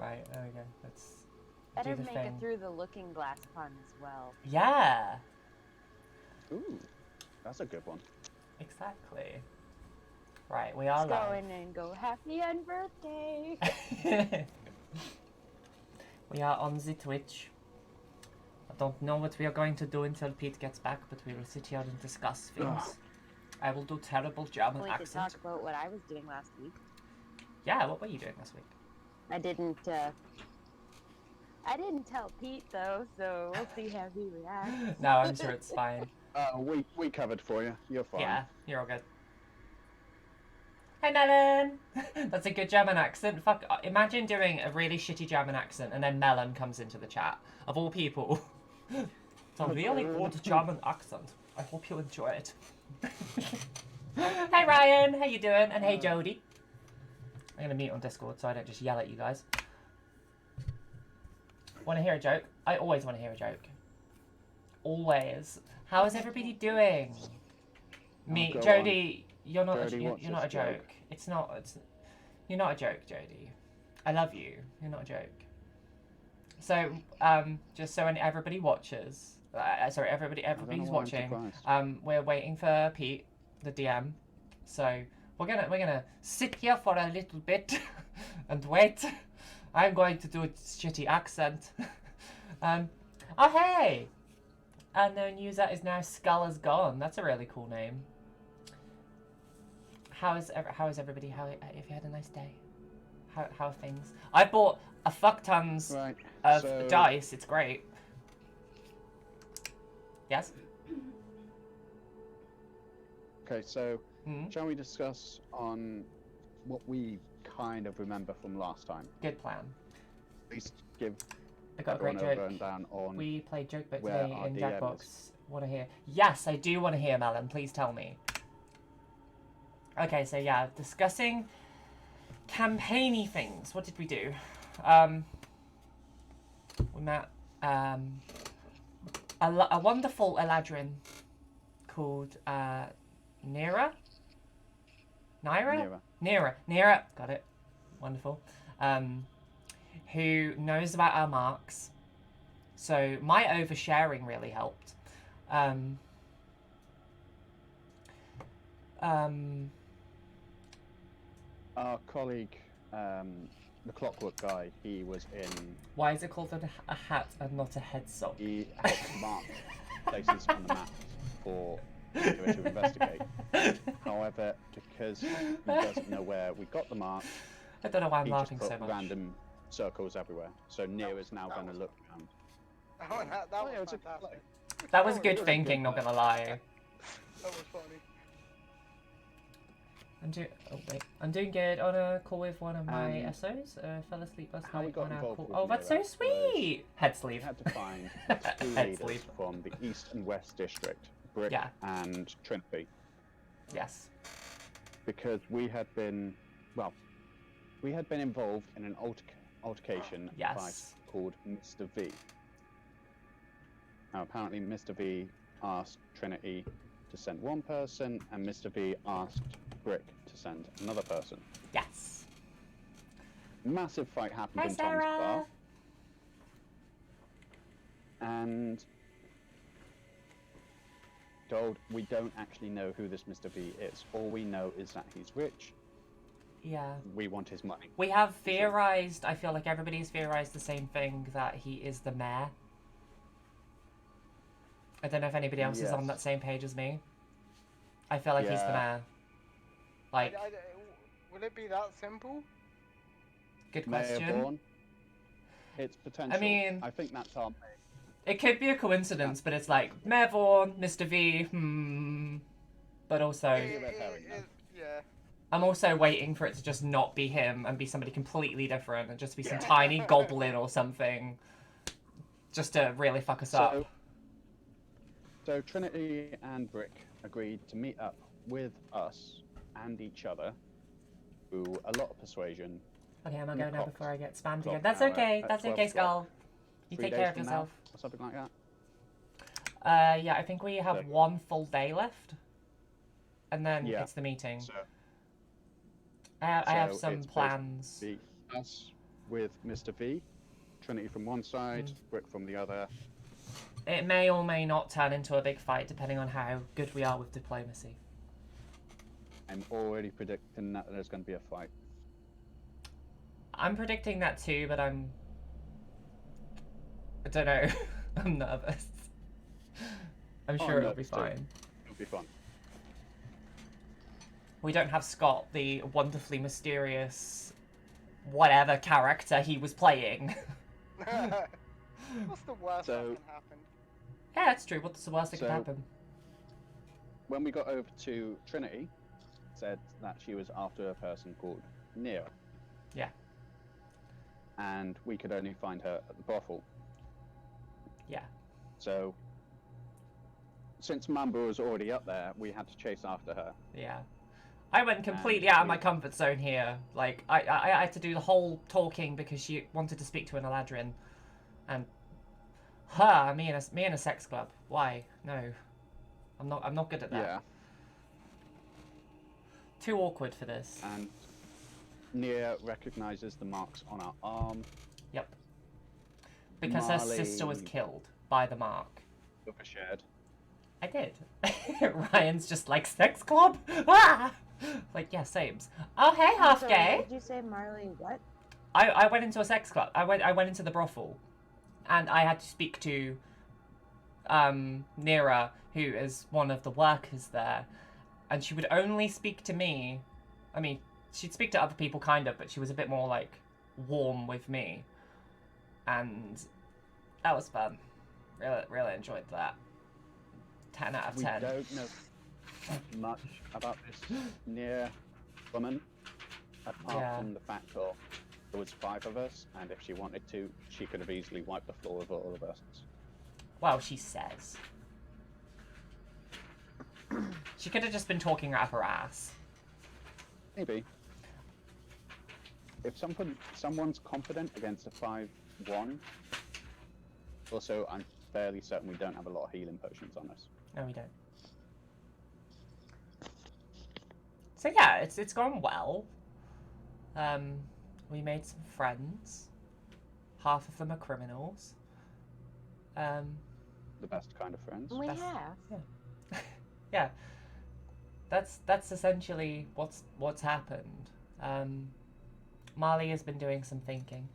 Right, there we go. Let's Better do the make thing. it through the looking glass pun as well. Yeah. Ooh, that's a good one. Exactly. Right, we are Let's go live. in and go happy and birthday. We are on the Twitch. I don't know what we are going to do until Pete gets back, but we will sit here and discuss things. I will do terrible German We could accent. talk about what I was doing last week. Yeah, what were you doing this week? I didn't tell Pete though, so we'll see how he reacts. No, I'm sure it's fine. We covered for you. You're fine. Yeah, you're all good. Hey, Melon! That's a good German accent. Fuck, imagine doing a really shitty German accent and then Melon comes into the chat. Of all people. It's a really good German accent. I hope you enjoy it. Hey, Ryan! How you doing? And hey, Jodie. I'm gonna mute on Discord so I don't just yell at you guys. Want to hear a joke? I always want to hear a joke. Always. How is everybody doing? Me, Jodie, you're not. Jodie, You're not a joke. It's not. You're not a joke, Jodie. I love you. You're not a joke. So, just so everybody watches. Sorry, everybody's watching. We're waiting for Pete, the DM. So we're gonna sit here for a little bit and wait. I'm going to do a shitty accent. Oh hey! Unknown user is now Skull is Gone. That's a really cool name. How is everybody? Have you had a nice day? How are things? I bought a fuck tons of dice. It's great. Yes? Okay, so shall we discuss on what we kind of remember from last time? Good plan. At least give I got a great joke. Down on we played Joke Book where today our in DM Jackbox. is. Want to hear? Yes, I do want to hear, Melon. Please tell me. Okay, so yeah, discussing campaigny things. What did we do? We met a wonderful Eladrin called Nira. Got it. Wonderful. Who knows about our marks. So my oversharing really helped. Our colleague, the Clockwork guy, he was in... Why is it called a hat and not a head sock? He helped mark places on the map for to investigate. However, because he doesn't know where we got the mark, I don't know why I'm laughing just so put much. Random circles everywhere. So Neo is now going to look around. Oh, that was fantastic. That was good thinking, not gonna lie. That was funny. I'm doing good on a call with one of my SOs. Fell asleep last How we night got on our involved call. with Oh, that's so Nero sweet! Head We sleeve. had to find two Head leaders sleeve. from the East and West District, Brick Yeah. and Trinity, Yes. because we had been involved in an altercation at a place called Mr. V. Now, apparently, Mr. V asked Trinity to send one person, and Mr. V asked Brick to send another person. Yes. Massive fight happened Hi, in Tom's Sarah. bar. And told we don't actually know who this Mr. V is. All we know is that he's rich. Yeah. We want his money. We have theorized, I feel like everybody's theorized the same thing, that he is the mayor. I don't know if anybody else is on that same page as me. I feel like he's the mayor. Like, will it be that simple? Good question. Mayor Bourne, it's potential. I mean, I think that's our main. It could be a coincidence, but it's like Mayor Vaughan, Mr. V, but also Yeah. I'm also waiting for it to just not be him and be somebody completely different and just be some tiny goblin or something, just to really fuck us up. So Trinity and Brick agreed to meet up with us and each other through a lot of persuasion. Okay, I'm gonna go now before I get spammed again. That's okay. That's okay, Skull. You take care of yourself. Or something like that. Yeah, I think we have one full day left, and then it's the meeting. So I have some plans. Us with Mr. V. Trinity from one side, Brick from the other. It may or may not turn into a big fight, depending on how good we are with diplomacy. I'm already predicting that there's going to be a fight. I'm predicting that too, but I don't know. I'm nervous. I'm sure it'll be fine. It'll be fun. We don't have Scott, the wonderfully mysterious whatever character he was playing. What's the worst that can happen? Yeah, that's true. What's the worst that could happen? When we got over to Trinity, said that she was after a person called Nero. Yeah. And we could only find her at the brothel. Yeah. So, since Mamba was already up there, we had to chase after her. Yeah. I went completely out of my comfort zone here. Like, I had to do the whole talking because she wanted to speak to an Eladrin. And me in a sex club. Why? No. I'm not good at that. Yeah. Too awkward for this. And Nia recognizes the marks on our arm. Yep. Because her sister was killed by the mark. Overshared. I did. Ryan's just like, sex club? Ah! Like, yeah, sames. Oh, hey, half gay. Did you say Marle what? I went into a sex club. I went into the brothel. And I had to speak to Nera, who is one of the workers there. And she would only speak to me. I mean, she'd speak to other people kind of, but she was a bit more like warm with me. And that was fun. Really enjoyed that. 10 out of 10. We don't know much about this Nia woman, apart from the fact that there was 5 of us, and if she wanted to, she could have easily wiped the floor with all of us. Well, she says. She could have just been talking out of her ass. Maybe. If someone's confident against a 5-1, also I'm fairly certain we don't have a lot of healing potions on us. No, we don't. So yeah, it's gone well. We made some friends. Half of them are criminals. The best kind of friends. We have. Yeah. Yeah. That's essentially what's happened. Marle has been doing some thinking.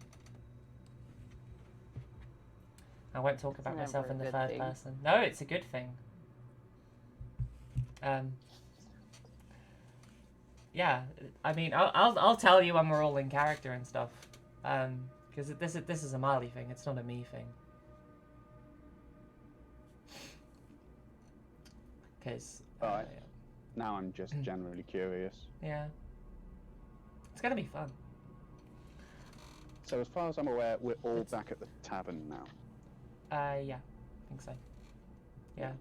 I won't talk about myself in the third person. No, it's a good thing. Yeah, I mean, I'll tell you when we're all in character and stuff. Because this is a Marle thing. It's not a me thing. Because. Alright. Now I'm just generally curious. Yeah. It's gonna be fun. So as far as I'm aware, we're all back at the tavern now. Yeah, I think so. Yeah.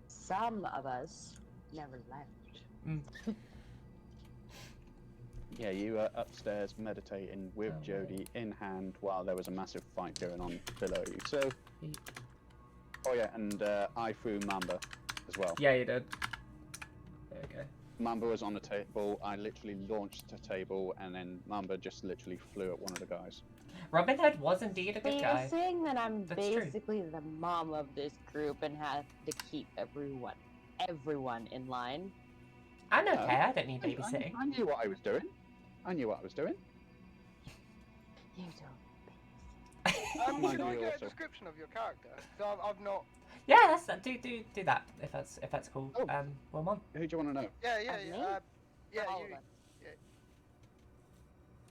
Some of us never left. Yeah, you were upstairs meditating with Jodie in hand while there was a massive fight going on below you. So, oh yeah, and I threw Mamba as well. Yeah, you did. There we go. Mamba was on the table. I literally launched the table, and then Mamba just literally flew at one of the guys. Robin Hood was indeed a good guy. You're saying that I'm That's basically the mom of this group and have to keep everyone in line. I'm okay. I don't need babysitting. I knew what I was doing. You don't. Can I get a description of your character? So I've not. Yeah, do that if that's cool. Oh. Well, on. Who do you want to know? Yeah. All of us.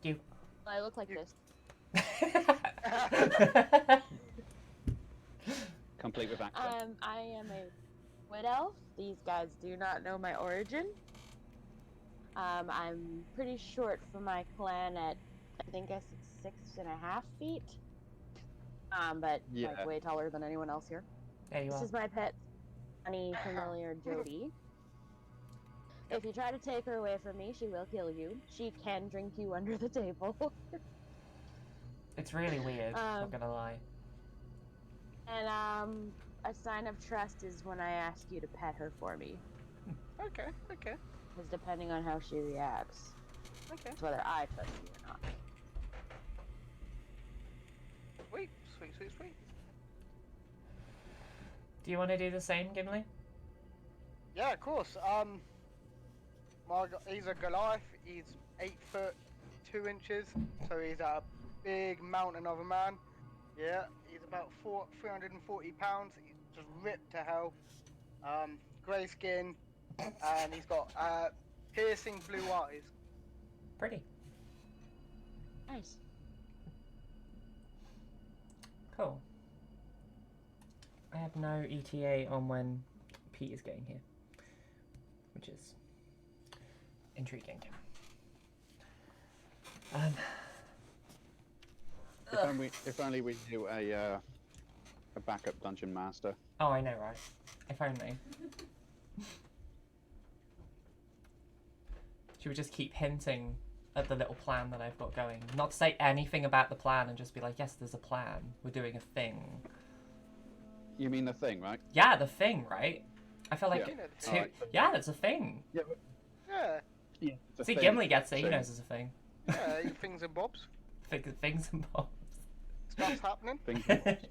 You. I look like this. Complete with accent. I am a wood elf. These guys do not know my origin. I'm pretty short for my clan at, I think it's 6.5 feet. But like way taller than anyone else here. There you This are. is my pet, funny, familiar Jodie. If you try to take her away from me, she will kill you. She can drink you under the table. It's really weird. Not gonna lie. And a sign of trust is when I ask you to pet her for me. Okay. Because depending on how she reacts. Okay. It's whether I trust you or not. Sweet, sweet, sweet, sweet. Do you want to do the same, Gimli? Yeah, of course. He's a Goliath. He's 8 foot 2 inches, so he's a big mountain of a man. Yeah, he's about 340 pounds. He's just ripped to hell. Grey skin, and he's got piercing blue eyes. Pretty. Nice. Cool. I have no ETA on when Pete is getting here, which is intriguing. If only we do a backup dungeon master. Oh, I know, right? If only. Should we just keep hinting at the little plan that I've got going? Not say anything about the plan and just be like, yes, there's a plan. We're doing a thing. You mean the thing, right? Yeah, the thing, right? I feel like Yeah. yeah, it's a thing. Yeah. Yeah. Yeah. it's a See, thing. Gimli gets it. He Thing. knows it's a thing. Yeah, things and bobs. Things and bobs. Stuff's happening. Things and bobs.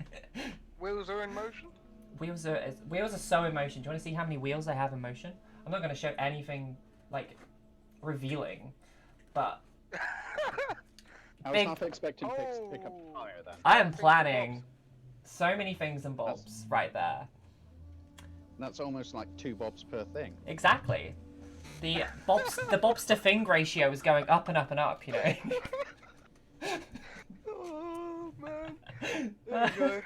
Wheels are in motion. Wheels are so in motion. Do you want to see how many wheels they have in motion? I'm not going to show anything like revealing, but I was Big- half expecting Pix to pick up Oh. fire then. I am Things and planning bobs. so many things and bobs right there. That's almost like 2 bobs per thing. Exactly. The bobs to thing ratio is going up and up and up. You know. Oh man. There we go.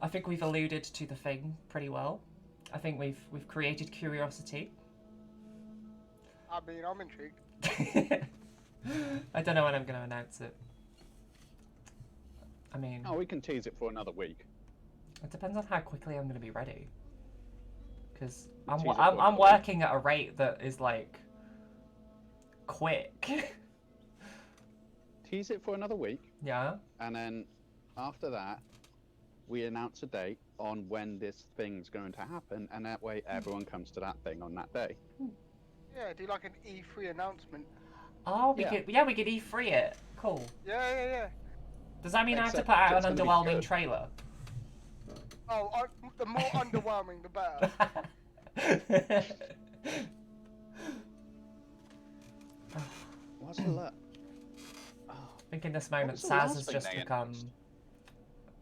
I think we've alluded to the thing pretty well. I think we've created curiosity. I mean, I'm intrigued. I don't know when I'm going to announce it. I mean, Oh, we can tease it for another week. it depends on how quickly I'm going to be ready. Because I'm Tease it for another week. working at a rate that is like quick. Tease it for another week, Yeah. and then after that, we announce a date on when this thing's going to happen, and that way everyone comes to that thing on that day. Yeah, do like an E3 announcement. Oh, we Yeah. could E3 it. Cool. Yeah. Does that mean I have to Except put out it's an gonna be underwhelming good. trailer? Oh, the more underwhelming, the better. What's the luck? I think in this moment, was the Saz last has thing just they become announced?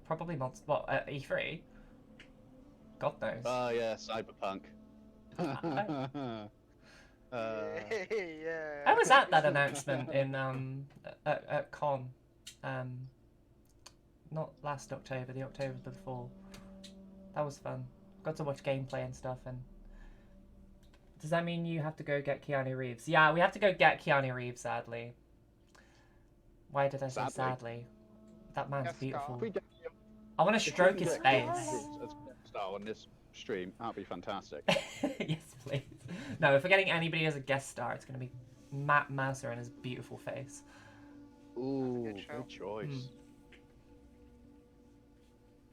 probably E3. God knows. Oh yeah, Cyberpunk. Yeah. I was at that announcement in at Con, not last October, the October before. That was fun. Got to watch gameplay and stuff. And does that mean you have to go get Keanu Reeves? Yeah, we have to go get Keanu Reeves. Sadly. Why did I say Sadly? sadly? That man's Yes, beautiful. If we get- I want to if we stroke can his get face. As a star on this stream, that'd be fantastic. Yes, please. No, if we're getting anybody as a guest star, it's going to be Matt Mercer and his beautiful face. Ooh, good good shout. choice.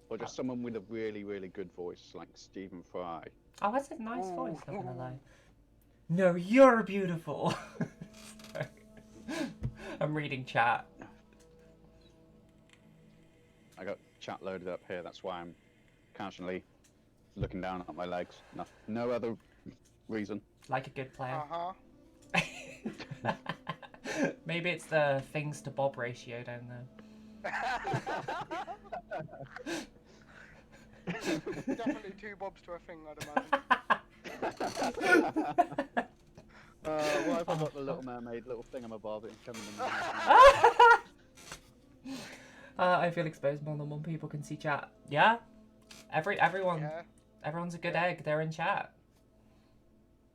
Or just someone with a really, really good voice, like Stephen Fry. Oh, that's a nice Ooh. voice, not gonna lie. No, you're beautiful. Sorry. I'm reading chat. I got chat loaded up here, that's why I'm casually looking down at my legs. No other reason. Like a good player. Uh-huh. Maybe it's the things to Bob ratio down there. Definitely 2 bobs to a thing, I'd imagine. Why have I got the Little Mermaid, little thingamabob coming in the house? I feel exposed more than one people can see chat. Yeah? Everyone Yeah. everyone's a good egg, they're in chat.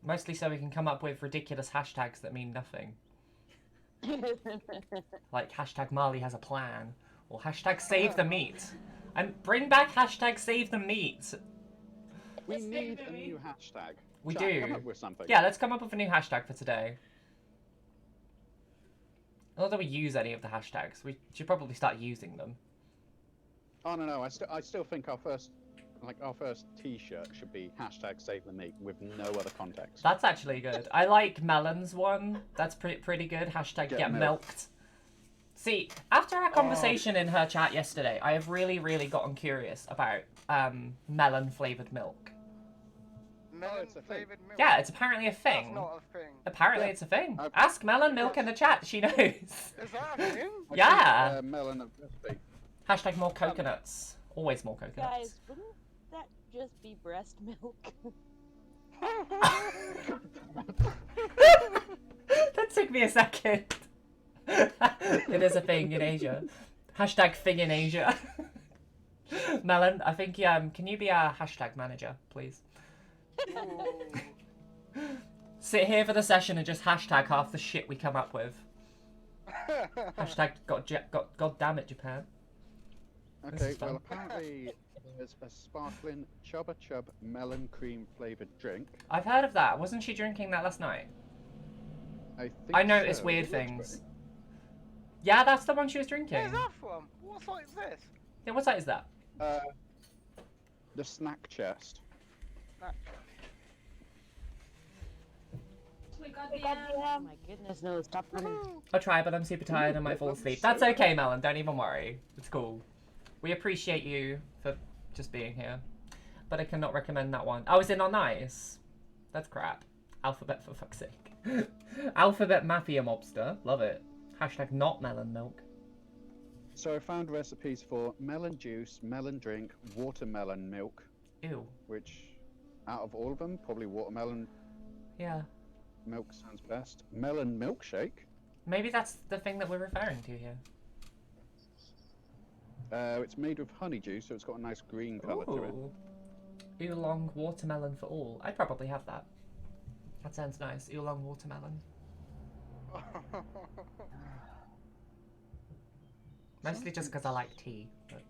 Mostly so we can come up with ridiculous hashtags that mean nothing. Like hashtag Marley has a plan. Or hashtag save the meat. And bring back hashtag save the meat. We need a new hashtag. We Chat, do. Come up with something. Yeah, let's come up with a new hashtag for today. Not that we use any of the hashtags. We should probably start using them. Oh no, I still think our first like our first T-shirt should be #SaveTheMeat with no other context. That's actually good. I like Melon's one. That's pretty good. #get milked. See, after our conversation in her chat yesterday, I have really gotten curious about melon flavored milk. Melon flavored milk. Yeah, it's apparently a thing. That's not a thing. Apparently it's a thing. Ask Melon Milk in the chat, she knows. Is that a thing? Yeah. Melon of recipe. #more coconuts. Always more coconuts. Guys, wouldn't that just be breast milk? That took me a second. It is a thing in Asia. #thing in Asia. Melon, I think can you be our #manager, please? Sit here for the session and just #half the shit we come up with. God damn it, Japan. Okay, well apparently there's a sparkling Chubba Chub melon cream flavoured drink. I've heard of that. Wasn't she drinking that last night? I noticed so. weird It looks things. pretty. Yeah, that's the one she was drinking. Where's that from? What site is this? Yeah, what site is that? The snack chest. Oh my goodness, no, stop running. I'll try, but I'm super tired and might fall asleep. That's okay, Melon. Don't even worry. It's cool. We appreciate you for just being here. But I cannot recommend that one. Oh, is it not nice? That's crap. Alphabet for fuck's sake. Alphabet Mafia Mobster. Love it. #not melon milk. So I found recipes for melon juice, melon drink, watermelon milk. Ew. Which, out of all of them, probably watermelon Yeah. milk sounds best. Melon milkshake. Maybe that's the thing that we're referring to here. It's made with honey juice, so it's got a nice green colour to it. Oolong watermelon for all. I'd probably have that. That sounds nice. Oolong watermelon. Mostly just because I like tea. But...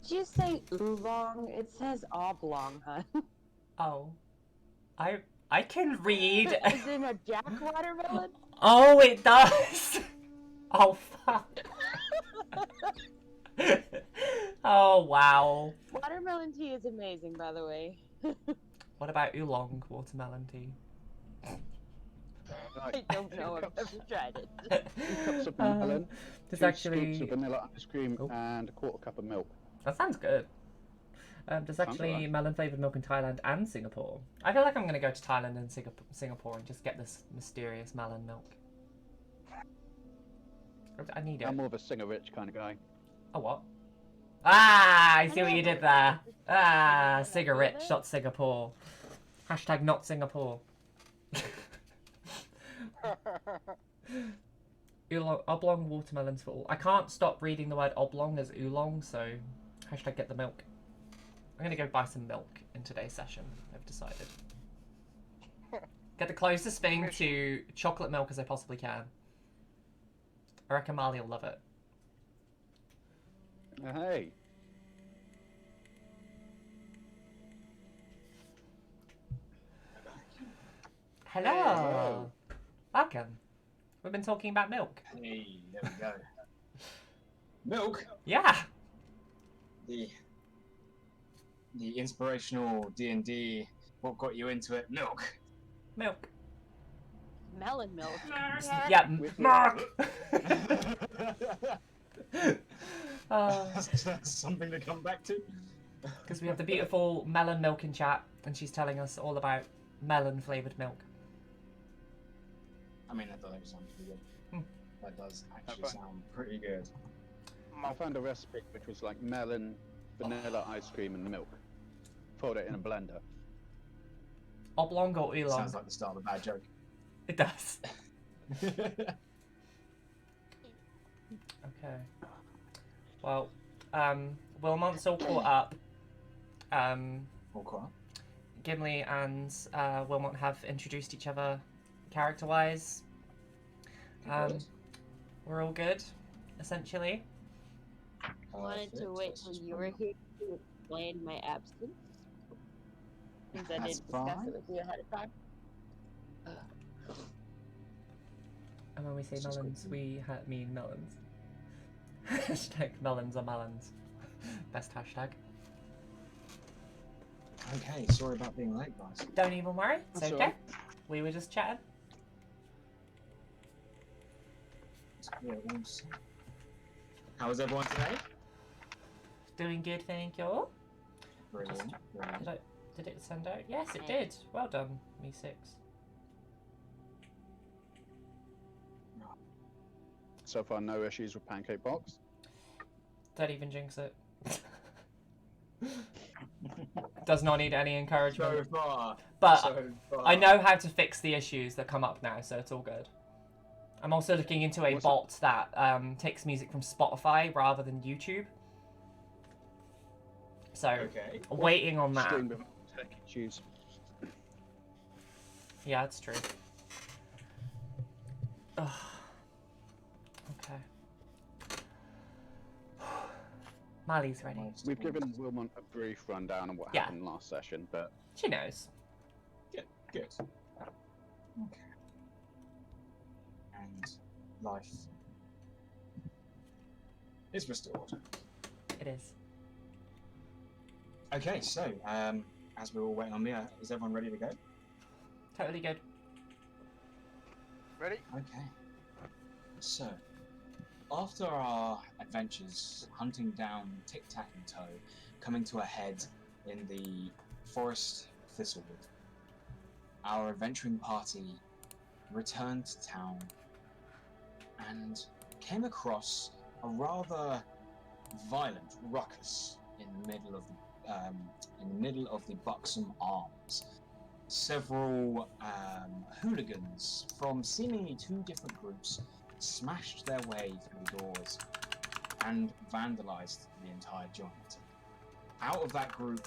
Did you say oolong? It says oblong, huh? Oh. I can read. Is it a jack watermelon? Oh, it does. Oh, fuck. Oh, wow. Watermelon tea is amazing, by the way. What about oolong watermelon tea? I don't know, I've never tried it. 2 cups of melon, There's 2 actually... scoops of vanilla ice cream, and a 1/4 cup of milk. That sounds good. There's actually alright. melon flavoured milk in Thailand and Singapore. I feel like I'm going to go to Thailand and Singapore and just get this mysterious melon milk. I need it. I'm more of a singer-rich kind of guy. Oh, what? Ah, I see what you did there. Ah, cigarette, not Singapore. #not Singapore. Oblong watermelons for all. I can't stop reading the word oblong as oolong, so #get the milk. I'm gonna go buy some milk in today's session, I've decided. Get the closest thing to chocolate milk as I possibly can. I reckon Marle will love it. Hey. Hello. Welcome. We've been talking about milk. Hey, there we go. Milk? Yeah. The inspirational D&D, what got you into it? Milk. Milk. Melon milk. Yeah. Mark. That's something to come back to. Because we have the beautiful melon milk in chat, and she's telling us all about melon flavoured milk. I mean, that does sound pretty good. That does actually Okay. sound pretty good. I found a recipe which was like melon, vanilla ice cream, and milk. Poured it in a blender. Oblong or oolong? Sounds like the start of a bad joke. It does. Okay. Well, Wilmot's all caught up. All quiet. Gimli and Wilmot have introduced each other character-wise. We're all good, essentially. I wanted to wait till you were here to explain my absence. Since I That's didn't discuss fine. it with you ahead of time. And when we say It's just melons, good. we mean melons. #melons are melons. Best hashtag. Okay, sorry about being late, guys. Don't even worry. It's That's okay. alright. We were just chatting. How was everyone today? Doing good, thank you. Brilliant. Brilliant. Did it send out? Yes, it did. Well done, me6. So far, no issues with Pancake Box. Don't even jinx it. Does not need any encouragement. So far. But so far. I know how to fix the issues that come up now, so it's all good. I'm also looking into a bot that takes music from Spotify rather than YouTube. So, Okay. waiting on that. Stream with tech issues. Yeah, that's true. Ugh. Okay. Marle's ready. We've given Wilmot a brief rundown on what Yeah. happened last session, but She knows. Good. Okay. And life is restored. It is. Okay, so as we're all waiting on me, is everyone ready to go? Totally good. Ready? Okay. So, after our adventures hunting down Tic Tac and Toe, coming to a head in the forest Thistlewood, our adventuring party returned to town and came across a rather violent ruckus in the middle of the Buxom Arms. Several hooligans from seemingly two different groups smashed their way through the doors and vandalized the entire joint. Out of that group,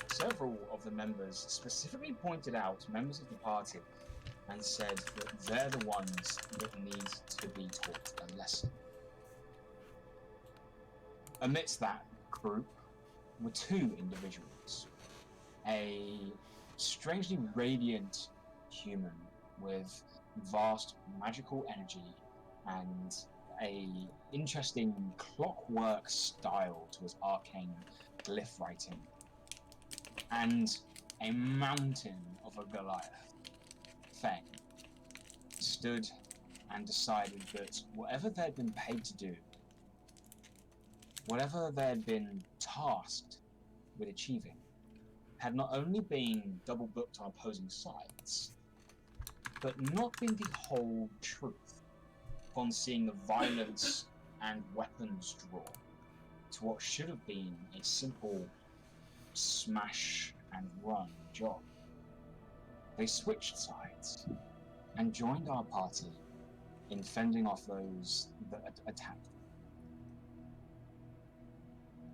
several of the members specifically pointed out members of the party and said that they're the ones that need to be taught a lesson. Amidst that group were two individuals. A strangely radiant human with vast magical energy and a interesting clockwork style to his arcane glyph writing, and a mountain of a Goliath, Feng, stood and decided that whatever they'd been paid to do, whatever they'd been tasked with achieving, had not only been double booked on opposing sides, but not been the whole truth upon seeing the violence and weapons draw to what should have been a simple smash and run job. They switched sides and joined our party in fending off those that attacked them.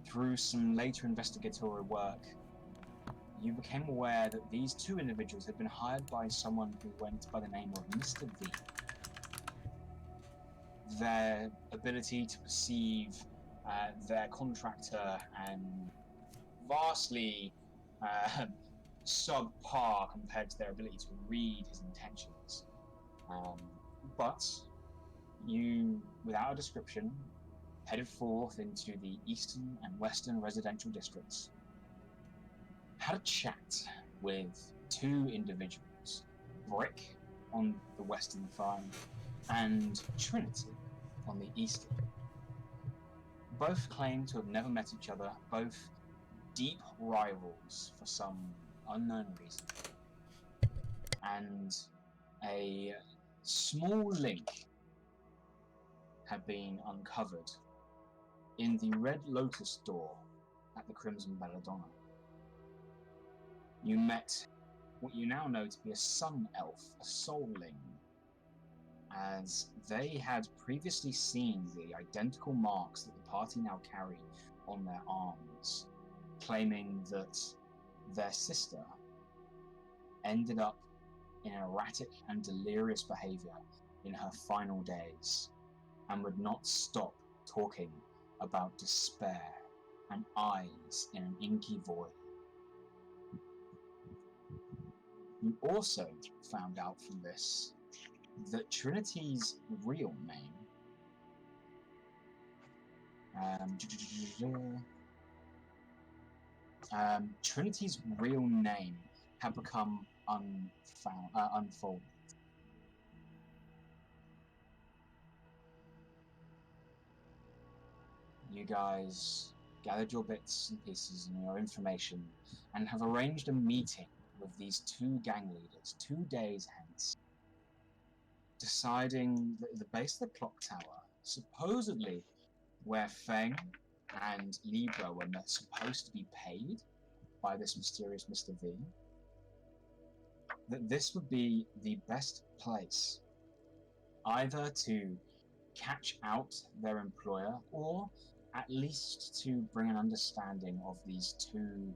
Through some later investigatory work, you became aware that these two individuals had been hired by someone who went by the name of Mr. V. Their ability to perceive their contractor and vastly subpar compared to their ability to read his intentions. But you, without a description, headed forth into the eastern and western residential districts, had a chat with two individuals, Brick on the western side and Trinity on the eastern. Both claim to have never met each other, both deep rivals for some unknown reason. And a small link had been uncovered in the Red Lotus door at the Crimson Belladonna. You met what you now know to be a sun elf, a souling, as they had previously seen the identical marks that the party now carry on their arms, claiming that their sister ended up in erratic and delirious behavior in her final days and would not stop talking about despair and eyes in an inky void. You also found out from this that Trinity's real name Trinity's real name had become unfolded. You guys gathered your bits and pieces and your information and have arranged a meeting with these two gang leaders 2 days hence, deciding that the base of the clock tower, supposedly where Feng and Libra were supposed to be paid by this mysterious Mr. V, that this would be the best place either to catch out their employer or at least to bring an understanding of these two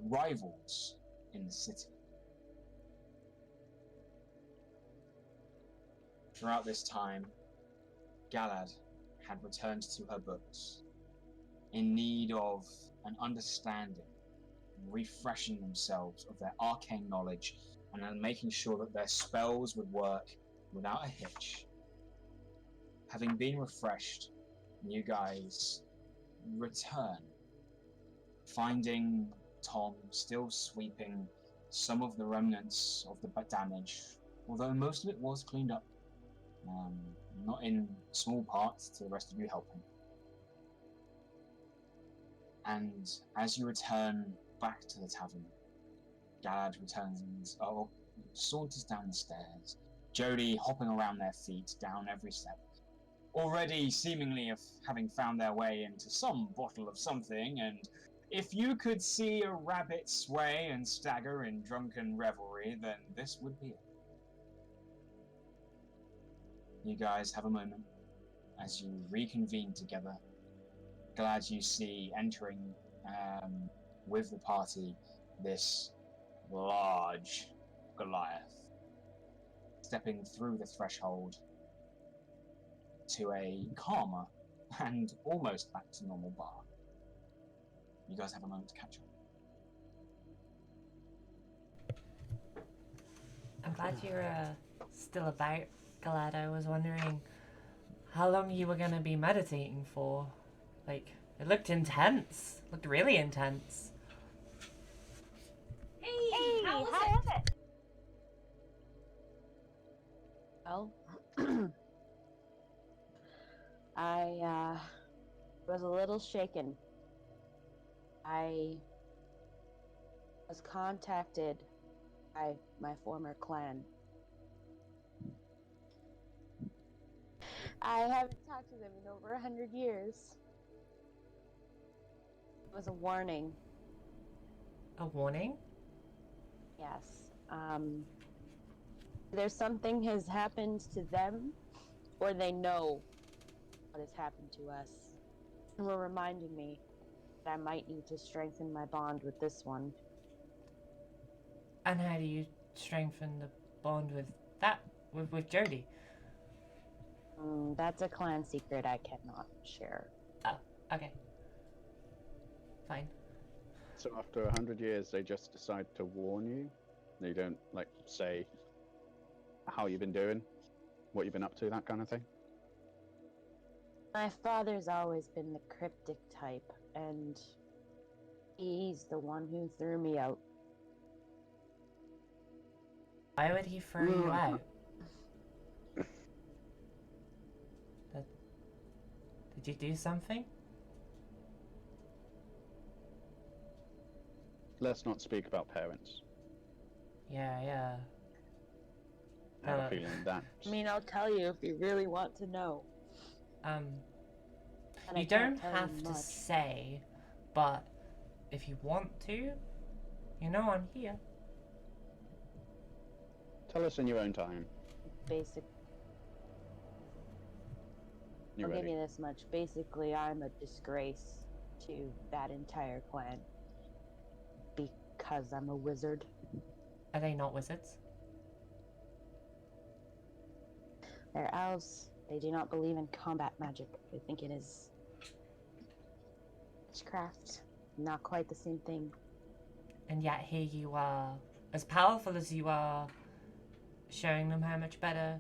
rivals in the city. Throughout this time, Galad had returned to her books, in need of an understanding, refreshing themselves of their arcane knowledge, and then making sure that their spells would work without a hitch. Having been refreshed, you guys return, finding Tom still sweeping some of the remnants of the damage, although most of it was cleaned up, not in small parts to the rest of you helping. And as you return back to the tavern, Galad saunters down the stairs, Jodie hopping around their feet down every step, already seemingly having found their way into some bottle of something, and if you could see a rabbit sway and stagger in drunken revelry, then this would be it. You guys have a moment as you reconvene together. Glad you see entering with the party this large Goliath, stepping through the threshold to a calmer and almost back to normal bar. You guys have a moment to catch up. I'm glad you're still about, Galad. I was wondering how long you were going to be meditating for. Like, it looked intense. Looked really intense. Hey, how was it? Well, I was a little shaken. I was contacted by my former clan. I haven't talked to them in over 100 years. It was a warning. A warning? Yes. Either something has happened to them, or they know what has happened to us. And were reminding me that I might need to strengthen my bond with this one. And how do you strengthen the bond with that, with Jodie? That's a clan secret I cannot share. Oh, okay. Fine. So after 100 years, they just decide to warn you? They don't, like, say how you've been doing, what you've been up to, that kind of thing? My father's always been the cryptic type, and he's the one who threw me out. Why would he throw you out? Did you do something? Let's not speak about parents. Yeah. I have a feeling that... I mean, I'll tell you if you really want to know. And I You can't don't tell have you to much. say, but if you want to, you know I'm here. Tell us in your own time. Basic. You're I'll give ready. you this much. Basically, I'm a disgrace to that entire clan. Because I'm a wizard. Are they not wizards? They're elves. They do not believe in combat magic. They think it is witchcraft. Not quite the same thing. And yet here you are, as powerful as you are, showing them how much better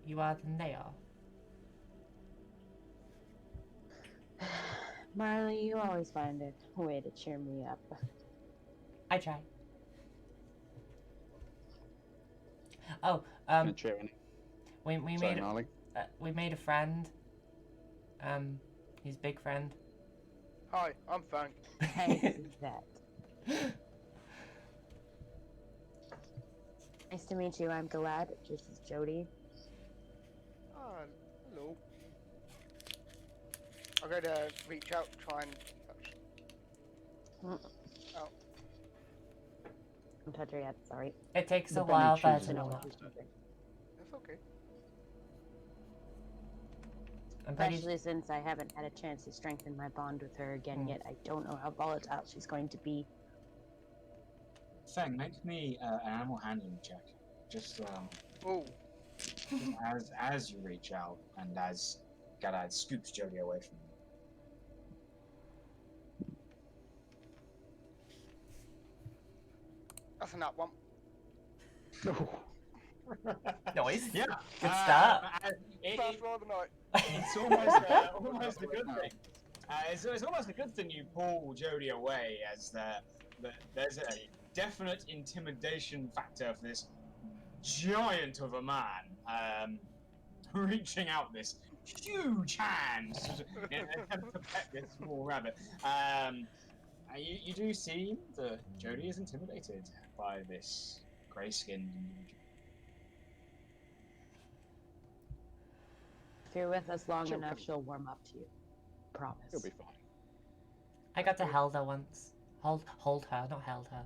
you are than they are. Marle, you always find a way to cheer me up. I try. Oh, Gonna cheer any. we Sorry, made Marley. we made a friend. His big friend. Hi, I'm Feng. I see that. Nice to meet you. I'm Galad. This is Jodie. Ah, hello. I'm going to reach out, try and touch. Oh, Don't touch her yet. Sorry. It takes The a bunny while for her chooses to not warm to up. kiss her. that's okay. I'm pretty. Especially since I haven't had a chance to strengthen my bond with her again yet. I don't know how volatile she's going to be. Feng, make me an animal handling check. Just Oh, as you reach out and as Galad scoops Jodie away from you. that's a nut one. Nice. Yeah, Good start. First roll of the night. It's almost a good thing. It's almost a good thing you pull Jodie away, as there's a definite intimidation factor for this giant of a man reaching out this huge hand in an attempt to pet this small rabbit. You do seem that Jodie is intimidated by this grey-skinned individual. If you're with us long She'll enough, come. she'll warm up to you. Promise. You'll be fine. I got to hold her once. Hold her, not held her.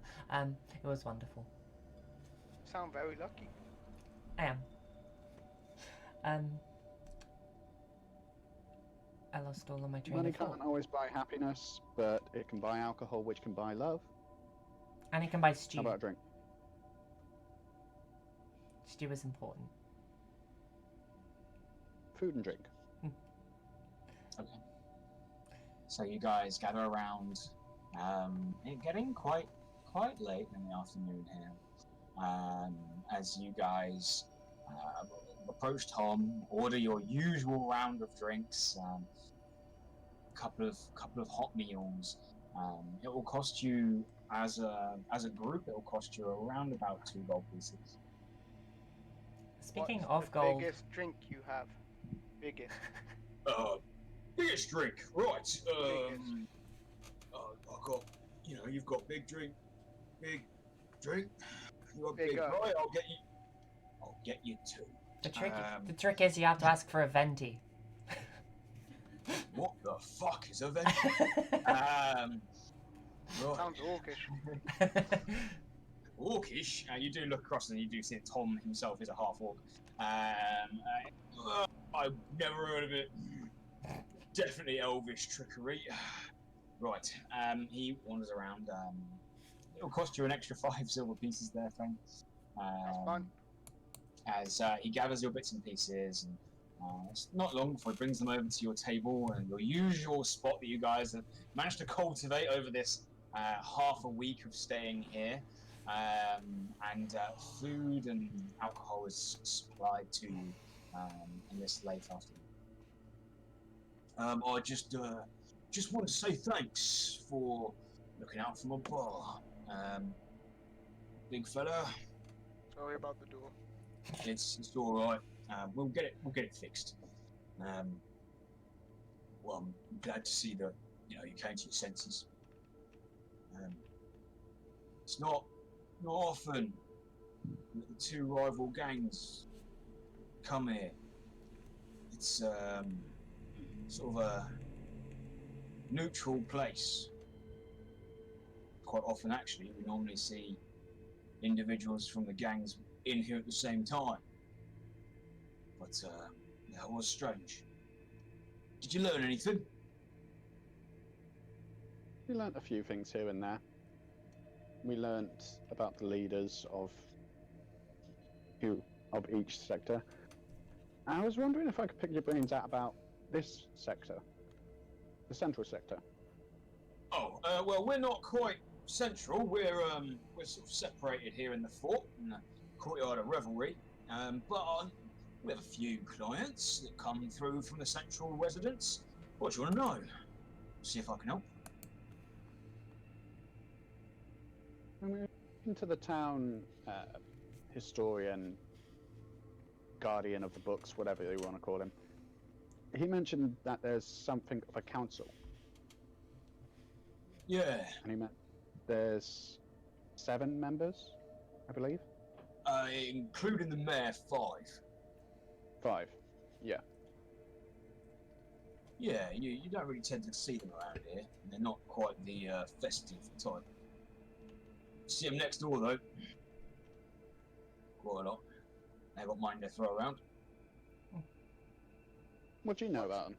It was wonderful. Sound very lucky. I am. I lost all of my train Money of thought. can't always buy happiness, but it can buy alcohol, which can buy love. And it can buy stew. How about a drink? Stew is important. Food and drink. Okay. So you guys gather around. It's getting quite late in the afternoon here. As you guys approach Tom, order your usual round of drinks, couple of hot meals. It will cost you as a group. It will cost you around about 2 gold pieces. Speaking What's of the gold, biggest drink you have? Biggest. Biggest drink, right? Biggest. I got, you've got big drink. You got big, Bigger. right? I'll get you 2. the trick is you have to ask for a venti. What the fuck is a venti? Right. Sounds orcish. Orcish. You do look across and you do see that Tom himself is a half orc. I've never heard of it. Definitely elvish trickery. Right. He wanders around. It'll cost you an extra 5 silver pieces there, Feng. That's fun. As he gathers your bits and pieces, and it's not long before he brings them over to your table and your usual spot that you guys have managed to cultivate over this half a week of staying here. And food and alcohol is supplied to you in this late afternoon. I just want to say thanks for looking out for my bar. Big fella, Sorry about the door. it's all right. We'll get it fixed. Well, I'm glad to see that you came to your senses. It's not often that the 2 rival gangs come here. It's sort of a neutral place. Quite often, actually, we normally see individuals from the gangs in here at the same time. But that was strange. Did you learn anything? We learnt a few things here and there. We learnt about the leaders of each sector. I was wondering if I could pick your brains out about this sector, the central sector. Oh, well, we're not quite central. We're sort of separated here in the fort, in the courtyard of revelry. But we have a few clients that come through from the central residence. What do you want to know? See if I can help. I mean, into the town historian, guardian of the books, whatever you want to call him. He mentioned that there's something of a council, Yeah. and he meant there's 7 members, I believe. Including the mayor, 5. 5. Yeah. Yeah, you don't really tend to see them around here. They're not quite the festive type. See them next door though. Quite a lot. They got money to throw around. What do you know about them?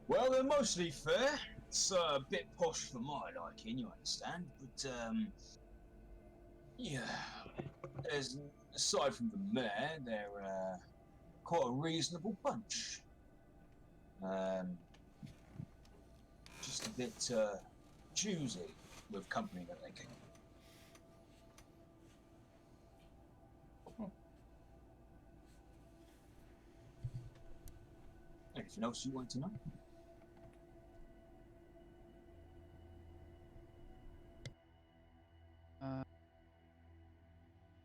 Well, they're mostly fair. It's a bit posh for my liking, you understand. But yeah, there's aside from the mayor, they're quite a reasonable bunch. Just a bit choosy with company that they keep. Anything else you want to know?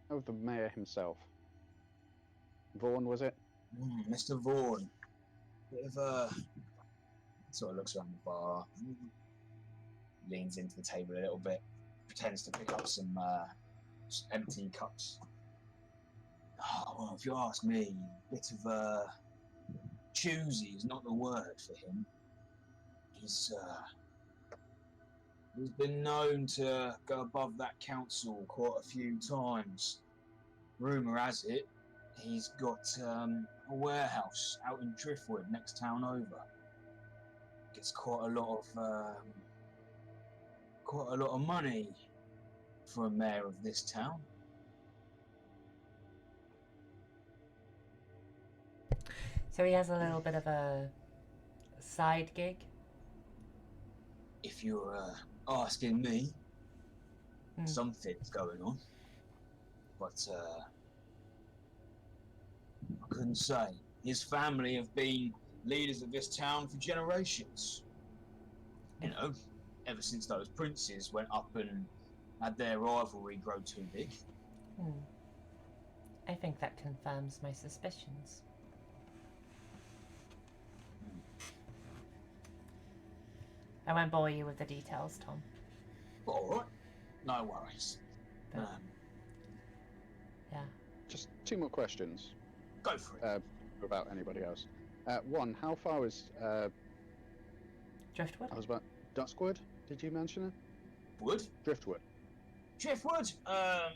Of the mayor himself. Vaughan, was it? Mr. Vaughan. Bit of sort of looks around the bar, leans into the table a little bit, pretends to pick up some empty cups. Oh, well, if you ask me, a bit of choosy is not the word for him. He's been known to go above that council quite a few times. Rumour has it, he's got a warehouse out in Driftwood, next town over. Gets quite a lot of money for a mayor of this town. So he has a little bit of a side gig. If you're asking me, something's going on. But I couldn't say. His family have been leaders of this town for generations. You know, ever since those princes went up and had their rivalry grow too big. I think that confirms my suspicions. I won't bore you with the details, Tom. Alright, no worries. But, yeah. Just 2 more questions. Go for it. About anybody else. 1, how far is Driftwood? I was about Duskwood? Did you mention it? Wood? Driftwood. Driftwood,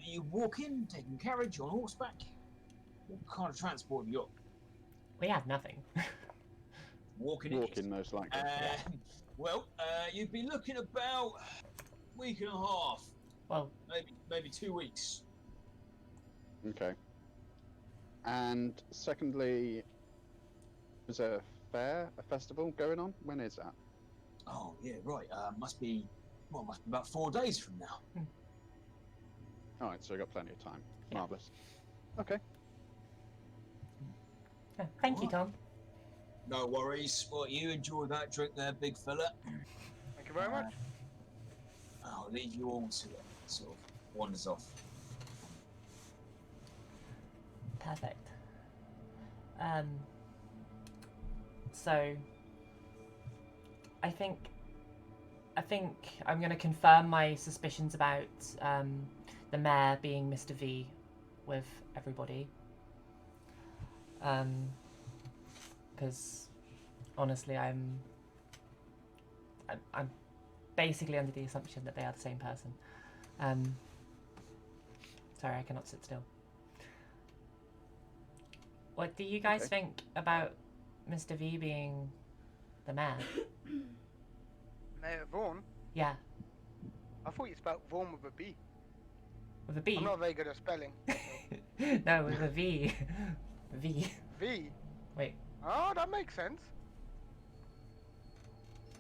you walking, taking carriage, on horseback? What kind of transport have you got? We have nothing. Walking. Most likely. Well, you'd be looking about a week and a half. Well, maybe 2 weeks. Okay. And secondly, there's a fair, a festival going on. When is that? Oh yeah, right. Must be about 4 days from now. All right, so we've got plenty of time. Yeah. Marvelous. Okay. yeah. Thank you, Tom. No worries. Well, you enjoy that drink there, big fella. Thank you very much. I'll leave you all to it. Sort of wanders off. Perfect. So I think I'm going to confirm my suspicions about the mayor being Mr. V with everybody. Because honestly, I'm basically under the assumption that they are the same person. Sorry, I cannot sit still. What do you guys think about Mr. V being the mayor? Mayor Vaughan? Yeah. I thought you spelled Vaughan with a B. With a B? I'm not very good at spelling. No, with a V. V. V? Wait. Oh, that makes sense.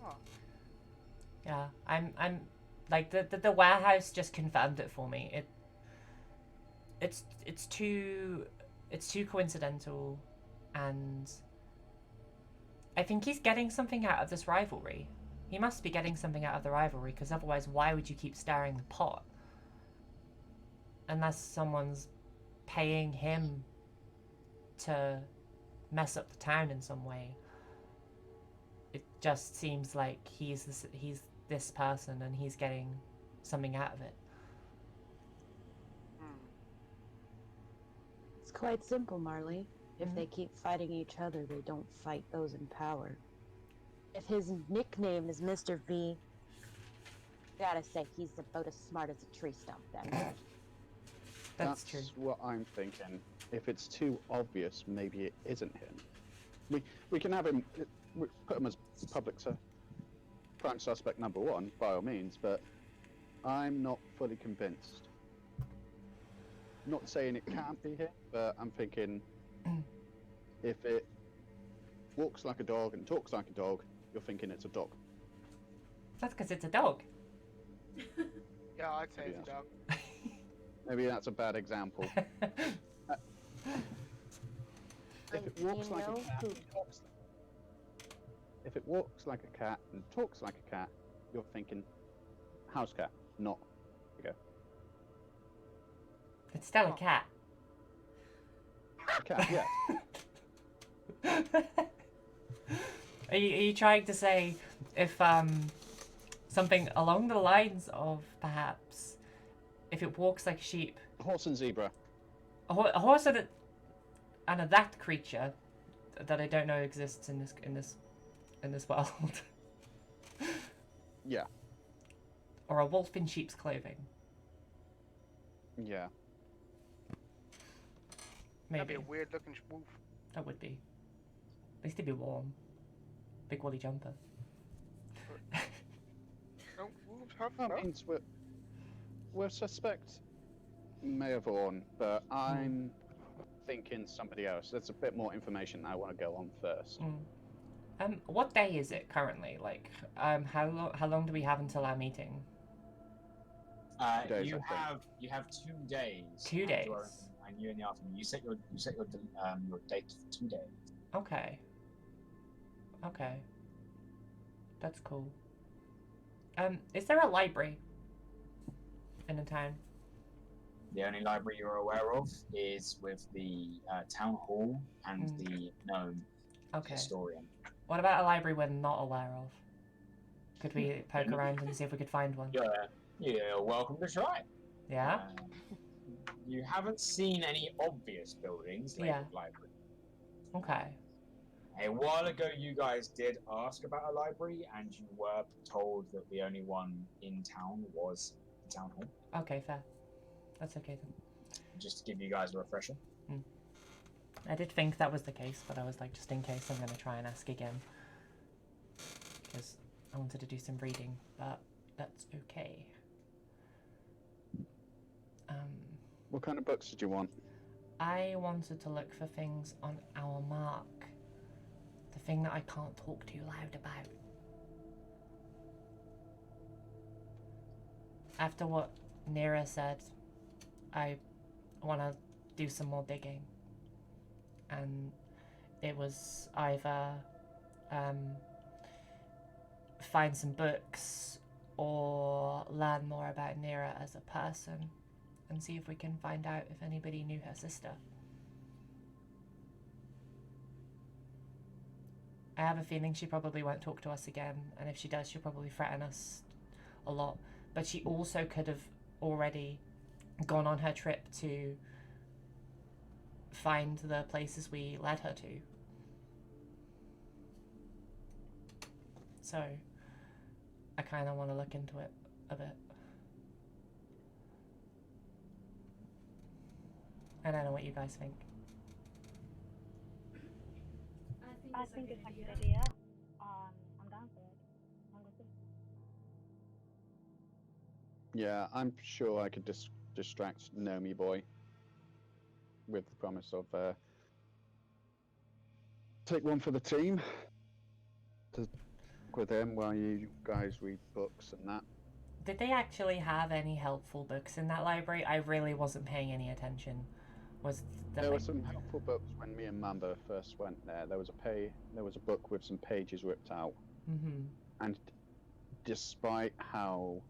Oh. Yeah, I'm like the warehouse just confirmed it for me. It's too coincidental, and I think he's getting something out of this rivalry. He must be getting something out of the rivalry, because otherwise why would you keep stirring the pot? Unless someone's paying him to mess up the town in some way. It just seems like he's this person and he's getting something out of it. It's quite simple, Marle. If they keep fighting each other, they don't fight those in power. If his nickname is Mr. V, gotta say he's about as smart as a tree stump then. That's true. What I'm thinking. If it's too obvious, maybe it isn't him. We can have him, put him as prime suspect number 1, by all means, but I'm not fully convinced. Not saying it can't be him, but I'm thinking if it walks like a dog and talks like a dog, you're thinking it's a dog. That's because it's a dog. Yeah, I'd say it's a dog. Maybe that's a bad example. If it walks like a cat, if it walks like a cat and talks like a cat, you're thinking house cat, not. There It's still a cat. a cat, yeah. Are you trying to say if something along the lines of perhaps if it walks like a sheep, Horse and zebra. a horse and a that creature that I don't know exists in this world, Yeah. or a wolf in sheep's clothing? Yeah. Maybe That'd be a weird looking wolf. that would be. At least it'd be warm. Big woolly jumper. Don't wolves have That that? means we're suspect Mayor Vaughan, but I'm thinking somebody else. There's a bit more information I want to go on first. What day is it currently? Like, how long do we have until our meeting? 2 days, You I think. have 2 days. 2 days. And you in the afternoon. You set your date for 2 days. Okay. Okay. That's cool. Is there a library in the town? The only library you're aware of is with the town hall and the gnome Okay. historian. What about a library we're not aware of? Could we poke around and see if we could find one? You're welcome to try. Yeah? You haven't seen any obvious buildings labeled library. Okay. A while ago, you guys did ask about a library, and you were told that the only one in town was the town hall. Okay, fair. That's okay then. Just to give you guys a refresher. I did think that was the case, but I was like, just in case, I'm going to try and ask again. Because I wanted to do some reading, but that's okay. What kind of books did you want? I wanted to look for things on our mark. The thing that I can't talk too loud about. After what Nira said, I want to do some more digging. And it was either find some books or learn more about Nira as a person and see if we can find out if anybody knew her sister. I have a feeling she probably won't talk to us again, and if she does, she'll probably threaten us a lot. But she also could have already gone on her trip to find the places we led her to. So, I kind of want to look into it a bit. I don't know what you guys think. I think it's a good idea. I'm down for it. I'm good. Yeah, I'm sure I could distract Nomi Boy with the promise of take one for the team to work with him while you guys read books and that. Did they actually have any helpful books in that library? I really wasn't paying any attention Was There were some helpful books when me and Mamba first went there. There was a book with some pages ripped out. Mm-hmm. And despite how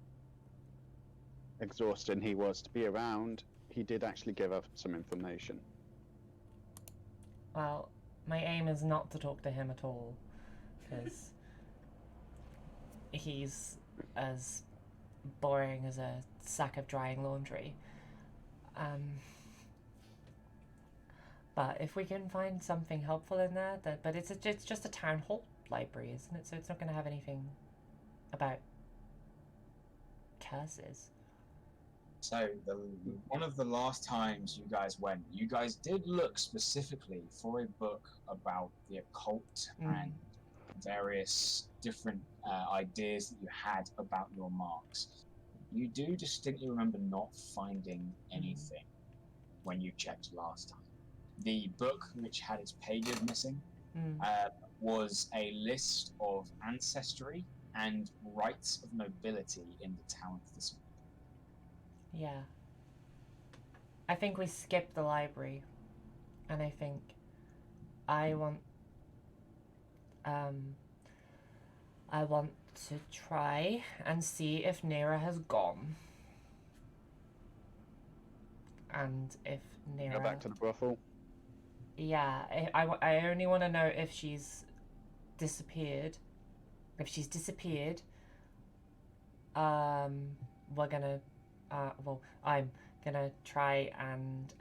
exhausting he was to be around, he did actually give us some information. Well, my aim is not to talk to him at all, because he's as boring as a sack of drying laundry. But if we can find something helpful in there, but it's just a town hall library, isn't it? So it's not going to have anything about curses. So, one of the last times you guys went, you guys did look specifically for a book about the occult and various different ideas that you had about your marks. You do distinctly remember not finding anything when you checked last time. The book, which had its pages missing, was a list of ancestry and rights of nobility in the town of Thistlewood. Yeah. I think we skipped the library, and I think I want to try and see if Nera has gone. And if Nera... Go back to the brothel? Yeah, I only want to know if she's disappeared. If she's disappeared, we're gonna... well, I'm gonna try and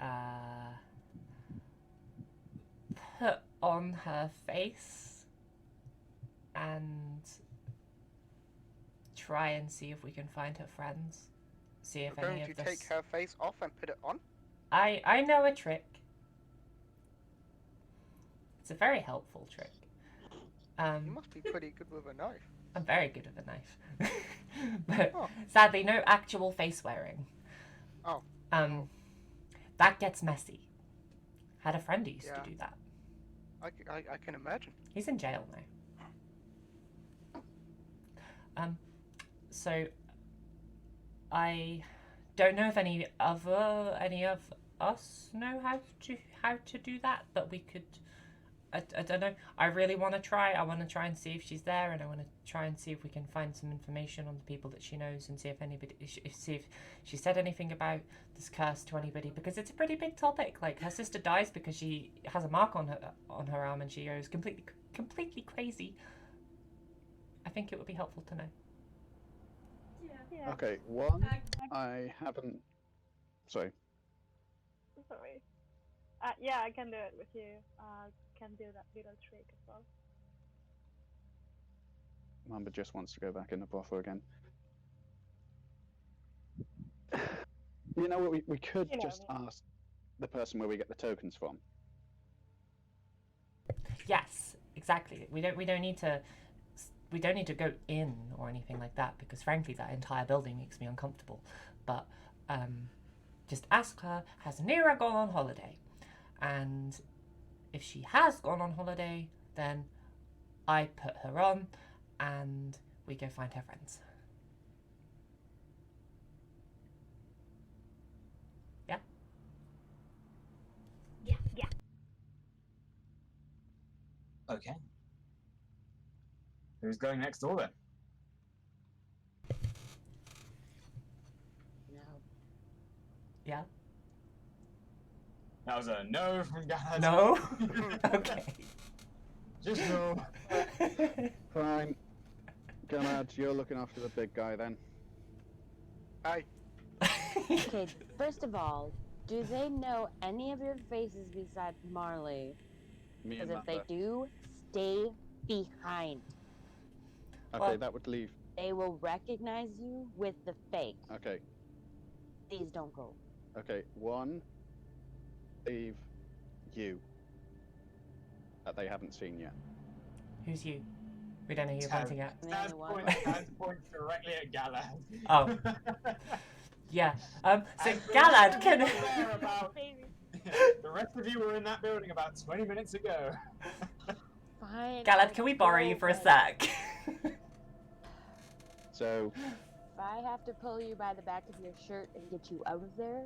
put on her face and try and see if we can find her friends. See if You're any going of to this... take her face off and put it on? I know a trick. It's a very helpful trick. You must be pretty good with a knife. I'm very good with a knife. But sadly, no actual face wearing. Oh. That gets messy. Had a friend who used to do that. I can imagine. He's in jail now. So I don't know if any of us know how to do that, but we could. I don't know. I really want to try. I want to try and see if she's there, and I want to try and see if we can find some information on the people that she knows, and see if anybody, see if she said anything about this curse to anybody, because it's a pretty big topic. Like, her sister dies because she has a mark on her arm, and she goes completely crazy. I think it would be helpful to know. Yeah. Okay, one, I haven't... Sorry. Sorry. Yeah, I can do it with you. Can do that little trick as well. Mamba just wants to go back in the brothel again. You know what, we could just ask the person where we get the tokens from. Yes, exactly. We don't need to go in or anything like that, because frankly that entire building makes me uncomfortable. But just ask her, has Nera gone on holiday? And if she has gone on holiday, then I put her on and we go find her friends. Yeah? Yeah. Okay. Who's going next door then? No. Yeah? That was a no from Galad. No? Okay. Just no. Fine. Galad, you're looking after the big guy then. Hi. Okay, first of all, do they know any of your faces besides Marle? Me Because and if they Mamba. do, stay behind. Okay, Well- that would leave... They will recognize you with the fake. Okay, Please don't go. okay, one, leave you. That they haven't seen yet. Who's you? We don't know who you're pointing at. I'm the only one. Taz points directly at Galad. Oh. Yeah. So And Galad can... there about- the rest of you were in that building about 20 minutes ago. Fine. Galad, can we borrow you for a sec? So, If I have to pull you by the back of your shirt and get you out of there,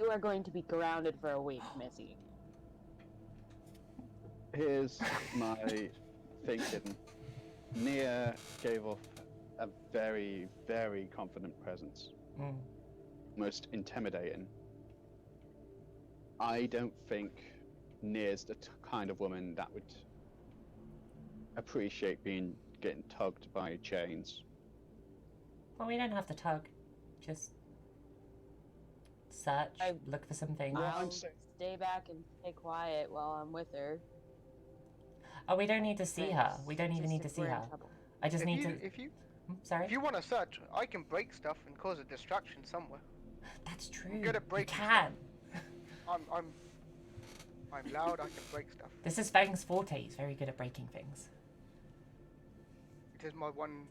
You are going to be grounded for a week, Missy. Here's my thinking. Nia gave off a very, very confident presence. Most intimidating. I don't think Nia's the kind of woman that would appreciate getting tugged by chains. Well, we don't have to tug. Just search, look for some things. I'll stay back and stay quiet while I'm with her. Oh, we don't need to see her. We don't even need to see her. I just need to... Sorry? If you want to search, I can break stuff and cause a distraction somewhere. That's true. I'm good at breaking you can. I'm loud, I can break stuff. This is Feng's forte. He's very good at breaking things. It is my one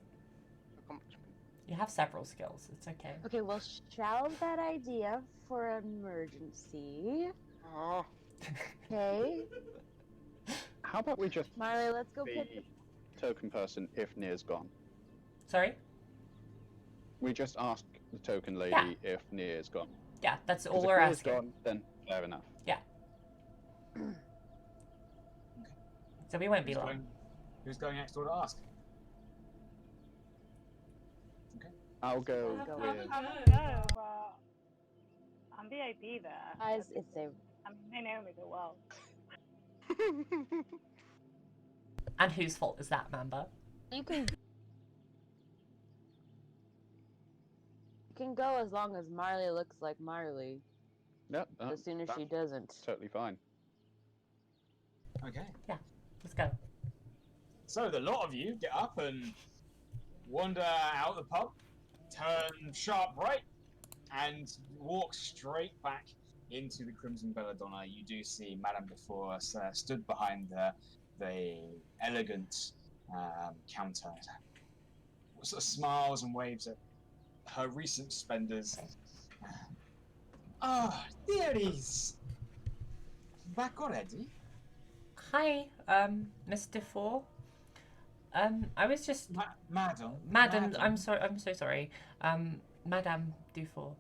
accomplishment. You have several skills. It's okay. Okay, well, shelve that idea for an emergency. Oh. Okay. How about we just Marle, let's go be pick token person if Nia's gone? Sorry? We just ask the token lady if Nia's gone. Yeah, that's all If we're Nia's asking. gone, then fair enough. Yeah. So we won't be long. Who's going next door to ask? Okay. I'll go I'll go with... with- No, but I'm VIP there. Guys, it's a... I mean, they know me so well. And whose fault is that, Mamba? You can go as long as Marley looks like Marley. Yep, As soon as she that's doesn't. totally fine. Okay. Yeah, let's go. So the lot of you get up and wander out the pub, turn sharp right, and walk straight back into the Crimson Belladonna. You do see Madame Before stood behind the elegant counter. Sort of smiles and waves at her recent spenders. Ah, dearies! Back already? Hi, Mr. Four. I was just... Madam. I'm sorry, I'm so sorry. Madame Dufour.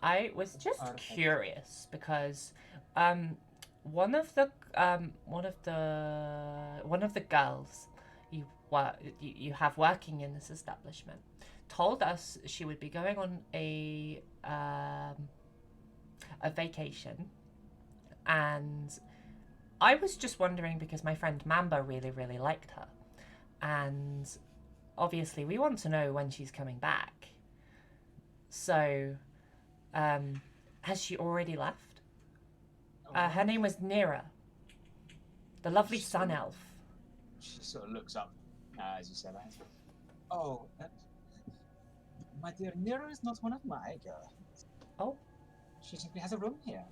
I was just curious because one of the girls you have working in this establishment told us she would be going on a vacation, and I was just wondering because my friend Mamba really liked her, and obviously we want to know when she's coming back. So, has she already left? Her name was Nira, the lovely sun elf. She sort of looks up as you say that. Oh, my dear, Nira is not one of my girls. Oh. She simply has a room here.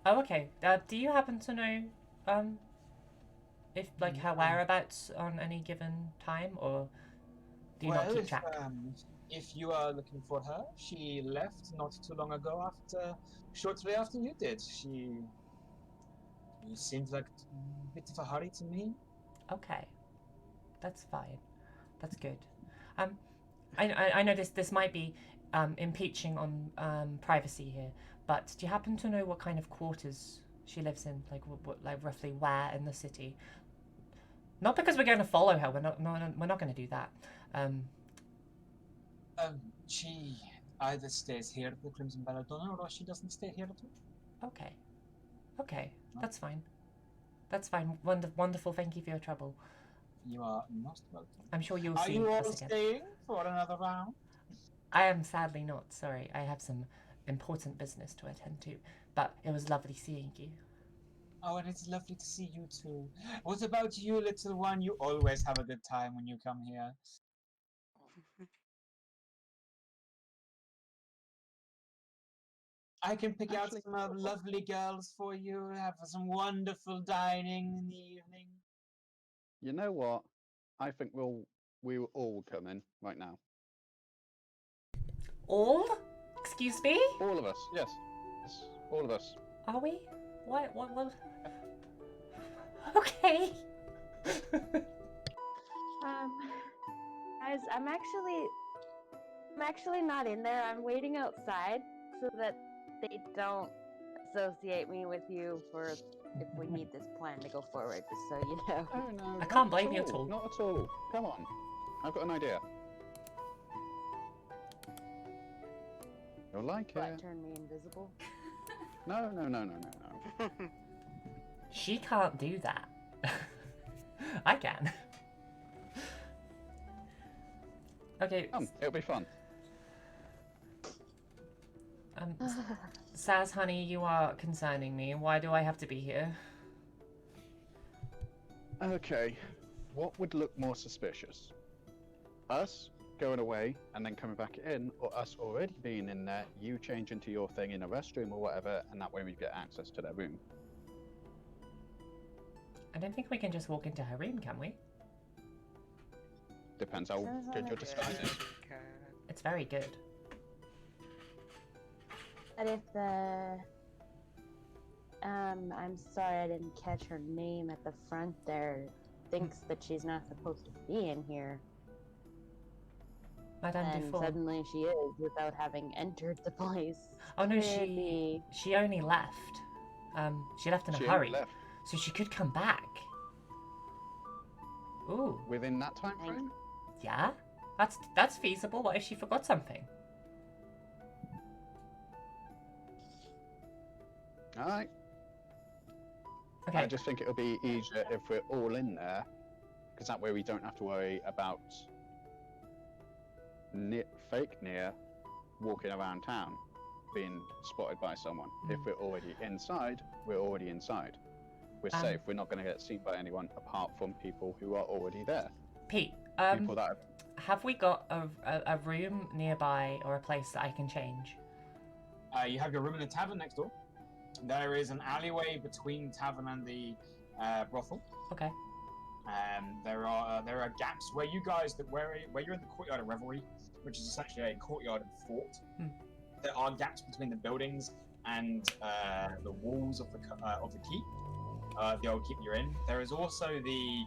Oh, okay. Do you happen to know, if like her whereabouts on any given time, or do you not keep track? If you are looking for her, she left not too long ago. Shortly after you did. She seemed like a bit of a hurry to me. Okay, that's fine. That's good. I know this might be impeaching on privacy here, but do you happen to know what kind of quarters she lives in? Like like roughly where in the city? Not because we're going to follow her. We're not going to do that. She either stays here at the Crimson Belladonna, or she doesn't stay here at all. Okay, that's fine. That's fine. Wonderful. Thank you for your trouble. You are most welcome. I'm sure you'll Are see you us all again. staying for another round? I am sadly not. Sorry, I have some important business to attend to. But it was lovely seeing you. Oh, and it's lovely to see you too. What about you, little one? You always have a good time when you come here. I can pick out some lovely girls for you, have some wonderful dining in the evening. You know what? I think we will all come in right now. All? Excuse me? All of us, yes. Yes, all of us. Are we? What? Okay. Guys, I'm actually not in there. I'm waiting outside so that they don't associate me with you for if we need this plan to go forward, just so you know. Oh, no, I can't not blame you at all. Not at all. Come on. I've got an idea. You'll like What, it. turn me invisible? No. She can't do that. I can. Okay. It'll be fun. Saz, honey, you are concerning me. Why do I have to be here? Okay. What would look more suspicious? Us going away and then coming back in, or us already being in there, you change into your thing in a restroom or whatever, and that way we get access to their room? I don't think we can just walk into her room, can we? Depends how good your disguise is. It's very good. But if I'm sorry I didn't catch her name at the front there, thinks that she's not supposed to be in here, Madame and Dufour. suddenly she is without having entered the place. Oh no, Maybe. she only left. She left in a She hurry, left so she could come back. Ooh, within that time frame? yeah, that's feasible. What if she forgot something? Alright. Okay. I just think it'll be easier if we're all in there, because that way we don't have to worry about fake near walking around town being spotted by someone. If we're already inside, we're already inside. We're safe. We're not going to get seen by anyone apart from people who are already there. Pete, People that have we got a room nearby or a place that I can change? You have your room in the tavern next door. There is an alleyway between tavern and the brothel. Okay. There are gaps where you guys where you're in the courtyard of revelry, which is essentially a courtyard fort. There are gaps between the buildings and the walls of the keep, the old keep you're in. There is also the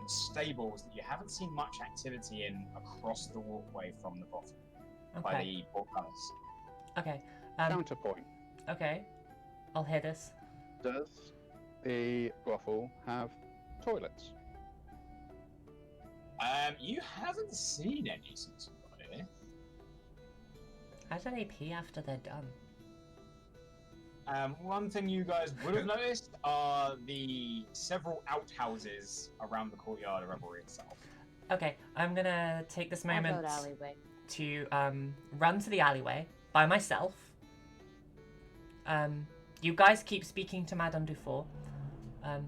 stables that you haven't seen much activity in across the walkway from the brothel by the portcullis. Okay. counterpoint. Okay. I'll hear this. Does the brothel have toilets? You haven't seen any since you got here. How do they pee after they're done? One thing you guys would have noticed are the several outhouses around the courtyard of revelry itself. Okay, I'm gonna take this moment alleyway. to run to the alleyway by myself. You guys keep speaking to Madame Dufour. I'm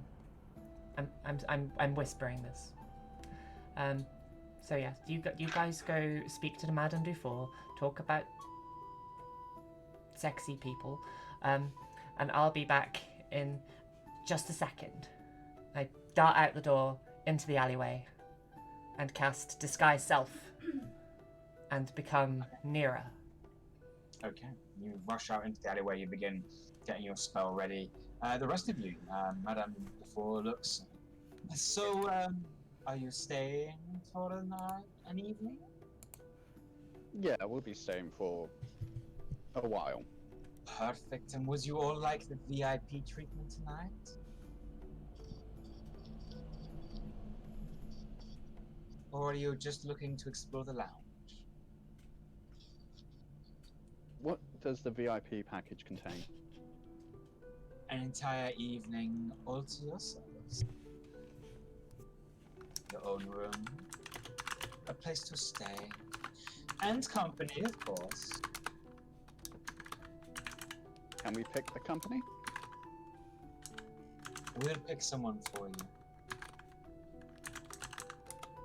whispering this. So yes, you guys go speak to the Madame Dufour, talk about sexy people, and I'll be back in just a second. I dart out the door into the alleyway and cast Disguise Self and become nearer. Okay, you rush out into the alleyway, you begin getting your spell ready. The rest of you, Madame Dufour looks... So, are you staying for a night, an evening? Yeah, we'll be staying for a while. Perfect. And would you all like the VIP treatment tonight? Or are you just looking to explore the lounge? What does the VIP package contain? An entire evening all to yourselves. Your own room, a place to stay, and company, of course. Can we pick the company? We'll pick someone for you.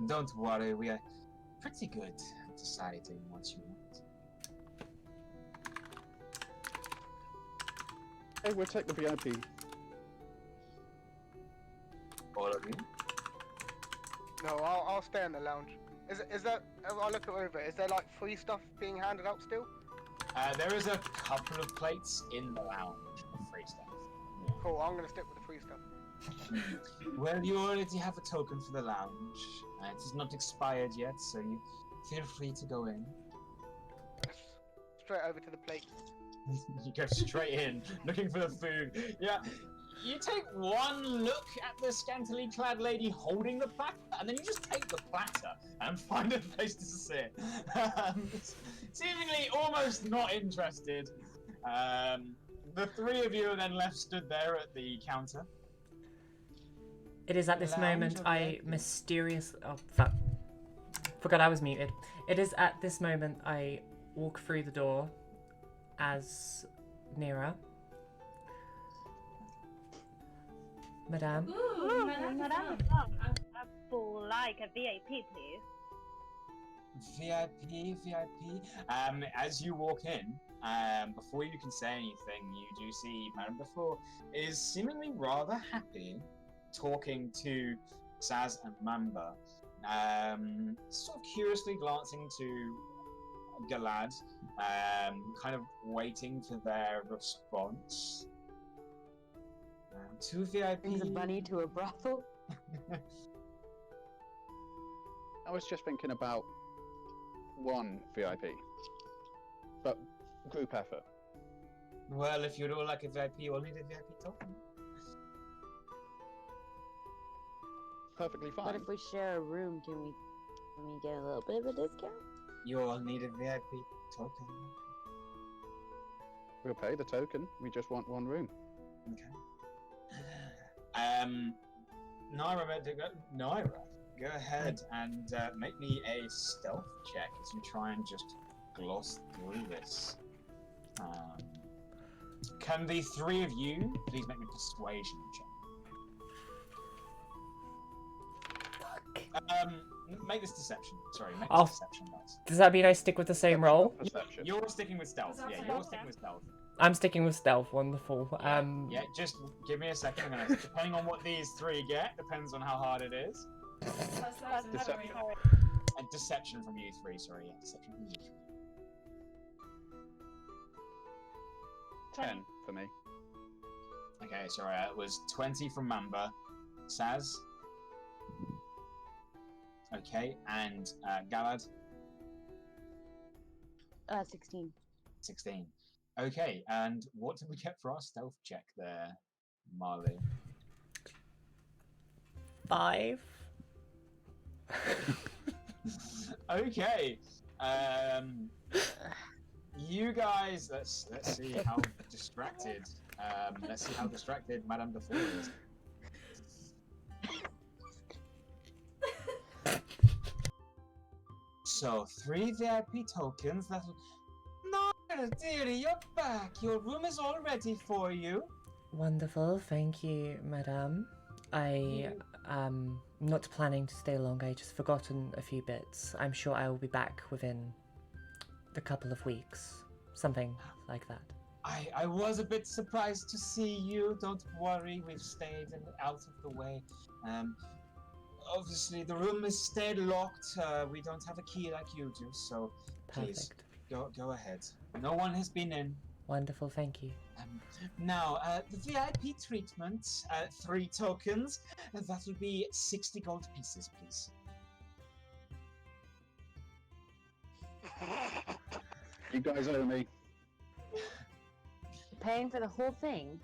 Don't worry, we are pretty good at deciding what you want. Hey, we'll take the VIP. All of you? No, I'll stay in the lounge. Is that? I'll look it over. Is there like free stuff being handed out still? There is a couple of plates in the lounge of free stuff. Yeah. Cool. I'm gonna stick with the free stuff. Well, you already have a token for the lounge. It is not expired yet, so you feel free to go in. Straight over to the plate. You go straight in, looking for the food. Yeah. You take one look at the scantily clad lady holding the platter, and then you just take the platter and find a place to sit. Seemingly almost not interested. The three of you are then left stood there at the counter. It is at this Lounge moment of I Red. mysteriously... Oh, fuck. Forgot I was muted. It is at this moment I walk through the door as Nira. Madame. Ooh, Madame, I would like a VIP, please. VIP. As you walk in, before you can say anything, you do see Madame Defoe is seemingly rather happy talking to Saz and Mamba. Sort of curiously glancing to Galad, kind of waiting for their response. Two VIP. Brings a bunny to a brothel. I was just thinking about one VIP, but group effort. Well, if you'd all like a VIP, you'll need a VIP token. Perfectly fine. But if we share a room, can we get a little bit of a discount? You all need a VIP token. We'll pay the token. We just want one room. Okay. Naira, go ahead and make me a stealth check as you try and just gloss through this. Can the three of you please make me a persuasion check? Make this deception. Sorry, make this deception, guys. Does that mean I stick with the same roll? Perception. You're sticking with stealth. Yeah, you're sticking with stealth. I'm sticking with stealth. Wonderful. Yeah, just give me a second. I'm gonna, depending on what these three get, depends on how hard it is. Deception. A deception from you three. Sorry, yeah, deception from you three. 10 for me. Okay, sorry, it was 20 from Mamba. Saz. Okay, and Galad. 16. 16. Okay, and what did we get for our stealth check there, Marle? 5. Okay. You guys, let's see how distracted. Let's see how distracted Madame Defoe is. So 3 VIP tokens. That'll. No, dearie, you're back. Your room is all ready for you. Wonderful. Thank you, Madame. I am not planning to stay long. I just forgotten a few bits. I'm sure I will be back within a couple of weeks. Something like that. I was a bit surprised to see you. Don't worry, we've stayed out of the way. Obviously, the room is stayed locked. We don't have a key like you do, so please go ahead. No one has been in. Wonderful, thank you. Now, the VIP treatment, 3 tokens. That will be 60 gold pieces, please. You guys owe me. Paying for the whole thing?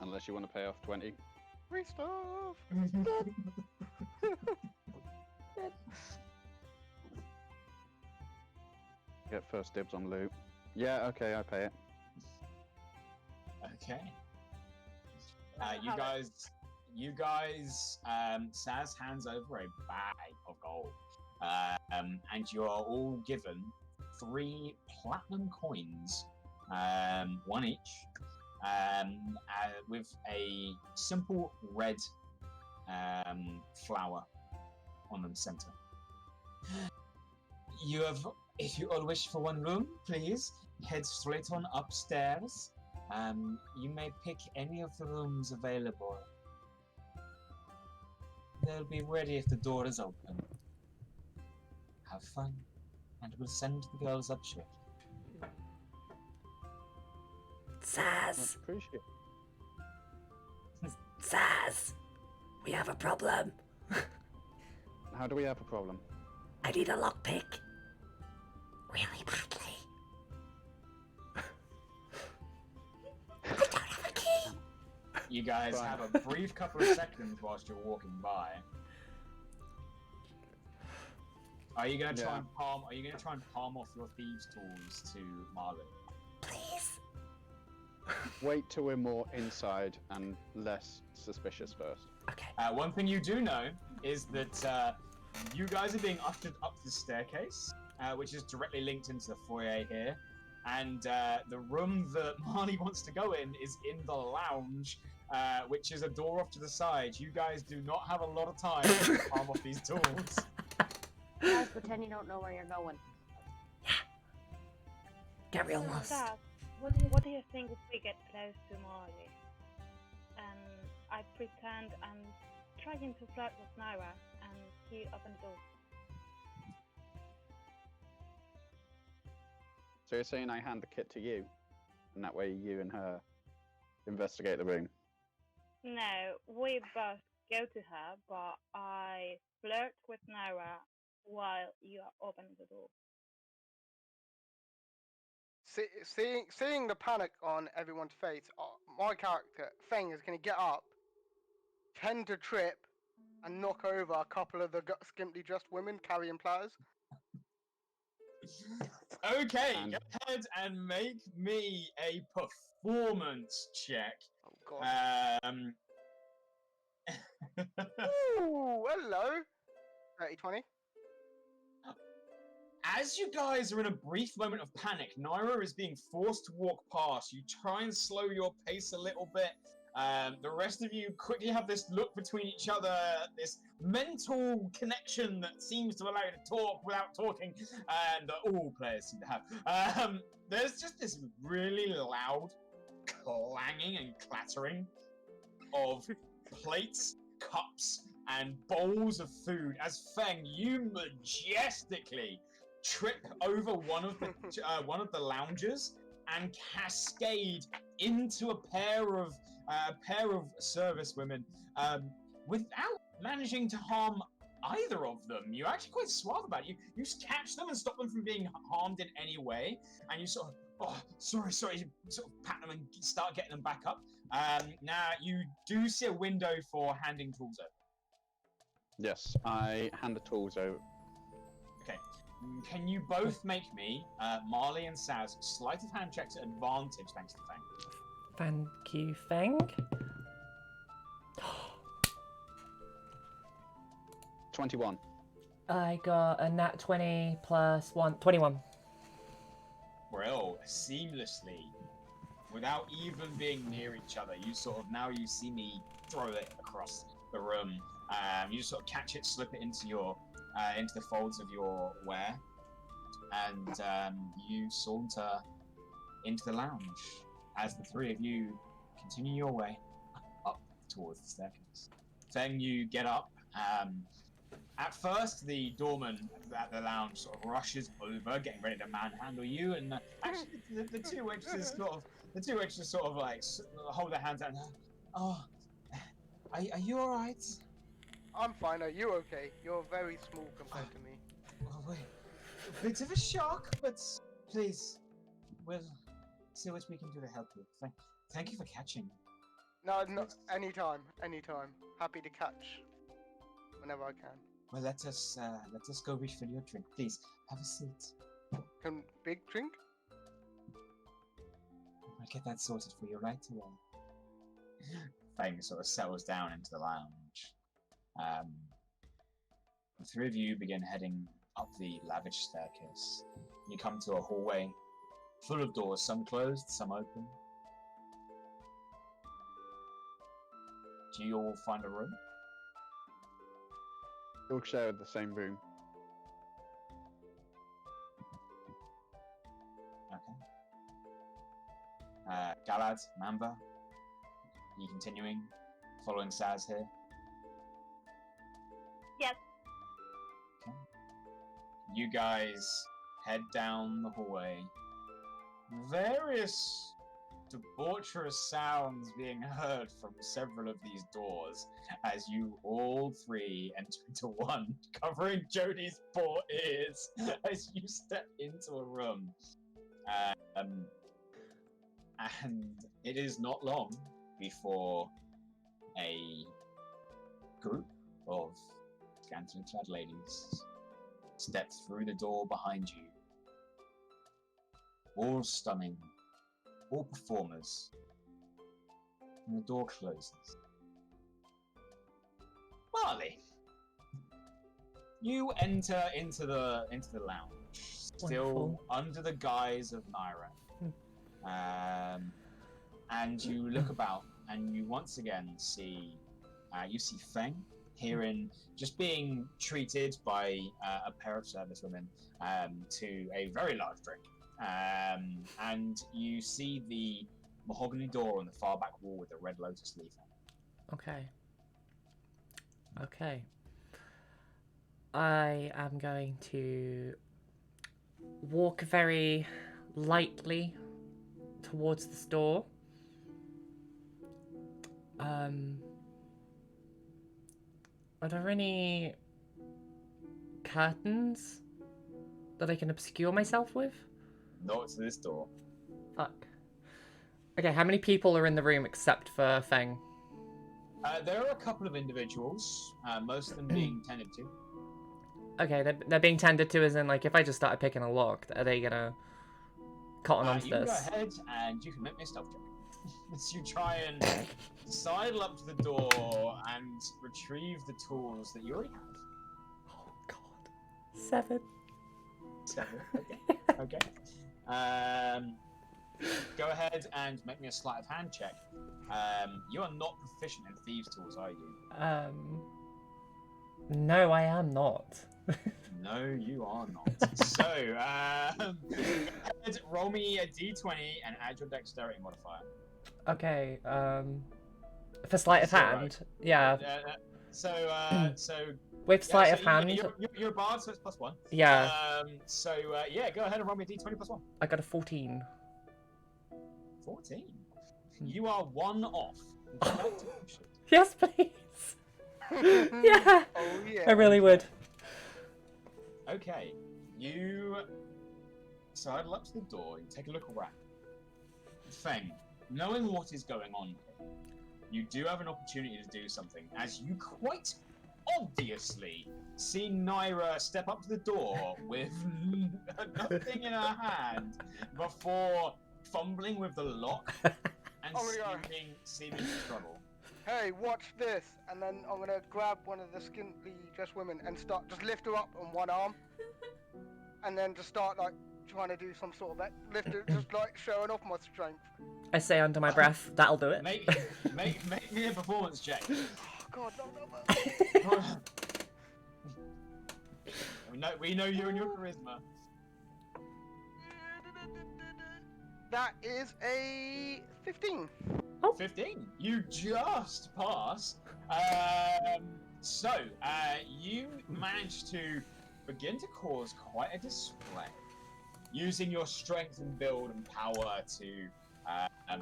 Unless you want to pay off 20. Free stuff. Get first dibs on loot. Yeah, okay, I pay it. Okay. You guys, Saz hands over a bag of gold, and you are all given 3 platinum coins, 1 each, with a simple red flower on the center. You have, if you all wish for one room, please head straight on upstairs. You may pick any of the rooms available. They'll be ready if the door is open. Have fun, and we'll send the girls up shortly. Saz! Appreciate it. Saz! We have a problem. How do we have a problem? I need a lockpick. Really badly. You guys Fine. have a brief couple of seconds whilst you're walking by. Are you gonna try Yeah. and palm? Are you gonna try and palm off your thieves' tools to Marle? Please. Wait till we're more inside and less suspicious first. Okay. One thing you do know is that you guys are being ushered up the staircase, which is directly linked into the foyer here. And the room that Marley wants to go in is in the lounge, which is a door off to the side. You guys do not have a lot of time to palm off these tools. Guys, pretend you don't know where you're going. Get real So, lost. Saz, what do you think if we get close to Marley? And I pretend I'm trying to flirt with Naira, and he opens the door. So you're saying I hand the kit to you, and that way you and her investigate the room? No, we both go to her, but I flirt with Naira while you are opening the door. Seeing the panic on everyone's face, my character Feng is going to get up, tend to trip, and knock over a couple of the skimpily dressed women carrying platters. Okay, And- go ahead and make me a performance check. Oh god. Ooh, hello. 30-20. As you guys are in a brief moment of panic, Naira is being forced to walk past. You try and slow your pace a little bit. The rest of you quickly have this look between each other, this mental connection that seems to allow you to talk without talking, and all players seem to have. There's just this really loud clanging and clattering of plates, cups, and bowls of food as Feng, you majestically trip over one of the lounges and cascade into a pair of service women without managing to harm either of them. You're actually quite suave about it. You catch them and stop them from being harmed in any way, and you sort of, oh, sorry, you sort of pat them and start getting them back up. Now, you do see a window for handing tools over. Yes, I hand the tools over. Okay. Can you both make me, Marley and Saz, sleight of hand checks at advantage thanks to Feng? Thank you, Feng. 21. I got a nat 20 plus 1, 21. Well, seamlessly, without even being near each other, you sort of, now you see me throw it across the room. You just sort of catch it, slip it into the folds of your wear, and you saunter into the lounge as the three of you continue your way up towards the staircase. Then you get up. At first, the doorman at the lounge sort of rushes over, getting ready to manhandle you, and actually the two waitresses sort of like hold their hands out. And, oh, are you all right? I'm fine. Are you okay? You're very small compared to me. Oh, wait. A bit of a shock, but please, we'll see what we can do to help you. Thank you for catching. No, anytime. Happy to catch whenever I can. Well, let us go refill your drink. Please, have a seat. Can big drink? I'll get that sorted for you right away. Feng sort of settles down into the lounge. The three of you begin heading up the lavish staircase. You come to a hallway full of doors, some closed, some open. Do you all find a room? We'll share the same room. Okay. Galad, Mamba, you continuing, following Saz here? Yes. Okay. You guys head down the hallway. Various debaucherous sounds being heard from several of these doors as you all three enter into one, covering Jodie's poor ears as you step into a room. And it is not long before a group of scantily clad ladies step through the door behind you. All stunning, all performers. And the door closes. Marle, you enter into the lounge, still Wonderful. under the guise of Naira. And you look about, and you once again see Feng herein, just being treated by a pair of servicewomen to a very large drink. And you see the mahogany door on the far back wall with the red lotus leaf on it. Okay. I am going to walk very lightly towards this door. Are there any curtains that I can obscure myself with? Not to this door. Fuck. Okay, how many people are in the room except for Feng? There are a couple of individuals, most of them being tended to. Okay, they're being tended to as in, like, if I just started picking a lock, are they gonna cotton onto You can go this? ahead and you can make me a stealth check. As you try and sidle up to the door and retrieve the tools that you already have. Oh, God. 7. 7, okay. Go ahead and make me a sleight of hand check. You are not proficient in thieves' tools, are you? No, I am not. No, you are not. So, go ahead, roll me a d20 and add your dexterity modifier. Okay, for sleight of hand, yeah. So With sleight of hand, you're a bard, so it's +1. yeah. Go ahead and roll me a d20 +1. I got a 14. 14. You are 1 off. Yes, please. Yeah. Oh yeah. I really would. Okay, you sidle up to the door, you take a look around. Feng, knowing what is going on here, you do have an opportunity to do something, as you quite obviously see Naira step up to the door with nothing in her hand before fumbling with the lock and seeming to struggle. Hey, watch this! And then I'm gonna grab one of the scantily dressed women and just lift her up on one arm, and then just start like trying to do some sort of lift her, just like showing off my strength. I say under my breath, that'll do it. Make me a performance check. Oh God, no. We know you and your charisma. That is a 15. Oh. 15. You just pass. You managed to begin to cause quite a display, using your strength and build and power to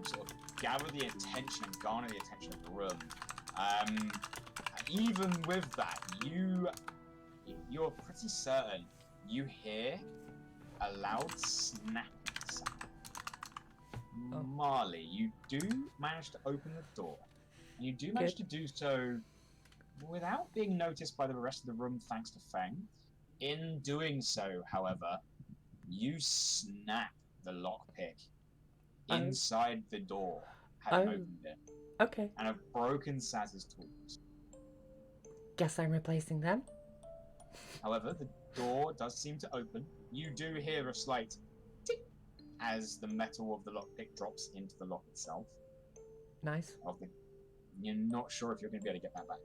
sort of gather the attention and garner the attention of the room. Even with that, you're pretty certain you hear a loud snapping sound. Oh. Marle, you do manage to open the door. And you do manage to do so without being noticed by the rest of the room, thanks to Feng. In doing so, however, you snap the lockpick inside the door, having opened it. Okay. And have broken Saz's tools. Guess I'm replacing them. However, the door does seem to open. You do hear a slight tick as the metal of the lockpick drops into the lock itself. Nice. You're not sure if you're going to be able to get that back.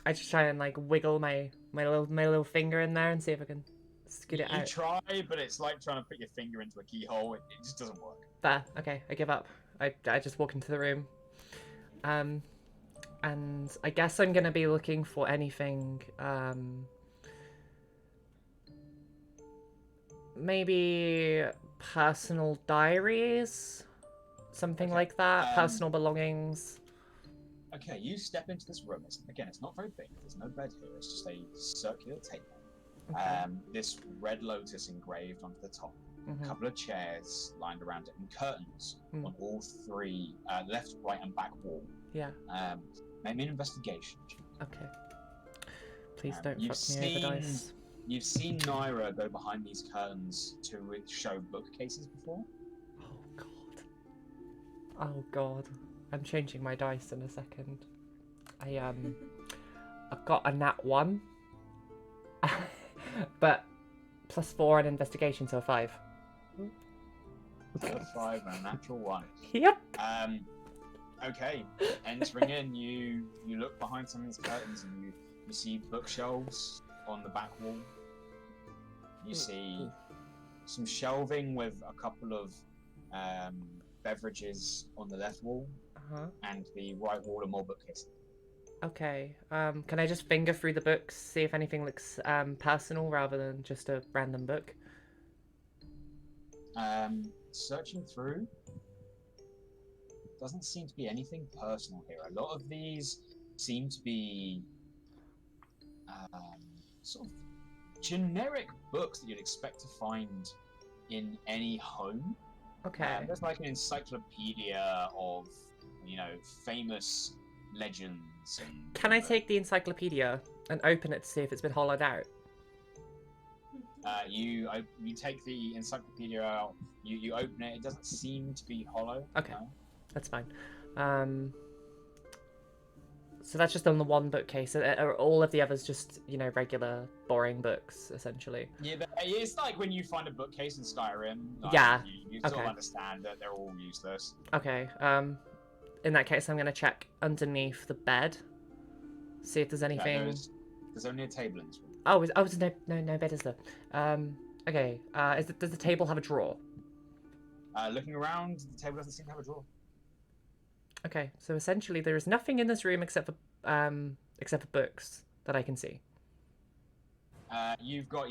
I just try and like wiggle my little finger in there and see if I can scoot it out. You try, but it's like trying to put your finger into a keyhole. It just doesn't work. There. Okay, I give up. I just walk into the room. And I guess I'm gonna be looking for anything. Maybe personal diaries, something like that. Personal belongings. Okay, you step into this room. It's not very big. There's no bed here. It's just a circular table. Okay. This red lotus engraved onto the top. Mhm. a couple of chairs lined around it, and curtains Mm. on all three, left, right, and back wall. Yeah. Make me an investigation check. Okay. Please don't You've fuck me over, dice. You've seen Naira go behind these curtains to show bookcases before. Oh god. Oh god. I'm changing my dice in a second. I've got a nat 1. But +4 on investigation, so a 5. So a 5 and a natural 1. Yep. Okay. Entering in, you look behind some of these curtains and you see bookshelves on the back wall. You see some shelving with a couple of beverages on the left wall, and the right wall are more bookcases. Okay. Can I just finger through the books, see if anything looks personal rather than just a random book? Searching through, doesn't seem to be anything personal here. A lot of these seem to be sort of generic books that you'd expect to find in any home. Okay. There's like an encyclopedia of, famous legends. And, Can I take the encyclopedia and open it to see if it's been hollowed out? You take the encyclopedia out, you open it, it doesn't seem to be hollow. Okay. No. That's fine. So that's just on the one bookcase. Are all of the others just, regular, boring books, essentially? Yeah, but it's like when you find a bookcase in Skyrim. Like, Yeah. You sort Okay. of understand that they're all useless. Okay. In that case, I'm going to check underneath the bed. See if there's anything... There's only a table in this room. Oh, there's no bed, is there? Okay. Does the table have a drawer? Looking around, the table doesn't seem to have a drawer. Okay, so essentially there is nothing in this room except for books that I can see. You've got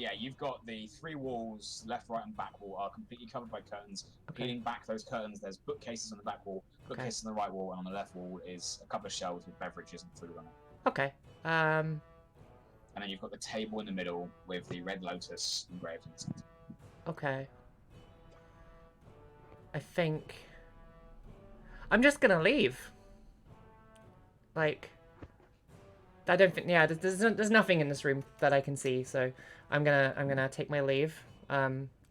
the three walls, left, right, and back wall are completely covered by curtains. Okay. Peeling back those curtains, there's bookcases on the back wall, bookcases on the right wall, and on the left wall is a couple of shelves with beverages and food on it. Okay. And then you've got the table in the middle with the red lotus engraved in the center. Okay. I think I'm just gonna leave. Like, I don't think. Yeah, there's nothing in this room that I can see, so I'm gonna take my leave.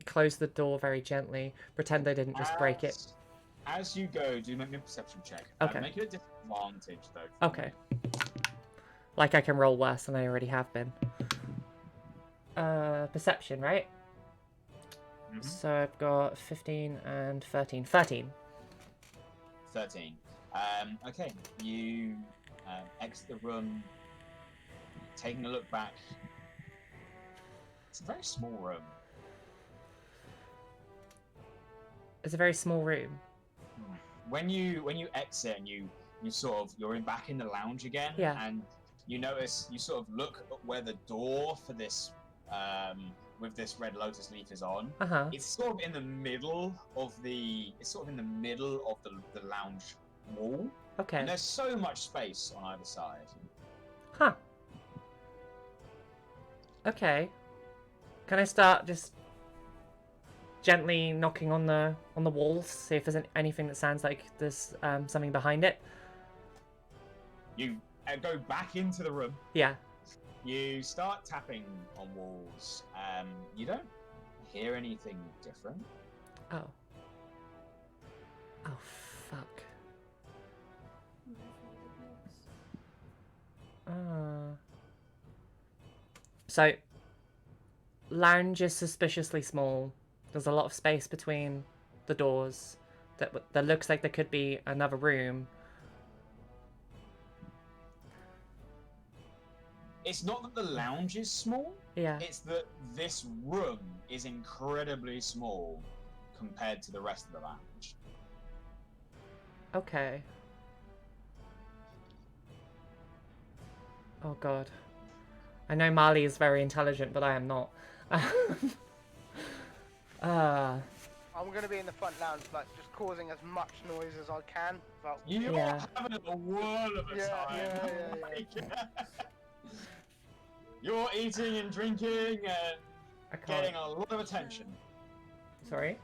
Close the door very gently. Pretend I didn't just break it. As you go, do make me a perception check. Okay. Make it a disadvantage though. Okay. Like I can roll worse than I already have been. Perception, right? Mm-hmm. So I've got 15 and 13. 13. 13. Okay, you exit the room, taking a look back. It's a very small room. It's a very small room. When you exit and you're back in the lounge again, Yeah. and you notice, you sort of look at where the door for this with this red lotus leaf is on. Uh-huh. It's sort of in the middle of the lounge wall. Okay. And there's so much space on either side. Huh. Okay. Can I start just gently knocking on the walls, see if there's anything that sounds like there's something behind it? You go back into the room. Yeah. You start tapping on walls. You don't hear anything different. Oh. Oh, fuck. So, lounge is suspiciously small. There's a lot of space between the doors. That looks like there could be another room. It's not that the lounge is small. Yeah. It's that this room is incredibly small compared to the rest of the lounge. Okay. Oh god. I know Marle is very intelligent, but I am not. I'm gonna be in the front lounge, like just causing as much noise as I can. About... You're Yeah. having a whirl of a time. Yeah. You're eating and drinking and I can't. getting a lot of attention. Sorry?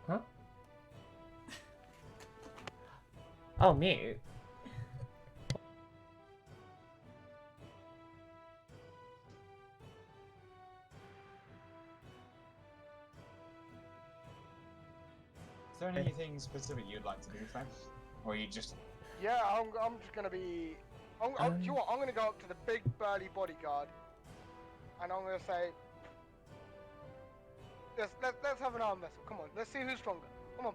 Huh? Oh, mute. Is there anything specific you'd like to do, Frank? Or you just... Yeah, I'm just gonna be. Do you know what? I'm gonna go up to the big burly bodyguard, and I'm gonna say, let's have an arm wrestle. Come on, let's see who's stronger. Come on,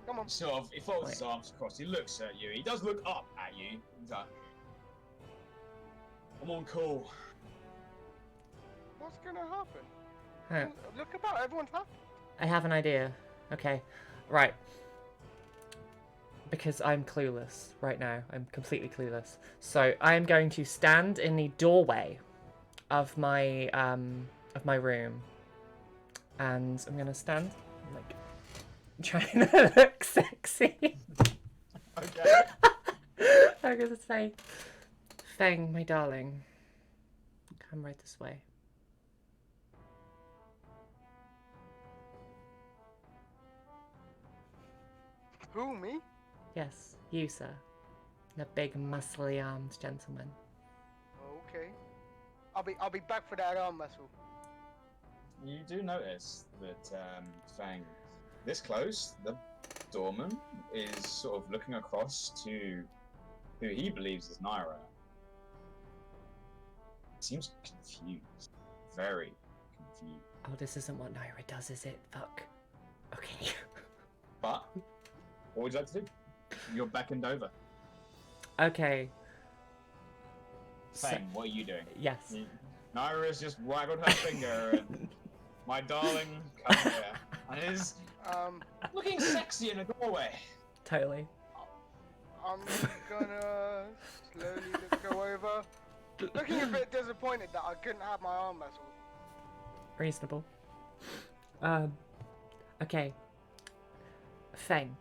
come on. Sort of, he folds his arms across, he looks at you, he does look up at you. He's like, I'm on call. What's gonna happen? Huh. Look about, everyone's happy. I have an idea. Okay. Right. Because I'm clueless right now. I'm completely clueless. So I'm going to stand in the doorway of my room. And I'm gonna stand like trying to look sexy. Okay. I'm gonna say, Feng, my darling, come right this way. Who, me? Yes, you, sir. The big, muscly-armed gentleman. Okay. I'll be back for that arm wrestle. You do notice that Fang, this close, the doorman is sort of looking across to who he believes is Naira. Seems confused. Very confused. Oh, this isn't what Naira does, is it? Fuck. Okay. But, what would you like to do? You're beckoned over. Okay. Fang, what are you doing? Yes. Naira's just waggled her finger and my darling, come here. And is looking sexy in a doorway. Totally. I'm gonna slowly go over. Looking a bit disappointed that I couldn't have my arm wrestle. Reasonable. Okay. Feng,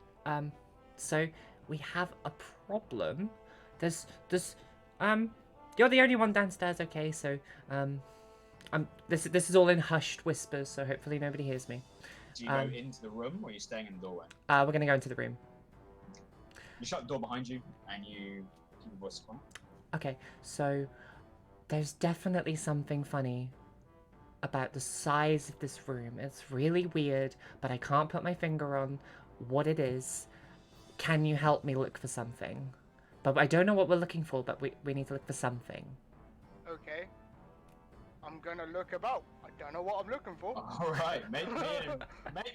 so we have a problem. There's, you're the only one downstairs, okay? So, this is all in hushed whispers, so hopefully nobody hears me. Do you go into the room, or are you staying in the doorway? We're gonna go into the room. You shut the door behind you, and you keep your voice quiet. Okay, so there's definitely something funny about the size of this room. It's really weird, but I can't put my finger on what it is. Can you help me look for something? But I don't know what we're looking for, but we need to look for something. Okay. I'm gonna look about. I don't know what I'm looking for. Alright, make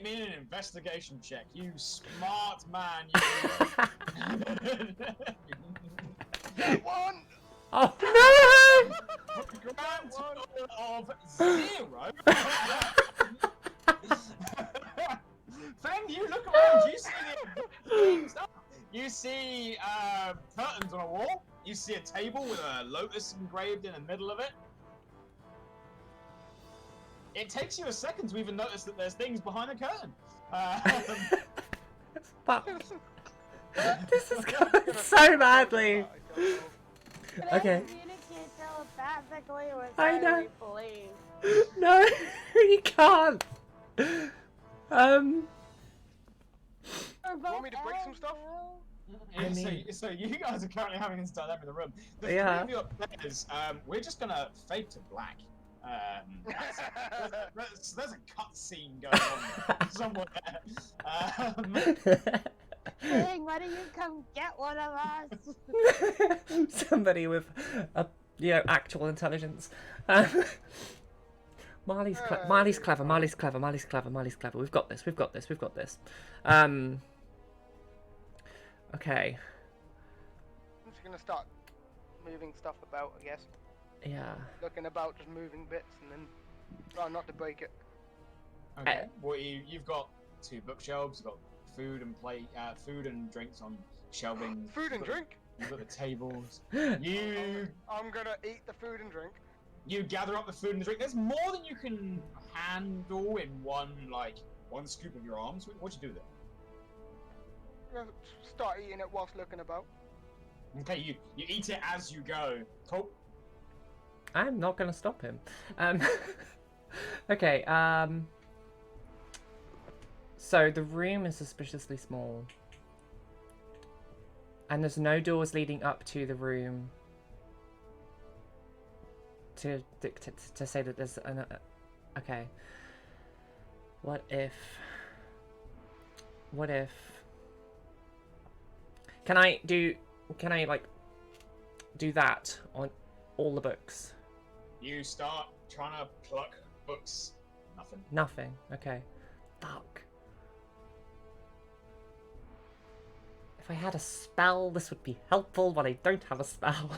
me an investigation check. You smart man, you. Get one! Oh no! Grand total of 0. Feng, you look around, you see the stuff. You see curtains on a wall. You see a table with a lotus engraved in the middle of it. It takes you a second to even notice that there's things behind the curtain. Fuck. This is going so badly. Okay. Communicate telepathically with I know. believe. No, you can't. You want me to break some stuff? I mean- So you guys are currently having this dilemma in the room. The Yeah. three of you upstairs, we're just gonna fade to black. There's a cutscene going on somewhere. Hey, why don't you come get one of us? Somebody with actual intelligence. Marley's clever. Marley's clever. Marley's clever. We've got this. Okay. I'm just gonna start moving stuff about, I guess. Yeah. Looking about, just moving bits, and then trying not to break it. Okay. Well, you've got 2 bookshelves. You've got food and drinks on shelving. Food and drink? You've got the tables. I'm gonna eat the food and drink. You gather up the food and the drink. There's more than you can handle in one scoop of your arms. What you do there? I'm gonna start eating it whilst looking about. Okay, you eat it as you go. Cool. I'm not gonna stop him. Okay, so the room is suspiciously small. And there's no doors leading up to the room to say that there's an... okay. What if... Can I, like, do that on all the books? You start trying to pluck books. Nothing. Nothing. Okay. Fuck. If I had a spell, this would be helpful, but I don't have a spell.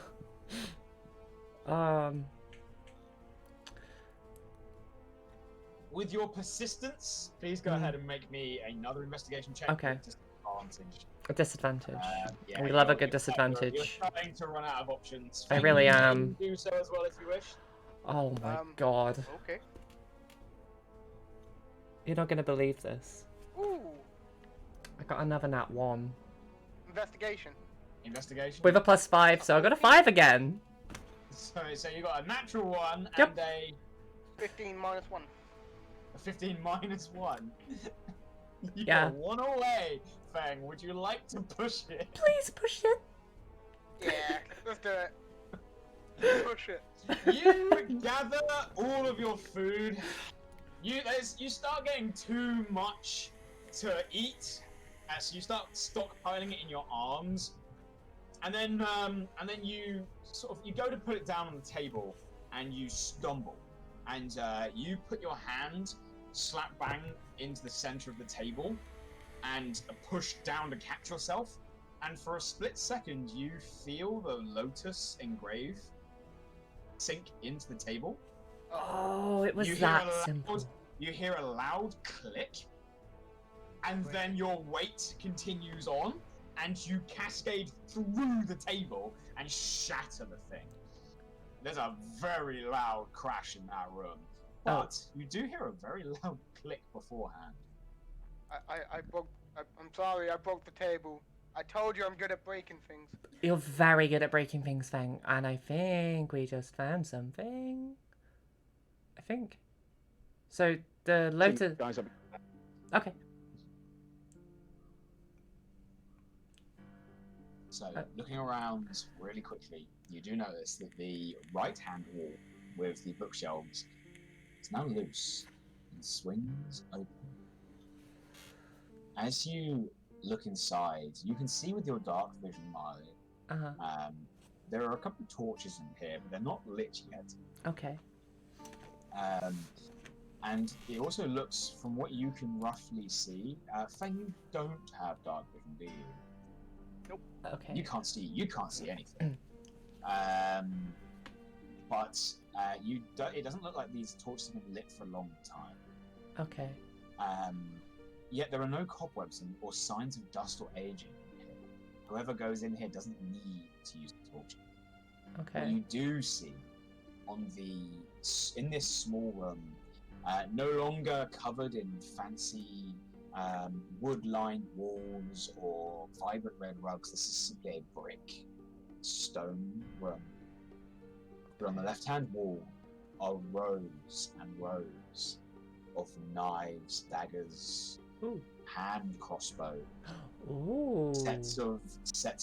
With your persistence, please go ahead and make me another investigation check. Okay. With disadvantage. A disadvantage. Yeah, We love a you're- good disadvantage. You're starting to run out of options. I really You am. can do so as well if you wish. Oh my god. Okay. You're not gonna believe this. Ooh. I got another nat 1. Investigation. Investigation. With a +5, so I got a 5 again. So you got a natural 1 Yep. and a 15 minus 1. 15 minus 1. You Yeah. got 1 away, Feng. Would you like to push it? Please push it. Yeah, let's do it. Push it. You gather all of your food. You start getting too much to eat, so you start stockpiling it in your arms, and then you you go to put it down on the table, and you stumble, and you put your hand slap bang into the center of the table, and push down to catch yourself, and for a split second you feel the lotus engrave sink into the table. Oh, it was You hear that a loud- simple. You hear a loud click, and then your weight continues on, and you cascade through the table and shatter the thing. There's a very loud crash in that room, but you do hear a very loud click beforehand. I'm sorry, I broke the table. I told you I'm good at breaking things. You're very good at breaking things, Feng, and I think we just found something. I think. So the lotus. Guys, Okay. So, looking around really quickly, you do notice that the right-hand wall with the bookshelves is now loose and swings open. As you look inside, you can see with your dark vision, Marle, there are a couple of torches in here, but they're not lit yet. Okay. And it also looks, from what you can roughly see, Feng, you don't have dark vision, do you? Nope. Okay. You can't see anything. But it doesn't look like these torches have been lit for a long time. Okay. Yet there are no cobwebs or signs of dust or aging in here. Whoever goes in here doesn't need to use the torch. Okay. What you do see in this small room, no longer covered in fancy wood-lined walls or vibrant red rugs. This is simply a brick stone room. But on the left-hand wall are rows and rows of knives, daggers, hand crossbow, Ooh. sets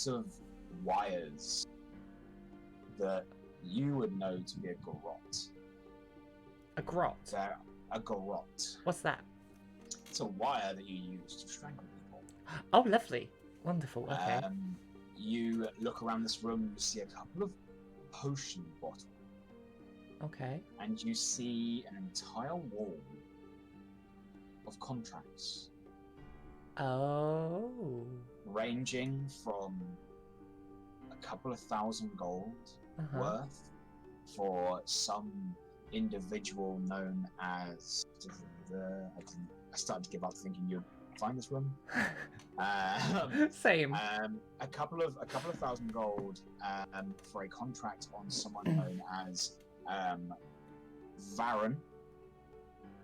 of wires that you would know to be a garrote. A grot. They're a garrote. What's that? It's a wire that you use to strangle people. Oh, lovely. Wonderful. Okay. You look around this room, you see a couple of potion bottles. Okay. And you see an entire wall of contracts. Oh. Ranging from a couple of thousand gold worth for some individual known as... I started to give up thinking you'd find this room. Same. A couple of thousand gold for a contract on someone known as Varen.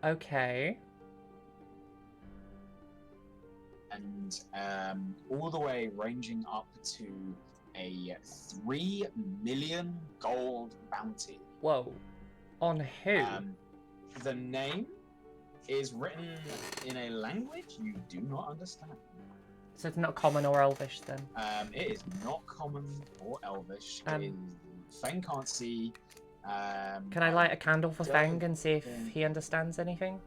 Okay. And all the way ranging up to a 3 million gold bounty Whoa. On who? The name is written in a language you do not understand. So it's not common or elvish then? It is not common or elvish. Feng can't see. Can I light a candle for Feng and see if he understands anything?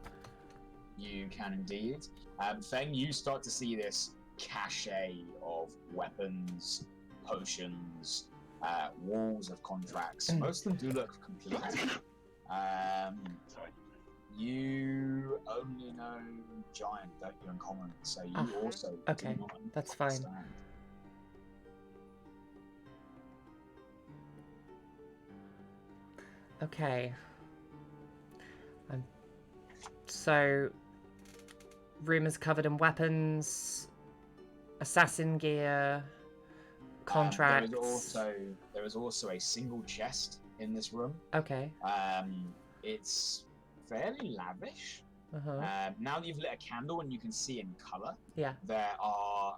You can indeed. Feng, you start to see this cache of weapons, potions, walls of contracts. Most of them do look complete. Sorry. You only know giant, don't you, in common, so you also okay, do not that's fine. understand. Okay. So, room is covered in weapons, assassin gear, contracts. There is also a single chest in this room. Okay. It's fairly lavish. Now that you've lit a candle and you can see in color, yeah, there are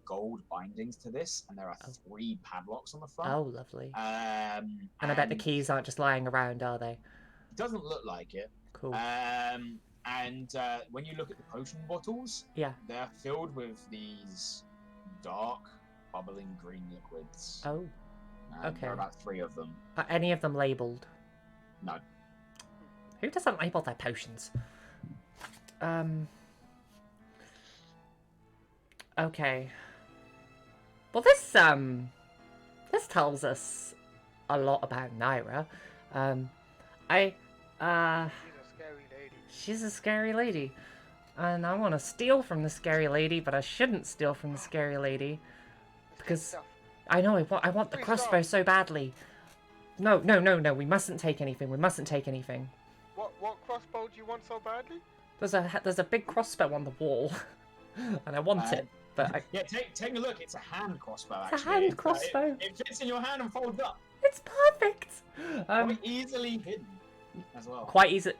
gold bindings to this, and there are 3 padlocks on the front. Oh, lovely. And I bet the keys aren't just lying around, are they? It doesn't look like it. Cool. When you look at the potion bottles, yeah, they're filled with these dark, bubbling green liquids. Oh, okay. There are about 3 of them. Are any of them labelled? No. Who doesn't label their potions? Okay. Well, this tells us a lot about Naira. She's a scary lady. And I want to steal from the scary lady, but I shouldn't steal from the scary lady. Because I know I want the crossbow so badly. No, we mustn't take anything. We mustn't take anything. What crossbow do you want so badly? There's a big crossbow on the wall. And I want it. But yeah, take a look. It's a hand crossbow, actually. It's a hand crossbow. It fits in your hand and folds up. It's perfect. Quite easily hidden as well. Quite easy.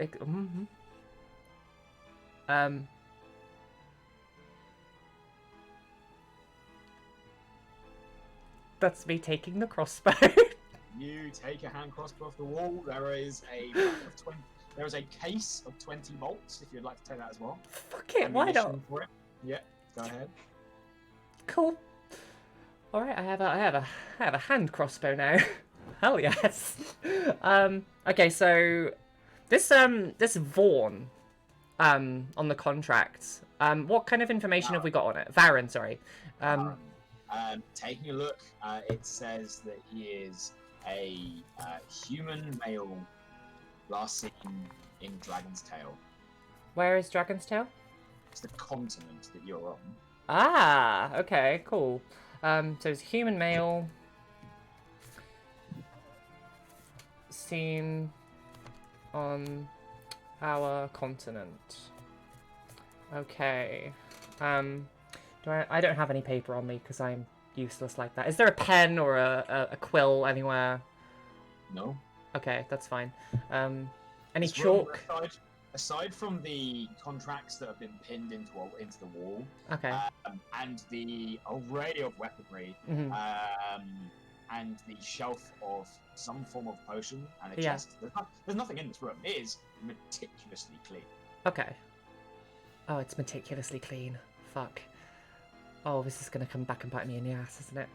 That's me taking the crossbow. You take a hand crossbow off the wall. There is a case of 20 bolts if you'd like to take that as well. Fuck it, why not? For it. Yeah, go ahead. Cool. All right, I have a hand crossbow now. Hell yes. Okay, so this Vaughn on the contract. What kind of information have we got on it? Varen, sorry. Taking a look, it says that he is a human male, last seen in Dragon's Tail. Where is Dragon's Tail? It's the continent that you're on. Ah, okay, cool. So it's human male, seen on our continent. Okay. I don't have any paper on me because I'm useless like that. Is there a pen or a quill anywhere? No. Okay, that's fine. Any This chalk? room, aside from the contracts that have been pinned into the wall, Okay. and the array of weaponry, Mhm. And the shelf of some form of potion and a Yeah. chest, there's nothing in this room. It is meticulously clean. Okay. Oh, it's meticulously clean. Fuck. Oh, this is gonna come back and bite me in the ass, isn't it?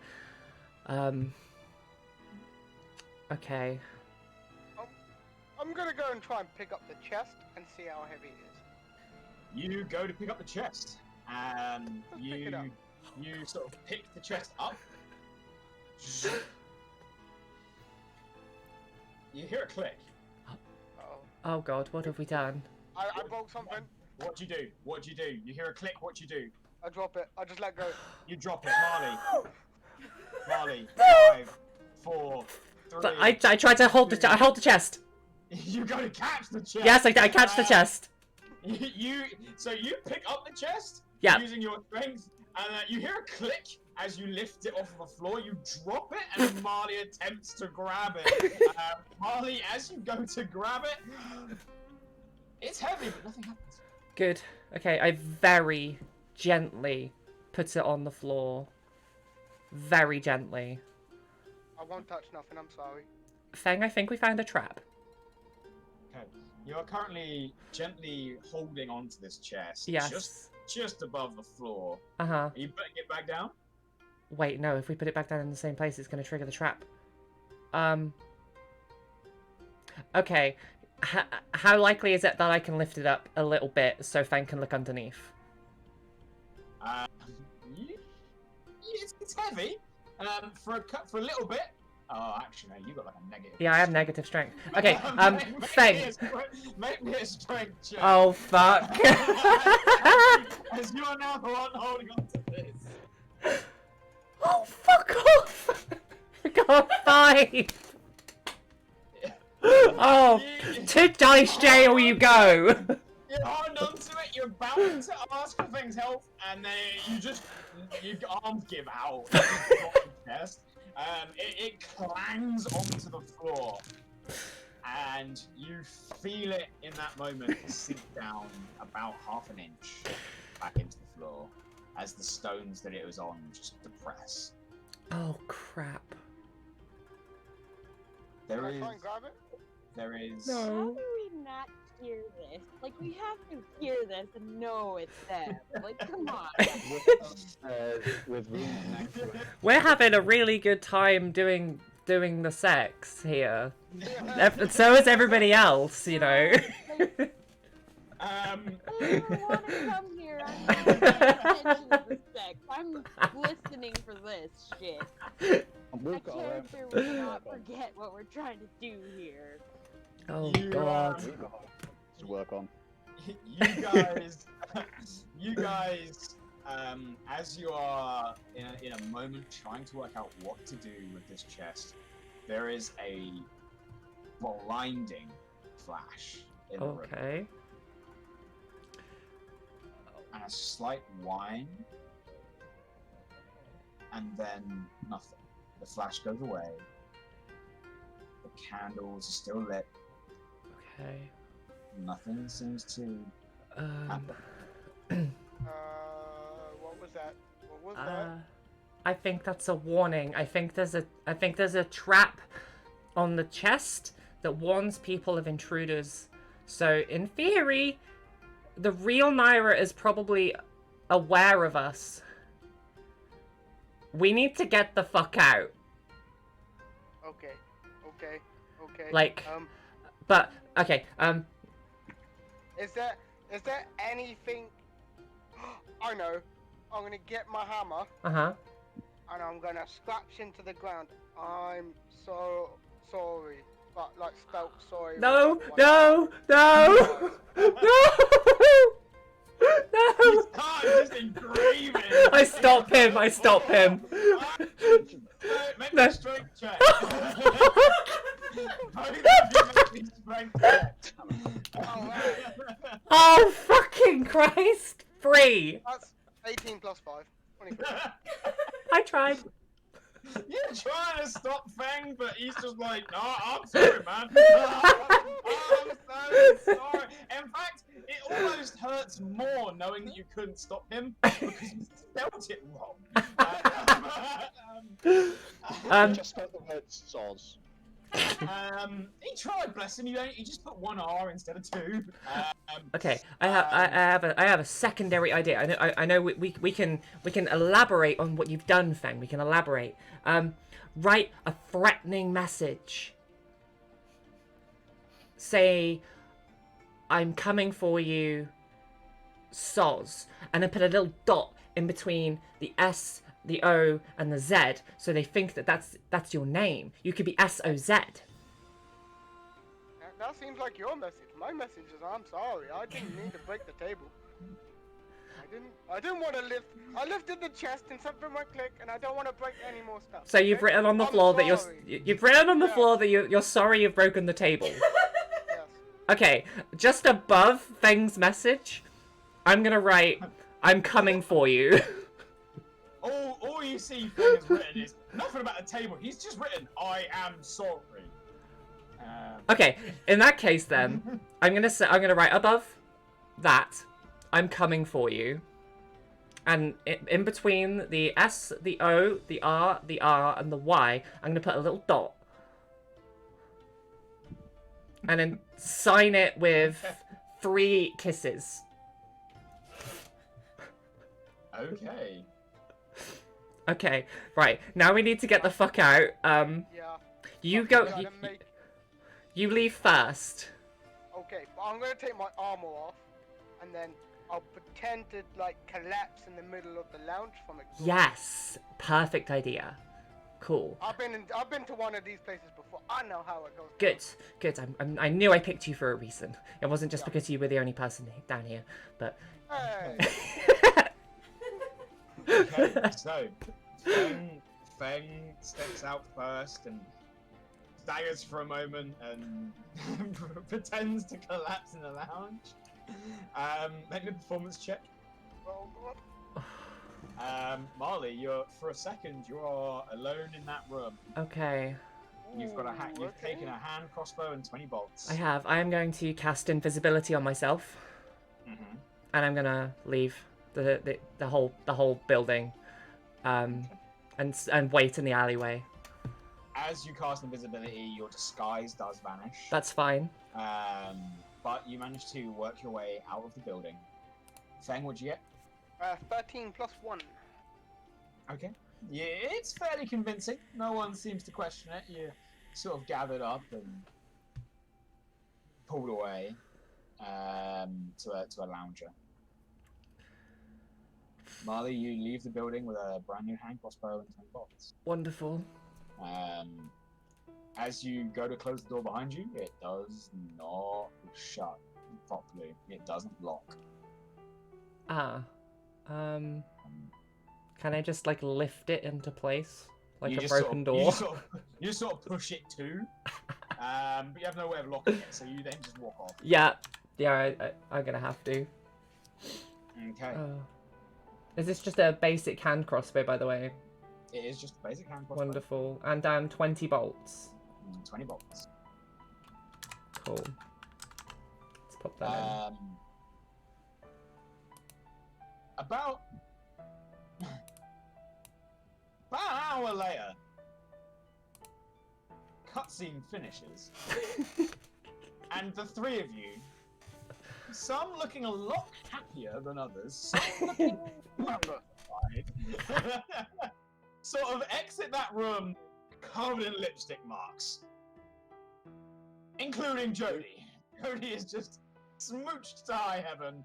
Okay. I'm gonna go and try and pick up the chest and see how heavy it is. You go to pick up the chest, and pick it up. you sort of pick the chest up. You hear a click. Oh god, what have we done? I broke something. What do you do? What do you do? You hear a click. What do you do? I drop it. I just let go. You drop it, Marley. 5, 4, 3. I tried to hold I hold the chest. You go to catch the chest. Yes, I catch the chest. So you pick up the chest. Yeah. Using your strength, and you hear a click as you lift it off the floor. You drop it, and Marley attempts to grab it. Marley, as you go to grab it, it's heavy, but nothing happens. Good. Okay, I very gently put it on the floor. Very gently. I won't touch nothing. I'm sorry. Feng, I think we found a trap. Okay. You are currently gently holding onto this chest. Yes. Just above the floor. Uh-huh. Are you putting it back down? Wait, no, if we put it back down in the same place, it's going to trigger the trap. Okay. How likely is it that I can lift it up a little bit so Fang can look underneath? It's heavy. For a little bit. Oh, actually, no, you got like a negative. Yeah, I have negative strength. Okay, Fang. Make me a strength check. Oh, fuck. As you are now the one holding on to this. Oh, fuck off! I got 5! Oh, to dice jail you go! You're holding on to it, you're about to ask for Feng's help, and then your arms give out. Chest. It clangs onto the floor, and you feel it in that moment sink down about half an inch back into the floor as the stones that it was on just depress. Oh, crap. Can I try and grab it? There is. How No. do we not hear this? Like, we have to hear this and know it's them. Like, come on. With rooms next to it. We're having a really good time doing the sex here. So is everybody else, you know. I don't want to come here. I'm not paying attention to the sex. I'm listening for this shit. A character will not forget what we're trying to do here. Oh, You, God. To work on. you guys, as you are in a moment trying to work out what to do with this chest, there is a blinding flash in the room. Okay. And a slight whine, and then nothing. The flash goes away. The candles are still lit. Okay. Nothing seems to happen. What was that? What was that? I think that's a warning. I think there's a trap on the chest that warns people of intruders. So in theory, the real Naira is probably aware of us. We need to get the fuck out. Okay. Like, but okay. Is there anything? I know. I'm gonna get my hammer Uh-huh. and I'm gonna scratch into the ground. I'm so sorry, but like spelt sorry. with, No, like, no, no, no, no. Just engrave it. I stop him. Make No. me a strength check. Both of you make me strength check. Oh, fucking Christ. 3. That's 18 plus 5. 24. I tried. You're trying to stop Feng, but he's just like, no, I'm sorry, man. I'm so sorry. In fact, it almost hurts more knowing that you couldn't stop him because you spelled it wrong. Just spelled the word soz. He tried, bless him. He just put 1 R instead of 2. Okay, I have a secondary idea. I know we can elaborate on what you've done, Feng. We can elaborate. Write a threatening message. Say, I'm coming for you, Soz, and then put a little dot in between the S, the O, and the Z, so they think that that's your name. You could be SOZ. That seems like your message. My message is I'm sorry. I didn't mean to break the table. I didn't want to lift. I lifted the chest and something went click, and I don't want to break any more stuff. So you've written on the floor that you've written on the floor that you're sorry you've broken the table. Yes. Okay, just above Feng's message, I'm gonna write, I'm coming for you. All you see Feng has written is nothing about a table. He's just written, I am sorry. Okay, in that case then, I'm gonna write above that, I'm coming for you. And in between the S, the O, the R, and the Y, I'm gonna put a little dot. and then sign it with 3 kisses. Okay. Okay, right. Now we need to get the fuck out. Yeah. You Okay, go. gotta make... You leave first. Okay, but I'm gonna take my armor off, and then I'll pretend to like collapse in the middle of the lounge from exhaustion. Yes, perfect idea. Cool. I've been to one of these places before. I know how it goes. Good, good. I knew I picked you for a reason. It wasn't just Yeah. because you were the only person down here, but. Hey. Okay, so Feng steps out first and staggers for a moment and pretends to collapse in the lounge. Make a performance check. Oh, God. Marle, for a second you are alone in that room. Okay. You've got Ooh, you've okay. taken a hand crossbow and 20 bolts. I have. I am going to cast invisibility on myself, Mm-hmm. and I'm gonna leave the whole building, and wait in the alleyway. As you cast invisibility, your disguise does vanish. That's fine. But you manage to work your way out of the building. Feng, what'd you get? 13 plus 1. Okay. Yeah, it's fairly convincing. No one seems to question it. You sort of gathered up and pulled away to a lounger. Marle, you leave the building with a brand new hand crossbow and 10 bolts. Wonderful. As you go to close the door behind you, it does not shut properly. It doesn't lock. Can I just like lift it into place like You a just broken door? You sort of push it too, but you have no way of locking it, so you then just walk off. Yeah, I'm gonna have to. Okay. Is this just a basic hand crossbow, by the way? It is just a basic hand crossbow. Wonderful. And 20 bolts. 20 bolts. Cool. Let's pop that in. About an hour later, cutscene finishes, and the 3 of you, some looking a lot happier than others, some looking mortified, sort of exit that room covered in lipstick marks, including Jodie. Jodie is just smooched to high heaven.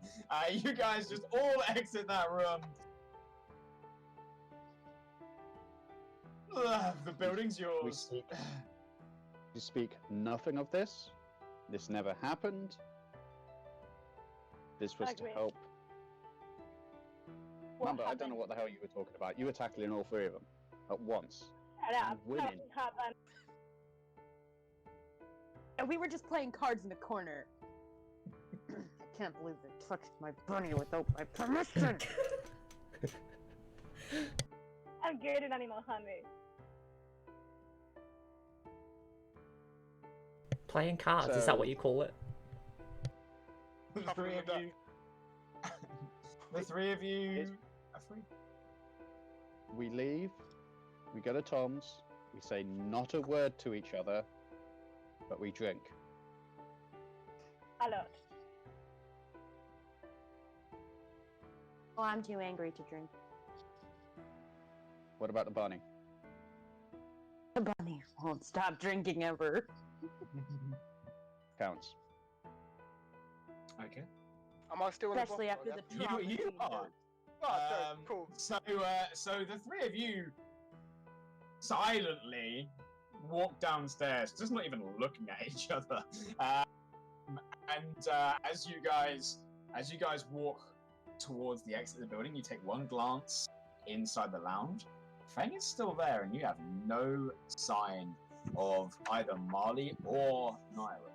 You guys just all exit that room. The building's yours. You speak nothing of this. This never happened. This was to Agree. help. What Remember, I don't know happened? what the hell you were talking about. You were tackling all 3 of them at once. Shut up. and winning. Nothing happened. And we were just playing cards in the corner. I can't believe they touched my bunny without my permission. I'm good in Animal Honey. Playing cards, is that what you call it? The 3 of you. The 3 of you are free. We leave. We go to Tom's. We say not a word to each other, but we drink. A lot. Well, I'm too angry to drink. What about the bunny? The bunny won't stop drinking ever. Counts. Okay. Am I still in Especially the after box? the trauma You scene. are. Oh, cool. So the 3 of you silently walk downstairs, just not even looking at each other. As you guys walk towards the exit of the building, you take one glance inside the lounge. Feng is still there, and you have no sign of either Marle or Naira.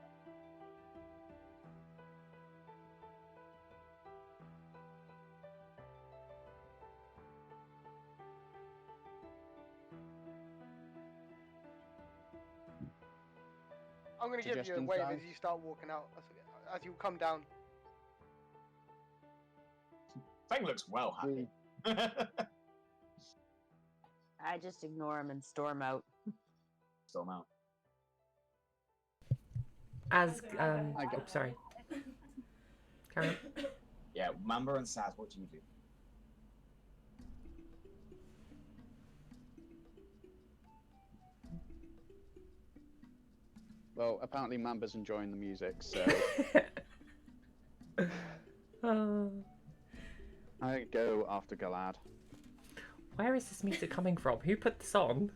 I'm gonna give you a Suggestions, wave Dan? as you start walking out. As you come down. Feng looks well happy. I just ignore him and storm out. Storm out. As I got- oops, sorry. Carry on. Yeah, Mamba and Saz, what do you do? Well, apparently Mamba's enjoying the music, so Oh. I go after Galad. Where is this music coming from? Who put this on?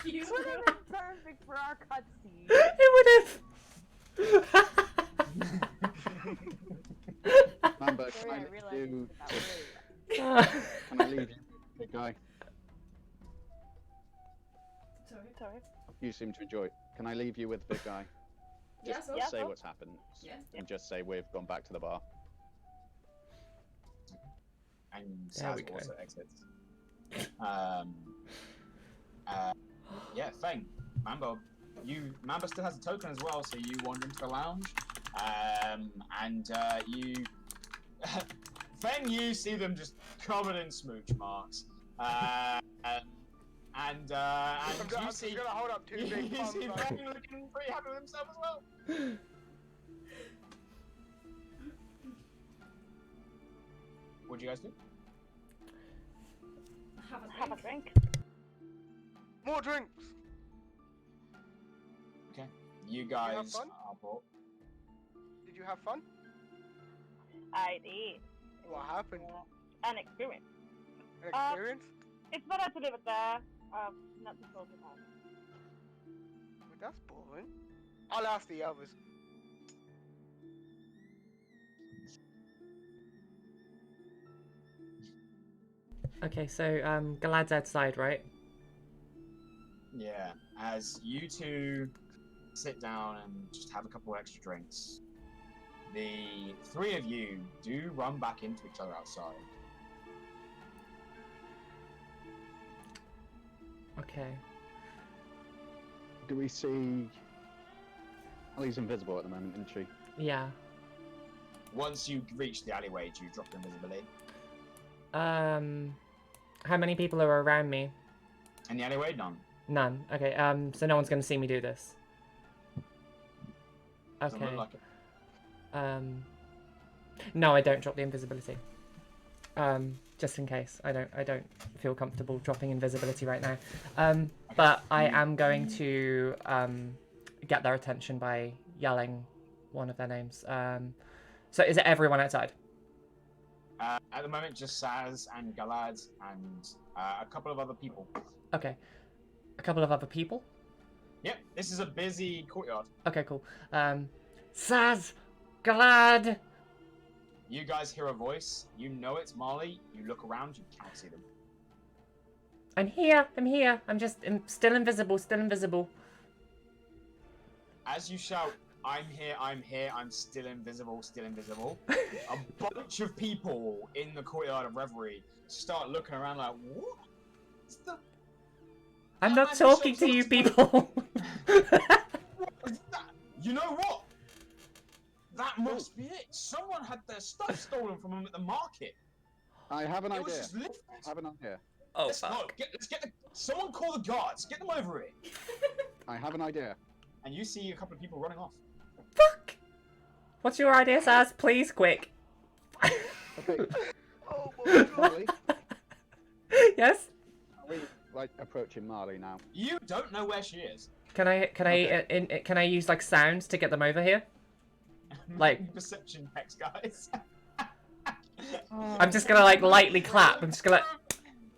You would have been perfect for our cutscene. It would have. Mamba, Sorry, can I I realized leave you? it's about really Can I leave you, big guy? Sorry. You seem to enjoy it. Can I leave you with big guy? Just Yeah, say so? what's happened, Yeah. and just say we've gone back to the bar. And There we Saz go. also exits. Yeah, Feng, Mamba, Mamba still has a token as well, so you wander into the lounge, and you, Feng, you see them just covered in smooch marks, and I'm you see, gonna hold up two you big thumbs. see Like, Feng looking pretty happy with himself as well. What do you guys do? Have a drink. more drinks. Okay, you have guys fun? are brought. Did you have fun? I did. What happened? An experience. An experience? It's better to leave it there. Not to talk about it. Well, that's boring. I'll ask the others. Okay, so Galad's outside, right? Yeah, as you two sit down and just have a couple extra drinks, the three of you do run back into each other outside. Okay. Do we see? Ellie's invisible at the moment, isn't she? Yeah. Once you reach the alleyway, do you drop your invisibility? How many people are around me? In the alleyway, none. None. Okay. So no one's gonna see me do this. Doesn't Okay. look like it. No, I don't drop the invisibility. Just in case. I don't feel comfortable dropping invisibility right now. But I am going to get their attention by yelling one of their names. So is it everyone outside? At the moment, just Saz and Galad and a couple of other people. Okay. A couple of other people? Yep, this is a busy courtyard. Okay, cool. Saz! Galad! You guys hear a voice. You know it's Marle. You look around. You can't see them. I'm here. I'm still invisible, As you shout, I'm here, I'm still invisible. A bunch of people in the courtyard of Reverie start looking around like, what? What's the... I'm not talking to you people. What is that? You know what? That must be it. Someone had their stuff stolen from them at the market. I have an It was idea. just lifted. I have an idea. Oh, Let's fuck. get the... Someone call the guards. Get them over here. I have an idea. And you see a couple of people running off. Fuck! What's your idea, Saz? Please, quick. Okay. Oh my god. Marley, Yes? are we like approaching Marley now? You don't know where she is. Can I use like sounds to get them over here? Like- Perception checks, guys. I'm just gonna like lightly clap. I'm just gonna.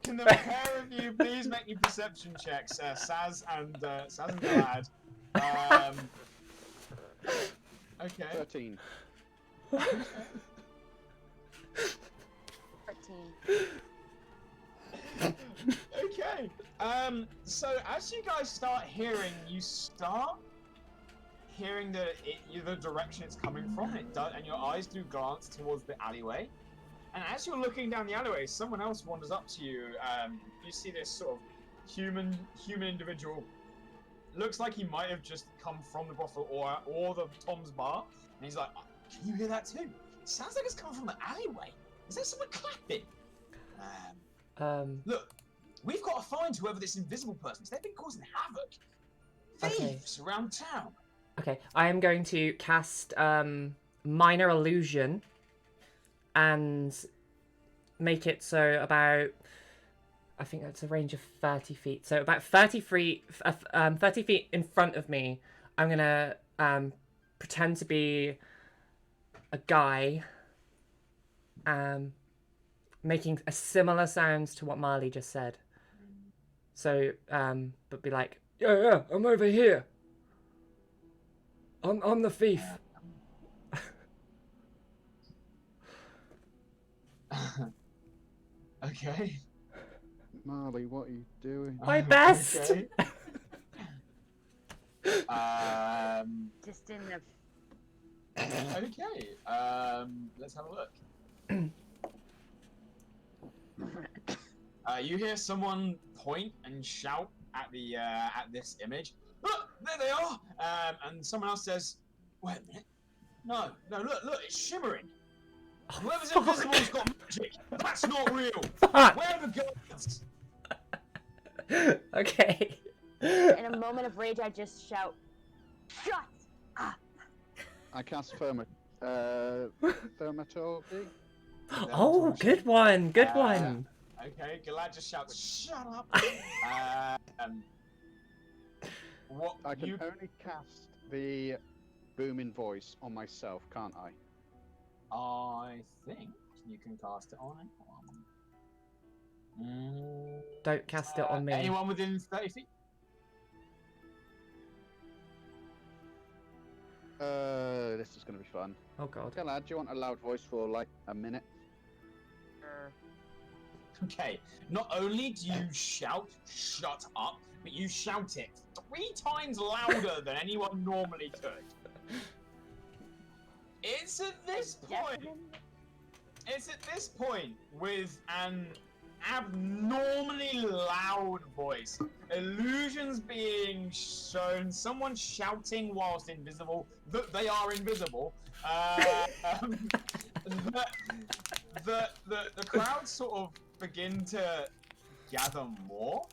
Can the pair of you please make me perception checks, Saz and Galad? Okay. 13. 13. Okay. So as you guys start hearing, the direction it's coming from. It does, and your eyes do glance towards the alleyway. And as you're looking down the alleyway, someone else wanders up to you. You see this sort of human individual. Looks like he might have just come from the brothel or the Tom's bar. And he's like, "Can you hear that too? Sounds like it's coming from the alleyway. Is there someone clapping?" Look, we've got to find whoever this invisible person is. They've been causing havoc. thieves around town. Okay, I am going to cast Minor Illusion and make it so about, I think that's a range of 30 feet. So about 30 feet in front of me, I'm going to pretend to be a guy, making a similar sounds to what Marley just said. So, but be like, yeah, I'm over here. I'm the thief. Okay. Marley, what are you doing? My best. Okay. Just in the. Okay. Let's have a look. You hear someone point and shout at the at this image. Look, there they are. And someone else says, "Wait a minute. No, look, it's shimmering. Whoever's invisible's got magic. That's not real. Fuck. Where are the guards?" Okay. In a moment of rage, I just shout, "Shut up!" I cast Thaumaturgy. Oh, good one. Good one. Okay, Galad just shouts, "Shut up!" What I can only cast the booming voice on myself, can't I? I think you can cast it on anyone. Don't cast it on me. Anyone within 30 feet? This is going to be fun. Oh god. Galad, do you want a loud voice for like a minute? Okay, not only do you shout, "Shut up," but you shout it 3 times louder than anyone normally could. It's at this point with an abnormally loud voice, illusions being shown, someone shouting whilst invisible that they are invisible. The crowd sort of begin to gather more,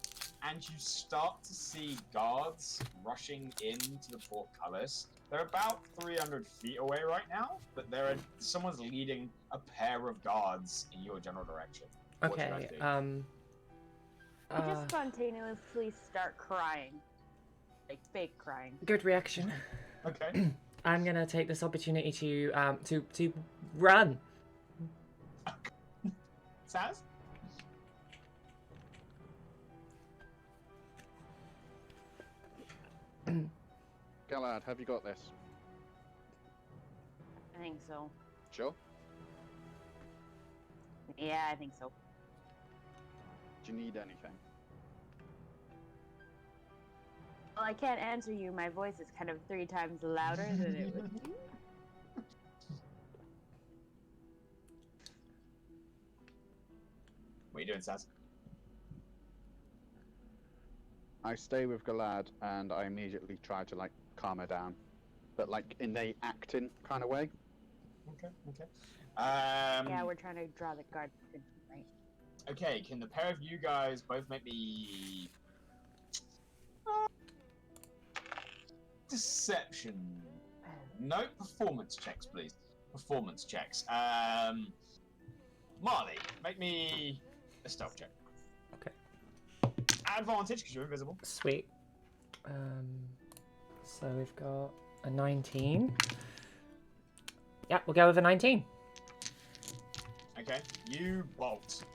and you start to see guards rushing into the portcullis. They're about 300 feet away right now, but someone's leading a pair of guards in your general direction. What do you Okay. guys do? I just spontaneously start crying, like fake crying. Good reaction. Okay. I'm gonna take this opportunity to run. Saz? Galad, have you got this? I think so. Sure. Yeah, I think so. Do you need anything? Well, I can't answer you. My voice is kind of 3 times louder than it would be. What are you doing, Saz? I stay with Galad and I immediately try to like calm her down, but like in a acting kind of way. Okay. Yeah, we're trying to draw the guard, right? Okay, can the pair of you guys both make me deception? No, performance checks, please. Performance checks. Marley, make me a stealth check. Okay. Advantage because you're invisible. Sweet. So we've got a 19. Yeah, we'll go with a 19. Okay, you bolt.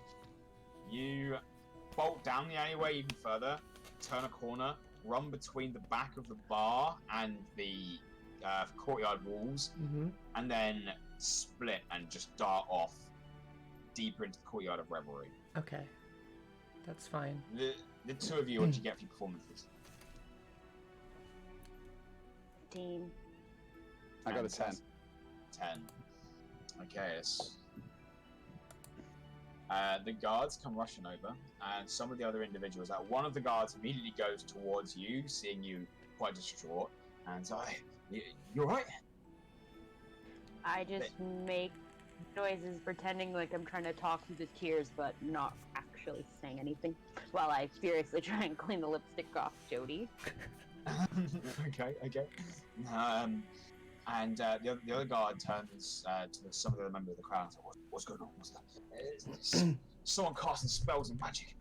You bolt down the alleyway even further, turn a corner, run between the back of the bar and the courtyard walls, and then split and just dart off deeper into the courtyard of Revelry. Okay. That's fine. The two of you, what did you get for your performances? 15. I got a 10. 10. Okay, the guards come rushing over, and some of the other individuals. One of the guards immediately goes towards you, seeing you quite distraught, and so, "You alright?" I just make noises pretending like I'm trying to talk through the tears, but not actually saying anything, while I furiously try and clean the lipstick off Jodie. Okay. And the other guard turns to some of the members of the crowd and says, "What's going on? What's that? Someone casting spells and magic.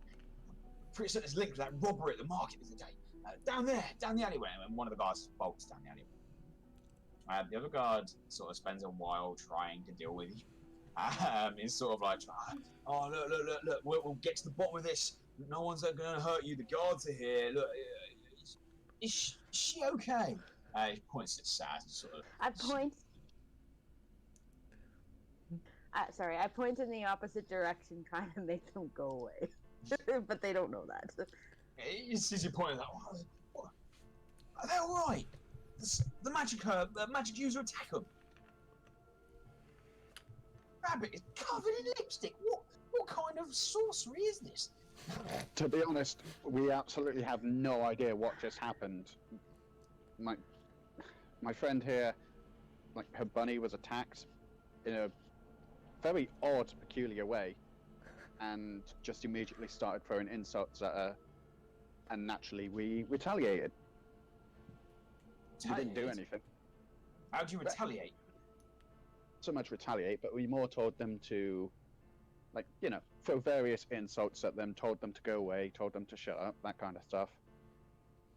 Pretty certain it's linked to that robbery at the market the other day. Down there, down the alleyway." And one of the guards bolts down the alleyway. The other guard sort of spends a while trying to deal with you. He's sort of like, "Oh, look, we'll get to the bottom of this. No one's going to hurt you. The guards are here. Look, is she okay?" He points at Saz, sort of. I point. Sorry, I point in the opposite direction, trying to make them go away, but they don't know that. He sees you pointing that one. What? Are they all right? The magic user attack them. Rabbit is covered in lipstick. What kind of sorcery is this? To be honest, we absolutely have no idea what just happened. My friend here, like, her bunny was attacked in a very odd, peculiar way, and just immediately started throwing insults at her, and naturally we retaliated. We didn't do anything. How'd you retaliate? So much retaliate, but we more told them to, like, throw various insults at them, told them to go away, told them to shut up, that kind of stuff.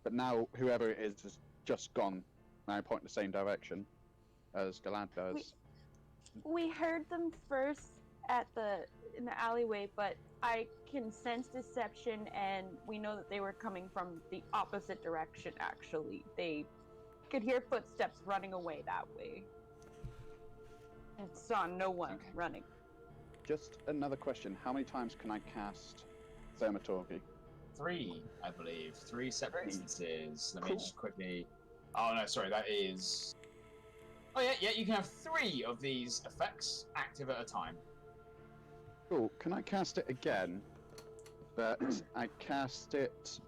But now whoever it is just gone. And I point in the same direction as Galad does. We heard them first in the alleyway, but I can sense deception, and we know that they were coming from the opposite direction. Actually, they could hear footsteps running away that way, and saw no one running. Just another question: how many times can I cast Thaumaturgy? 3, I believe. 3 separate instances. Let me just quickly. Oh no, sorry, that is. Oh yeah, you can have 3 of these effects active at a time. Cool. Can I cast it again? But I cast it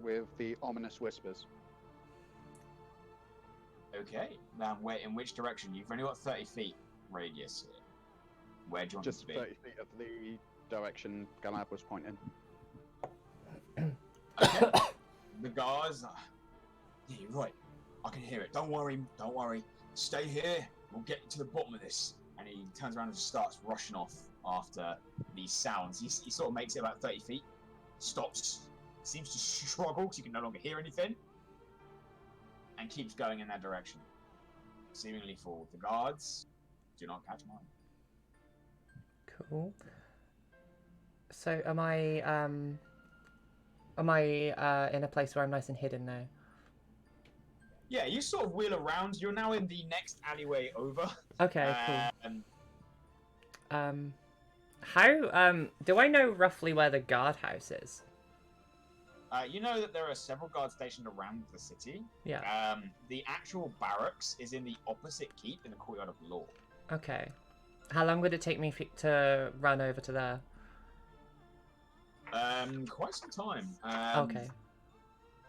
with the ominous whispers. Okay. Now, in which direction? You've only got 30 feet radius here. Where do you want it to be? Just 30 feet of the direction Galad was pointing. Okay. The guards. Yeah, you're right. I can hear it. Don't worry. Stay here. We'll get to the bottom of this. And he turns around and just starts rushing off after these sounds. He sort of makes it about 30 feet. Stops. Seems to struggle because he can no longer hear anything. And keeps going in that direction. Seemingly for the guards. Do not catch mine. Cool. So am I in a place where I'm nice and hidden now? Yeah, you sort of wheel around. You're now in the next alleyway over. Okay, cool. How do I know roughly where the guardhouse is? You know that there are several guards stationed around the city. Yeah. The actual barracks is in the opposite keep in the courtyard of Law. Okay. How long would it take me to run over to there? Quite some time. Okay.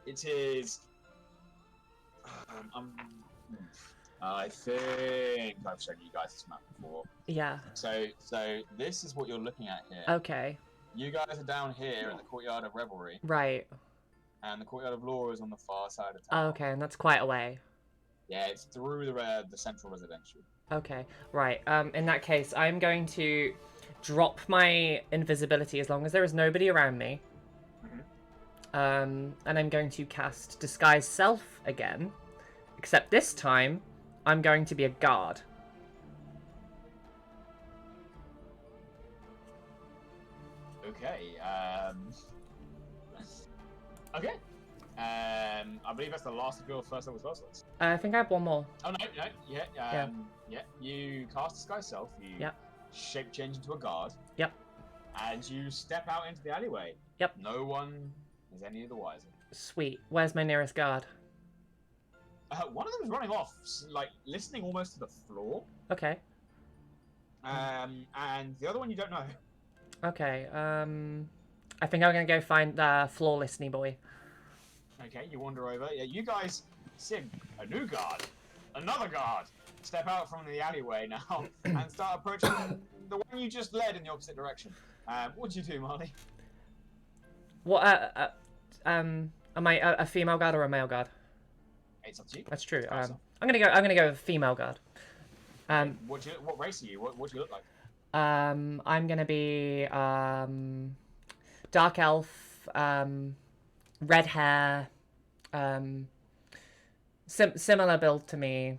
It is. I think I've shown you guys this map before. Yeah. So this is what you're looking at here. Okay. You guys are down here in the courtyard of Revelry. Right. And the courtyard of Law is on the far side of town. Oh, okay, and that's quite a way. Yeah, it's through the central residential. Okay, right. In that case, I'm going to drop my invisibility as long as there is nobody around me. And I'm going to cast Disguise Self again. Except this time, I'm going to be a guard. Okay, okay. I believe that's the last of your first level spell slots. I think I have one more. Oh, no, yeah. You cast Disguise Self, you shape change into a guard. Yep. And you step out into the alleyway. Yep. No one is any the wiser. Sweet. Where's my nearest guard? One of them is running off, like, listening almost to the floor. Okay. And the other one you don't know. Okay, I think I'm gonna go find the floor listening boy. Okay, you wander over. Yeah, you guys see a new guard, another guard, step out from the alleyway now and start approaching the one you just led in the opposite direction. What do you do, Marle? What? Am I a female guard or a male guard? It's up to you. That's true. Awesome. I'm gonna go with female guard. What race are you? What do you look like? I'm gonna be dark elf, red hair, similar build to me,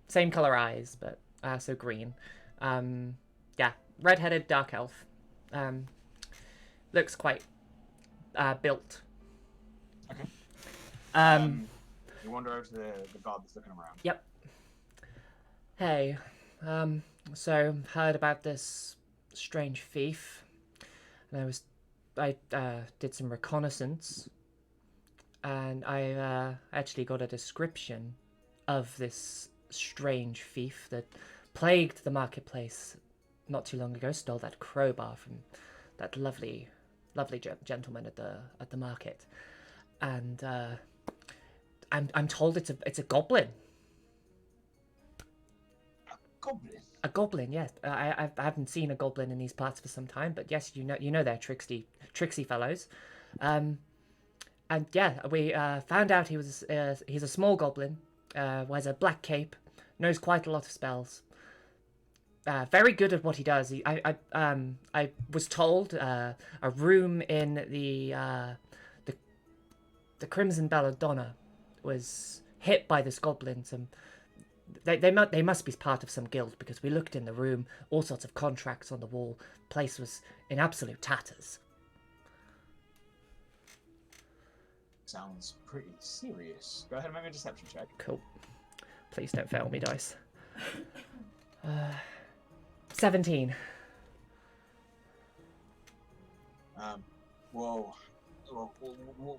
same color eyes, but so green. Yeah, red-headed dark elf. Looks quite built. Okay. You wander over to the guard that's looking around. Yep. Hey, so heard about this strange thief, and I did some reconnaissance, and I actually got a description of this strange thief that plagued the marketplace not too long ago. Stole that crowbar from that lovely gentleman at the market, and I'm told it's a goblin. Goblin. A goblin, yes. I haven't seen a goblin in these parts for some time, but yes, you know they're tricksy fellows. And yeah, we found out he's a small goblin, wears a black cape, knows quite a lot of spells. Very good at what he does. I was told a room in the Crimson Belladonna was hit by this goblin. They must be part of some guild, because we looked in the room, all sorts of contracts on the wall. Place was in absolute tatters. Sounds pretty serious. Go ahead and make a deception check. Cool. Please don't fail me, dice. 17. Well,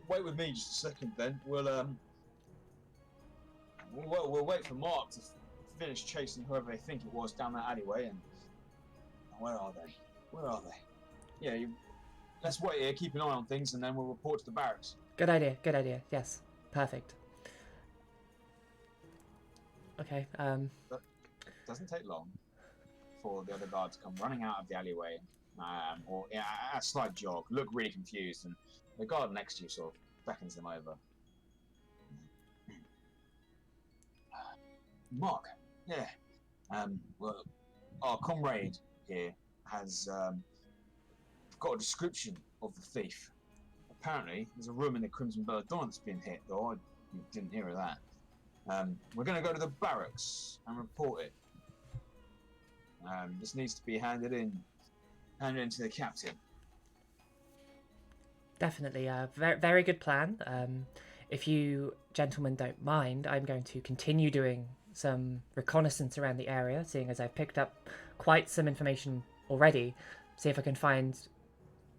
wait with me just a second then. We'll wait for Mark to finish chasing whoever they think it was down that alleyway, and where are they? Yeah, let's wait here, keep an eye on things, and then we'll report to the barracks. Good idea. Yes. Perfect. Okay, Doesn't take long for the other guard to come running out of the alleyway, or a slight jog, look really confused, and the guard next to you sort of beckons them over. Mark, yeah. Well, our comrade here has got a description of the thief. Apparently, there's a room in the Crimson Belladonna that's been hit, though I didn't hear of that. We're going to go to the barracks and report it. This needs to be handed in to the captain. Definitely. Very, very good plan. If you gentlemen don't mind, I'm going to continue doing some reconnaissance around the area, seeing as I've picked up quite some information already. See if I can find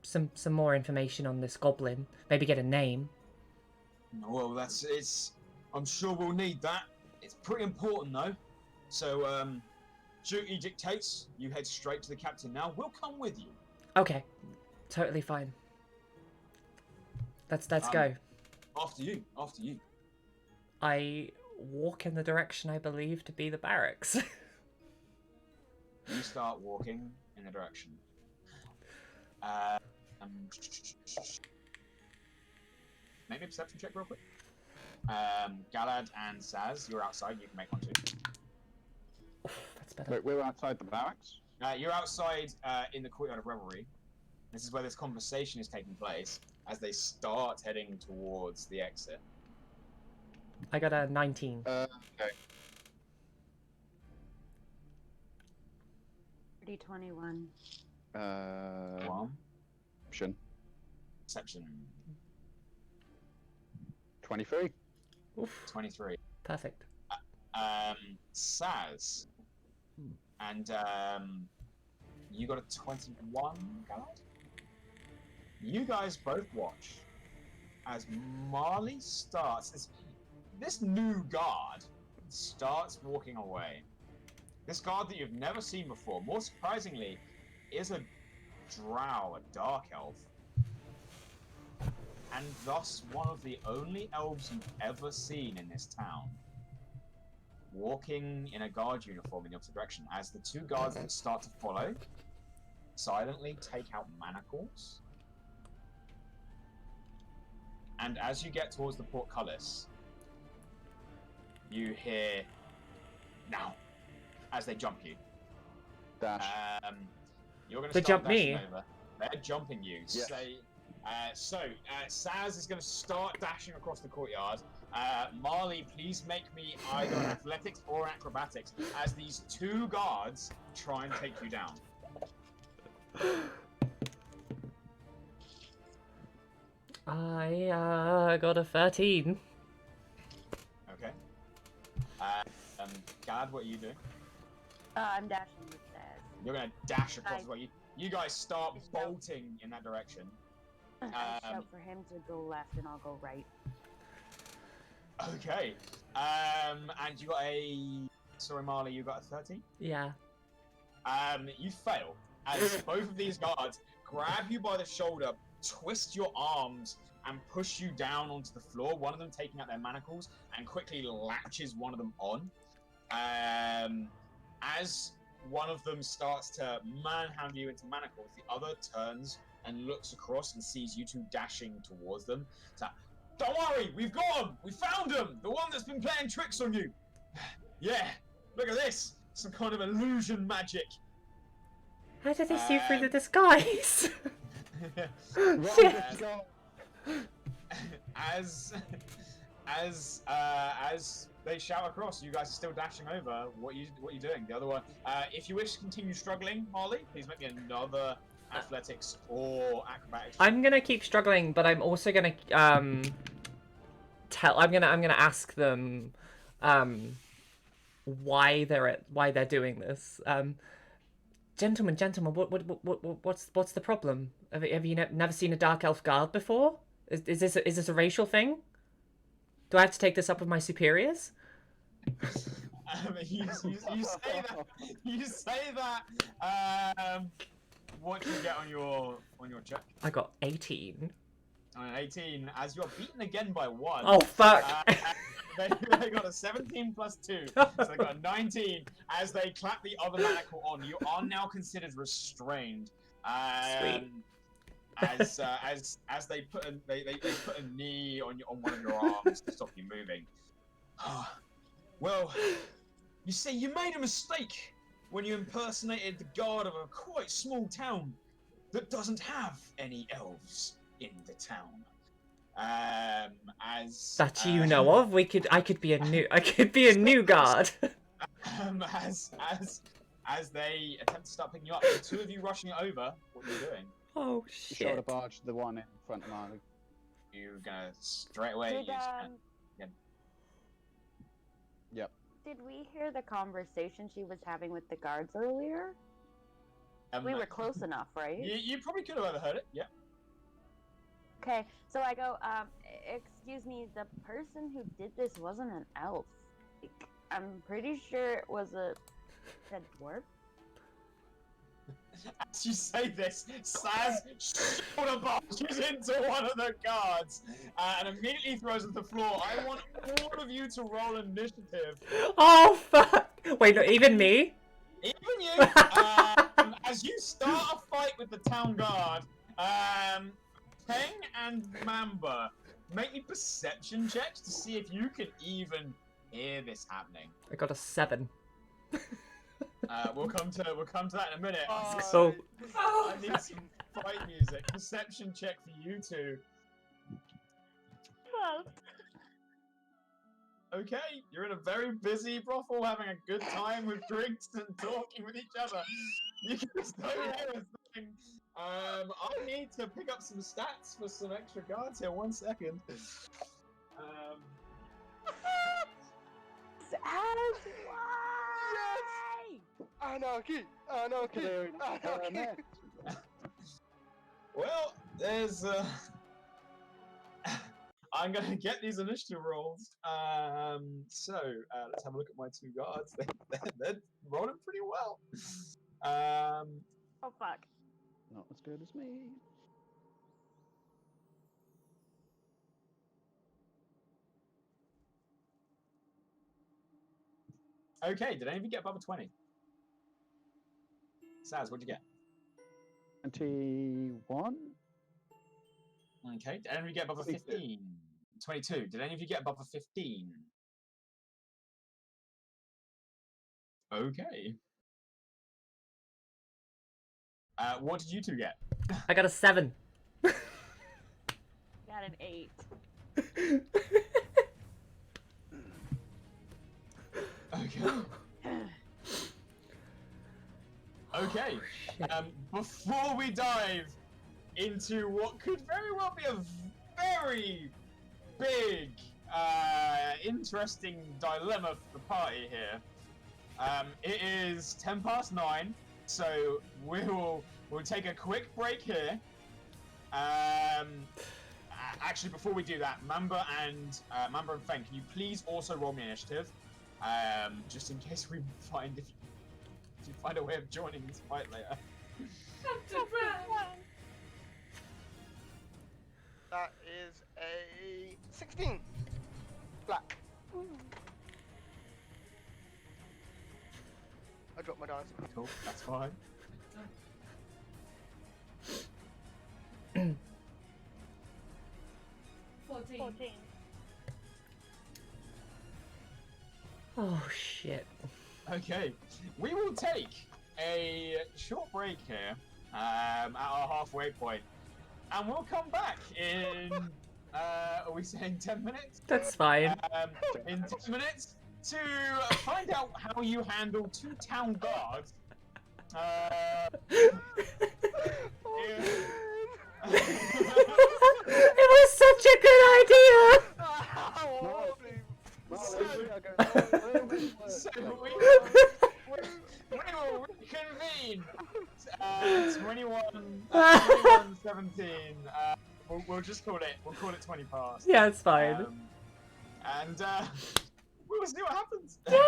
some more information on this goblin. Maybe get a name. Well, I'm sure we'll need that. It's pretty important, though. So, duty dictates you head straight to the captain now. We'll come with you. Okay, totally fine. Let's go. After you. I walk in the direction I believe to be the barracks. You start walking in the direction. Maybe a perception check real quick. Galad and Saz, you're outside. You can make one too. That's better. Wait, we're outside the barracks? You're outside in the courtyard of Revelry. This is where this conversation is taking place as they start heading towards the exit. I got a 19. Okay. 21. One. Option. Perception. 23. Oof. 23. Perfect. Saz. And you got a 21, Galad? You guys both watch as Marle starts, this new guard starts walking away. This guard that you've never seen before, more surprisingly, is a drow, a dark elf. And thus one of the only elves you've ever seen in this town. Walking in a guard uniform in the opposite direction, as the two guards that start to follow silently take out manacles And as you get towards the portcullis, you hear now as they jump you. Dash. You're going to They start jump dashing me? over. They're jumping you. Yes. Saz is going to start dashing across the courtyard. Marle, please make me either an athletics or acrobatics as these two guards try and take you down. I got a 13. Okay. Gad, what are you doing? I'm dashing with that. You're going to dash across I- the way. You guys start Just don't- bolting in that direction. I shout for him to go left and I'll go right. Okay. And you got a... Sorry, Marle, you got a 13? Yeah. You fail as both of these guards grab you by the shoulder, twist your arms, and push you down onto the floor. One of them taking out their manacles and quickly latches one of them on. As one of them starts to manhandle you into manacles, the other turns and looks across and sees you two dashing towards them. So, don't worry, we've got him! We found him! The one that's been playing tricks on you! Yeah, look at this! Some kind of illusion magic! How did they see through the disguise? Right, go. As they shout across, you guys are still dashing over. What you doing? The other one. If you wish to continue struggling, Marle, please make me another athletics or acrobatics. I'm gonna keep struggling, but I'm also gonna I'm gonna ask them why they're doing this. Gentlemen, what's the problem? Have you never seen a dark elf guard before? Is this a racial thing? Do I have to take this up with my superiors? You say that. What do you get on your check? I got 18. On an 18, as you're beaten again by 1. Oh fuck! They got a 17 plus 2, so they got a 19. As they clap the other manacle on, you are now considered restrained. Sweet. As they put a knee on one of your arms to stop you moving. Well, you see, you made a mistake when you impersonated the guard of a quite small town that doesn't have any elves in the town. That you know of? I could be a new guard. As they attempt to start picking you up, the two of you rushing it over. What are you doing? Oh Shoulder shit! barge the one in front of Marle. You're gonna straight away use. Yep. Did we hear the conversation she was having with the guards earlier? We were close enough, right? You probably could have overheard it. Yeah. Okay, so I go, excuse me, the person who did this wasn't an elf. Like, I'm pretty sure it was a dwarf. As you say this, Saz shoulder barges into one of the guards and immediately throws it to the floor. I want all of you to roll initiative. Oh fuck! Wait, no, even me? Even you! As you start a fight with the town guard, Feng and Mamba, make me perception checks to see if you can even hear this happening. I got a 7. We'll come to that in a minute. So I need some fight music. Perception check for you two. Well, Okay, you're in a very busy brothel having a good time with drinks and talking with each other. You just don't hear a thing. I need to pick up some stats for some extra guards here. 1 second. Anarchy! Anarchy! Anarchy! Well, there's I'm gonna get these initiative rolls. So let's have a look at my two guards. They're rolling pretty well. Oh fuck. Not as good as me. Okay, did any of you get above a 20? Saz, what'd you get? 21? Okay, did any of you get above a 15? 22. Did any of you get above a 15? Okay. What did you two get? I got a 7. Got an 8. Okay. Okay. Before we dive into what could very well be a very big, interesting dilemma for the party here, it is 10:09, so we'll take a quick break here. Actually, before we do that, Mamba and Feng, can you please also roll me initiative, just in case we find if you find a way of joining this fight later. That is a 16. Black. I dropped my dice. Cool, that's fine. Fourteen. Oh shit. Okay, we will take a short break here at our halfway point, and we'll come back in. Are we saying 10 minutes? That's fine. In 10 minutes to find out how you handle 2 town guards. It was such a good idea! So we will reconvene. 21:17. We'll just call it. We'll call it 20 past. Yeah, it's fine. And we'll see what happens. Yeah.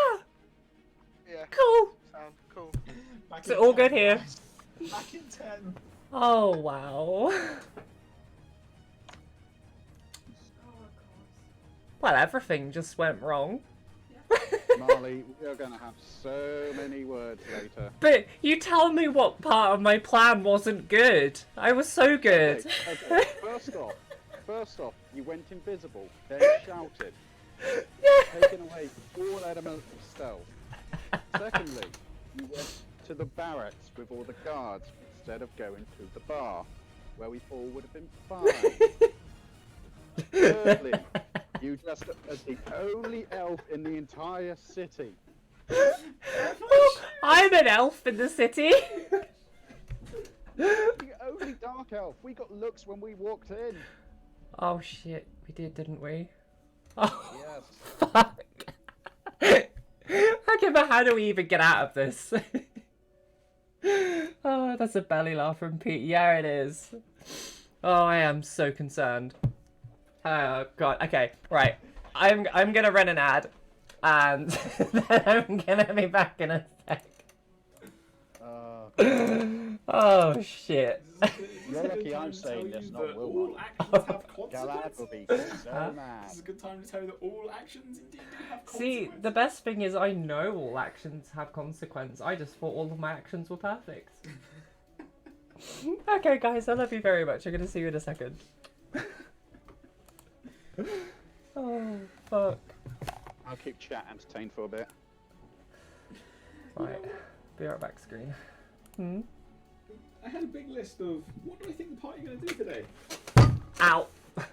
Yeah. Cool. Sound cool. Back Is it in all 10, good here? guys. Back in 10. Oh wow. Well, everything just went wrong. Marle, we're going to have so many words later. But you tell me what part of my plan wasn't good. I was so good. Okay. First off, you went invisible, then shouted, taking away all elements of stealth. Secondly, you went to the barracks with all the guards instead of going to the bar, where we all would have been fine. Thirdly, you dressed up as the only elf in the entire city. I'm an elf in the city. The only dark elf. We got looks when we walked in. Oh shit, we did, didn't we? Oh, Yes. fuck. Okay, but how do we even get out of this? Oh, that's a belly laugh from Pete. Yeah, it is. Oh, I am so concerned. Oh god. Okay, right. I'm gonna run an ad, and then I'm gonna be back in a sec. Oh shit. You're lucky I'm saying this, not Will. All actions have Galad will consequences. be so mad. This is a good time to tell you that all actions indeed do have consequences. See, the best thing is I know all actions have consequence. I just thought all of my actions were perfect. Okay, guys, I love you very much. I'm gonna see you in a second. Oh, fuck. I'll keep chat entertained for a bit. Right, be right back, screen. Hmm? I had a big list of what do I think the party are going to do today? Ow!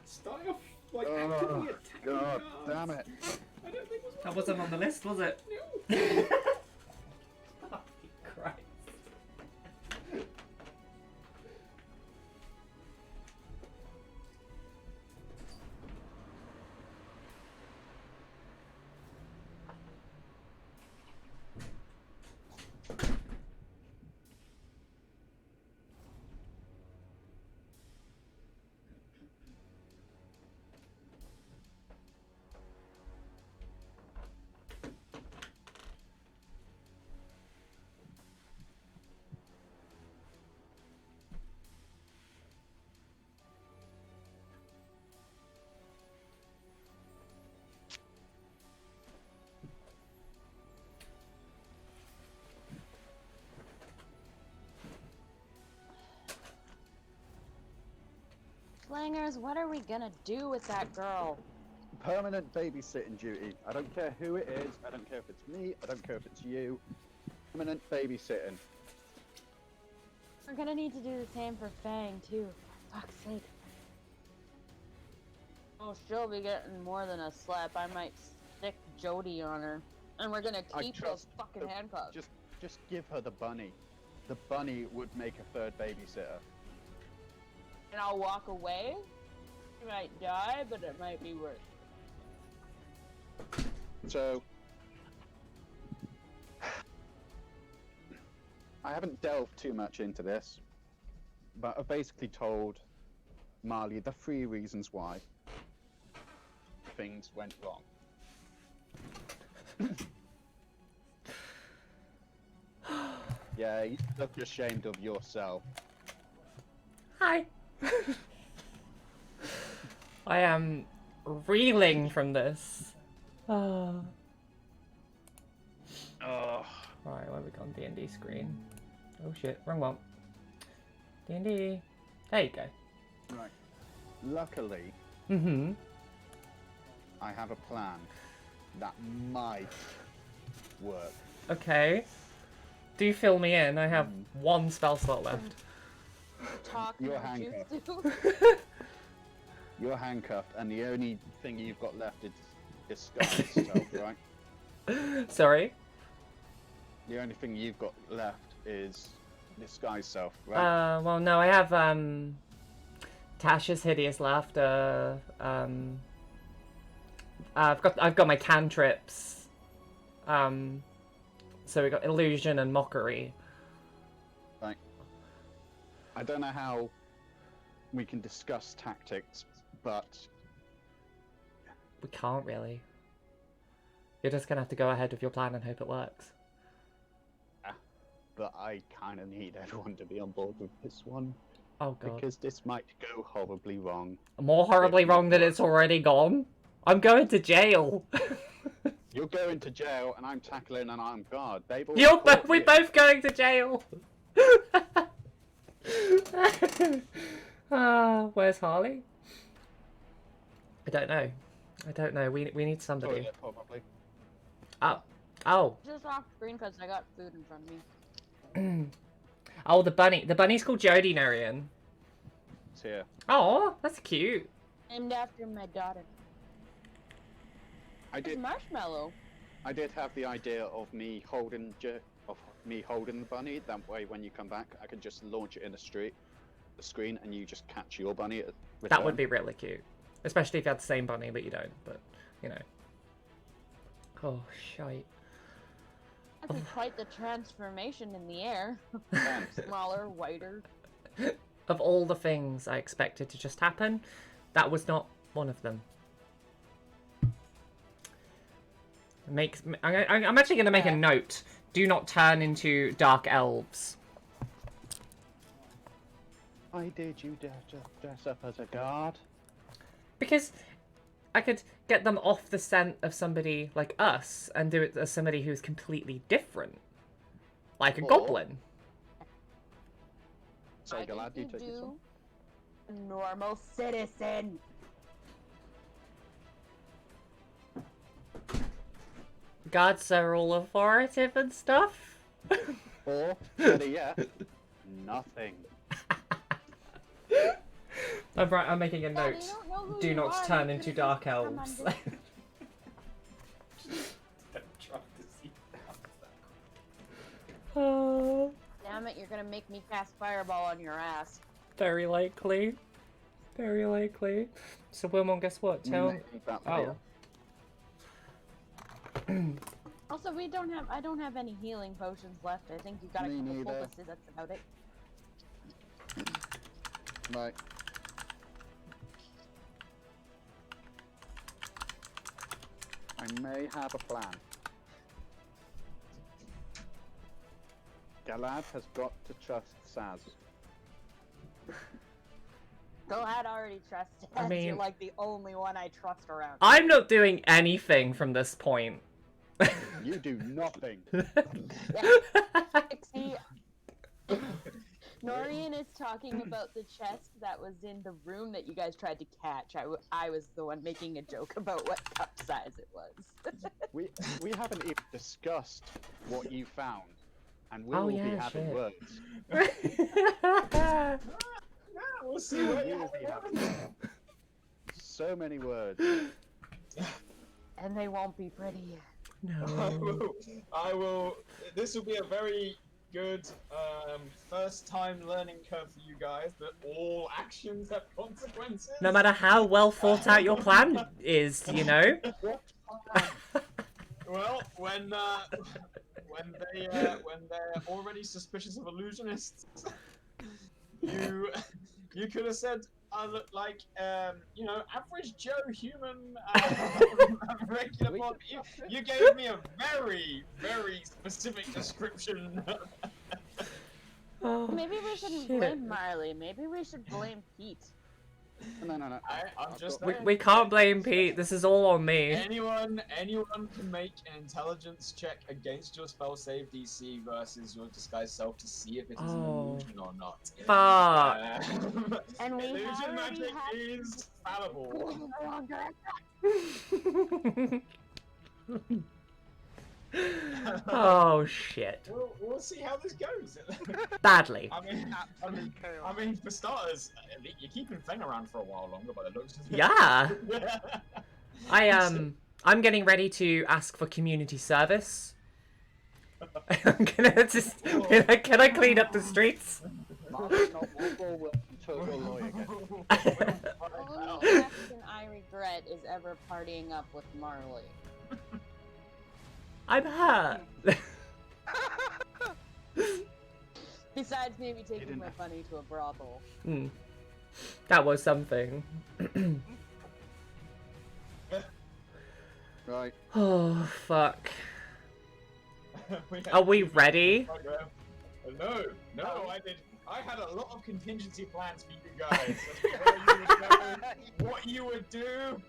Starting off like actively attacking God guards. damn it. I don't think was That wasn't on the list, was it? No. Christ. Fingers, what are we gonna do with that girl? Permanent babysitting duty. I don't care who it is. I don't care if it's me. I don't care if it's you. Permanent babysitting. We're gonna need to do the same for Feng, too. Fuck's sake. Oh, she'll be getting more than a slap. I might stick Jodie on her. And we're gonna keep those fucking handcuffs. Just give her the bunny. The bunny would make a third babysitter. And I'll walk away. She might die, but it might be worth it. So, I haven't delved too much into this, but I've basically told Marle the 3 reasons why things went wrong. Yeah, you look ashamed of yourself. Hi. I am reeling from this. Oh. Oh. Alright, where have we gone? D&D screen. Oh shit, wrong one. D&D. There you go. Right. Luckily, I have a plan that might work. Okay. Do fill me in. I have 1 spell slot left. You're handcuffed. You're handcuffed, and the only thing you've got left is disguise self, right? Sorry? The only thing you've got left is disguise self, right? Well, no, I have, Tasha's Hideous Laughter, I've got my cantrips, so we got Illusion and Mockery. Right. I don't know how we can discuss tactics, but... We can't really. You're just gonna have to go ahead with your plan and hope it works. Yeah, but I kind of need everyone to be on board with this one. Oh god. Because this might go horribly wrong. More horribly wrong than it's already gone? I'm going to jail! You're going to jail, and I'm tackling an armed guard. We're both going to jail! Where's Harley? I don't know. I don't know. We need somebody. Toilet, probably. Oh. Just off screen because I got food in front of me. Oh, the bunny. The bunny's called Jodie, Narian. It's here. Oh, that's cute. Named after my daughter. It's Marshmallow. I did have the idea of me holding the bunny. That way, when you come back, I can just launch it in the screen, and you just catch your bunny at return. That would be really cute, especially if you had the same bunny, but you don't. But you know. Oh shite. That'd be quite the transformation in the air. Smaller, whiter. Of all the things I expected to just happen, that was not one of them. I'm actually going to make a note. Do not turn into dark elves. Why did you dress up as a guard? Because I could get them off the scent of somebody like us and do it as somebody who's completely different. Like a goblin. Sorry, Galad, you take this one? A normal citizen. Gods are all authoritative and stuff. Or, better yet, nothing. I'm making a note. Do not turn into dark elves. Damn it, you're gonna make me cast Fireball on your ass. Very likely. Very likely. So, Wilmon, guess what? Oh. Also, I don't have any healing potions left. I think you got a couple poultices, that's about it. Right. I may have a plan. Galad has got to trust Saz. Galad already trusts I mean, you're like the only one I trust around. I'm not doing anything from this point. You do nothing. See, Norian is talking about the chest that was in the room that you guys tried to catch. I was the one making a joke about what cup size it was. We haven't even discussed what you found, and we Oh, will yeah, be having shit. words. We'll see what We will be having so many words. And they won't be pretty. No. I will. This will be a very good first time learning curve for you guys. That all actions have consequences. No matter how well thought out your plan is, you know. Well, when they're already suspicious of illusionists, you could have said I look like average Joe human regular body. You gave me a very very specific description. Oh, Maybe we shouldn't shit. blame Marley. Maybe we should blame Pete. No. I'm just We can't blame Pete. This is all on me. Anyone can make an intelligence check against your spell save DC versus your disguised self to see if it is an illusion or not. Fuck. And we Illusion already magic had- is fallible. Oh shit. We'll see how this goes. Badly. Absolute chaos. I mean, for starters, you're keeping Feng around for a while longer by the looks of it. Yeah. I'm getting ready to ask for community service. I'm gonna just can I clean up the streets? Marle's not Warble, we'll total lawyer again. The only action I regret is ever partying up with Marley. I'm hurt. Besides maybe taking my bunny to a brothel. That was something. Right. Oh fuck. Are we ready? No, I did. I had a lot of contingency plans for you guys. What you would do,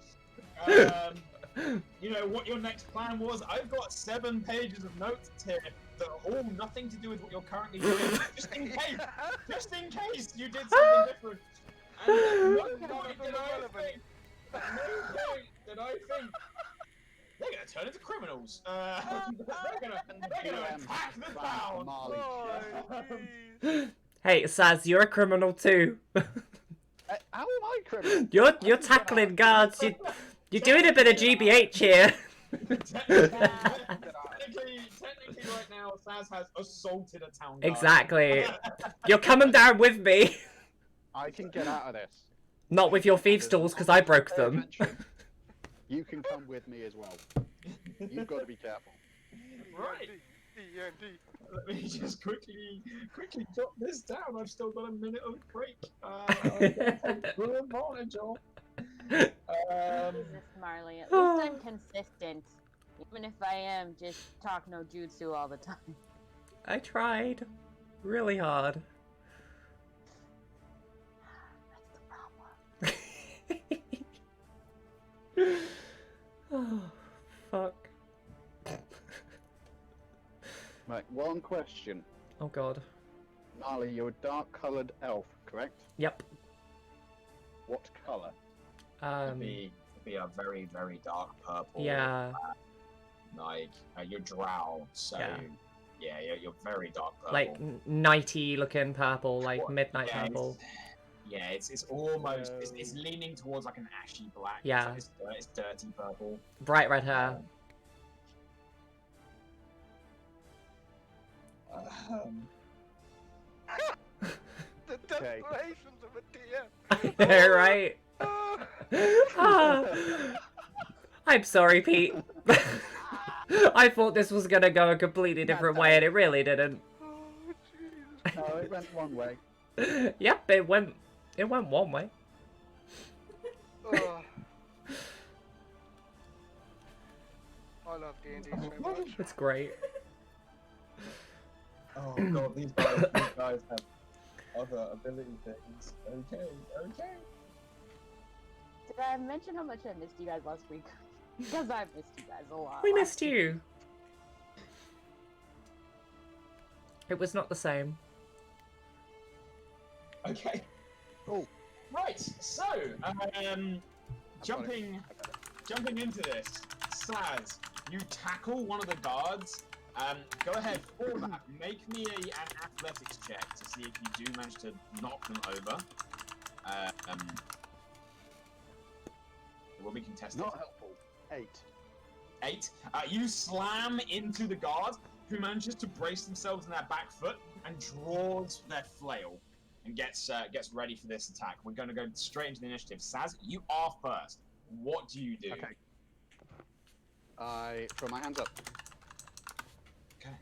what your next plan was. I've got 7 pages of notes here that are all nothing to do with what you're currently doing. Just in case you did something different. And no point did I think they're gonna turn into criminals. They're gonna attack the town. Hey, Saz, you're a criminal too. How am I criminal? You're tackling guards. You're doing a bit of GBH here. Technically right now, Saz has assaulted a town guard. Exactly. You're coming down with me. I can get out of this. Not with your thieves' tools, because I broke them. You can come with me as well. You've got to be careful. Right. Let me just quickly jot this down. I've still got a minute of break. Full advantage of. Jesus, Marley. At least I'm consistent. Even if I am just talk no jutsu all the time. I tried. Really hard. That's the problem. Oh, fuck. Right, one question. Oh god. Marle, you're a dark-coloured elf, correct? Yep. What colour? It'd be a very, very dark purple. Yeah. You're drow, so yeah, you're very dark purple. Like nighty looking purple, like midnight purple. It's almost it's leaning towards like an ashy black. Yeah. It's dirty purple. Bright red hair. The desperations of a DM. Right? I'm sorry, Pete. I thought this was gonna go a completely different way, and it really didn't. No, it went one way. Yep, it went one way. I love D&D so much. It's great. Oh god, these guys have other ability things. Okay. Did I mention how much I missed you guys last week? Because I missed you guys a lot. We missed you. It was not the same. Okay. Oh. Right. So, jumping into this, Saz, you tackle one of the guards. Go ahead for that. Make me an athletics check to see if you do manage to knock them over. It will be contested. Not helpful. 8. 8. You slam into the guard, who manages to brace themselves in their back foot and draws their flail and gets ready for this attack. We're going to go straight into the initiative. Saz, you are first. What do you do? Okay. I throw my hands up. Okay.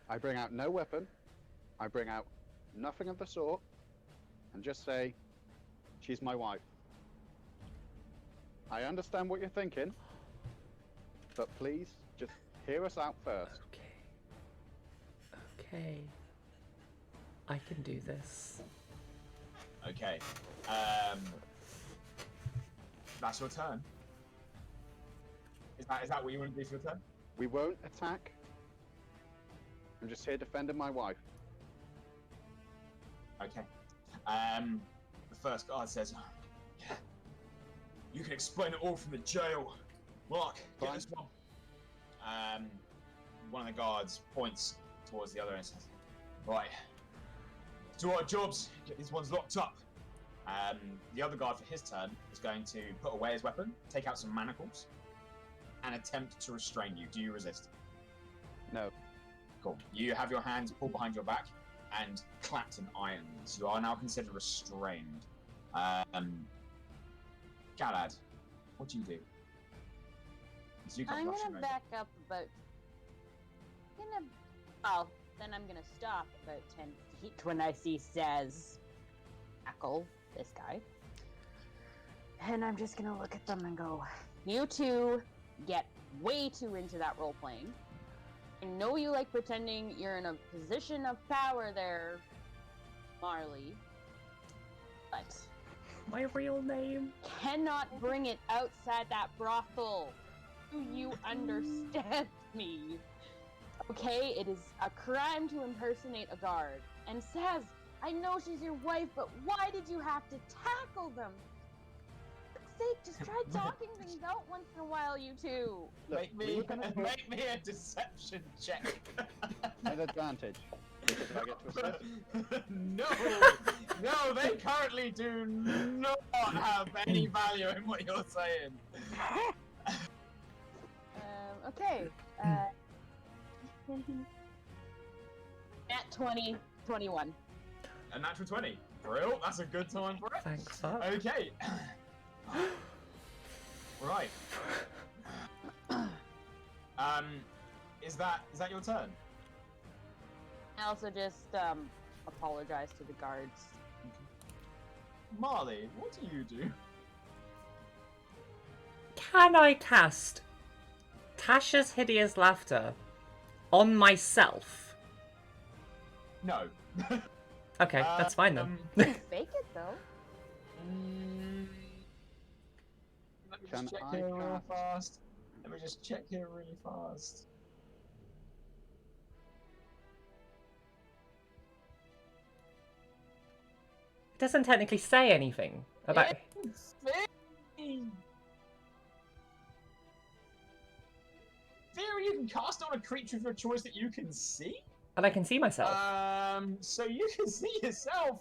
I bring out no weapon. I bring out nothing of the sort, and just say, "She's my wife." I understand what you're thinking, but please just hear us out first. Okay. I can do this. Okay. That's your turn. Is that what you want to do for your turn? We won't attack. I'm just here defending my wife. Okay. The first guard says, "Yeah, you can explain it all from the jail. Mark, get this one." One of the guards points towards the other and says, "Right, do our jobs. Get these ones locked up." The other guard, for his turn, is going to put away his weapon, take out some manacles, and attempt to restrain you. Do you resist? No. Cool. You have your hands pulled behind your back and clapped in irons. You are now considered restrained. Galad, what do you do? So you I'm rushing gonna over. back up about. Then I'm gonna stop about 10 feet when I see Saz tackle this guy. And I'm just gonna look at them and go, "You two get way too into that role playing. I know you like pretending you're in a position of power there, Marle, but My real name? cannot bring it outside that brothel. Do you understand me? Okay, it is a crime to impersonate a guard. And Saz, I know she's your wife, but why did you have to tackle them? For fuck's sake, just try talking things out once in a while, you two." Make me a deception check. An advantage. Because I get to assist. No, they currently do not have any value in what you're saying. Okay. At 20, 21. A natural 20. Brill, that's a good time for it. Thanks, fuck. Okay. Right. Is that your turn? I also just apologize to the guards. Marle, what do you do? Can I cast Tasha's Hideous Laughter on myself? No. Okay, that's fine then. Fake it though. Let me Can just check I here real cast- fast. Let me just check here really fast. It doesn't technically say anything about... Theory, you can cast on a creature of your choice that you can see? And I can see myself. So you can see yourself.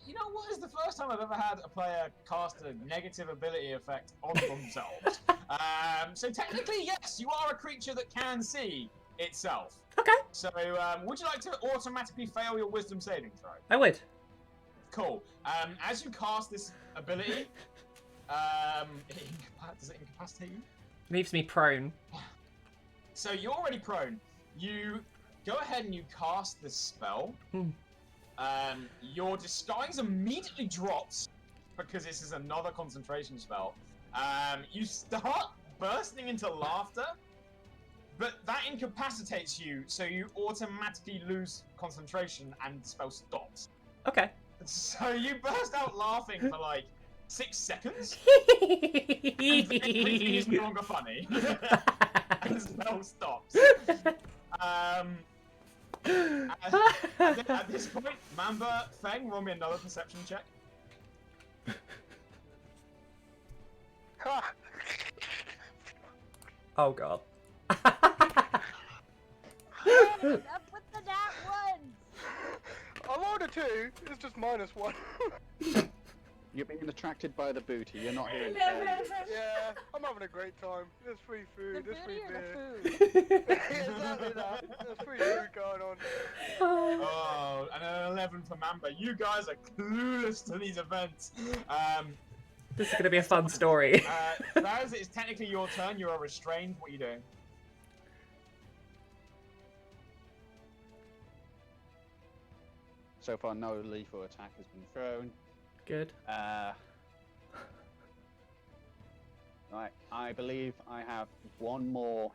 You know what is the first time I've ever had a player cast a negative ability effect on themselves? So technically, yes, you are a creature that can see itself. Okay. So, would you like to automatically fail your wisdom saving throw? I would. Cool. As you cast this ability, does it incapacitate you? Leaves me prone. So you're already prone. You go ahead and you cast this spell. Your disguise immediately drops because this is another concentration spell. You start bursting into laughter, but that incapacitates you, so you automatically lose concentration and the spell stops. Okay. So you burst out laughing for like 6 seconds, and everything is no longer funny. And the spell stops. At this point, Mamba, Feng, roll me another perception check. Oh god. Up with the nat ones! I rolled a 2, it's just -1. You're being attracted by the booty. You're not hearing. Yeah, I'm having a great time. There's free The food, there's booty free or the beer. food? Exactly that. There's free food going on. Oh, and an 11 for Mamba. You guys are clueless to these events. This is gonna be a fun story. Faz, it's technically your turn. You are restrained. What are you doing? So far, no lethal attack has been thrown. Good. Right, I believe I have one more.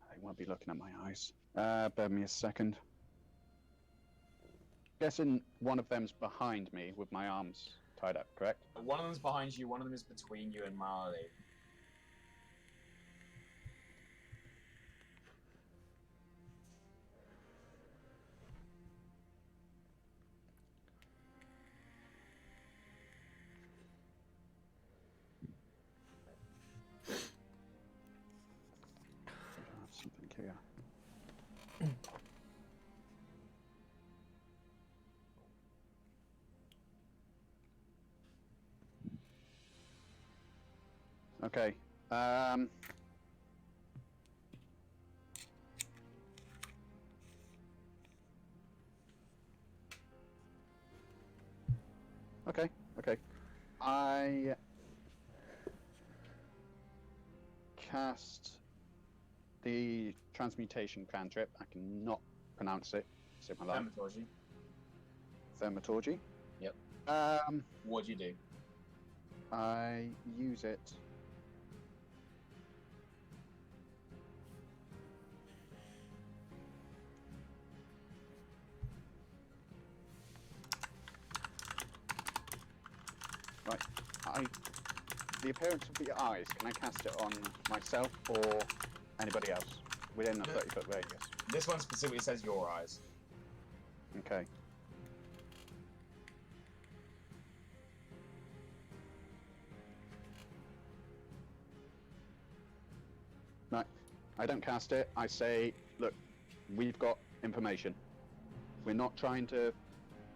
I won't be looking at my eyes. Bear me a second. Guessing one of them's behind me with my arms tied up, correct? One of them's behind you. One of them is between you and Marle. Something here. Okay. Okay. I cast the transmutation cantrip. I cannot pronounce it. Save my life. Thaumaturgy. Thaumaturgy. Yep. What do you do? I use it. Right. The appearance of the eyes, can I cast it on myself or anybody else within a 30-foot radius? This one specifically says your eyes. Okay. Right. I don't cast it. I say, look, we've got information. We're not trying to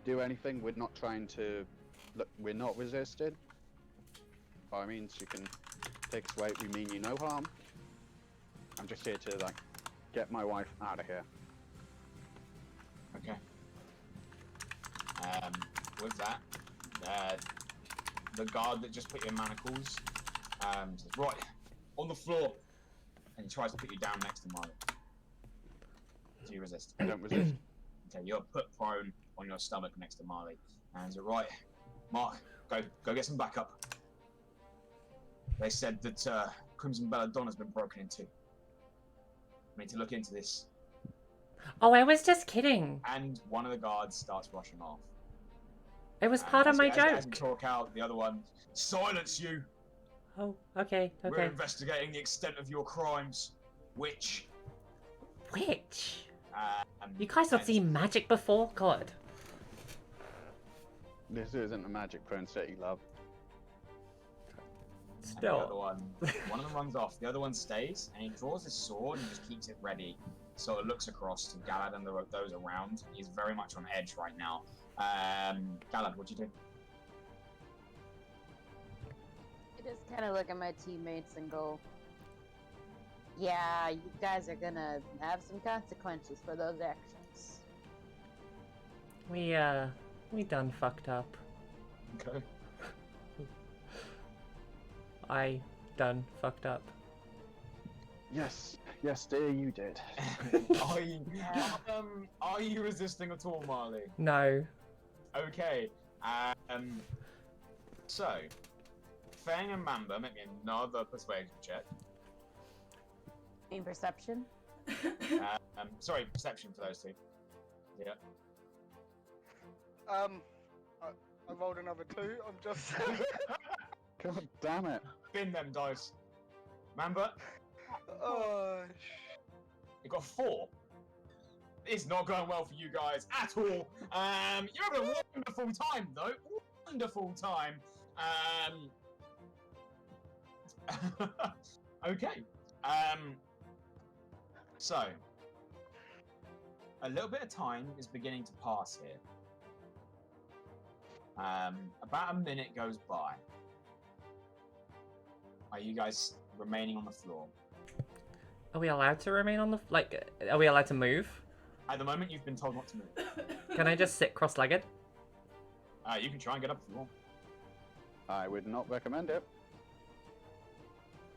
do anything. We're not trying to... Look, we're not resisted. By all means, you can take us away. We mean you no harm. I'm just here to, like, get my wife out of here. Okay. With that, the guard that just put you in manacles says, right, on the floor, and he tries to put you down next to Marle. Do you resist? I don't resist. Okay, you're put prone on your stomach next to Marle. And he's like, right, Mark, go get some backup. They said that Crimson Belladonna's been broken into. We need to look into this. Oh, I was just kidding. And one of the guards starts rushing off. It was part of my joke. As you talk out, the other one, silence you! Oh, okay, We're okay. investigating the extent of your crimes. Witch. Which? You guys have and- seen magic before? God. This isn't a magic prone city, love. And the other Still. one of them runs off. The other one stays, and he draws his sword and just keeps it ready. So it looks across to Galad and those around. He's very much on edge right now. Galad, what'd you do? I just kind of look at my teammates and go, yeah, you guys are gonna have some consequences for those actions. We done fucked up. Okay. I done fucked up. Yes, dear, you did. Are you resisting at all, Marle? No. Okay. So, Feng and Mamba, make me another persuasion check. In perception? Sorry, perception for those two. Yeah. I rolled another 2. I'm just. God damn it. Bin them dice. Mamba, Oh, you got 4. it's not going well for you guys at all. You're having a wonderful time, though. Wonderful time. Okay. So, a little bit of time is beginning to pass here. About a minute goes by. Are you guys remaining on the floor? Are we allowed to remain on the... are we allowed to move? At the moment, you've been told not to move. Can I just sit cross-legged? You can try and get up if you want. I would not recommend it.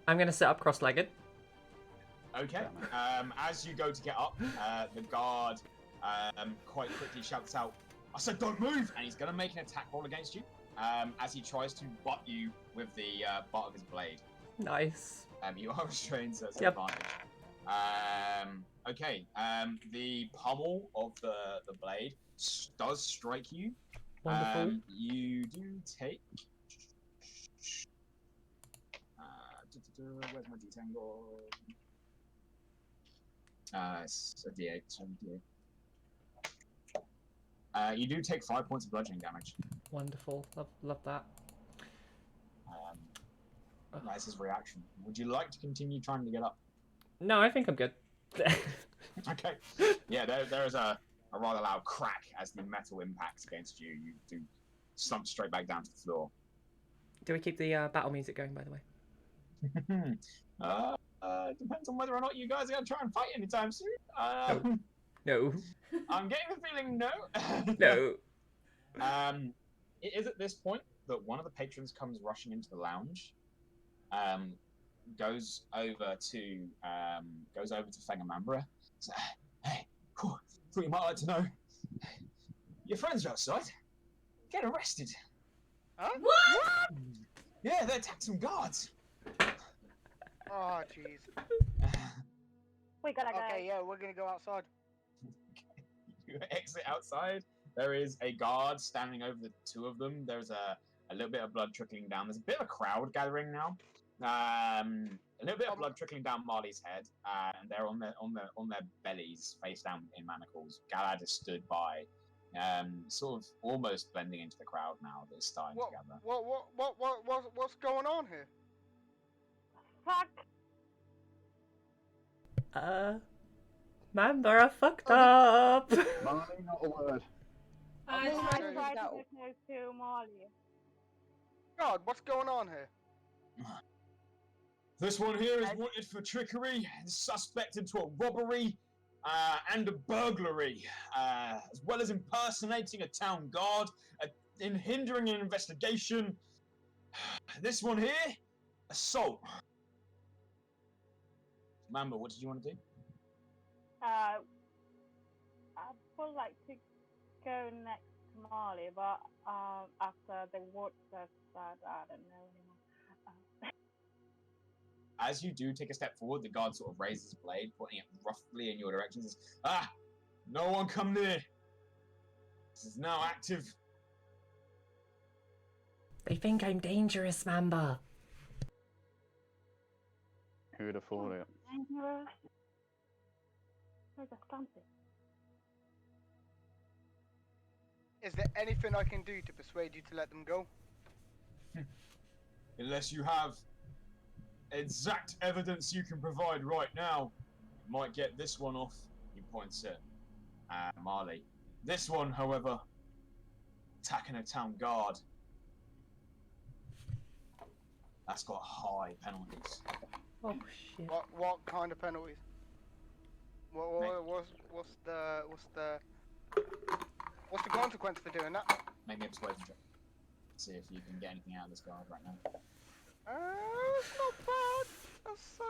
I'm going to sit up cross-legged. Okay. As you go to get up, the guard quite quickly shouts out, "I said don't move!" And he's going to make an attack roll against you as he tries to butt you with the butt of his blade. Nice. You are restrained, so it's Yep. advantage. Okay. The pommel of the blade does strike you. Wonderful. You do take... where's my detangle? It's a D8. So D8. You do take 5 points of bludgeoning damage. Wonderful. Love that. That's his reaction. Would you like to continue trying to get up? No, I think I'm good. Okay. Yeah, there is a rather loud crack as the metal impacts against you. You do slump straight back down to the floor. Do we keep the battle music going, by the way? Depends on whether or not you guys are going to try and fight anytime soon. No. I'm getting the feeling no. No. It is at this point that one of the patrons comes rushing into the lounge, goes over to Feng and Aloro. Hey, thought you might like to know. Your friends are outside. Get arrested. Huh? What? Yeah, they attacked some guards. Oh, jeez. We gotta go. Okay, yeah, we're gonna go outside. You exit outside. There is a guard standing over the two of them. There's a little bit of blood trickling down. There's a bit of a crowd gathering now. A little bit of blood trickling down Marle's head, and they're on their bellies, face down in manacles. Galadesis stood by, sort of almost blending into the crowd now that is starting to gather. What's going on here? Fuck. Mandora fucked up. Marle, not a word. I Okay. tried to get close to Marle. God, what's going on here? This one here is wanted for trickery and suspected to a robbery and a burglary, as well as impersonating a town guard, in hindering an investigation. This one here, assault. Mamba, what did you want to do? I would like to go next to Marle, but after the word says that, I don't know anymore. As you do take a step forward, the guard sort of raises his blade, pointing it roughly in your direction. Says, no one come near. This is now active. They think I'm dangerous, Mamba. Who'd have thought it? Dangerous. Where's the stumpy? Is there anything I can do to persuade you to let them go? Unless you have exact evidence you can provide right now, you might get this one off. He points at Marle. This one, however, attacking a town guard. That's got high penalties. Oh shit. What kind of penalties? What's the consequence for doing that? Make me a persuasion check. See if you can get anything out of this guard right now. It's not bad. It's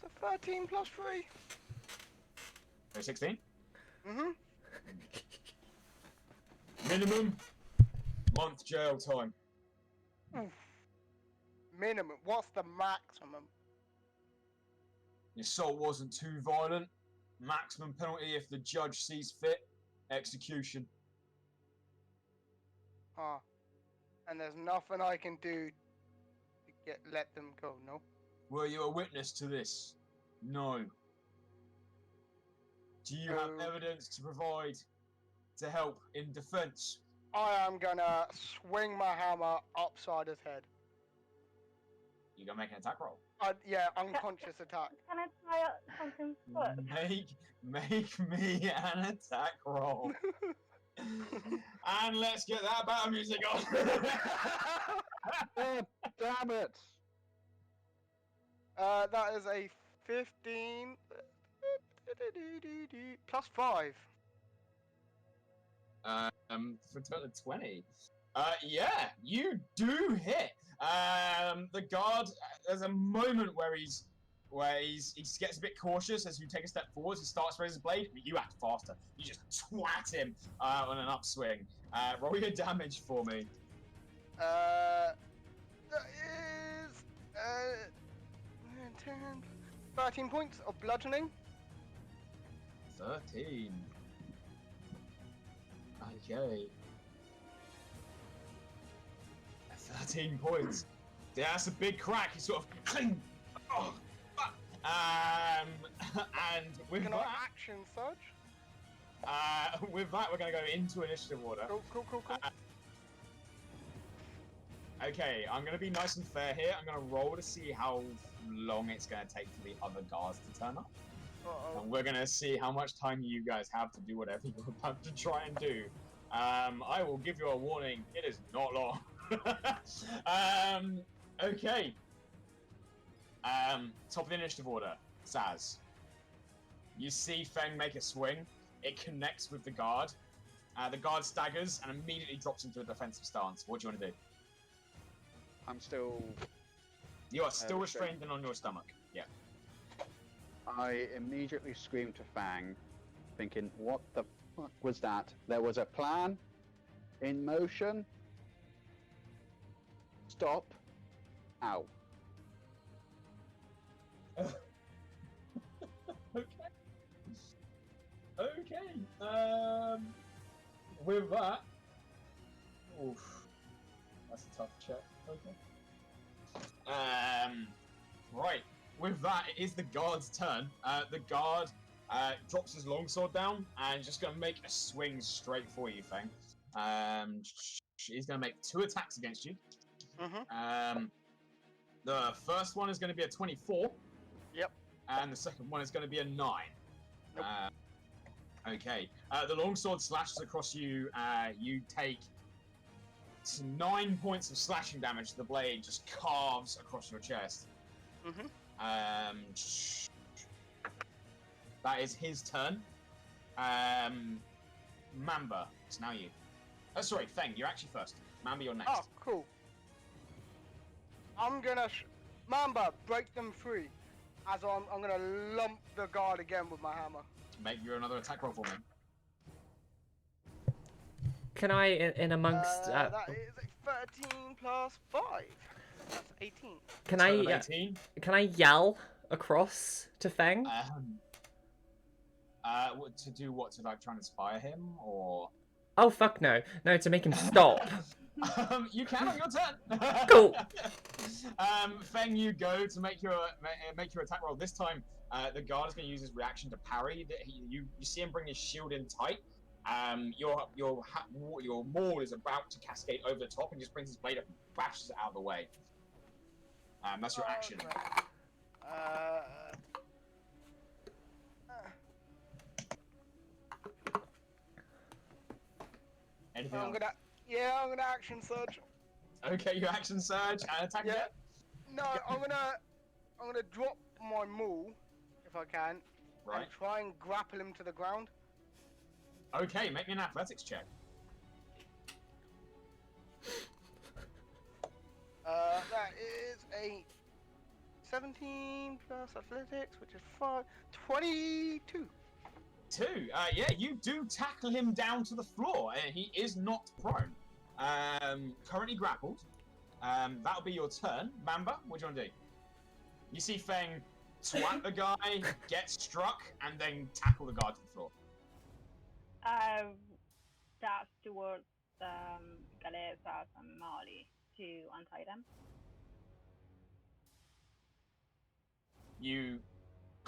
a 13 plus 3. So 16? Mm-hmm. Minimum month jail time. Oof. Minimum. What's the maximum? The assault wasn't too violent. Maximum penalty if the judge sees fit. Execution. Huh. And there's nothing I can do to let them go, no? Were you a witness to this? No. Do you have evidence to provide to help in defense? I am gonna swing my hammer upside his head. You gonna make an attack roll? Yeah, unconscious attack. Can I try out something first? Make me an attack roll. And let's get that battle music on. Damn it! That is a 15 plus 5. For a total of 20. Yeah, you do hit. The guard. There's a moment where he gets a bit cautious as you take a step forward. He starts to raise his blade, but you act faster. You just twat him on an upswing. Roll your damage for me. That is 10, 13 points of bludgeoning. 13. Okay. 13 points. Yeah, that's a big crack. He sort of cling. Oh, fuck. And with Can I that, action surge? with that, we're gonna go into initiative order. Cool. Okay, I'm gonna be nice and fair here. I'm gonna roll to see how long it's gonna take for the other guards to turn up. And we're gonna see how much time you guys have to do whatever you're about to try and do. I will give you a warning. It is not long. Okay. Top of the initiative order. Saz. You see Feng make a swing. It connects with the guard. The guard staggers and immediately drops into a defensive stance. What do you want to do? I'm still... You are still restrained and on your stomach. Yeah. I immediately screamed to Fang, thinking, what the fuck was that? There was a plan in motion. Stop. Ow. Okay. With that, oof, that's a tough check. Okay. Right. With that, it is the guard's turn. The guard drops his longsword down and just gonna make a swing straight for you, Feng. He's gonna make 2 attacks against you. The first one is gonna be a 24. Yep. And the second one is gonna be a 9. Nope. Okay. The longsword slashes across you. You take 9 points of slashing damage. The blade just carves across your chest. That is his turn. Mamba, it's now you. Oh, sorry, Feng, you're actually first. Mamba, you're next. Oh, cool. I'm gonna Mamba, break them free. As I'm gonna lump the guard again with my hammer. Make you another attack roll for me. Can I, in amongst... that is a 13 plus 5. That's 18. Can Total of 18. Can I yell across to Feng? To do what? To like try and inspire him, or? Oh fuck no! No, to make him stop. You can on your turn. Cool. Feng, you go to make your attack roll. This time, the guard is going to use his reaction to parry. You see him bring his shield in tight. Your maul is about to cascade over the top and just brings his blade up and bashes it out of the way. That's your action. Anything else? I'm gonna action surge. Okay, you action surge and attack again? No, I'm gonna drop my maul if I can, right, and try and grapple him to the ground. Okay, make me an athletics check. That is a 17 plus athletics, which is 22. 2. Yeah, you do tackle him down to the floor. He is not prone. Currently grappled. That'll be your turn. Mamba, what do you want to do? You see Feng swat the guy, get struck, and then tackle the guard to the floor. Dash towards Galadesis and Marle to untie them. You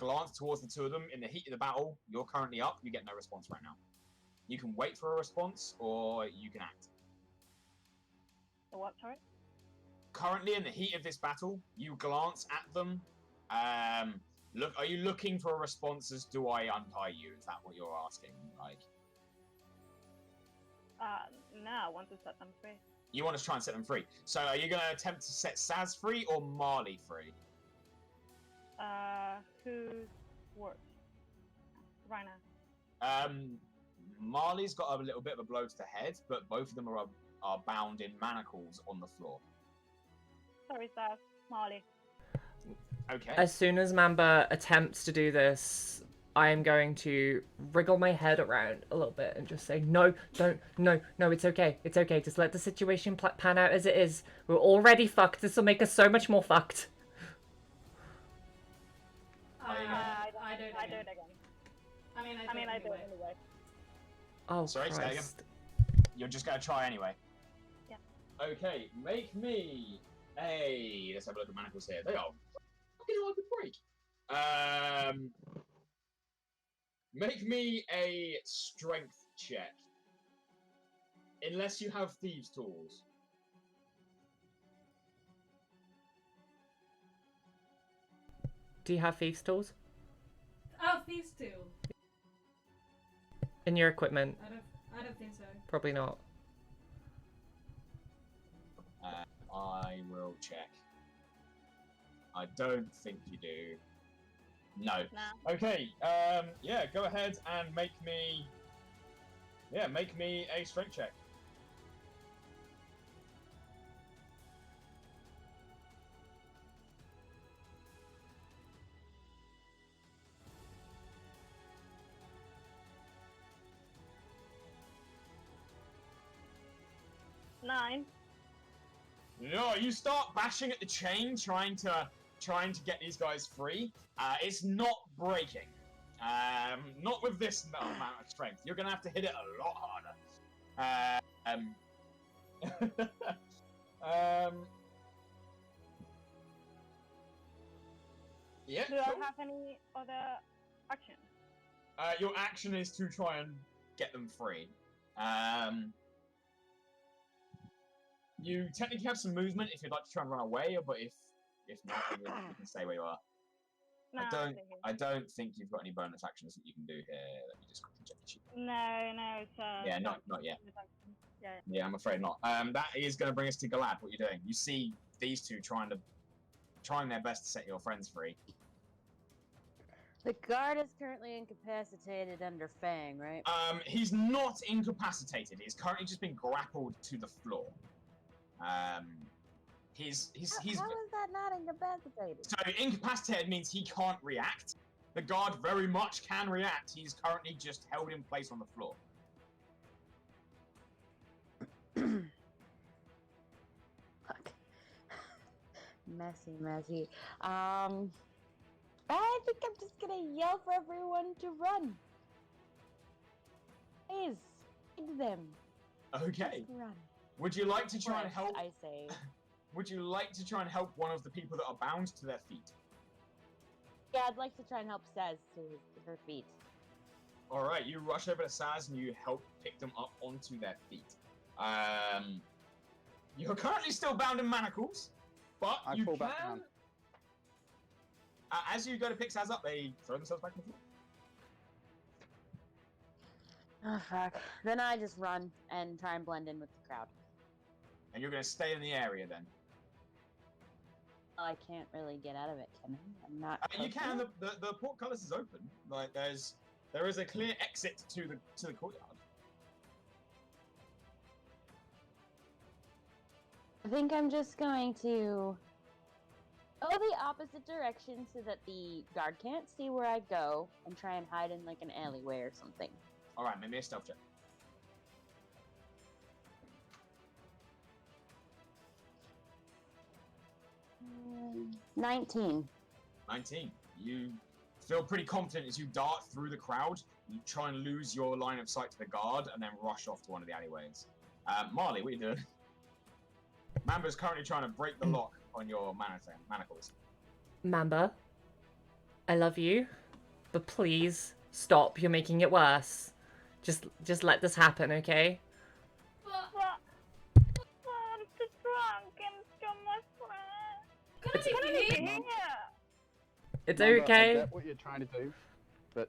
glance towards the two of them in the heat of the battle. You're currently up. You get no response right now. You can wait for a response, or you can act. The what, sorry? Currently, in the heat of this battle, you glance at them. Look, are you looking for a response as do I untie you? Is that what you're asking? Like, No, I want to set them free. you want to try and set them free. So, are you going to attempt to set Saz free or Marle free? Who's worse right now? Marley's got a little bit of a blow to the head, but both of them are bound in manacles on the floor. Sorry, Saz. Marley. Okay. As soon as Mamba attempts to do this, I am going to wriggle my head around a little bit and just say, no, no, it's okay. It's okay. Just let the situation pan out as it is. We're already fucked. This will make us so much more fucked. I do it again. I do it anyway. Oh, Sorry, say again. Christ. You're just going to try anyway? Yeah. Okay, make me a... Let's have a look at manacles here. They are fucking hard to break. Make me a strength check. Unless you have thieves' tools. Do you have thieves' tools? Oh, these two. In your equipment? I don't think so. Probably not. I will check. I don't think you do. No. Nah. Okay, yeah, go ahead and make me... Yeah, make me a strength check. Nine. No, you start bashing at the chain, trying to get these guys free. It's not breaking. Not with this amount of strength. You're gonna have to hit it a lot harder. Yeah. Do I have any other action? Your action is to try and get them free. You technically have some movement if you'd like to try and run away, but if not, then you can stay where you are. No, I don't think you've got any bonus actions that you can do here. Let me just quickly check the sheet. No, it's Yeah, not yet. Yeah. Yeah, I'm afraid not. That is going to bring us to Galad. What you're doing? You see these two trying their best to set your friends free. The guard is currently incapacitated under Feng, right? He's not incapacitated. He's currently just been grappled to the floor. He's How is that not incapacitated? So incapacitated means he can't react. The guard very much can react. He's currently just held in place on the floor. Fuck. Messy. I think I'm just gonna yell for everyone to run. Please, feed them. Okay. Just run. Would you like to try and help? I say. Would you like to try and help one of the people that are bound to their feet? Yeah, I'd like to try and help Saz to her feet. All right, you rush over to Saz and you help pick them up onto their feet. You're currently still bound in manacles, but I you fall can. back down. As you go to pick Saz up, they throw themselves back on the floor. Oh fuck. Then I just run and try and blend in with the crowd. And you're going to stay in the area then. I can't really get out of it, can I? I'm not. You close can. enough. The portcullis is open. Like there is a clear exit to the courtyard. I think I'm just going to go the opposite direction so that the guard can't see where I go and try and hide in like an alleyway or something. All right, make me a stealth check. 19. 19. You feel pretty confident as you dart through the crowd. You try and lose your line of sight to the guard and then rush off to one of the alleyways. Marle, what are you doing? Mamba's currently trying to break the lock on your manacles. Mamba, I love you, but please stop. You're making it worse. Just let this happen, okay? But I'm too drunk and still my friend. can I It's- make you Here. hit? It's Remember, okay. I get what you're trying to do, but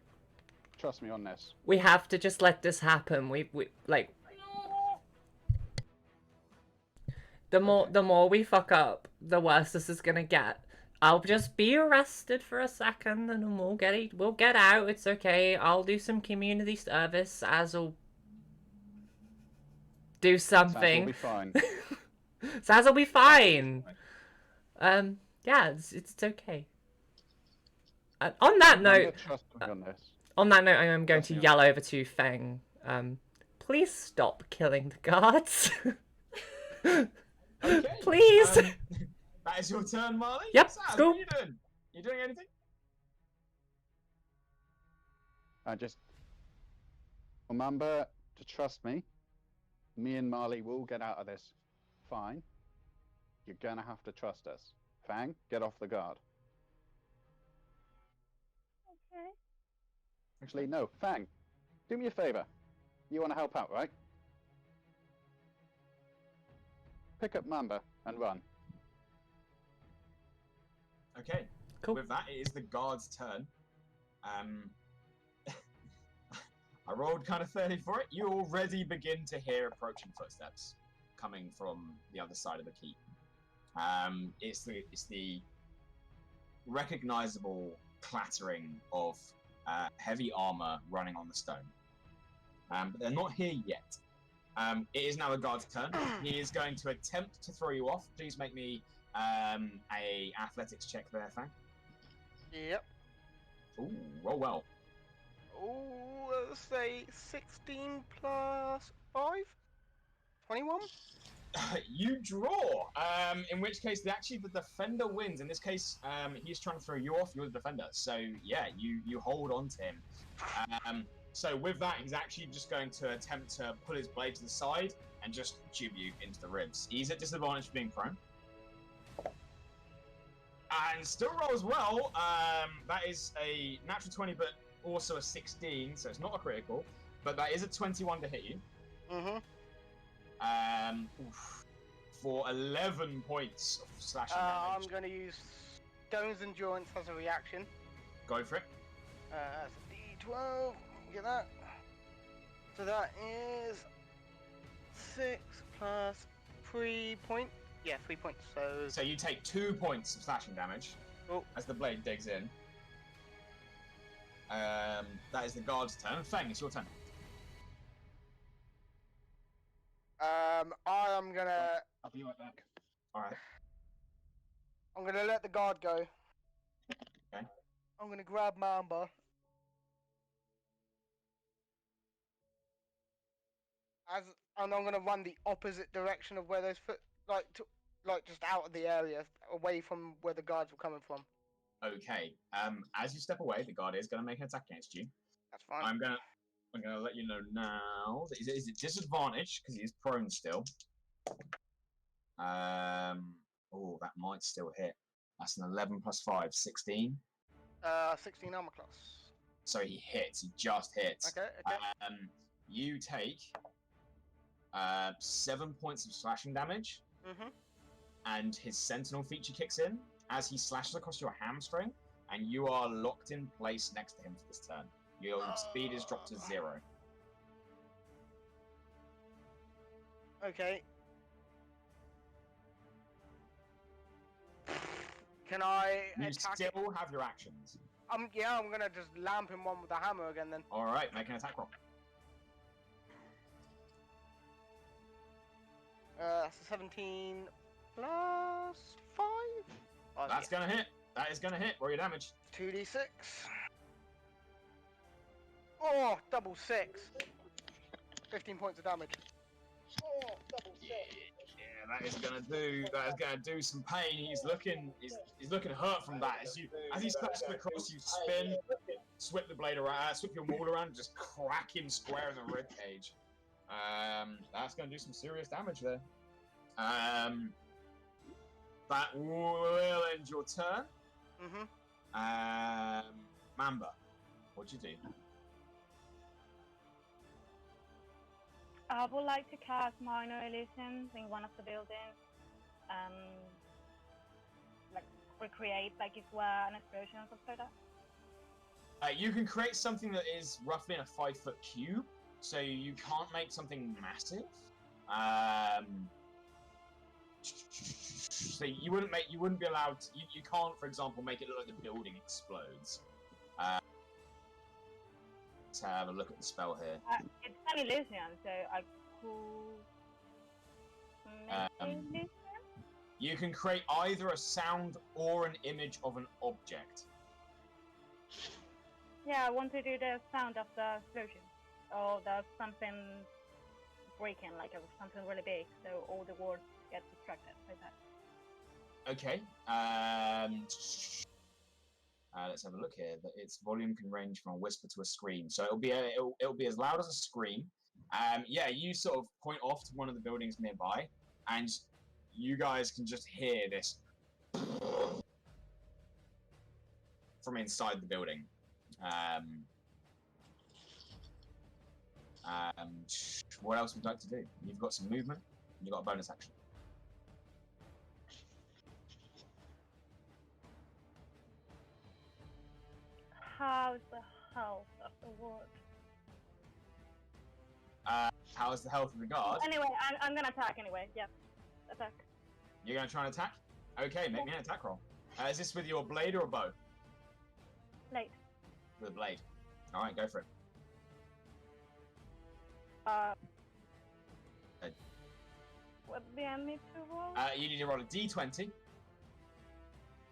trust me on this. We have to just let this happen. We like No. the more we fuck up, the worse this is gonna get. I'll just be arrested for a second, and then we'll get out. It's okay. I'll do some community service. Az'll do Saz will something. be fine. Saz will be fine. Yeah, it's okay. On that note, Remember, trust me on this. I am going Trust to me on yell over to Feng. Please stop killing the guards. Okay. Please. That is your turn, Marle. Yep, Saz, cool. what are you doing? You doing anything? Just remember to trust me. Me and Marley will get out of this fine. You're gonna have to trust us. Fang, get off the guard. Okay. Actually, no. Fang, do me a favor. You want to help out, right? Pick up Mamba and run. Okay. Cool. With that, it is the guard's turn. I rolled kind of 30 for it. You already begin to hear approaching footsteps coming from the other side of the keep. It's the recognizable clattering of heavy armor running on the stone. But they're not here yet. It is now the guard's turn. He is going to attempt to throw you off. Please make me a athletics check there, Fang. Yep. Ooh, roll well. Oh, let's say 16 plus 5? 21? You draw. In which case, the defender wins. In this case, he's trying to throw you off. You're the defender. So yeah, you hold on to him. So with that, he's actually just going to attempt to pull his blade to the side and just tube you into the ribs. He's at disadvantage for being prone. And still rolls well. That is a natural 20, but also a 16, so it's not a critical. But that is a 21 to hit you. Mm-hmm. For 11 points of slashing damage. I'm going to use Stone's Endurance as a reaction. Go for it. That's a D12. Get that. So that is 6 plus 3 points. Yeah, 3 points. So you take 2 points of slashing damage as the blade digs in. That is the guard's turn. Feng, it's your turn. I'm gonna. I'll be right back. Alright. I'm gonna let the guard go. Okay. I'm gonna grab Mamba. And I'm gonna run the opposite direction of where those just out of the area, away from where the guards were coming from. Okay. As you step away, the guard is going to make an attack against you. That's fine. I'm gonna let you know now. Is it disadvantage because he is prone still? Oh, that might still hit. That's an 11 plus 5, 16. 16 armor class. So he hits. He just hits. Okay. You take 7 points of slashing damage. Mm-hmm. And his sentinel feature kicks in as he slashes across your hamstring, and you are locked in place next to him for this turn. Your speed is dropped to 0. Okay. Can I You attack? still have your actions. I'm gonna just lamp him one with the hammer again then. All right, make an attack roll. That's a 17 plus 5. Oh, That's gonna hit. That is gonna hit. Roll your damage. 2d6. Oh, double 6. 15 points of damage. Oh, double 6. Yeah, that is gonna do some pain. He's looking hurt from that. As he slashes across, you spin, swip the blade around, swip your maul around, and just crack him square in the rib cage. That's gonna do some serious damage there. That will end your turn. Mm-hmm. Mamba, what'd you do? I would like to cast minor illusions in one of the buildings. Like recreate like it were an explosion or something like that. You can create something that is roughly in a 5-foot cube, so you can't make something massive. So you wouldn't be allowed to, you can't, for example, make it look like the building explodes. Let's have a look at the spell here. It's an illusion, so I could make illusion. You can create either a sound or an image of an object. Yeah, I want to do the sound of the explosion. Or there's something breaking, like something really big, so all the words get distracted like that. Okay. Let's have a look here. Its volume can range from a whisper to a scream, so it'll be as loud as a scream. Yeah, you sort of point off to one of the buildings nearby, and you guys can just hear this from inside the building. What else would you like to do? You've got some movement, and you've got a bonus action. How's the health of the ward? How's the health of the guard? Anyway, I'm gonna attack anyway. Yeah, attack. You're gonna try and attack? Okay, make me an attack roll. Is this with your blade or a bow? Blade. With a blade. All right, go for it. What do I need to roll? You need to roll a d20.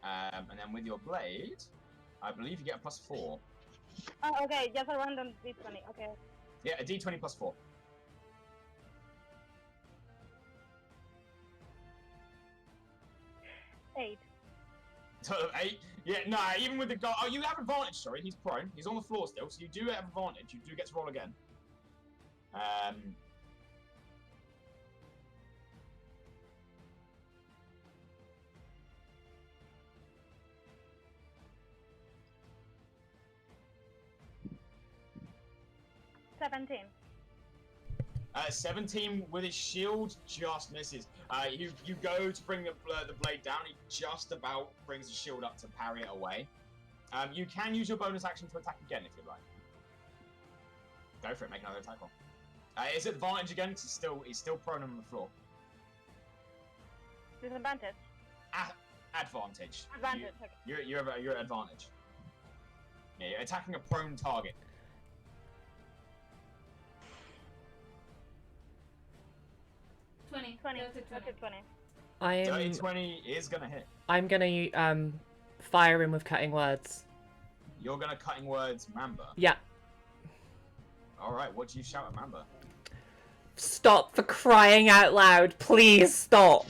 And then with your blade, I believe you get a +4. Oh, okay, just a random d20. Okay. Yeah, a d20 +4. 8. Total of 8. Yeah, nah, even with the guy. Oh, you have advantage, sorry. He's prone. He's on the floor still, so you do have advantage. You do get to roll again. 17. 17 with his shield just misses. You go to bring the blade down. He just about brings the shield up to parry it away. You can use your bonus action to attack again if you'd like. Go for it. Make another attack roll. It's advantage again because he's still prone on the floor. Disadvantage. Advantage. Advantage. Okay. You're at advantage. Yeah, you're attacking a prone target. Twenty. 20. Dirty 20. 20. Dirty 20 is gonna hit. I'm gonna fire him with cutting words. You're gonna cutting words, Mamba. Yeah. All right. What do you shout at Mamba? Stop, for crying out loud! Please stop.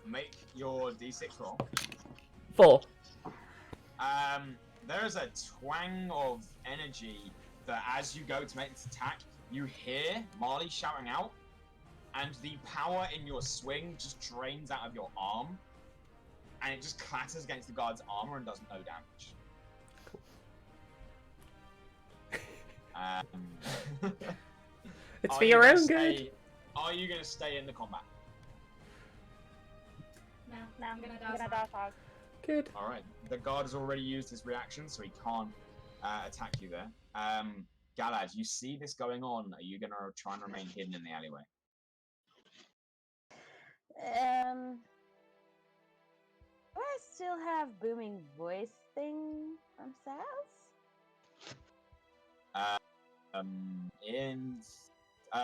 Make your d6 roll. 4. There is a twang of energy that as you go to make this attack, you hear Marle shouting out, and the power in your swing just drains out of your arm, and it just clatters against the guard's armor and does no damage. It's for your own good. good. Are you going to stay in the combat? No, I'm gonna dash out. Good. All right. The guard has already used his reaction, so he can't attack you there. Galad, you see this going on. Are you going to try and remain hidden in the alleyway? Do I still have booming voice thing from Saz?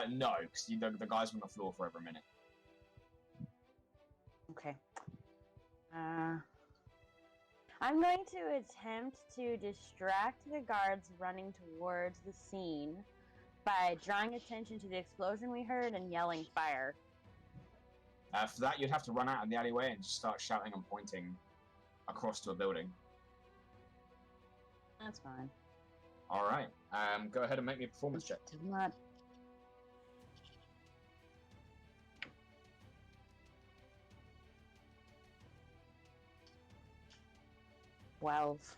No, because the guy's on the floor for over a minute. Okay. I'm going to attempt to distract the guards running towards the scene by drawing attention to the explosion we heard and yelling fire. For that, you'd have to run out of the alleyway and just start shouting and pointing across to a building. That's fine. All right. Go ahead and make me a performance check. Not. 12.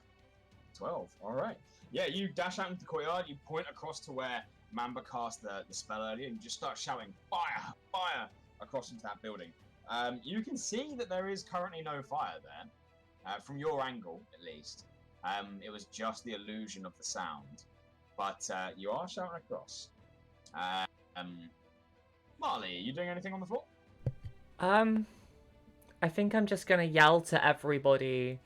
12. All right. Yeah, you dash out into the courtyard. You point across to where Mamba cast the spell earlier, and you just start shouting "Fire! Fire!" across into that building. You can see that there is currently no fire there, from your angle at least. It was just the illusion of the sound, but you are shouting across. Marle, are you doing anything on the floor? I think I'm just gonna yell to everybody,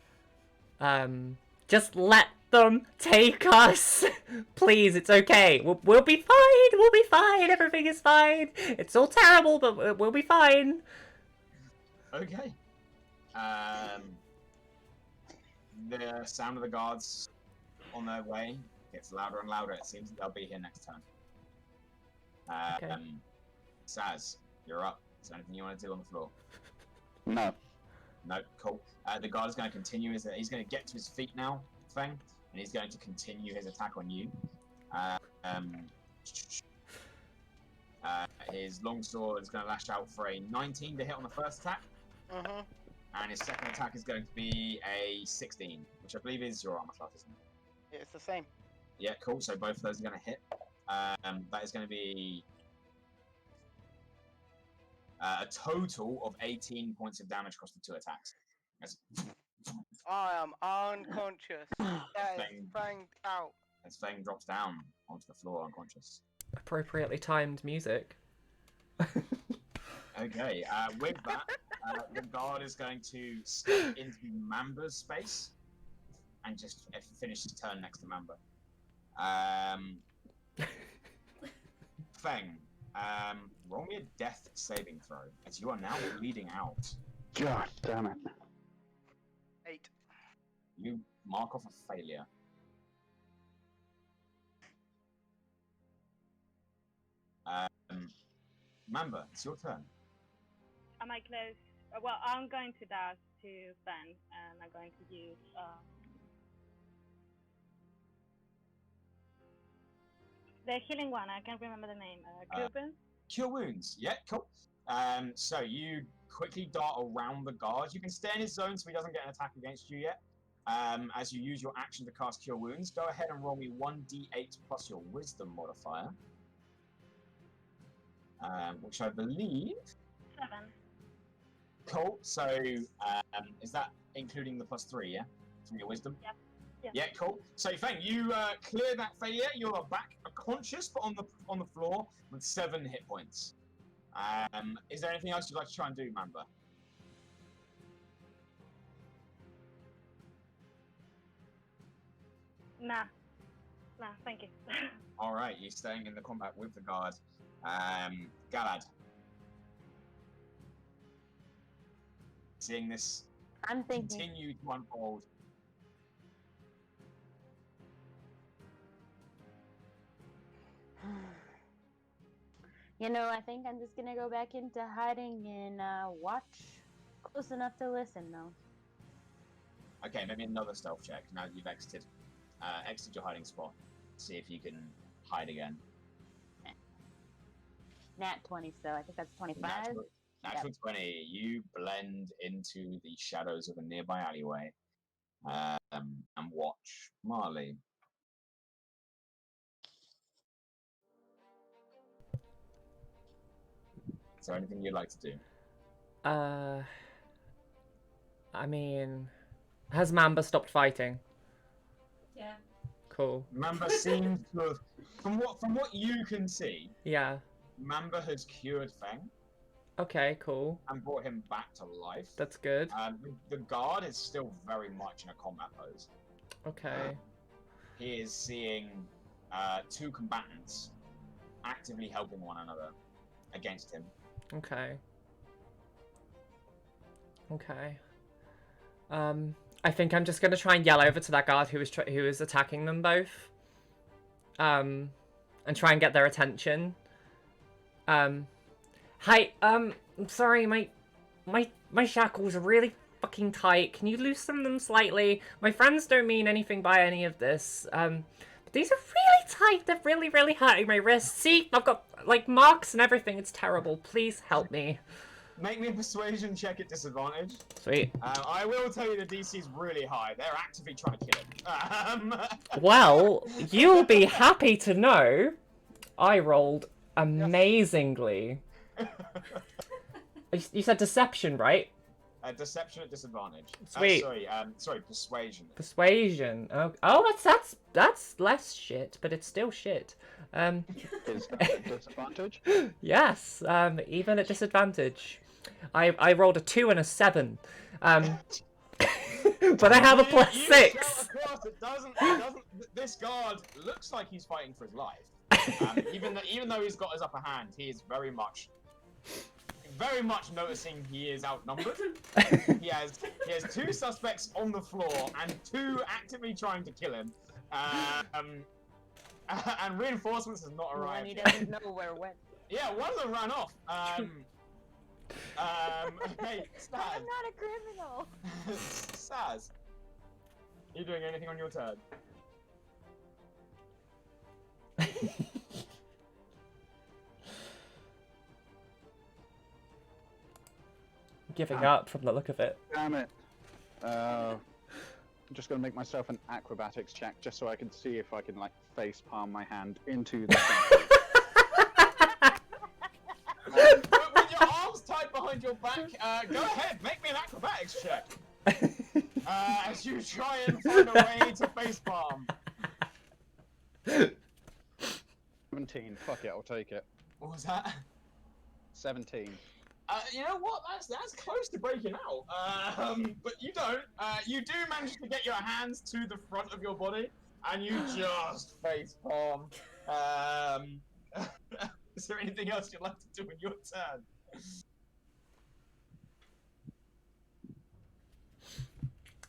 just let them take us! Please, it's okay. We'll be fine! We'll be fine! Everything is fine! It's all terrible, but we'll be fine! Okay. The sound of the guards on their way gets louder and louder. It seems that they'll be here next turn. Okay. Saz, you're up. Is there anything you want to do on the floor? No. No, cool. The guard is going to continue he's going to get to his feet now, Feng, and he's going to continue his attack on you. His longsword is going to lash out for a 19 to hit on the first attack. Mm-hmm. And his second attack is going to be a 16, which I believe is your armor class, isn't it? It's the same. Yeah, cool. So both of those are going to hit. That is going to be a total of 18 points of damage across the 2 attacks. I am unconscious. That is banged out. As Feng drops down onto the floor unconscious. Appropriately timed music. Okay, with that, the guard is going to step into Mamba's space and just finish his turn next to Mamba. Feng, roll me a death saving throw, as you are now bleeding out. God damn it. 8. You mark off a failure. Mamba, it's your turn. Am I close? Well, I'm going to dash to Feng, and I'm going to use the healing one. I can't remember the name. Cure Cure wounds. Yeah, cool. So you quickly dart around the guard. You can stay in his zone so he doesn't get an attack against you yet. As you use your action to cast Cure Wounds, go ahead and roll me 1d8 plus your Wisdom modifier. Which I believe... 7. Cool. So, is that including the +3, yeah? From your Wisdom? Yep. Yeah. Yeah, cool. So, Feng, you clear that failure. You're back unconscious, but on the floor with 7 hit points. Is there anything else you'd like to try and do, Mamba? Nah, thank you. All right, you're staying in the combat with the guard. Galad. Seeing this I'm thinking. continue to unfold. You know, I think I'm just gonna go back into hiding and watch close enough to listen, though. Okay, maybe another stealth check now that you've exited your hiding spot. See if you can hide again. Nat 20, so I think that's 25. Natural 20. You blend into the shadows of a nearby alleyway and watch Marle. Is there anything you'd like to do? I mean, has Mamba stopped fighting? Yeah. Cool. Mamba seems to have, from what you can see, Yeah. Mamba has cured Feng Okay, cool. and brought him back to life. That's good. The guard is still very much in a combat pose. Okay. He is seeing 2 combatants actively helping one another against him. Okay. Okay. I think I'm just gonna try and yell over to that guard who was attacking them both. And try and get their attention. Hi, I'm sorry, my shackles are really fucking tight. Can you loosen them slightly? My friends don't mean anything by any of this. But these are really tight. They're really, really hurting my wrists. See, I've got, like, marks and everything. It's terrible. Please help me. Make me a persuasion check at disadvantage. Sweet. I will tell you the DC is really high. They're actively trying to kill him. Well, you'll be happy to know I rolled amazingly. You said deception, right? Deception at disadvantage. Sweet. Sorry, persuasion. Persuasion. Oh, that's less shit, but it's still shit. Is that a disadvantage? Yes. Even at disadvantage, I rolled a 2 and a 7. But I have a +6. Of course, it doesn't. This guard looks like he's fighting for his life. Even though he's got his upper hand, he is very much noticing he is outnumbered. He has 2 suspects on the floor and 2 actively trying to kill him. And reinforcements has not arrived. And he doesn't know where it went. Yeah, one of them ran off. Okay, Saz. I'm not a criminal. Saz, are you doing anything on your turn? Giving up from the look of it. Damn it. I'm just going to make myself an acrobatics check just so I can see if I can, like, face palm my hand into the With your arms tied behind your back, go ahead, make me an acrobatics check. As you try and find a way to face palm. 17. Fuck it, I'll take it. What was that? 17. You know what? That's close to breaking out. But you don't. You do manage to get your hands to the front of your body, and you just face palm. Is there anything else you'd like to do in your turn?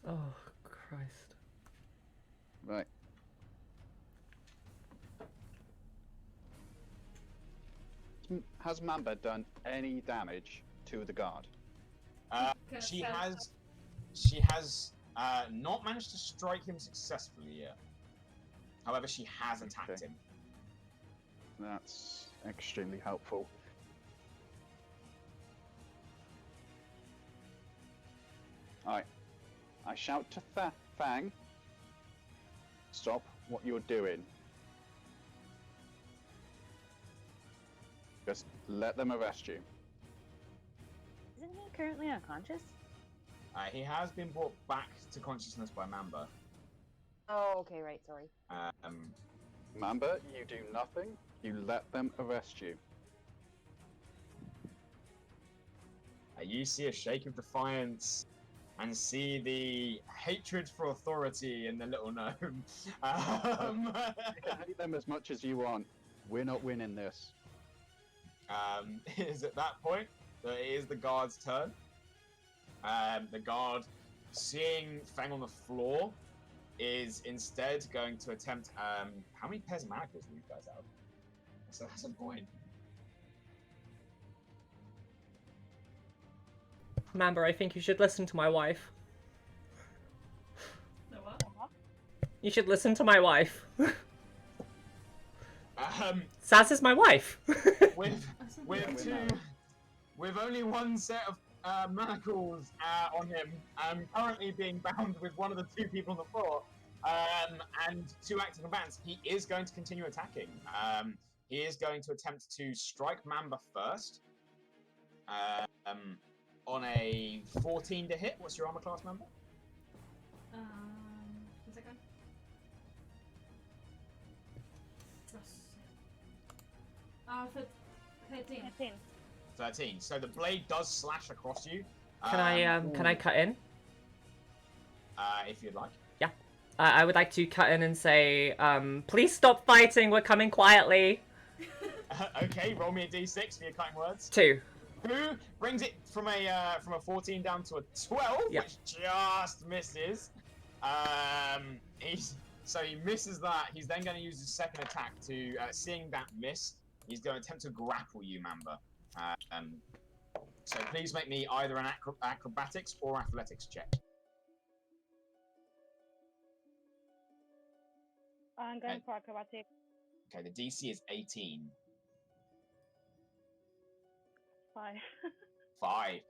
Oh, Christ. Right. Has Mamba done any damage to the guard? She has not managed to strike him successfully yet. However, she has attacked him. That's extremely helpful. Alright. I shout to Feng. Stop what you're doing. Just let them arrest you. Isn't he currently unconscious? He has been brought back to consciousness by Mamba. Oh, okay, right, sorry. Mamba, you do nothing. You let them arrest you. You see a shake of defiance and see the hatred for authority in the little gnome. You can hate them as much as you want. We're not winning this. It is at that point that it is the guard's turn. The guard, seeing Feng on the floor, is instead going to attempt. How many pairs of manacles do you guys have? So that's a point. Mamba, I think you should listen to my wife. The what? You should listen to my wife. Saz is my wife. with only one set of manacles on him, currently being bound with one of the 2 people on the floor, and 2 active combatants, he is going to continue attacking. He is going to attempt to strike Mamba first. On a 14 to hit. What's your armor class, Mamba? 1 second. For 13. 13. So the blade does slash across you. Can I cut in? If you'd like. Yeah. I would like to cut in and say, please stop fighting. We're coming quietly. Okay, roll me a d6 for your kind words. 2. Who brings it from a 14 down to a 12, Yep. which just misses. So he misses that. He's then going to use his second attack to, seeing that miss, he's going to attempt to grapple you, Mamba. So please make me either an acrobatics or athletics check. I'm going for acrobatics. Okay, the DC is 18. 5. 5.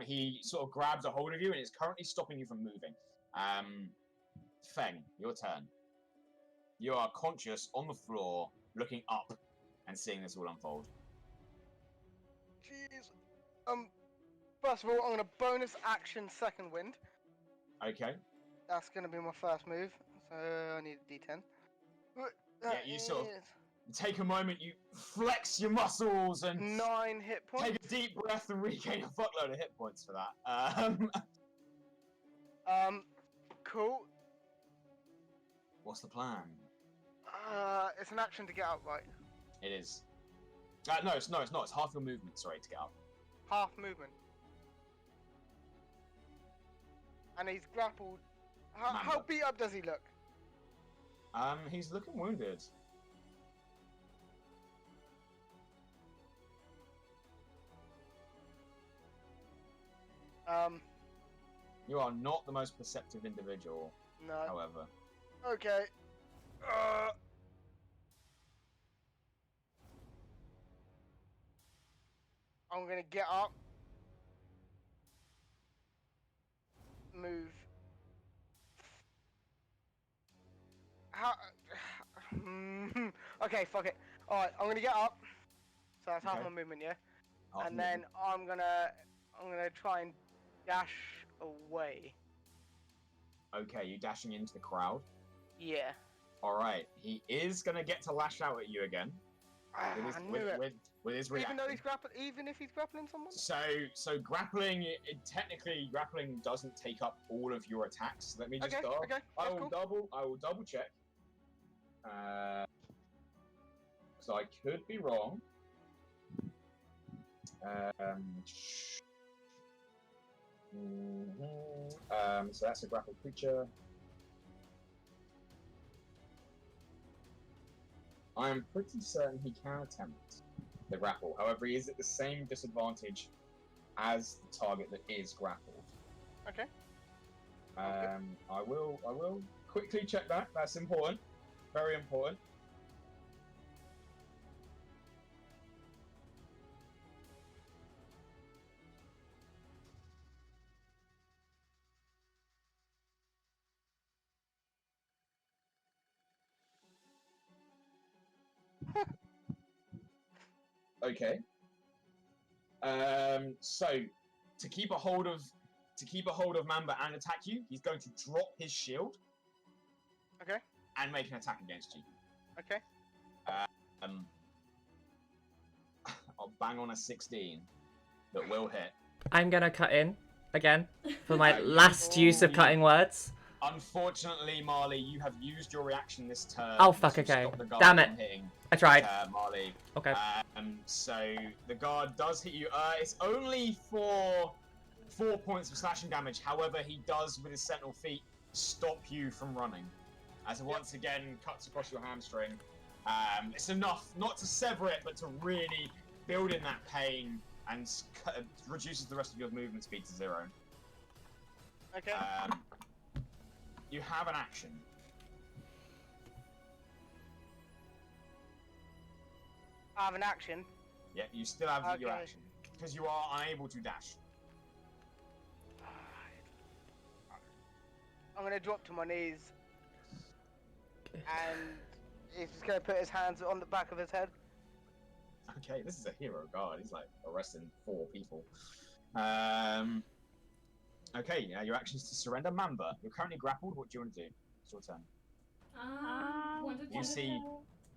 He sort of grabs a hold of you and is currently stopping you from moving. Feng, your turn. You are conscious on the floor, looking up and seeing this all unfold. Jeez. First of all, I'm gonna bonus action second wind. Okay. That's gonna be my first move. So I need a D10. Yeah, you sort of take a moment, you flex your muscles and 9 hit points. take a deep breath and regain a fuckload of hit points for that. Cool. What's the plan? It's an action to get up, right? It is. No, it's not. It's half your movement, sorry, to get up. Half movement. And he's grappled. How beat up does he look? He's looking wounded. You are not the most perceptive individual, No. however. Okay. I'm gonna get up. Move. How? Okay, fuck it. Alright, I'm gonna get up. So that's half Okay. my movement, yeah? Half And movement. then I'm gonna try and dash away. Okay, you dashing into the crowd. Yeah. Alright, he is gonna get to lash out at you again. With his, I knew it. with his reaction. Even if he's grappling someone? So grappling, technically grappling doesn't take up all of your attacks. Let me just Okay, go. okay, I that's will double check. So I could be wrong. So that's a grappled creature. I am pretty certain he can attempt the grapple. However, he is at the same disadvantage as the target that is grappled. Okay. I will quickly check that. That's important. Very important. Okay. So to keep a hold of Mamba and attack you, he's going to drop his shield. Okay. And make an attack against you. Okay. I'll bang on a 16 that will hit. I'm gonna cut in again for my last use of cutting words. Unfortunately, Marle, you have used your reaction this turn. Oh fuck! to Okay. stop the guard Damn it! from hitting, I tried. Marle. Okay. So the guard does hit you. It's only for 4 points of slashing damage. However, he does with his sentinel feet stop you from running, as it once again cuts across your hamstring. It's enough not to sever it, but to really build in that pain and reduces the rest of your movement speed to 0. Okay. You have an action. I have an action. Yeah, you still have your Okay. action because you are unable to dash. I'm gonna drop to my knees. And he's just gonna put his hands on the back of his head. Okay, this is a hero guard. He's like arresting 4 people. Okay, your action is to surrender Mamba. You're currently grappled. What do you want to do? It's your turn.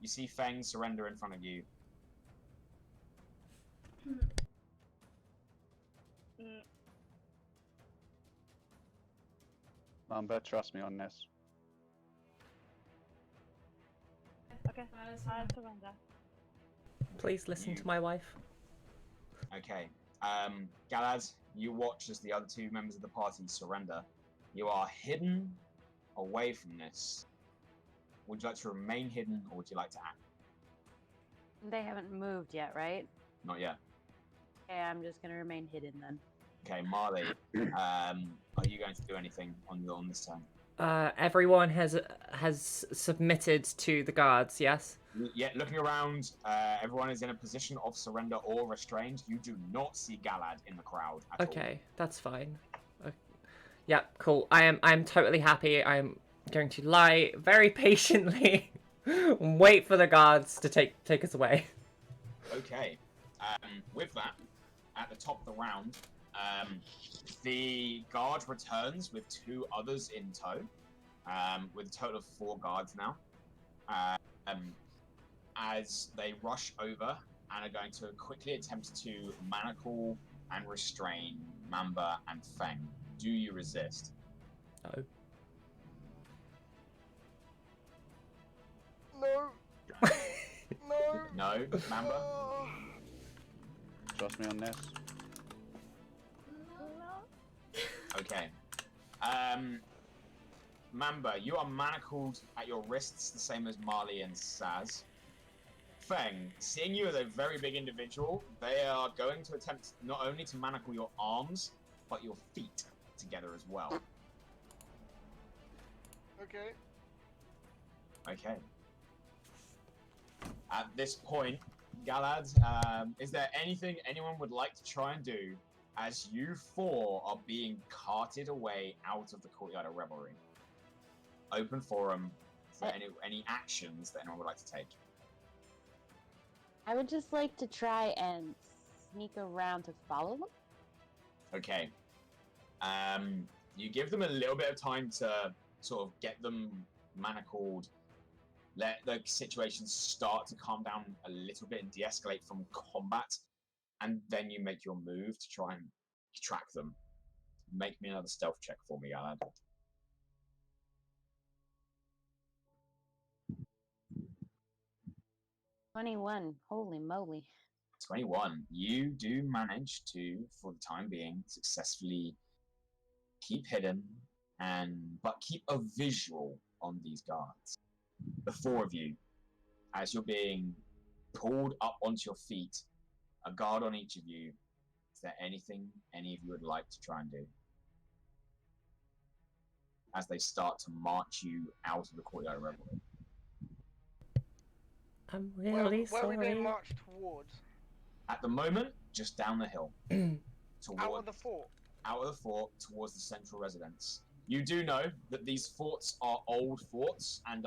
You see Feng surrender in front of you. Mamba, trust me on this. Okay, I surrender. Please listen to my wife. Okay. Galad, you watch as the other 2 members of the party surrender. You are hidden away from this. Would you like to remain hidden, or would you like to act? They haven't moved yet, right? Not yet. Okay, I'm just gonna remain hidden then. Okay, Marle, are you going to do anything on this turn? Everyone has submitted to the guards. Yes. Looking around, everyone is in a position of surrender or restrained. You do not see Galad in the crowd at all. Okay, that's fine. Yeah, cool. I'm totally happy. I'm going to lie very patiently, wait for the guards to take us away. Okay. With that, at the top of the round, the guard returns with 2 others in tow, with a total of 4 guards now. As they rush over and are going to quickly attempt to manacle and restrain Mamba and Feng. Do you resist? No. No. No. No, Mamba? Oh. Trust me on this. Okay. Mamba, you are manacled at your wrists, the same as Marle and Saz. Feng, seeing you as a very big individual, they are going to attempt not only to manacle your arms, but your feet together as well. Okay. Okay. At this point, Galad, is there anything anyone would like to try and do as you 4 are being carted away out of the Courtyard of Revelry? Open forum for any actions that anyone would like to take. I would just like to try and sneak around to follow them. Okay. You give them a little bit of time to sort of get them manacled, let the situation start to calm down a little bit and de-escalate from combat, and then you make your move to try and track them. Make me another stealth check for me, Galad. 21. Holy moly. 21. You do manage to, for the time being, successfully keep hidden but keep a visual on these guards. The 4 of you, as you're being pulled up onto your feet, a guard on each of you. Is there anything any of you would like to try and do as they start to march you out of the Courtyard of Revelry? I'm really Where are we sorry. being marched towards? At the moment, just down the hill. Out of the fort? Out of the fort, towards the central residence. You do know that these forts are old forts, and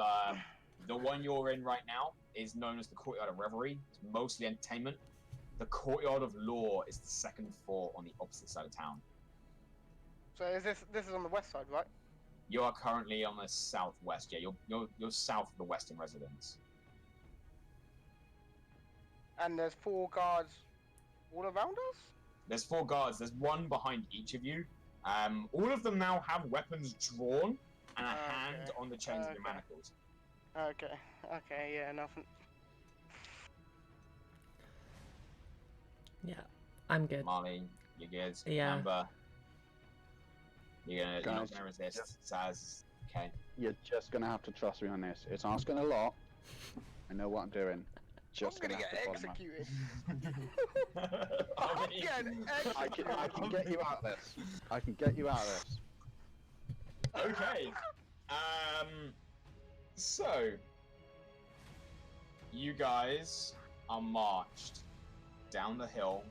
the one you're in right now is known as the Courtyard of Revelry. It's mostly entertainment. The Courtyard of Law is the second fort on the opposite side of town. So is this is on the west side, right? You are currently on the southwest. Yeah, you're south of the western residence. And there's 4 guards all around us? There's 4 guards. There's 1 behind each of you. All of them now have weapons drawn and a hand on the chains of your manacles. Okay, yeah, nothing. Yeah, I'm good. Marle, you're good. Yeah. Remember, you're not Guys, gonna resist. Saz, okay. You're just gonna have to trust me on this. It's asking a lot. I know what I'm doing. Just I'm gonna have get to follow executed. I'm getting executed. I can get you out of this. I can get you out of this. Okay. So you guys are marched down the hill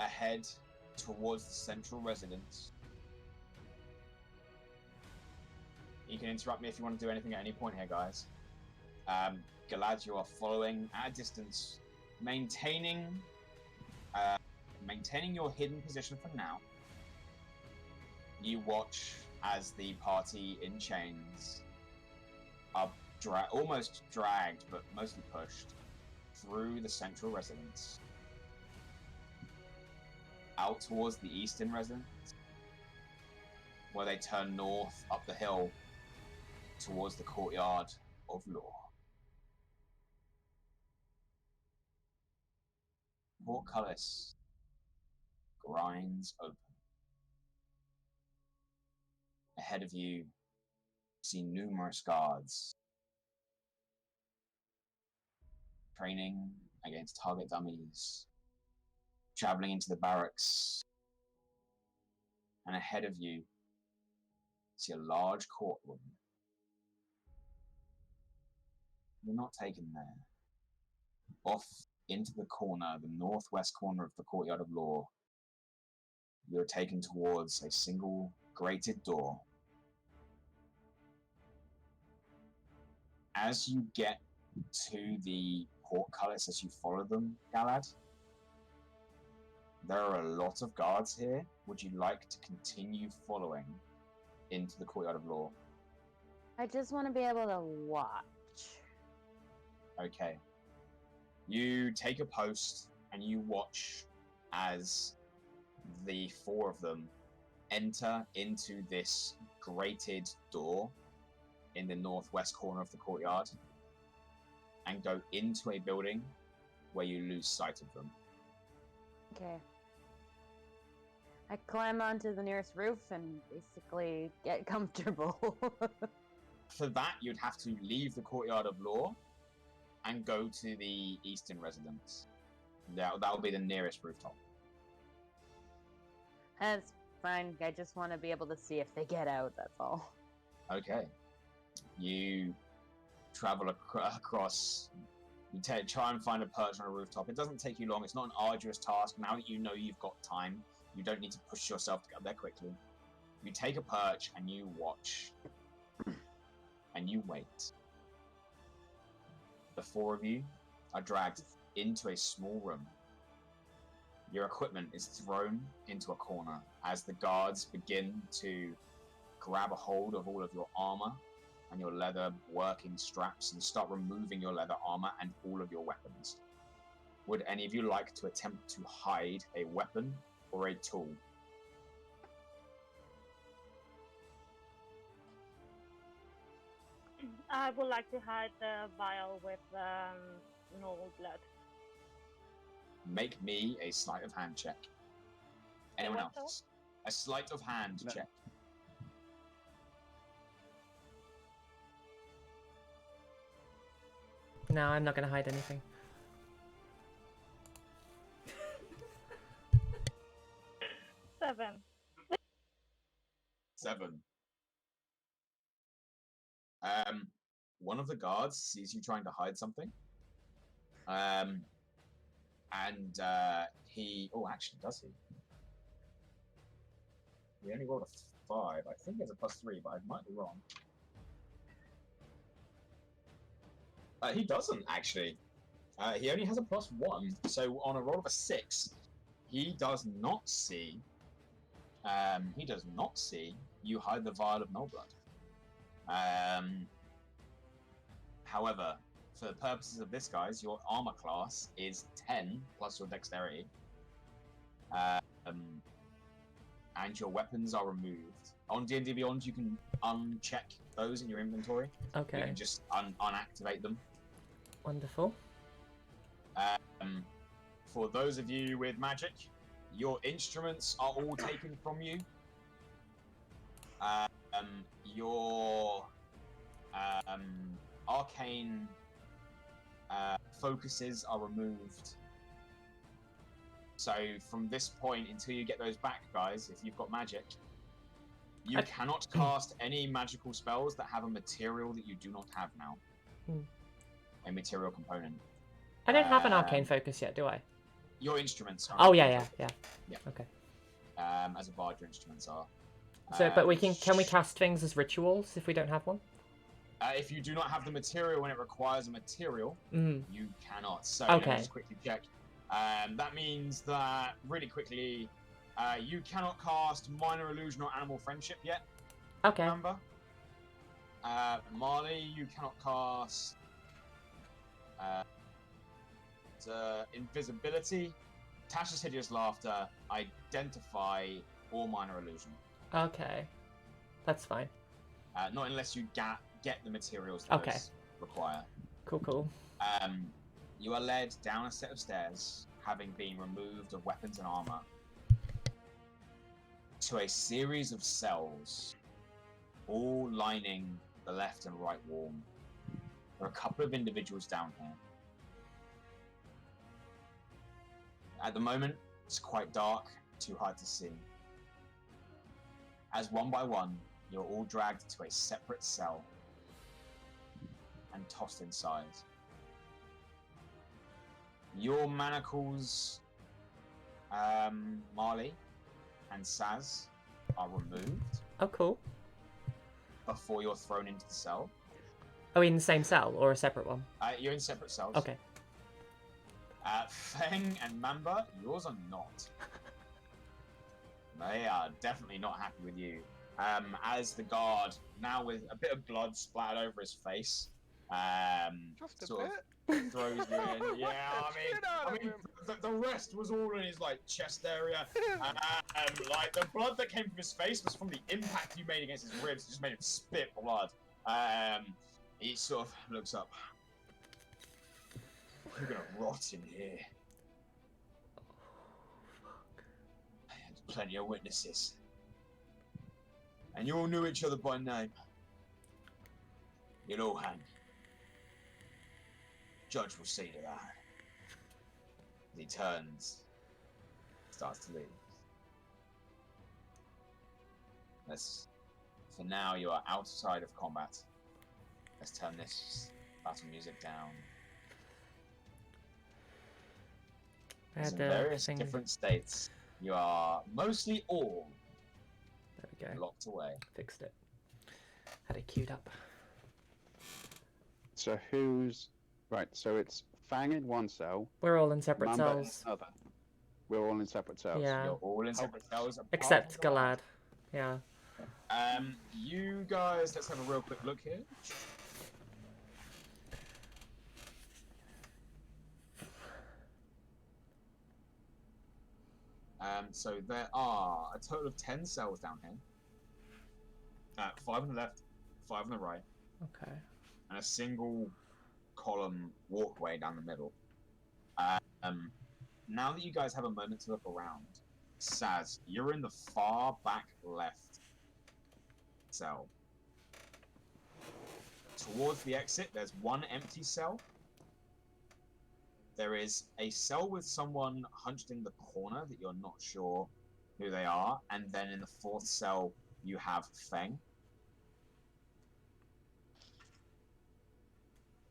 ahead towards the central residence. You can interrupt me if you want to do anything at any point here, guys. Galad, you are following at a distance, maintaining your hidden position for now. You watch as the party in chains are almost dragged, but mostly pushed, through the central residence, out towards the eastern residence, where they turn north up the hill towards the Courtyard of Law. Portcullis grinds open. Ahead of you, see numerous guards training against target dummies, traveling into the barracks. And ahead of you, see a large courtroom You're not taken there. Off into the corner, the northwest corner of the Courtyard of Law, you're taken towards a single grated door. As you get to the portcullis, as you follow them, Galad, there are a lot of guards here. Would you like to continue following into the Courtyard of Law? I just want to be able to watch. Okay. You take a post and you watch as the four of them enter into this grated door in the northwest corner of the courtyard and go into a building where you lose sight of them. Okay. I climb onto the nearest roof and basically get comfortable. For that, you'd have to leave the Courtyard of Law and go to the Eastern Residence. That'll be the nearest rooftop. That's fine. I just want to be able to see if they get out, that's all. Okay. You travel across. You try and find a perch on a rooftop. It doesn't take you long. It's not an arduous task. Now that you know you've got time, you don't need to push yourself to get there quickly. You take a perch and you watch. And you wait. The four of you are dragged into a small room. Your equipment is thrown into a corner as the guards begin to grab a hold of all of your armor and your leather working straps and start removing your leather armor and all of your weapons. Would any of you like to attempt to hide a weapon or a tool? I would like to hide the vial with normal blood. Make me a sleight of hand check. Anyone what else? A sleight of hand check. No, I'm not going to hide anything. Seven. One of the guards sees you trying to hide something. He... Oh, actually, does he? He only rolled a 5. I think it's a +3, but I might be wrong. He doesn't, actually. He only has a +1, so on a roll of a 6, he does not see... you hide the vial of null blood. However, for the purposes of this, guys, your armor class is 10 plus your dexterity. And your weapons are removed. On D&D Beyond, you can uncheck those in your inventory. Okay. You can just unactivate them. Wonderful. For those of you with magic, your instruments are all taken from you. Your arcane focuses are removed. So from this point until you get those back, guys, if you've got magic, you cannot cast any magical spells that have a material that you do not have now. A material component. I don't have an arcane focus yet, do I? Your instruments are. Oh, yeah. Okay. As a bard, your instruments are. So, but can we cast things as rituals if we don't have one? If you do not have the material when it requires a material, you cannot. So okay. Let me just quickly check. That means that, really quickly, you cannot cast Minor Illusion or Animal Friendship yet. Okay. Remember? Marle, you cannot cast Invisibility, Tasha's Hideous Laughter, Identify, or Minor Illusion. Okay. That's fine. Not unless you get the materials that those require. Cool. You are led down a set of stairs, having been removed of weapons and armor, to a series of cells, all lining the left and right wall. There are a couple of individuals down here. At the moment, it's quite dark, too hard to see. As one by one, you're all dragged to a separate cell. and tossed inside. Your manacles, Marle and Saz, are removed Oh, cool. before you're thrown into the cell. Are we in the same cell or a separate one? You're in separate cells. Okay. Feng and Mamba, yours are not. They are definitely not happy with you. As the guard, now with a bit of blood splattered over his face, Just a sort bit. of throws you in. Yeah, I mean, the rest was all in his like chest area. Like the blood that came from his face was from the impact you made against his ribs. It just made him spit blood. He sort of looks up. You're gonna rot in here. I had plenty of witnesses. And you all knew each other by name. You'll all hang. Judge will see to that. He turns, starts to leave. For now, you are outside of combat. Let's turn this battle music down. There's in various different states. You are mostly all there we go. Locked away. Fixed it. Had it queued up. So who's right? So it's Fang in one cell. We're all in separate Mamba in cells. another. We're all in separate cells. Yeah. You're all in separate cells. Except Galad. Yeah. You guys, let's have a real quick look here. So there are a total of 10 cells down here. 5 on the left, 5 on the right. Okay. And a single column walkway down the middle. Now that you guys have a moment to look around, Saz, you're in the far back left cell. Towards the exit, there's one empty cell. There is a cell with someone hunched in the corner that you're not sure who they are, and then in the 4th cell, you have Feng.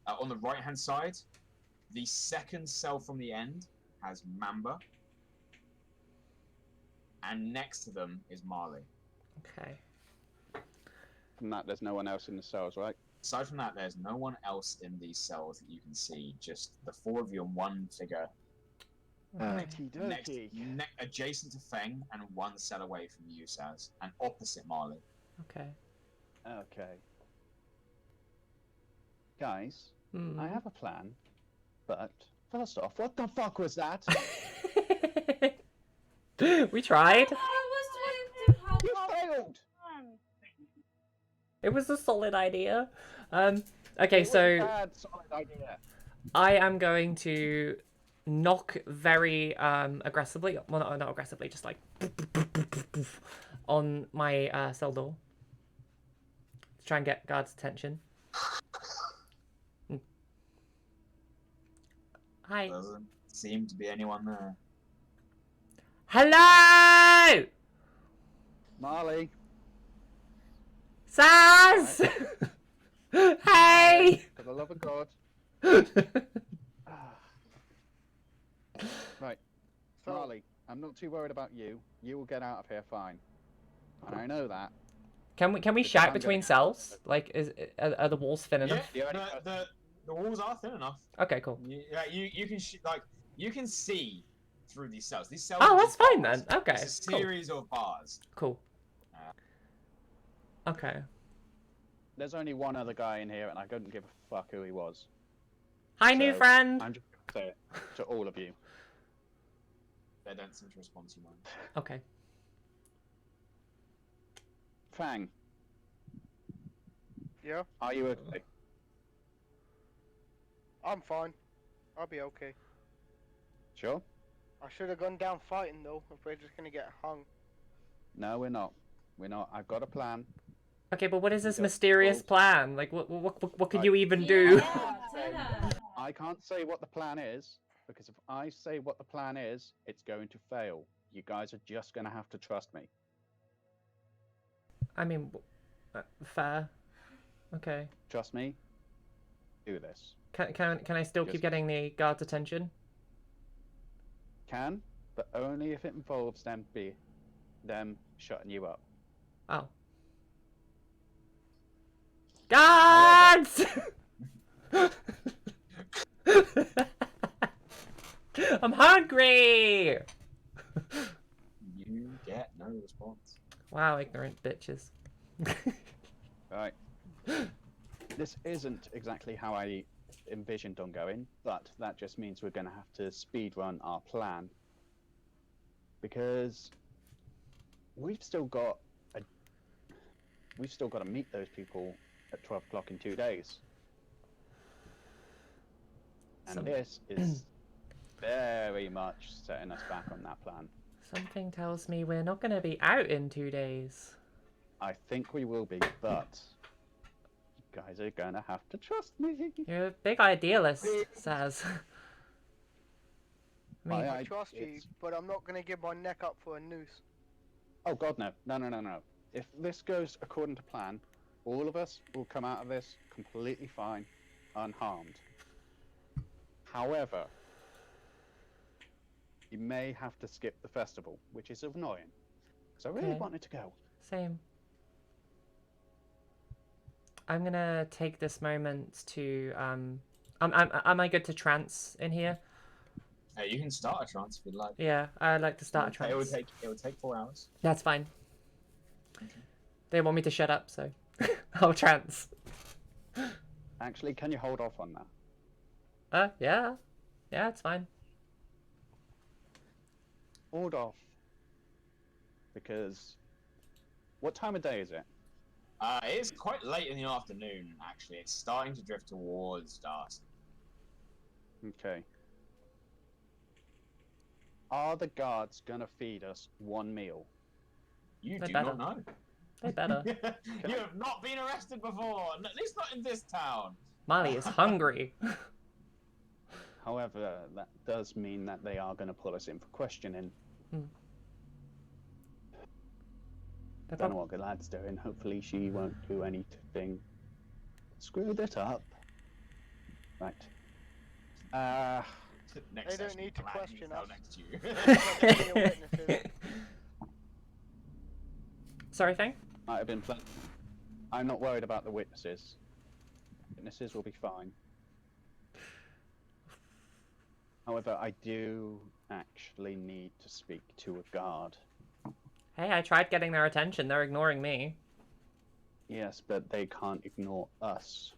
On the right-hand side, the 2nd cell from the end has Mamba, and next to them is Marle. Okay. From that, there's no one else in the cells, right? Aside from that, there's no one else in these cells that you can see. Just the 4 of you and one figure adjacent to Feng and 1 cell away from you, Saz, and opposite Marle. Okay. Okay. Guys, I have a plan, but first off, what the fuck was that? We tried. I was trying to help You out. failed! It was a solid idea. Okay, It was a so bad, solid idea. I am going to knock very aggressively. Well, not aggressively, just like on my cell door to try and get guards' attention. Hi. Doesn't seem to be anyone there. Hello! Marley. Saz! Hey! For the love of God. Right. So- Marley, I'm not too worried about you. You will get out of here fine. And I know that. Can we Because shout I'm between gonna- cells? Like, are the walls thin enough? Yeah, the walls are thin enough. Okay, cool. You can you can see through these cells. These cells. Oh, are that's just fine bars. then. Okay, It's a cool. series of bars. Cool. Okay. There's only one other guy in here, and I couldn't give a fuck who he was. Hi, new So, friend. I'm just going to say it to all of you. They don't seem to respond to you, man. Okay. Fang, Yeah, are you okay? I'm fine. I'll be okay. Sure? I should have gone down fighting though, if we're just gonna get hung. No, we're not. We're not. I've got a plan. Okay, but what is this Don't mysterious roll. plan? Like, what could I- you even do? Yeah, tell us. I can't say what the plan is, because if I say what the plan is, it's going to fail. You guys are just going to have to trust me. I mean, fair. Okay. Trust me? do this. Can I still keep getting the guard's attention? Can, but only if it involves them shutting you up. Oh. Guards! I'm hungry! You get no response. Wow, ignorant bitches. Right. This isn't exactly how I envisioned on going, but that just means we're going to have to speed run our plan. Because we've still got to meet those people at 12 o'clock in 2 days. And this is very much setting us back on that plan. Something tells me we're not going to be out in 2 days. I think we will be, but you guys are going to have to trust me. You're a big idealist, Saz. I trust you, but I'm not going to give my neck up for a noose. Oh god, no. No. If this goes according to plan, all of us will come out of this completely fine, unharmed. However, you may have to skip the festival, which is annoying, because I really wanted to go. Same. I'm gonna take this moment to am I good to trance in here? You can start a trance if you'd like. Yeah, I'd like to start a trance. It would take 4 hours. That's fine. Okay. They want me to shut up, so I'll trance. Actually, can you hold off on that? Yeah, it's fine. Hold off, because what time of day is it? It's quite late in the afternoon, actually. It's starting to drift towards dusk. Okay. Are the guards gonna feed us one meal? You They do better. not know. They better. You have not been arrested before, at least not in this town. Marle is hungry. However, that does mean that they are going to pull us in for questioning. I don't know what Galad's doing. Hopefully she won't do anything. Screw it up. Right. Next They don't session, need to Galad question needs to us. next to you. Sorry, Feng? Might have been I'm not worried about the witnesses. Witnesses will be fine. However, I do actually need to speak to a guard. Hey, I tried getting their attention. They're ignoring me. Yes, but they can't ignore us.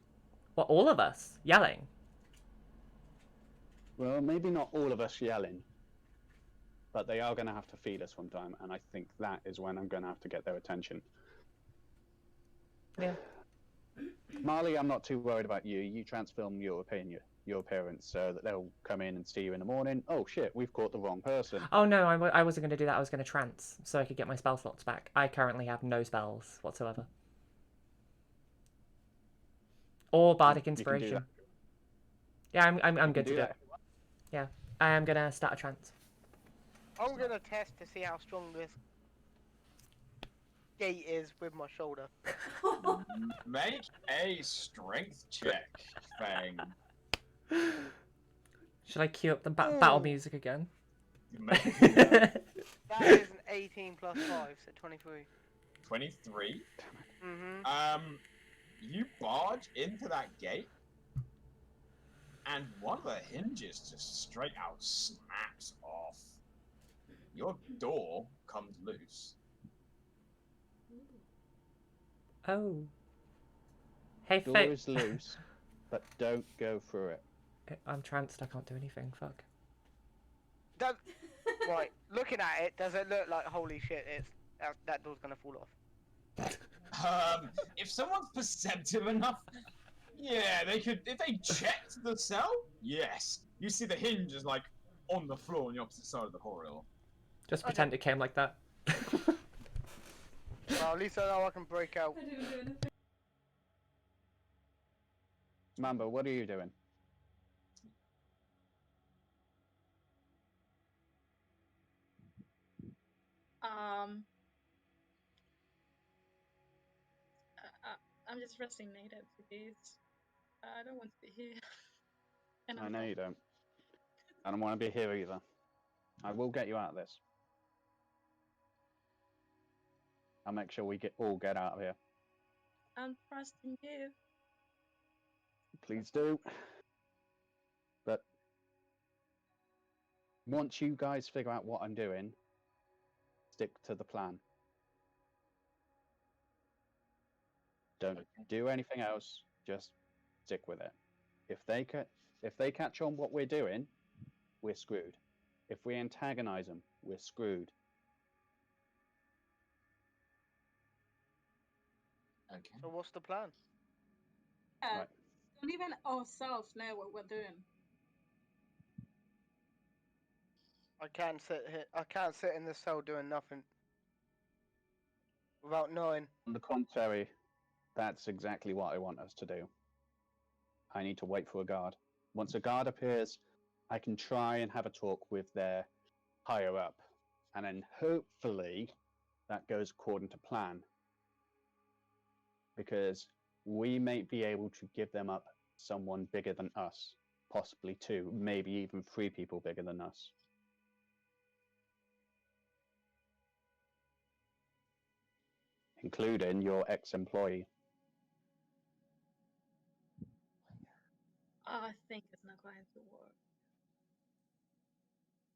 Well, all of us yelling. Well, maybe not all of us yelling, but they are going to have to feed us one time, and I think that is when I'm going to have to get their attention. Yeah. Marle, I'm not too worried about you. You transfilm your appearance so that they'll come in and see you in the morning. Oh shit, we've caught the wrong person. Oh no, I wasn't going to do that. I was going to trance so I could get my spell slots back. I currently have no spells whatsoever. Or bardic inspiration. Yeah, I'm good to do it. Yeah, I am gonna start a trance. I'm gonna test to see how strong this gate is with my shoulder. Make a strength check, Feng. Should I cue up the battle music again? That is an 18 plus 5, so 23. 23? Mm-hmm. You barge into that gate, and one of the hinges just straight out snaps off. Your door comes loose. Oh. Hey, Door Feng. is loose, but don't go through it. I'm tranced. I can't do anything. Fuck. Right, looking at it, does it look like holy shit? That door's gonna fall off. If someone's perceptive enough, yeah, they could. If they checked the cell, yes. You see the hinge is like on the floor on the opposite side of the corridor. Just pretend it came like that. Well, at least I know I can break out. I didn't do anything. Mambo, what are you doing? I'm just resting natives because I don't want to be here. And I know you don't. I don't want to be here either. I will get you out of this. I'll make sure we all get out of here. I'm trusting you. Please do. But once you guys figure out what I'm doing, stick to the plan. Don't do anything else. Just stick with it. If they catch on what we're doing, we're screwed. If we antagonize them, we're screwed. Okay. So what's the plan? Yeah, Right. don't even ourselves know what we're doing. I can't sit here. I can't sit in this cell doing nothing without knowing. On the contrary, that's exactly what I want us to do. I need to wait for a guard. Once a guard appears, I can try and have a talk with their higher up. And then hopefully that goes according to plan. Because we may be able to give them up someone bigger than us. Possibly 2, maybe even 3 people bigger than us. Including your ex-employee. I think it's not going to work.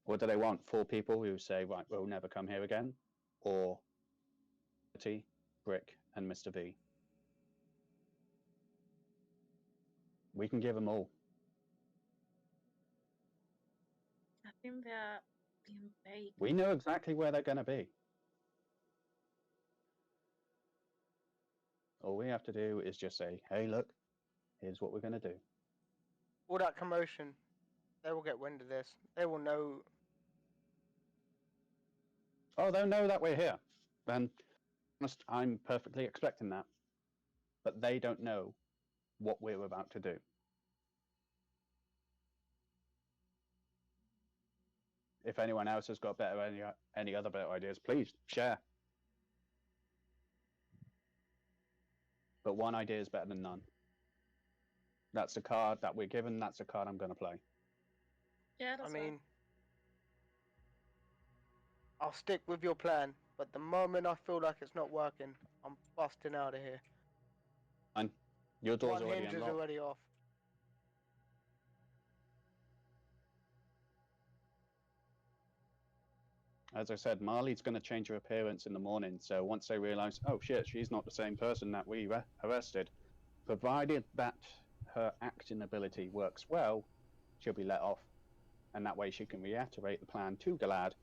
What do they want? 4 people who say, right, we'll never come here again? Or T, Brick, and Mr. V? We can give them all. I think they're being vague. We know exactly where they're going to be. All we have to do is just say, hey, look, here's what we're going to do. All that commotion, they will get wind of this. They will know. Oh, they'll know that we're here. Then I'm perfectly expecting that. But they don't know what we're about to do. If anyone else has got any other better ideas, please share. But one idea is better than none. That's the card that we're given. That's the card I'm going to play. Yeah, that's I mean, I'll stick with your plan. But the moment I feel like it's not working, I'm busting out of here. And your door's One already hinge is unlocked. already off. As I said, Marle's going to change her appearance in the morning. So once they realise, oh shit, she's not the same person that we arrested, provided that her acting ability works well, she'll be let off. And that way she can reiterate the plan to Galad.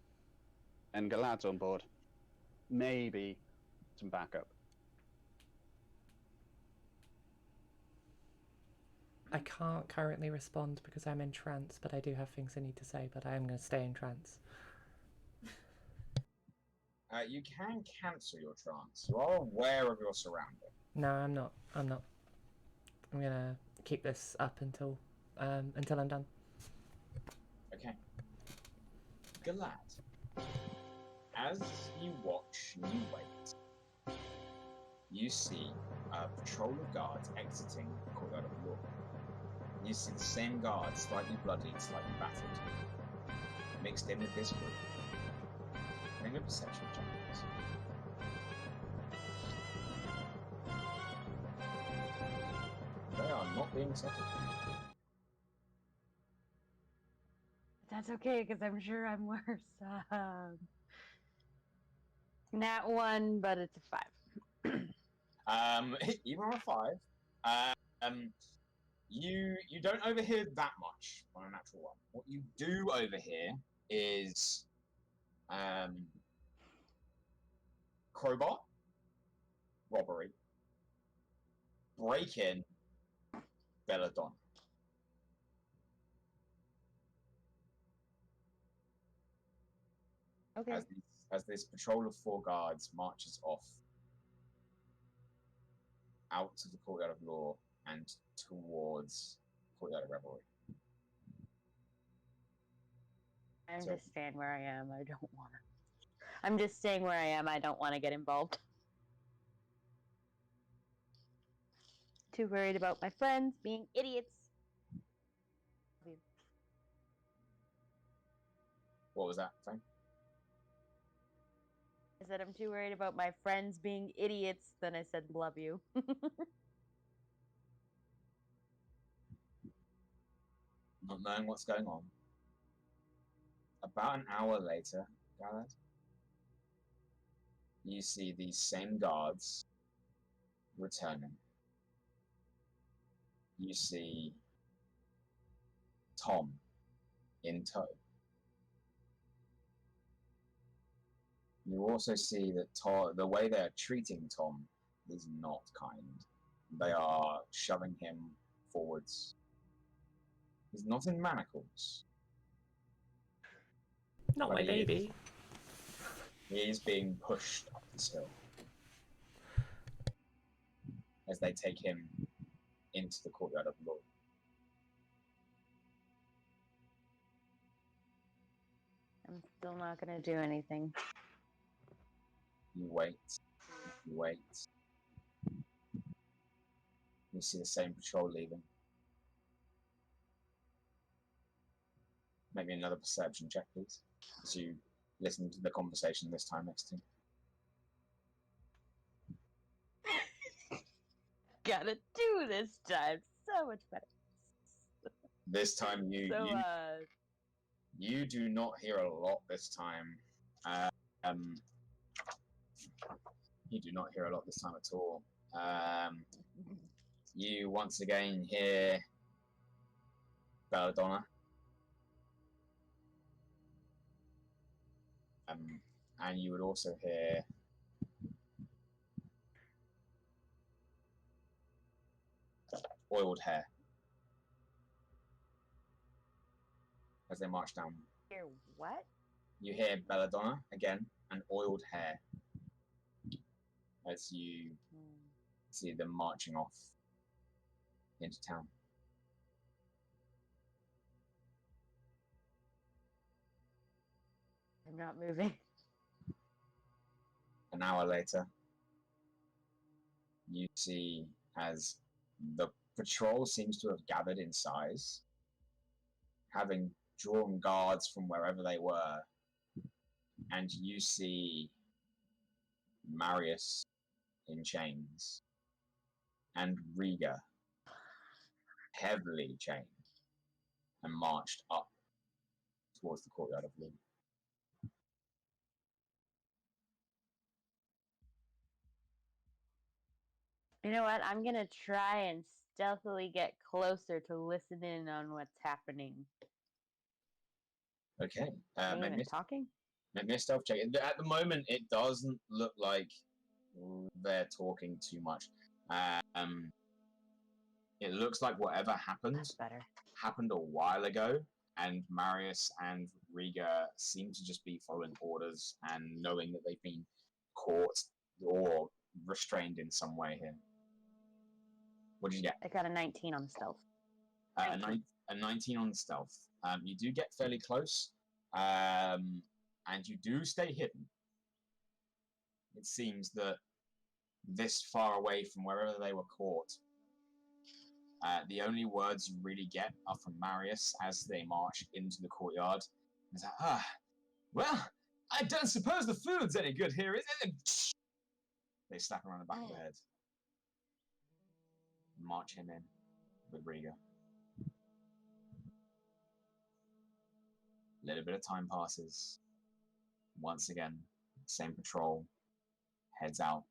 And Galad's on board. Maybe some backup. I can't currently respond because I'm in trance, but I do have things I need to say, but I am going to stay in trance. You can cancel your trance. You are aware of your surroundings. No, I'm not. I'm going to keep this up until I'm done. Okay. Galad, as you watch and you wait, you see a patrol of guards exiting the courtyard of law. You see the same guards, slightly bloodied, slightly battered, mixed in with this group. Make a perception check, please. They are not being settled. That's okay, because I'm sure I'm worse. Nat 1, but it's a 5. Even on a 5, you don't overhear that much on a natural 1. What you do overhear is crowbar, robbery, break-in, belladonna. Okay. As this patrol of 4 guards marches off out to the courtyard of law and towards the courtyard of revelry. I'm just staying where I am. I don't want to. I'm just staying where I am. I don't want to get involved. too worried about my friends being idiots. What was that thing? I said I'm too worried about my friends being idiots. Then I said love you. Not knowing what's going on. About an hour later, Galad, you see these same guards returning. You see Tom in tow. You also see that the way they're treating Tom is not kind. They are shoving him forwards. He's not in manacles. Not but my baby. He is being pushed up this hill as they take him into the courtyard of the Lord. I'm still not gonna do anything. You wait. You wait. You see the same patrol leaving. Maybe another perception check, please, as you listen to the conversation this time next to you. Gotta do this time so much better. This time you do not hear a lot this time. You do not hear a lot this time at all. You once again hear Belladonna. And you would also hear oiled hair as they march down. Hear what? You hear Belladonna again and oiled hair as you see them marching off into town. I'm not moving. An hour later, you see as the patrol seems to have gathered in size, having drawn guards from wherever they were, and you see Marius in chains and Riga heavily chained and marched up towards the courtyard of Lynn. You know what? I'm gonna try and stealthily get closer to listen in on what's happening. Okay. Talking? Make me a stealth check. At the moment, it doesn't look like they're talking too much. It looks like whatever happened happened a while ago, and Marius and Riga seem to just be following orders and knowing that they've been caught or restrained in some way here. What did you get? I got a 19 on stealth. A 19 on stealth. You do get fairly close, and you do stay hidden. It seems that this far away from wherever they were caught, the only words you really get are from Marius as they march into the courtyard. He's like, well, I don't suppose the food's any good here, is it? They slap him around the back of the head. March him in with Riga. A little bit of time passes. Once again, same patrol heads out.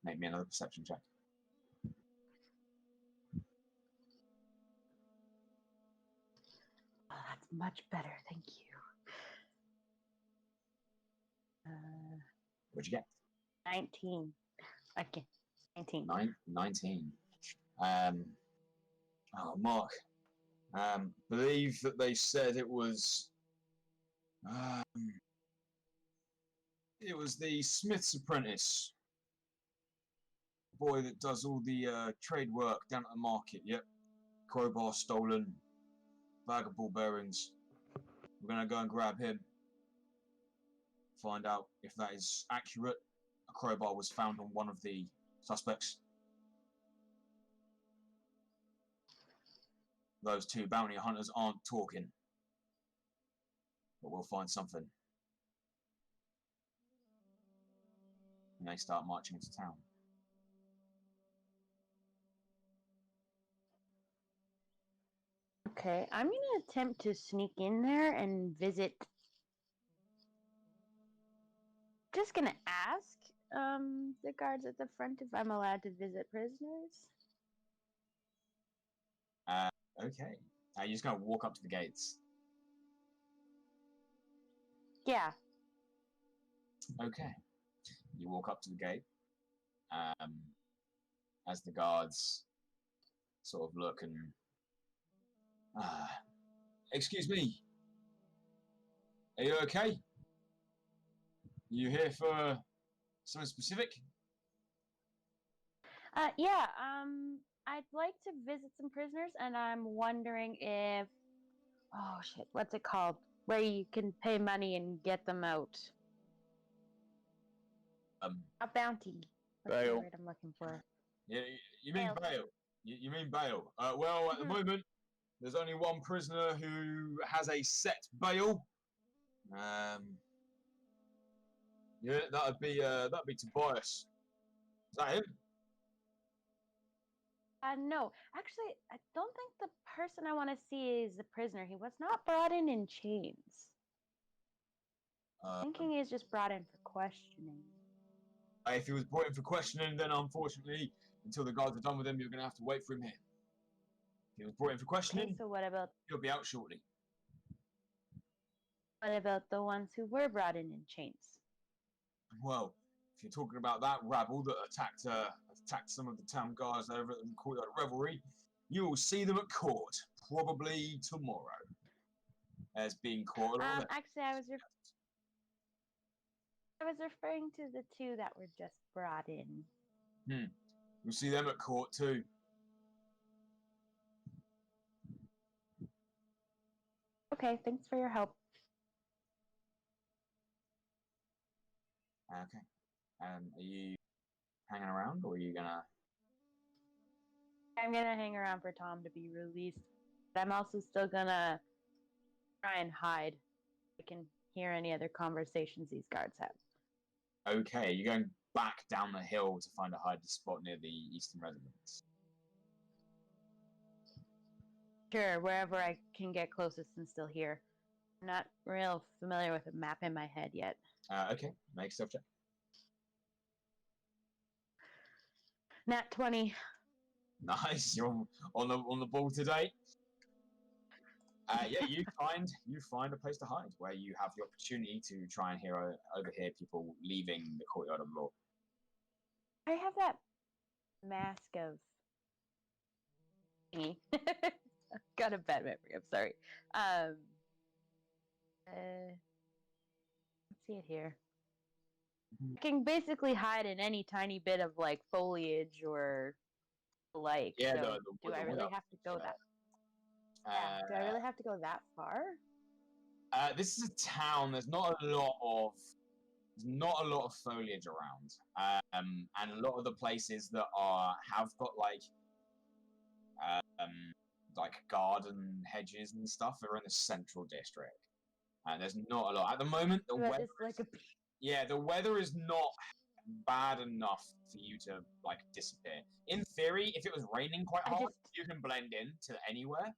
Make me another perception check. Oh, that's much better, thank you. What'd you get? 19. Okay, 19. 19. Mark. Believe that they said it was the smith's apprentice. Boy that does all the trade work down at the market, yep. Crowbar stolen, bag of ball bearings. We're gonna go and grab him. Find out if that is accurate. A crowbar was found on one of the suspects. those two bounty hunters aren't talking. But we'll find something. And they start marching into town. Okay, I'm gonna attempt to sneak in there and visit. Just gonna ask the guards at the front if I'm allowed to visit prisoners. Okay. You're just gonna walk up to the gates. Yeah. Okay. You walk up to the gate. As the guards sort of look and excuse me. Are you okay? You here for something specific? Yeah. I'd like to visit some prisoners, and I'm wondering if, oh shit, what's it called? Where you can pay money and get them out. A bounty. What's the Bail. word I'm looking for? Yeah, you mean Bail. bail. You mean bail. Well, at the moment, there's only one prisoner who has a set bail. Yeah, that'd be Tobias. Is that him? No. Actually, I don't think the person I want to see is the prisoner. He was not brought in chains. Thinking he's just brought in for questioning. If he was brought in for questioning, then unfortunately, until the guards are done with him, you're going to have to wait for him here. If he was brought in for questioning, Okay, so what about he'll be out shortly. the ones who were brought in chains? Well, if you're talking about that rabble that attacked some of the town guards over at the Courtyard Revelry, you will see them at court, probably tomorrow. As being caught. Actually, I was referring to the two that were just brought in. You'll see them at court too. Okay, thanks for your help. Okay. Are you hanging around, or are you gonna? I'm gonna hang around for Tom to be released. But I'm also still gonna try and hide. I can hear any other conversations these guards have. Okay, you're going back down the hill to find a hiding spot near the eastern residence. Sure, wherever I can get closest and still hear. I'm not real familiar with a map in my head yet. Okay, make stuff check. Nat 20. Nice, you're on the ball today. Yeah, you find a place to hide where you have the opportunity to try and overhear people leaving the Courtyard of Law. I have that mask of thingy. Got a bad memory. I'm sorry. Let's see it here. I can basically hide in any tiny bit of like foliage or like. Yeah, so do I really have to go that? Do I really have to go that far? This is a town. There's not a lot of foliage around, and a lot of the places that have got like garden hedges and stuff are in the central district, and there's not a lot at the moment. The weather is not bad enough for you to like disappear. In theory, if it was raining quite hard, you can blend in to anywhere.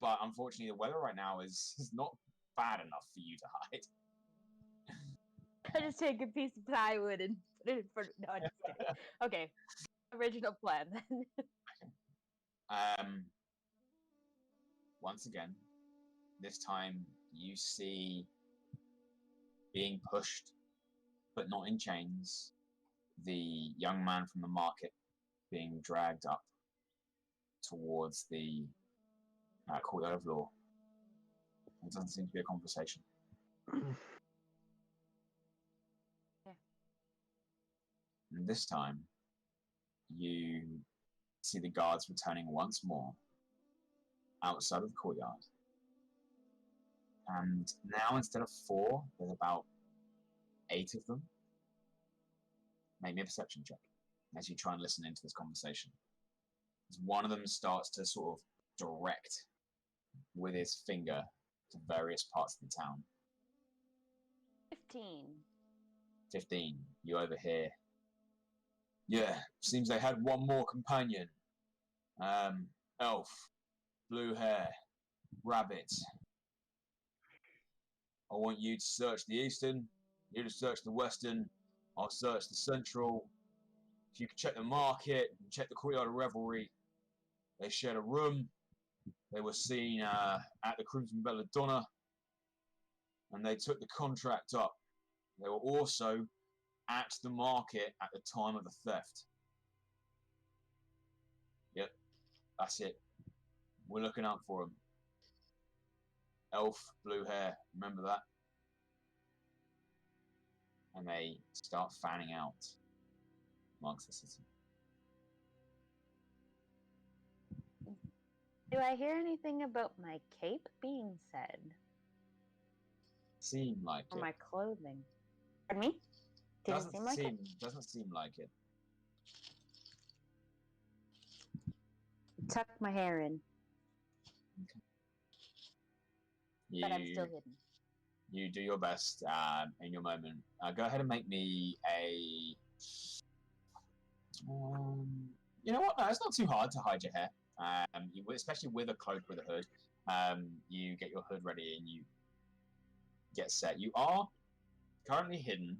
But unfortunately, the weather right now is not bad enough for you to hide. I just take a piece of plywood and put it in front of. No, I'm just kidding. Okay, original plan then. Once again, this time you see being pushed, but not in chains, the young man from the market being dragged up towards the Courtyard of Law. It doesn't seem to be a conversation. Yeah. And this time, you see the guards returning once more outside of the courtyard. And now, instead of 4, there's about 8 of them. Make me a perception check as you try and listen into this conversation. One of them starts to sort of direct with his finger to various parts of the town. 15. 15. You overhear. Yeah, seems they had one more companion. Elf, blue hair, rabbit. I want you to search the eastern, you to search the western, I'll search the central. If you can check the market, check the courtyard of revelry. They shared a room. They were seen at the Crimson Belladonna, and they took the contract up. They were also at the market at the time of the theft. Yep, that's it. We're looking out for them. Elf, blue hair, remember that? And they start fanning out amongst the city. Do I hear anything about my cape being said? Seem like Or it. my clothing? Pardon me? Did it seem like it? Doesn't seem like it. Tuck my hair in, You, but I'm still hidden. you do your best in your moment. Go ahead and make me a... you know what? No, it's not too hard to hide your hair. Especially with a cloak with a hood. You get your hood ready and you get set. You are currently hidden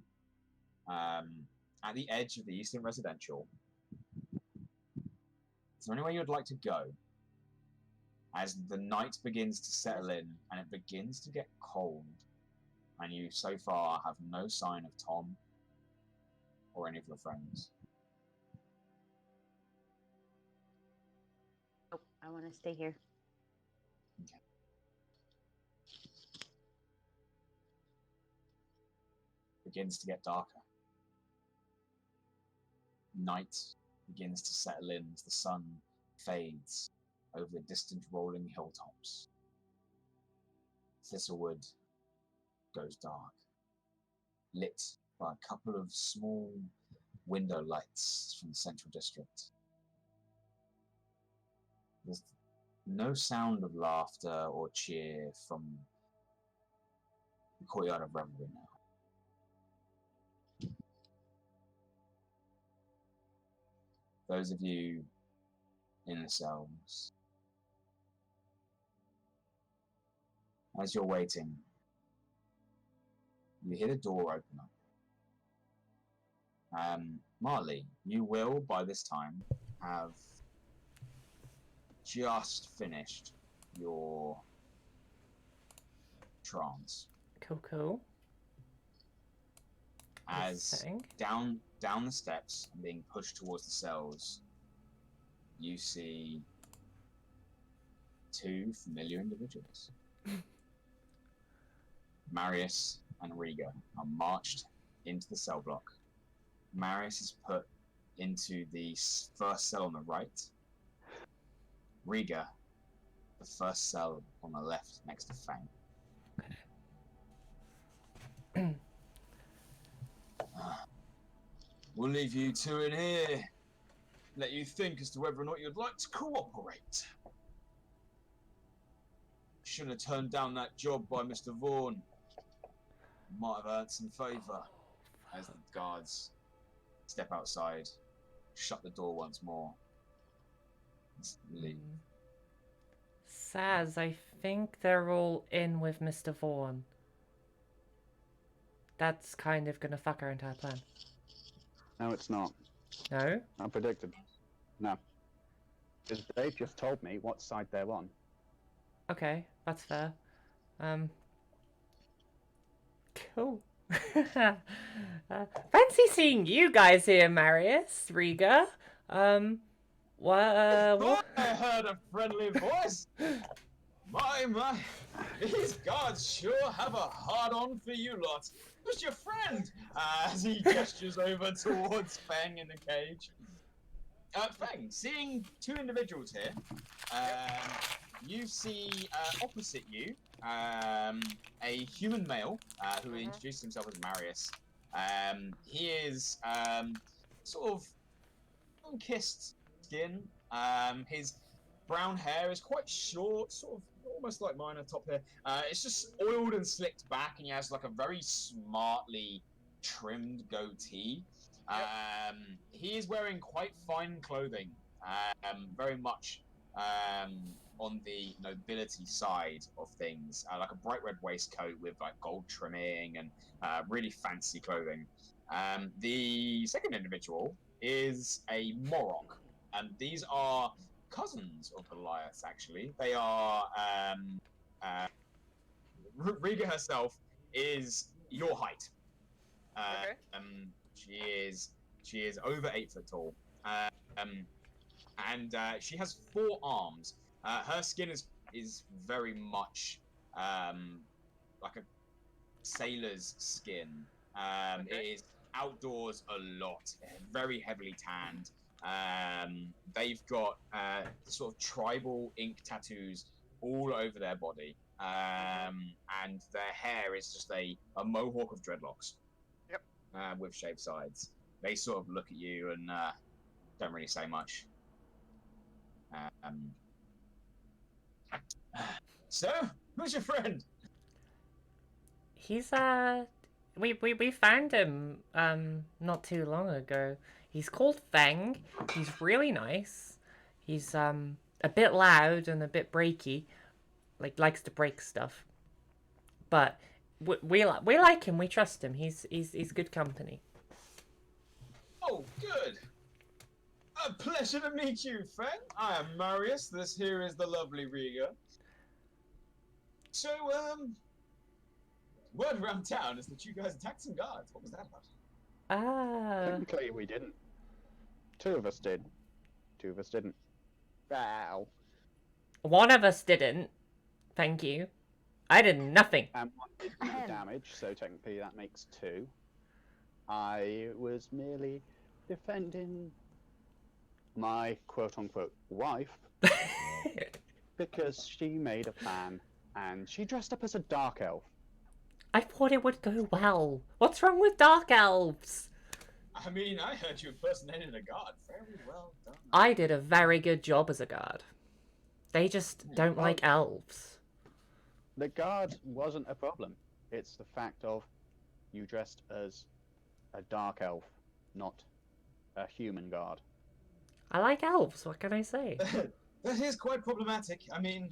at the edge of the Eastern Residential. Is there anywhere you'd like to go? As the night begins to settle in and it begins to get cold, and you so far have no sign of Tom or any of your friends. Nope, I want to stay here. Okay. Begins to get darker. Night begins to settle in as the sun fades over the distant rolling hilltops. Thistlewood goes dark, lit by a couple of small window lights from the central district. There's no sound of laughter or cheer from the courtyard of revelry now. Those of you in the cells, as you're waiting, you hear the door open up. Marle, you will, by this time, have just finished your trance. Cool. As down the steps and being pushed towards the cells, you see two familiar individuals. Marius and Riga are marched into the cell block. Marius is put into the first cell on the right. Riga, the first cell on the left next to Feng. We'll leave you two in here. Let you think as to whether or not you'd like to cooperate. Shouldn't have turned down that job by Mr. Vaughan. Might have earned some favour. As the guards step outside, shut the door once more, and leave. Saz, I think they're all in with Mr. Vaughan. That's kind of gonna fuck our entire plan. No, it's not. No? I predicted. No. Because they've just told me what side they're on. Okay, that's fair. Cool. Fancy seeing you guys here, Marius, Riga. What? I heard a friendly voice. My, these guards sure have a hard-on for you lot. Who's your friend? As he gestures over towards Feng in the cage. Feng, seeing two individuals here, you see opposite you a human male who introduced himself as Marius. He is sort of sun-kissed skin, His brown hair is quite short, sort of almost like mine on top here. It's just oiled and slicked back, and he has like a very smartly trimmed goatee. He is wearing quite fine clothing, very much on the nobility side of things, like a bright red waistcoat with like gold trimming and really fancy clothing. The second individual is a Morok, and these are cousins of Goliath. Actually, they are. Riga herself is your height. Okay. She is over 8 foot tall, and she has 4 arms. Her skin is very much like a sailor's skin. It is outdoors a lot, very heavily tanned. They've got sort of tribal ink tattoos all over their body, and their hair is just a mohawk of dreadlocks. Yep. With shaved sides. They sort of look at you and don't really say much. So, who's your friend? He's we found him not too long ago. He's called Feng. He's really nice. He's a bit loud and a bit breaky, like likes to break stuff. But we like him. We trust him. He's good company. Oh, good. A pleasure to meet you, Feng. I am Marius. This here is the lovely Riga. So, word around town is that you guys attacked some guards. What was that about? Technically, we didn't. 2 of us did. 2 of us didn't. Wow. One of us didn't. Thank you. I did nothing. And 1 did do the damage, so technically that makes 2. I was merely defending my quote-unquote wife because she made a plan and she dressed up as a dark elf. I thought it would go well. What's wrong with dark elves? I mean, I heard you impersonated a guard. Very well done. I did a very good job as a guard. They just don't like elves. The guard wasn't a problem. It's the fact of you dressed as a dark elf, not a human guard. I like elves, what can I say? That is quite problematic. I mean,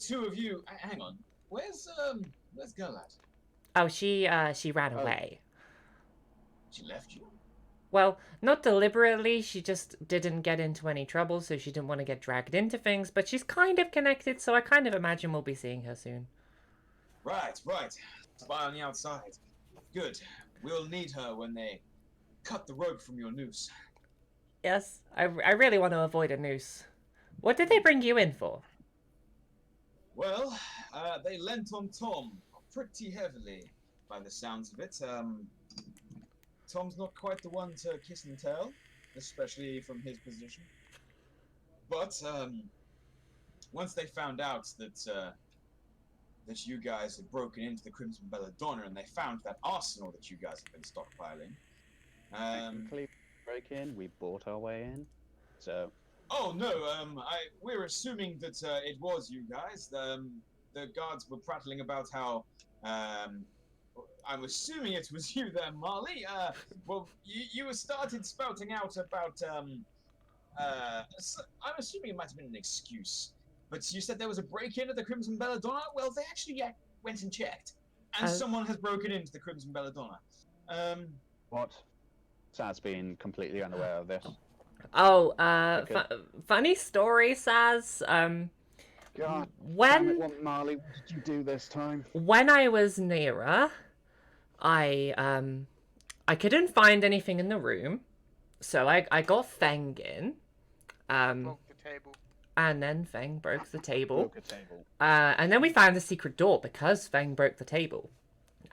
2 of you. Hang on. Where's Galadesis? Oh, she ran away. She left you? Well, not deliberately, she just didn't get into any trouble, so she didn't want to get dragged into things, but she's kind of connected, so I kind of imagine we'll be seeing her soon. Right. Spy on the outside. Good. We'll need her when they cut the rope from your noose. Yes, I really want to avoid a noose. What did they bring you in for? Well, they lent on Tom pretty heavily, by the sounds of it. Tom's not quite the one to kiss and tell, especially from his position. But once they found out that you guys had broken into the Crimson Belladonna and they found that arsenal that you guys had been stockpiling, Technically, break in. We bought our way in. So. Oh no, we're assuming that it was you guys. The guards were prattling about how I'm assuming it was you there, Marle. Well, you started spouting out about I'm assuming it might have been an excuse, but you said there was a break-in at the Crimson Belladonna. Well, they actually went and checked, and someone has broken into the Crimson Belladonna. What? Saz's been completely unaware of this. Oh, funny story, Saz. God, when Marle, what did you do this time? When I was nearer, I couldn't find anything in the room, so I got Feng in. Broke the table. And then Feng broke the table. Broke a table. And then we found the secret door because Feng broke the table.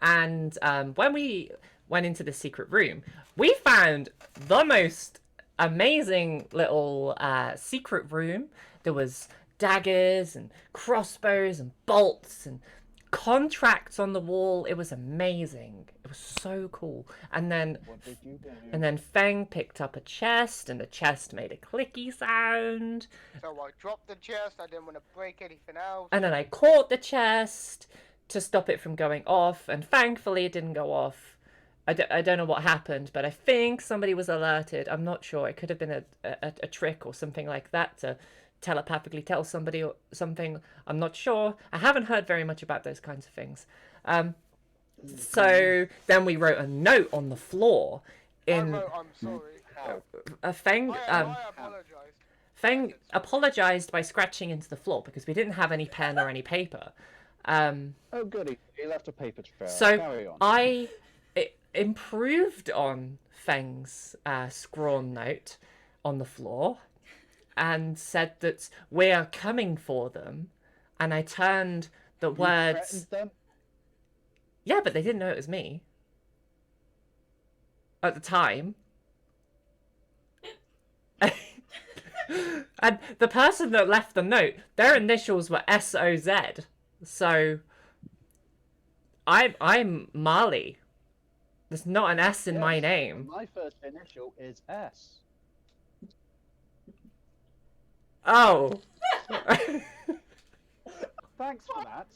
And when we went into the secret room, we found the most amazing little secret room. There was daggers and crossbows and bolts and contracts on the wall. It was amazing. It was so cool. And then What did you do? Feng picked up a chest, and the chest made a clicky sound. So I dropped the chest. I didn't want to break anything else. And then I caught the chest to stop it from going off, and thankfully it didn't go off. I don't know what happened, but I think somebody was alerted. I'm not sure. It could have been a trick or something like that to telepathically tell somebody or something. I'm not sure. I haven't heard very much about those kinds of things. So then we wrote a note on the floor. I'm sorry. Feng, I apologized. Feng apologized by scratching into the floor because we didn't have any pen or any paper. Oh, goody. He left a paper trail. So Carry on. I improved on Feng's scrawn note on the floor and said that we are coming for them. And I turned the words... Them? Yeah, but they didn't know it was me. At the time. And the person that left the note, their initials were S-O-Z. So I'm Marle. There's not an S in my name. My first initial is S. Oh. Thanks for that.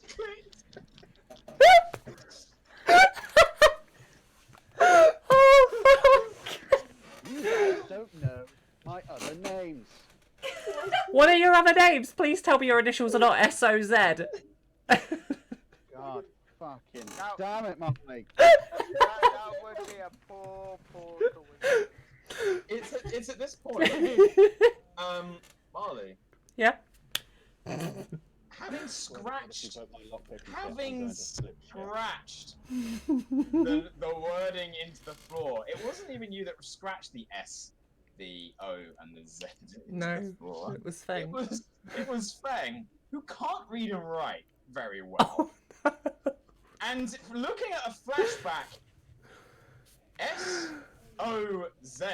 Oh, fuck. You guys don't know my other names. What are your other names? Please tell me your initials are not S-O-Z. God fucking damn it, Marle. That would be a poor coincidence. It's at this point. Marle. Yeah. Having scratched the wording into the floor, it wasn't even you that scratched the S, the O, and the Z into the floor. It was Feng. It was Feng, who can't read and write very well. And looking at a flashback, S-O-Z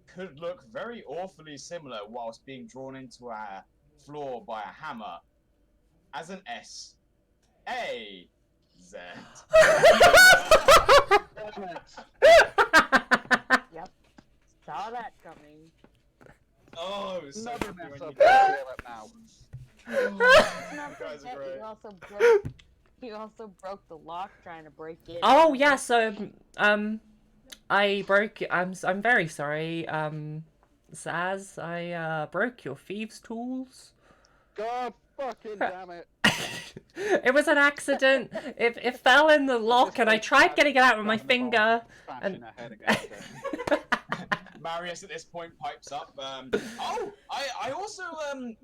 could look very awfully similar whilst being drawn into a floor by a hammer as an S-A-Z. Yep. Saw that coming. Oh, it was so Another happy mess when up. you Clear up now. Not guys are forget, great. you also broke the lock trying to break in. Oh, yeah, so, I broke... I'm very sorry, Saz. I, broke your thieves' tools. God fucking damn it. It was an accident. It fell in the lock, and I tried getting it out with my finger. Bashing her head against it. Marius at this point pipes up. I also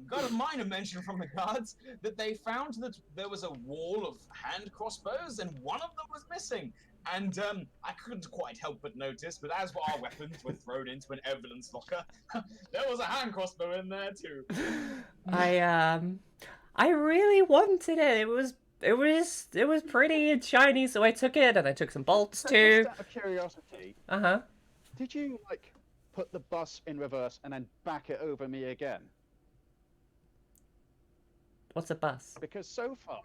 got a minor mention from the guards that they found that there was a wall of hand crossbows and one of them was missing. And I couldn't quite help but notice, but as our weapons were thrown into an evidence locker, there was a hand crossbow in there too. I really wanted it. It was pretty and shiny, so I took it, and I took some bolts too. Just out of curiosity, Uh-huh. did you, like, put the bus in reverse and then back it over me again? What's a bus? Because so far,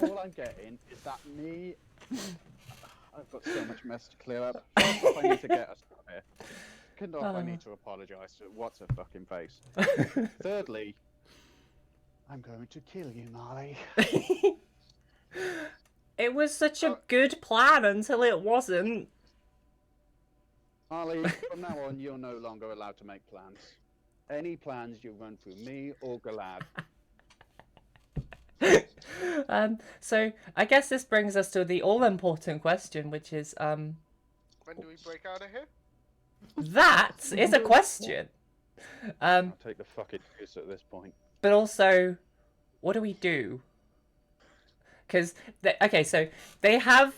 all I'm getting is that me... I've got so much mess to clear up. First off, I need to get us out of here. Second off, I need to apologise to what's her fucking face. Thirdly, I'm going to kill you, Marle. It was such a good plan until it wasn't. Marle, from now on, you're no longer allowed to make plans. Any plans you run through me or Galad. So I guess this brings us to the all-important question, which is, When do we break out of here? that is a question. I'll take the fucking piss at this point. But also, what do we do? Because, okay, so they have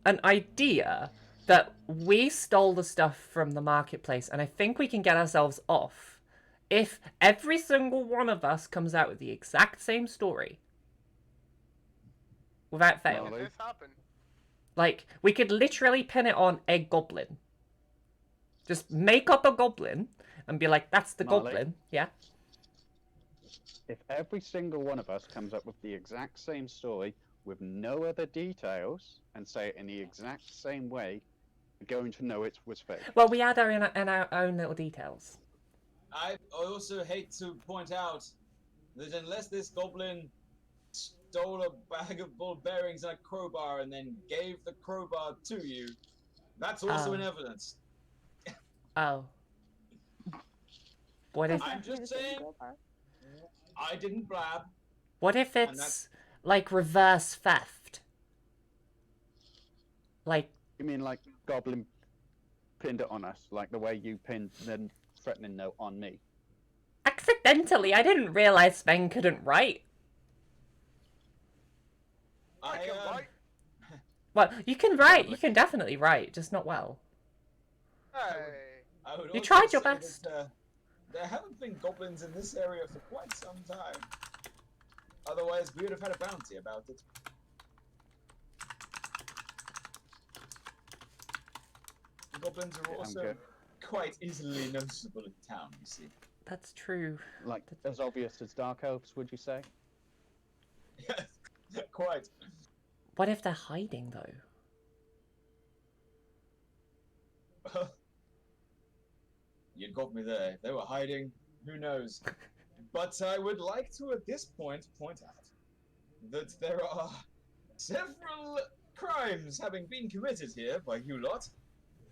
an idea that we stole the stuff from the marketplace, and I think we can get ourselves off if every single one of us comes out with the exact same story. Without fail. When did this happen? Like, we could literally pin it on a goblin. Just make up a goblin and be like, that's the Marle? goblin. Yeah. if every single one of us comes up with the exact same story with no other details and say it in the exact same way, we're going to know it was fake. Well, we add our own little details. I also hate to point out that unless this goblin stole a bag of ball bearings and a crowbar and then gave the crowbar to you, that's also in evidence. Oh. What if... I'm just saying, I didn't blab. What if it's, like, reverse theft? Like... You mean like Goblin pinned it on us, like the way you pinned the threatening note on me? Accidentally, I didn't realize Feng couldn't write. I can write. Well, you can write. You can definitely write, just not well. Hey. You tried your best. There haven't been goblins in this area for quite some time. Otherwise, we would have had a bounty about it. Goblins are also quite easily noticeable in town, you see. That's true. Like, as obvious as Dark Elves, would you say? Yes, quite. What if they're hiding, though? You'd got me there. If they were hiding, who knows? But I would like to, at this point out that there are several crimes having been committed here by you lot,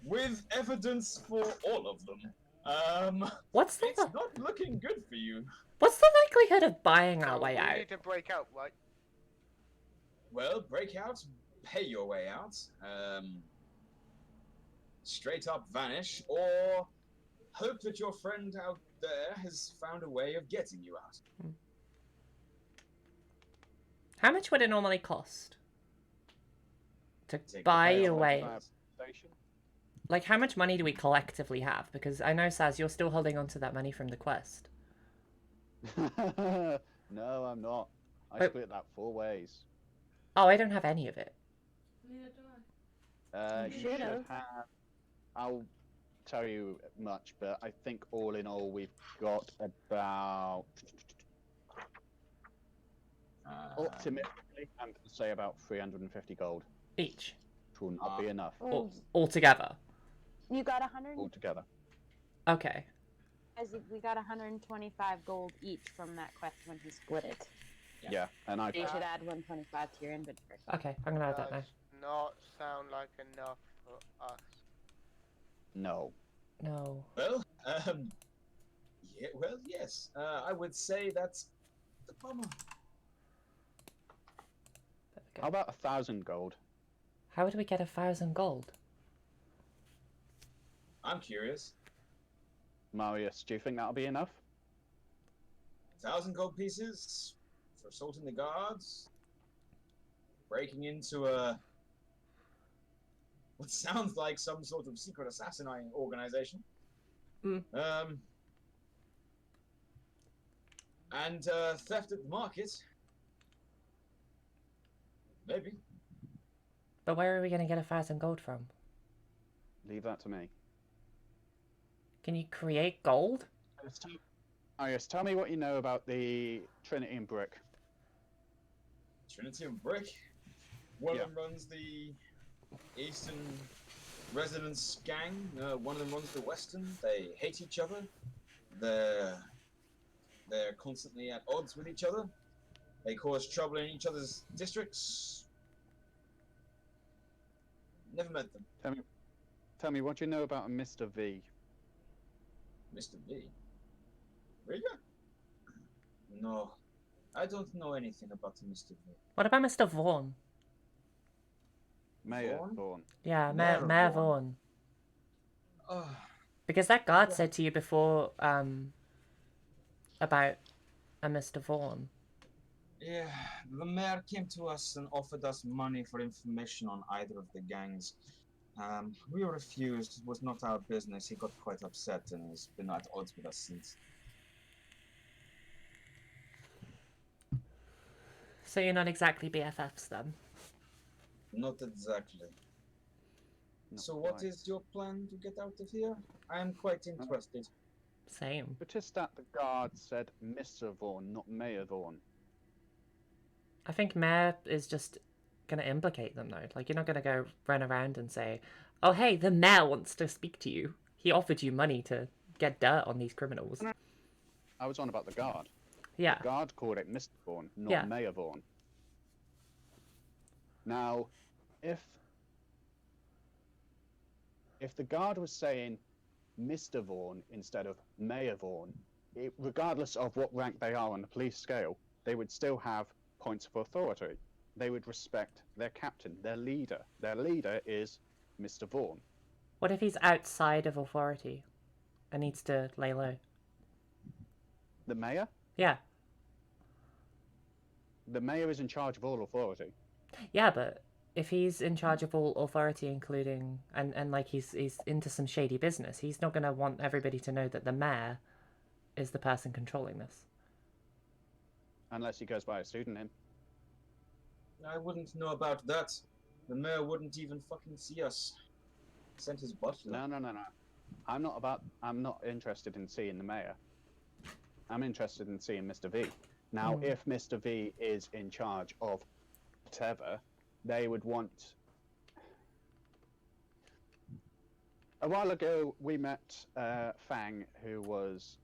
with evidence for all of them. What's the... It's not looking good for you. What's the likelihood of buying our way We out? need to break out, right? Well, break out, pay your way out, straight up vanish, or hope that your friend out there has found a way of getting you out. How much would it normally cost to buy your way? Like, how much money do we collectively have? Because I know, Saz, you're still holding on to that money from the quest. No, I'm not. I split that 4 ways. Oh, I don't have any of it. Neither do I. You should have. I'll tell you much, but I think all in all we've got about optimistically, I'm going to say about 350 gold each. Which will not be enough. All together. You got 100. All together. Okay. We got 125 gold each from that quest when he split it. Yeah, and I. You should add 125 to your inventory. Okay, I'm gonna add that now. Does not sound like enough for us. No. No. Well, yeah, well, yes. I would say that's the bummer. How about 1,000 gold? How would we get 1,000 gold? I'm curious. Marius, do you think that'll be enough? 1,000 gold pieces for assaulting the guards, breaking into what sounds like some sort of secret assassinine organization. Mm. And theft at the market. Maybe. But where are we gonna get 1,000 gold from? Leave that to me. Can you create gold? Marius, tell me what you know about the Trinity and Brick. Trinity and Brick? One of them runs the Eastern Residence gang. One of them runs the Western. They hate each other. They're constantly at odds with each other. They cause trouble in each other's districts. Never met them. Tell me what you know about a Mr. V. Mr. V? Really? No, I don't know anything about Mr. V. What about Mr. Vaughn? Mayor Vaughn. Yeah, Mayor Vaughn. Because that guard said to you before, about a Mr. Vaughn. Yeah, the mayor came to us and offered us money for information on either of the gangs. We refused. It was not our business. He got quite upset and has been at odds with us since. So you're not exactly BFFs then? Not exactly. Not so what quite. is your plan to get out of here? I am quite interested. Same. Notice that the guard said Mr. Vaughan, not Mayor Vaughan. I think Mayor is just gonna implicate them though. Like, you're not gonna go run around and say, "Oh, hey, the mayor wants to speak to you. He offered you money to get dirt on these criminals." I was on about the guard. Yeah. The guard called it Mr. Vaughan, not Yeah. Mayor Vaughan. Now, if the guard was saying Mr. Vaughan instead of Mayor Vaughan, regardless of what rank they are on the police scale, they would still have points of authority. They would respect their captain, their leader. Their leader is Mr. Vaughan. What if he's outside of authority and needs to lay low? The mayor? Yeah. The mayor is in charge of all authority. Yeah, but if he's in charge of all authority, including and like he's into some shady business, he's not gonna want everybody to know that the mayor is the person controlling this. Unless he goes by a pseudonym. I wouldn't know about that. The mayor wouldn't even fucking see us. Sent his butler. No. I'm not interested in seeing the mayor. I'm interested in seeing Mr. V. Now, if Mr. V is in charge of whatever, they would want... A while ago, we met Feng, who was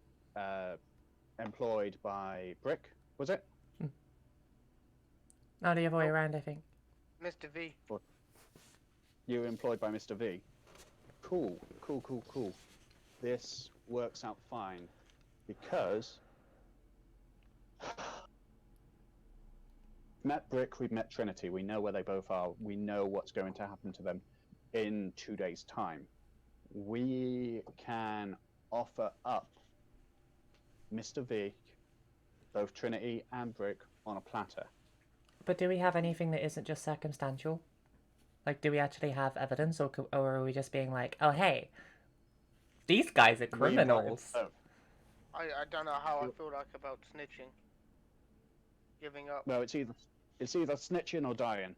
employed by Brick, was it? No, the other way around, I think. Mr. V. You were employed by Mr. V. Cool. This works out fine, because... met Brick, we've met Trinity, we know where they both are, we know what's going to happen to them in 2 days' time. We can offer up Mr. V, both Trinity and Brick, on a platter. But do we have anything that isn't just circumstantial? Like, do we actually have evidence, or are we just being like, oh, hey, these guys are criminals? I don't know how I feel like about snitching. Giving up. Well, it's either snitching or dying.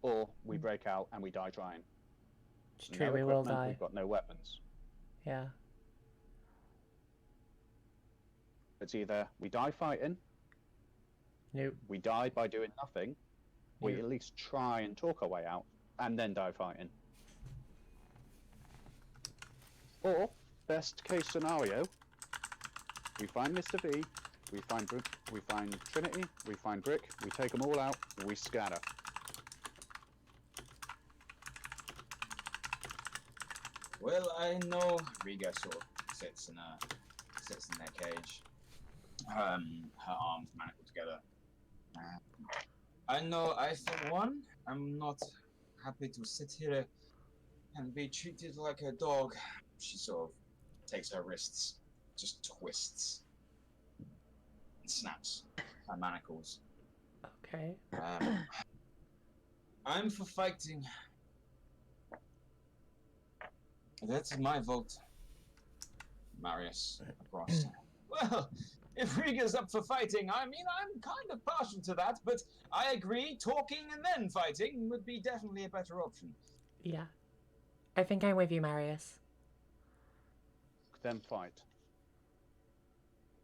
Or we break out and we die trying. It's true, we will die. We've got no weapons. Yeah. It's either we die fighting, nope, we die by doing nothing, we at least try and talk our way out, and then die fighting. Or, best case scenario, we find Mr. V, we find Trinity, we find Brick, we take them all out, we scatter. Well, I know Riga sort of sits in their cage. Her arms manacled together. I know I, for one, am not happy to sit here and be treated like a dog. She sort of takes her wrists, just twists, and snaps her manacles. Okay. I'm for fighting. That's my vote. Marius across. Well, if Riga's up for fighting, I mean, I'm kind of partial to that, but I agree, talking and then fighting would be definitely a better option. Yeah. I think I'm with you, Marius. Then fight.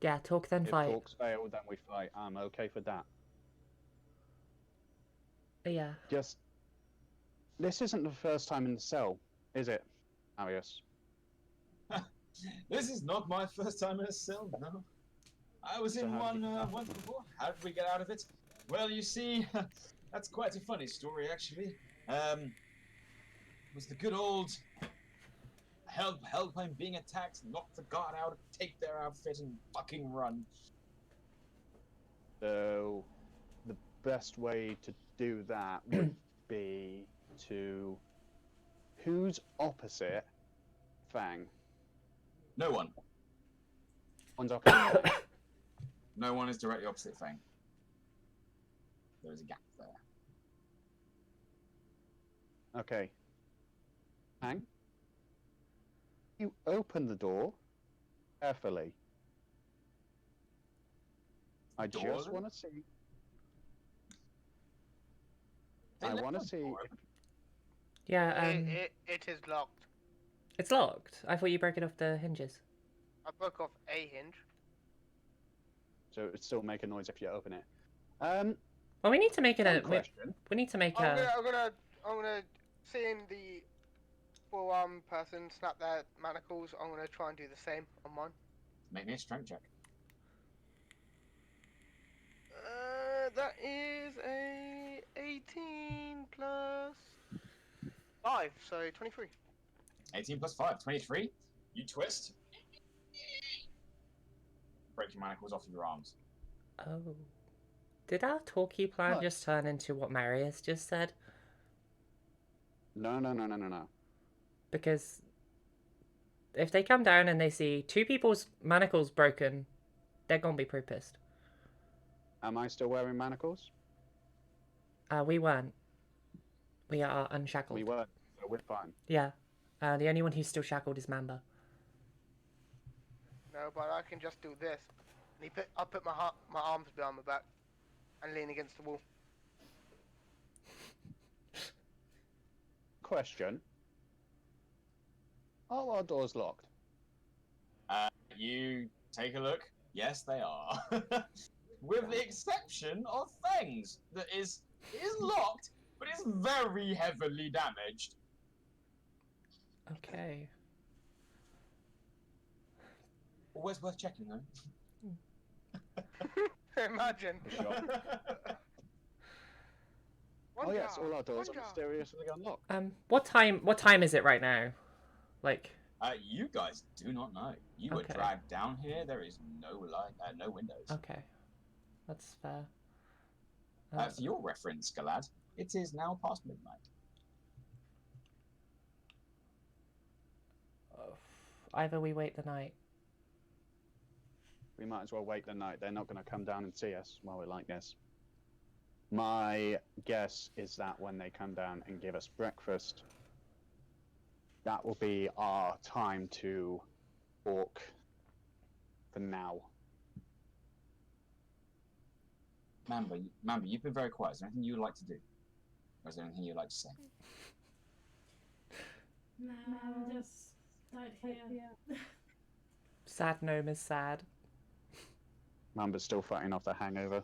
Yeah, talk then fight. If talks fail, then we fight. I'm okay for that. Yeah. Just... This isn't the first time in the cell, is it, Marius? This is not my first time in a cell, no. I was in one once before. How did we get out of it? Well, you see, that's quite a funny story, actually. It was the good old help I'm being attacked, knock the guard out, take their outfit and fucking run. So, the best way to do that would be to... Who's opposite Feng? No one. One's opposite Feng. No one is directly opposite Feng. There is a gap there. Okay. Feng? You open the door carefully. I just want to see... I want to see... Yeah, It is locked. it's locked. I thought you broke it off the hinges. I broke off a hinge. So it would still make a noise if you open it. Well, we need to make it a. Question. We need to make I'm a. gonna seeing the four-arm person snap their manacles. I'm gonna try and do the same on mine. Make me a strength check. That is a 18 plus 5, so 23. 18 plus 5, 23. You twist. Break your manacles off of your arms. Oh. Did our talkie plan What? just turn into what Marius just said? No. Because if they come down and they see 2 people's manacles broken, they're gonna be pretty pissed. Am I still wearing manacles? We weren't. We are unshackled. We were, so we're fine. Yeah. The only one who's still shackled is Mamba. No, but I can just do this. And I put my arms behind my back and lean against the wall. Question. Are our doors locked? You take a look. Yes, they are. With the exception of Feng's, that is locked, but is very heavily damaged. Okay. Always worth checking, though. Imagine. Sure. Oh yes, all our doors are mysteriously unlocked. What time is it right now? Like. You guys do not know. You were Okay. dragged down here. There is no light, no windows. Okay. That's fair. For your reference, Galad, it is now past midnight. Either we wait the night. We might as well wait the night. They're not going to come down and see us while we're like this. My guess is that when they come down and give us breakfast, that will be our time to walk for now. Mamba, you've been very quiet. Is there anything you would like to do? Or is there anything you'd like to say? No, I'm just right here. Sad gnome is sad. Mamba's still fighting off the hangover.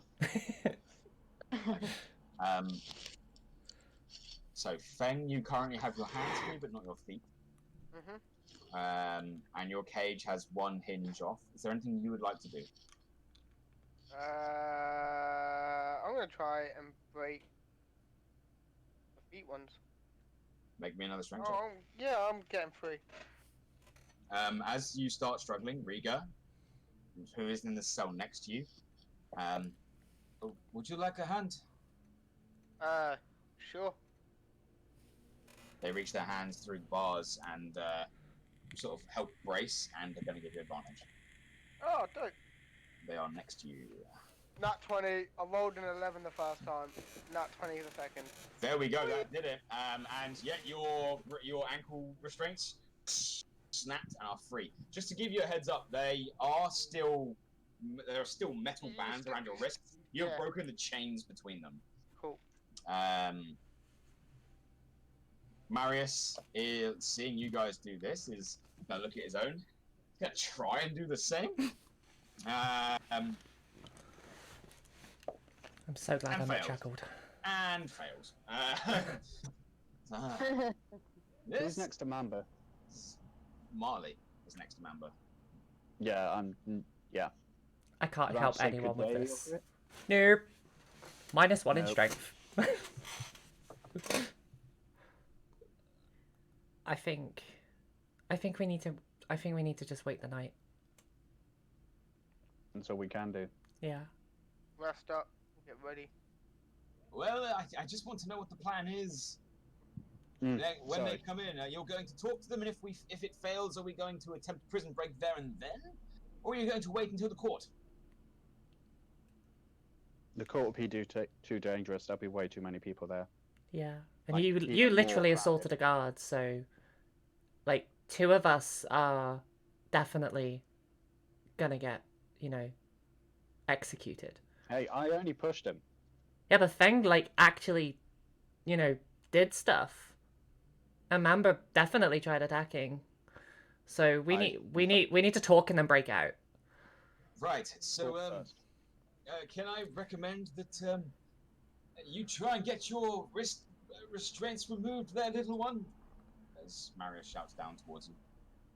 So, Feng, you currently have your hands free, but not your feet. Mhm. And your cage has one hinge off. Is there anything you would like to do? I'm gonna try and break the feet ones. Make me another strength check. Oh, yeah, I'm getting free. As you start struggling, Riga, who is in the cell next to you, would you like a hand? Sure. They reach their hands through the bars and sort of help brace, and they're going to give you advantage. Oh, dope. They are next to you. Nat 20. I rolled an 11 the first time. Nat 20 the second. There we go. That did it. And yet your ankle restraints snapped and are free. Just to give you a heads up, there are still metal bands around your wrists. You've broken the chains between them. Cool. Marius, seeing you guys do this, is gonna look at his own. He's gonna try and do the same. I'm so glad I'm not shackled. And fails. Who's next to Mamba? Marle is next to Mamba. Yeah, yeah. I can't About help to say anyone good with day this. over it? Nope. -1 in Nope. strength. I think we need to just wait the night. And so we can do. Yeah. Rest up. Get ready. Well, I just want to know what the plan is. When they come in, you're going to talk to them, and if it fails, are we going to attempt prison break there and then? Or are you going to wait until the court? The court would be too dangerous. There'll be way too many people there. Yeah. And Like, you even literally more assaulted a guard, so like 2 of us are definitely gonna get, executed. Hey, I only pushed him. Yeah, but Feng actually, did stuff. And Mamba definitely tried attacking. So we I- need to talk and then break out. Right. So Talk first. can I recommend that you try and get your restraints removed, there, little one? As Marius shouts down towards you.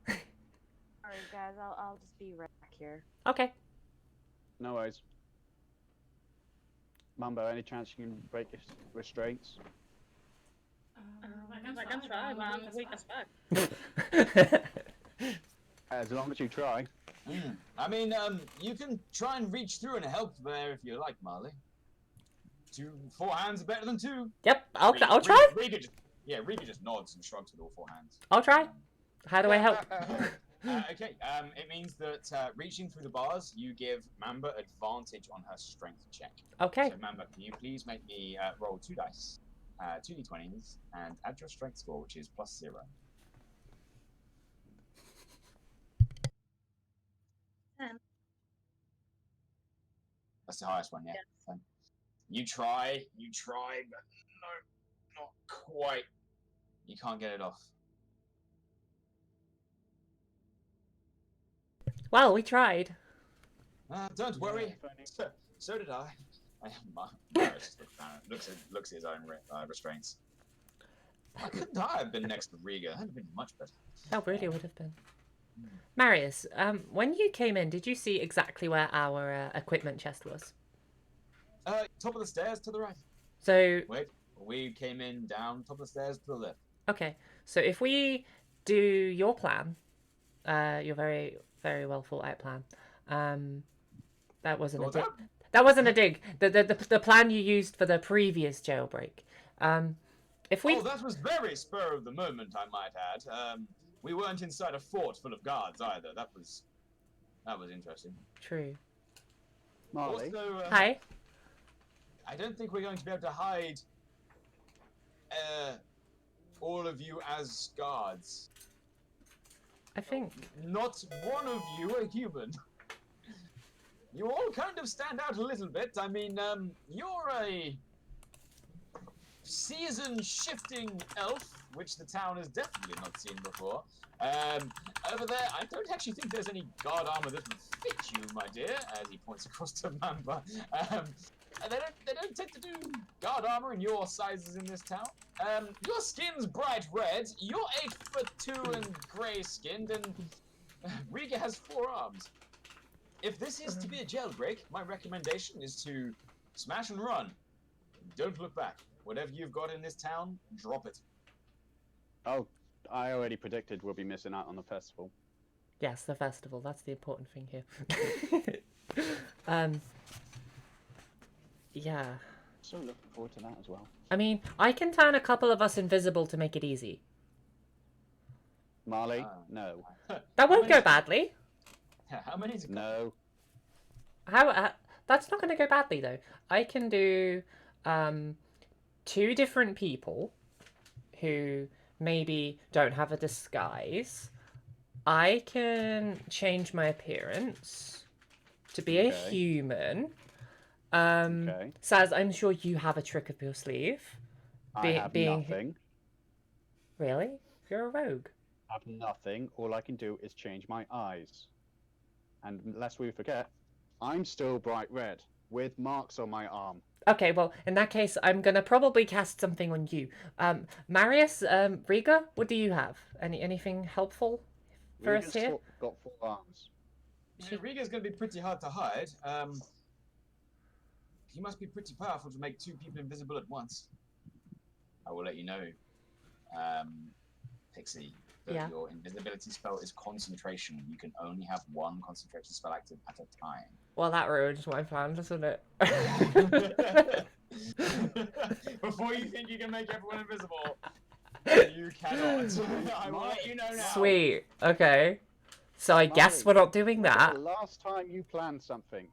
Alright, guys, I'll just be right back here. Okay. No worries. Mambo, any chance you can break your restraints? I can try, but I'm weak as fuck. As long as you try. I mean, you can try and reach through and help there if you like, Marle. 4 hands are better than 2. Yep, I'll try. Riga just nods and shrugs with all 4 hands. I'll try. How do I help? Okay, it means that reaching through the bars, you give Mamba advantage on her strength check. Okay. So Mamba, can you please make me roll 2 dice, 2 d20s, and add your strength score, which is +0. That's the highest one, yeah. Yes. You try, but no, not quite. You can't get it off. Well, we tried. Don't worry. So did I. Marius just looks at his own restraints. Why couldn't I have been next to Riga? That'd have been much better. That really would have been. Marius, when you came in, did you see exactly where our equipment chest was? Top of the stairs to the right. So Wait, we came in down top of the stairs to the left. okay, so if we do your plan, your very very well thought out plan, that wasn't a dig. That wasn't a dig. The plan you used for the previous jailbreak. If we Oh, that was very spur of the moment, I might add. We weren't inside a fort full of guards either. That was interesting. True. Marle, Also, Hi. I don't think we're going to be able to hide all of you as guards. I think. Not one of you are human. You all kind of stand out a little bit. I mean, you're a season-shifting elf, which the town has definitely not seen before. Over there, I don't actually think there's any guard armor that would fit you, my dear, as he points across to Mamba. They don't tend to do guard armor in your sizes in this town. Your skin's bright red, you're 8'2" and grey-skinned, and Riga has 4 arms. If this is to be a jailbreak, my recommendation is to smash and run. Don't look back. Whatever you've got in this town, drop it. oh, I already predicted we'll be missing out on the festival. Yes, the festival. That's the important thing here. Yeah. So looking forward to that as well. I mean, I can turn a couple of us invisible to make it easy. Marle, no. That won't go badly. How many is it? No. That's not going to go badly though. I can do 2 different people who maybe don't have a disguise. I can change my appearance to be a human. Okay. Saz, I'm sure you have a trick up your sleeve. I have nothing. Really? You're a rogue. I have nothing. All I can do is change my eyes. And lest we forget, I'm still bright red, with marks on my arm. Okay, well, in that case, I'm gonna probably cast something on you. Marius, Riga, what do you have? Anything helpful for us here? Got 4 arms. Yeah, Riga's going to be pretty hard to hide. He must be pretty powerful to make 2 people invisible at once. I will let you know, Pixie, that your invisibility spell is concentration. You can only have 1 concentration spell active at a time. Well, that ruins my plan, doesn't it? Before you think you can make everyone invisible, you cannot. I will let you know now. Sweet. Okay. So I guess we're not doing that. The last time you planned something,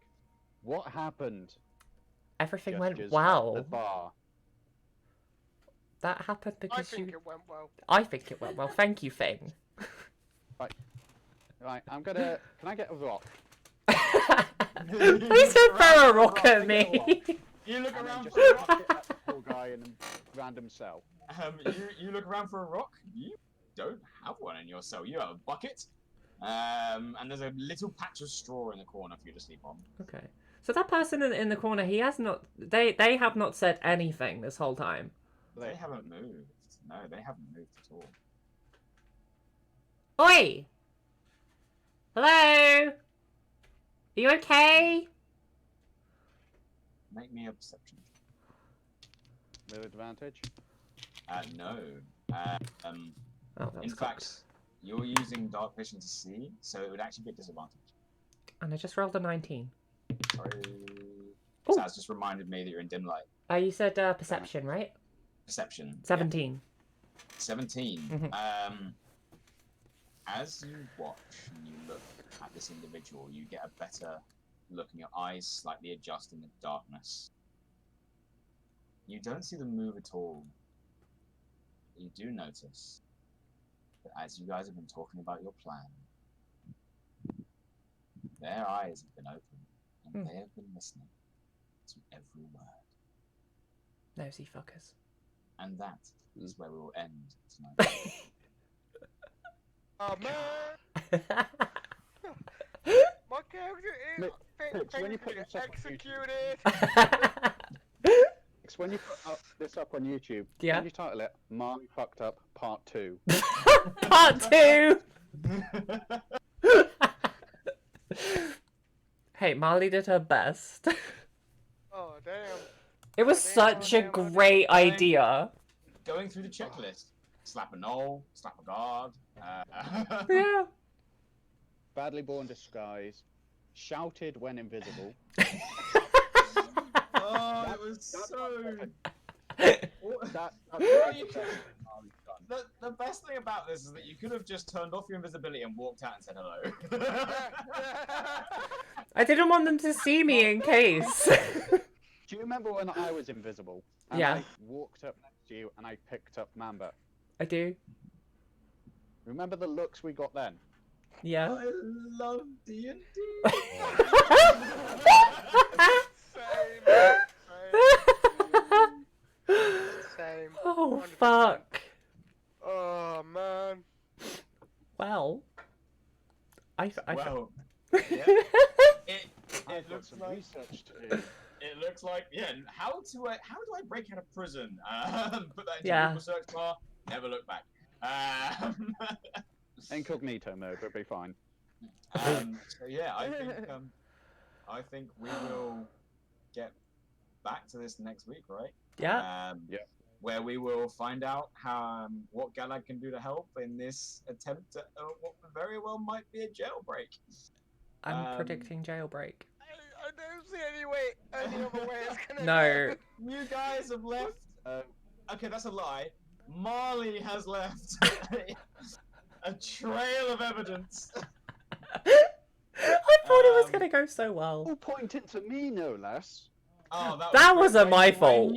what happened? Everything went Gestures well. at the bar. That happened because I think it went well. I think it went well. Thank you, Feng. Right, I'm gonna... Can I get a rock? Please don't throw a rock at me. You look And then around just for rock it at the poor guy in a random cell. You look around for a rock. You don't have one in your cell. You have a bucket. And there's a little patch of straw in the corner for you to sleep on. Okay. So that person in the corner, he has not. They have not said anything this whole time. They haven't moved. No, they haven't moved at all. Oi! Hello? Are you okay? Make me a perception. With advantage? No. Oh, In that's fact, fucked. you're using dark vision to see, so it would actually be a disadvantage. And I just rolled a 19. Sorry. Ooh. That's just reminded me that you're in dim light. You said perception, right? Perception. 17. Yeah. 17. Mhm. As you watch and you look at this individual, you get a better look, and your eyes slightly adjust in the darkness. You don't see them move at all. You do notice that as you guys have been talking about your plan, their eyes have been open and they have been listening to every word. Nosy fuckers. And that is where we will end tonight. Oh man! My character is when you put yourself on executed. When you put this up on YouTube, Yeah. can you title it "Marle Fucked Up Part 2"? Part 2! Hey, Marley did her best. Oh damn! It was such a great idea. Going through the checklist. Slap a knoll, slap a guard. Yeah. Badly born disguise. Shouted when invisible. Oh, it was so... The best thing about this is that you could have just turned off your invisibility and walked out and said hello. I didn't want them to see me in case. Do you remember when I was invisible? And Yeah. I walked up next to you and I picked up Mamba. I do. Remember the looks we got then? Yeah. I love D&D. Same. Oh, 100%. fuck. Oh man. Well. Well, yeah. It looks some like research to do. It looks like, yeah. How do I break out of prison? Put that into Yeah. Google search bar. Never look back. Incognito mode, it'll be fine. So yeah, I think we will get back to this next week, right? Yeah. Yeah. Where we will find out how what Galad can do to help in this attempt at what very well might be a jailbreak. I'm predicting jailbreak. I don't see any other way it's gonna No. go. You guys have left. Okay, that's a lie. Marley has left a trail of evidence. I thought it was gonna go so well. All pointing to me, no less. Oh, That wasn't my fault.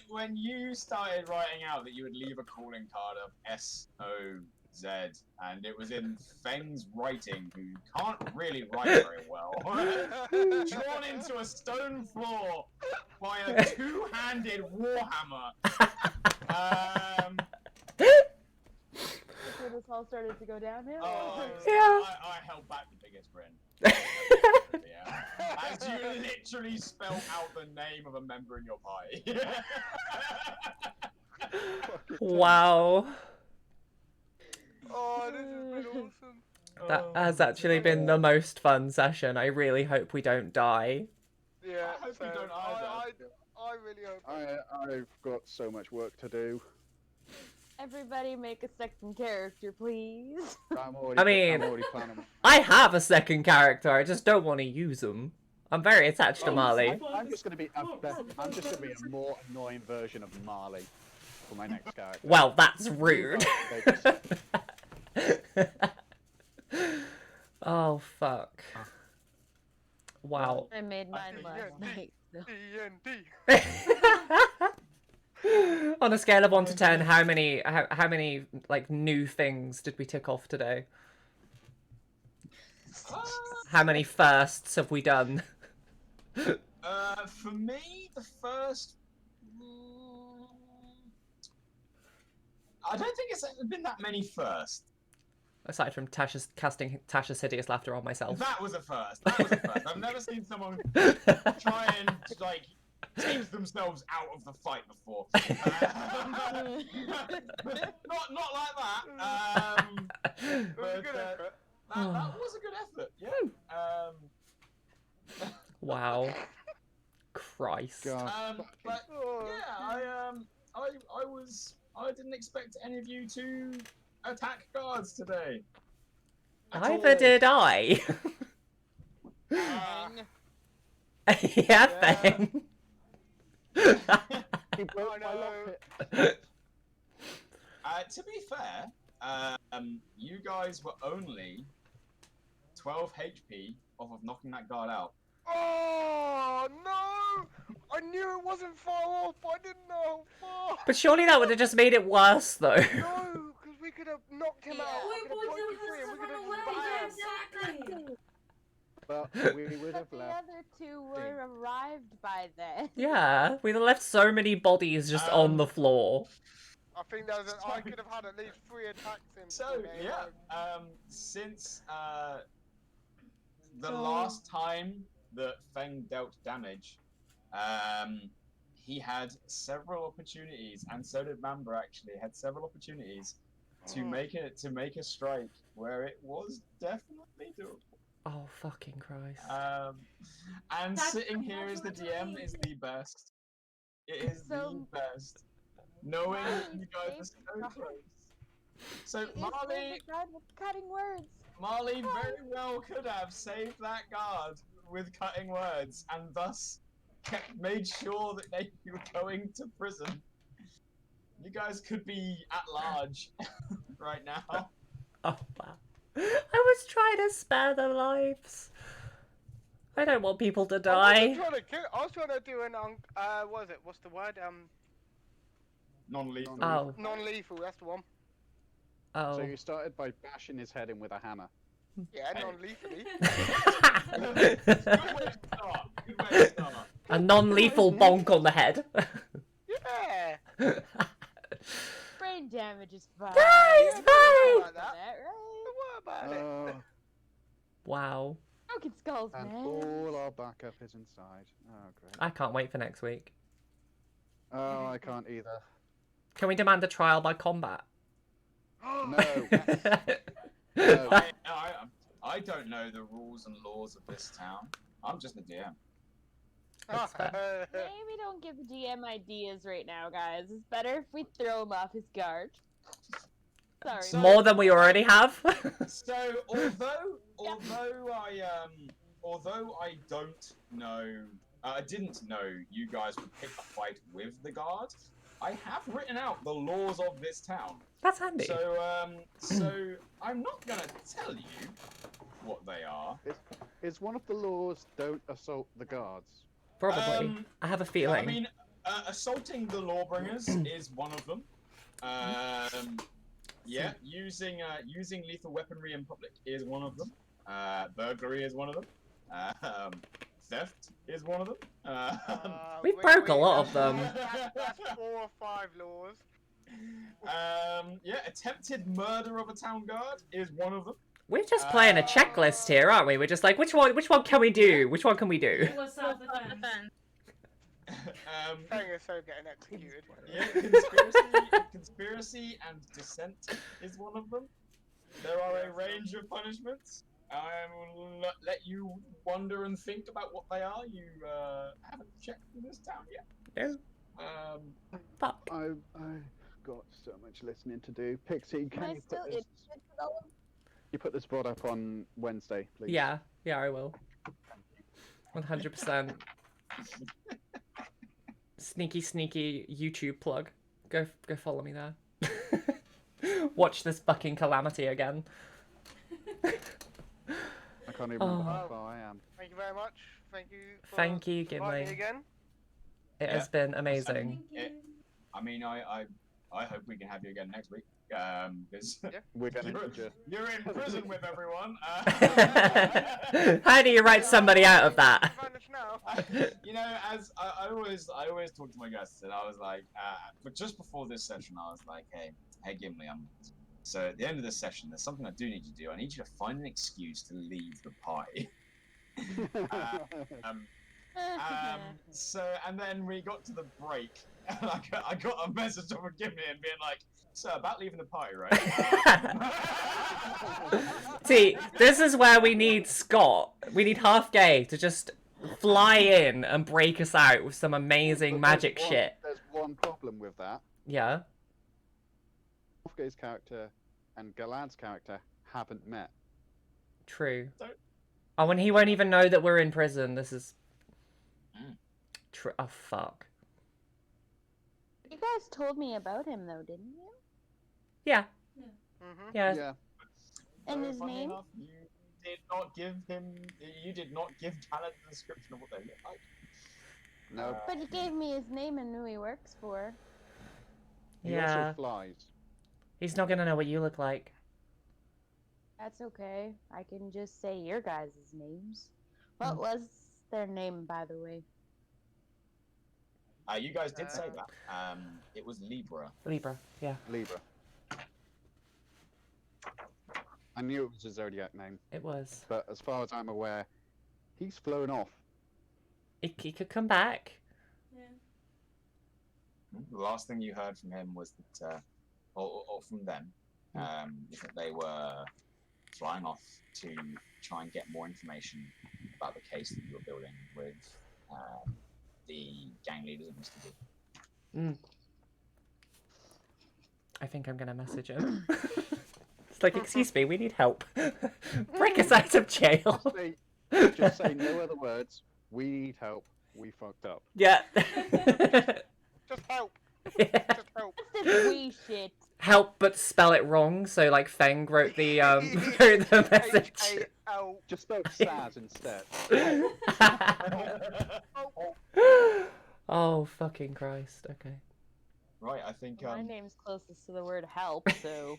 When you started writing out that you would leave a calling card of S-O-Z, and it was in Feng's writing, who can't really write very well, drawn into a stone floor by a two-handed warhammer. Before this all started to go downhill. Yeah. I held back the biggest grin. Yeah. As you literally spell out the name of a member in your party. Wow. Oh, this has been awesome. That has actually been the most fun session. I really hope we don't die. Yeah, I hope you so don't either. I really hope. I've got so much work to do. Everybody make a second character, please. I'm already planning. I have a second character. I just don't want to use them. I'm very attached to Marley. I'm just gonna be a more annoying version of Marley for my next character. Well, that's rude. Oh, fuck. Wow. I made mine last night. So. On a scale of 1 to 10, how many like new things did we tick off today? How many firsts have we done? For me, the first I don't think it's been that many first. Aside from casting Tasha's hideous laughter on myself. That was a first. I've never seen someone try and like take themselves out of the fight before. Not like that. But that was a good effort. Yeah. Wow. Christ. But yeah, I didn't expect any of you to attack guards today. Neither did I. Yeah, Feng. To be fair, you guys were only 12 HP off of knocking that guard out. Oh no! I knew it wasn't far off, but I didn't know how far. But surely that would have just made it worse, though. No, because we could have knocked him out. I could have broken you free, and we could have just Exactly. But we would have The left. other two were arrived by then. Yeah, we'd have left so many bodies just on the floor. I think there was I could have had at least 3 attacks in. So yeah, since the last time that Feng dealt damage, he had several opportunities, and so did Mamba actually had several opportunities to make a strike where it was definitely doable. Oh fucking Christ! And That's sitting here as the DM is the best. It is the best. Knowing you guys are so close. So Marle, cutting words. Marle very well could have saved that guard with cutting words, and thus made sure that they were going to prison. You guys could be at large right now. Oh wow! I was trying to spare their lives. I don't want people to die. I was trying to do an what is it? What's the word? Non-lethal. Oh. Non-lethal. That's the one. Oh. So you started by bashing his head in with a hammer. Yeah, non-lethally. Good way to start. Good way to start. A non-lethal bonk on the head. Yeah. Brain damage is fine. It's fine. Like that. Don't worry about it. Wow. Broken skulls, And man. all our backup is inside. Oh, great. I can't wait for next week. Oh, I can't either. Can we demand a trial by combat? No. No. I don't know the rules and laws of this town. I'm just the DM. That's fair. Maybe don't give DM ideas right now, guys. It's better if we throw him off his guard. Sorry. More than we already have. So although I don't know, I didn't know you guys would pick a fight with the guard. I have written out the laws of this town. That's handy. So I'm not gonna tell you what they are. Is one of the laws don't assault the guards? Probably. I have a feeling. I mean, assaulting the lawbringers is one of them. Yeah, using lethal weaponry in public is one of them. Burglary is one of them. Theft is one of them. We broke a lot of them. That's 4 or 5 laws. Yeah, attempted murder of a town guard is one of them. We're just playing a checklist here, aren't we? We're just like, which one can we do? Which one can we do? It was self-defense. Feng is so getting executed. Yeah, conspiracy and dissent is one of them. There are a range of punishments. I will let you wonder and think about what they are. You haven't checked in this town yet. No. Fuck. I've got so much listening to do. Pixie, can you put this board up on Wednesday, please? Yeah, I will. 100%. Sneaky YouTube plug. Go follow me there. Watch this fucking calamity again. I can't even remember how far I am. Thank you very much. Thank you. Thank you, inviting me Gimli. again. It has been amazing. I mean, I hope we can have you again next week. Because We're gonna need you. you're in prison with everyone. How do you write somebody out of that? You know, as I always talk to my guests, and I was like, but just before this session, I was like, hey, hey Gimli, so at the end of this session, there's something I do need you to do. I need you to find an excuse to leave the party. So, and then we got to the break, and I got a message from Gimli and being like, so about leaving the party, right? See, this is where we need Scott. We need Half Gay to just fly in and break us out with some amazing magic shit. There's one problem with that. Yeah. Wolfgay's character and Galad's character haven't met. True. Oh, and he won't even know that we're in prison. This is... Oh, fuck. You guys told me about him, though, didn't you? Yeah. Mm-hmm. Yeah. And So his funny name? enough, you did not give Galad the description of what they look like. No. But he gave me his name and who he works for. He Yeah. also flies. He's not gonna know what you look like. That's okay. I can just say your guys' names. What was their name, by the way? You guys did say that. It was Libra. Libra, yeah. Libra. I knew it was a Zodiac name. It was. But as far as I'm aware, he's flown off. He could come back. Yeah. The last thing you heard from him was that, or from them, is that they were flying off to try and get more information about the case that you were building with the gang leaders of Mr. B. I think I'm gonna message him. It's like, excuse me, we need help. Break us out of jail. Just say no other words. We need help. We fucked up. Yeah. Just help. Yeah. Just help. This is we shit. Help, but spell it wrong. So like Feng wrote the wrote the message. H-A-L. Just spell Saz instead. Oh fucking Christ! Okay. Right, I think. My name's closest to the word help, so.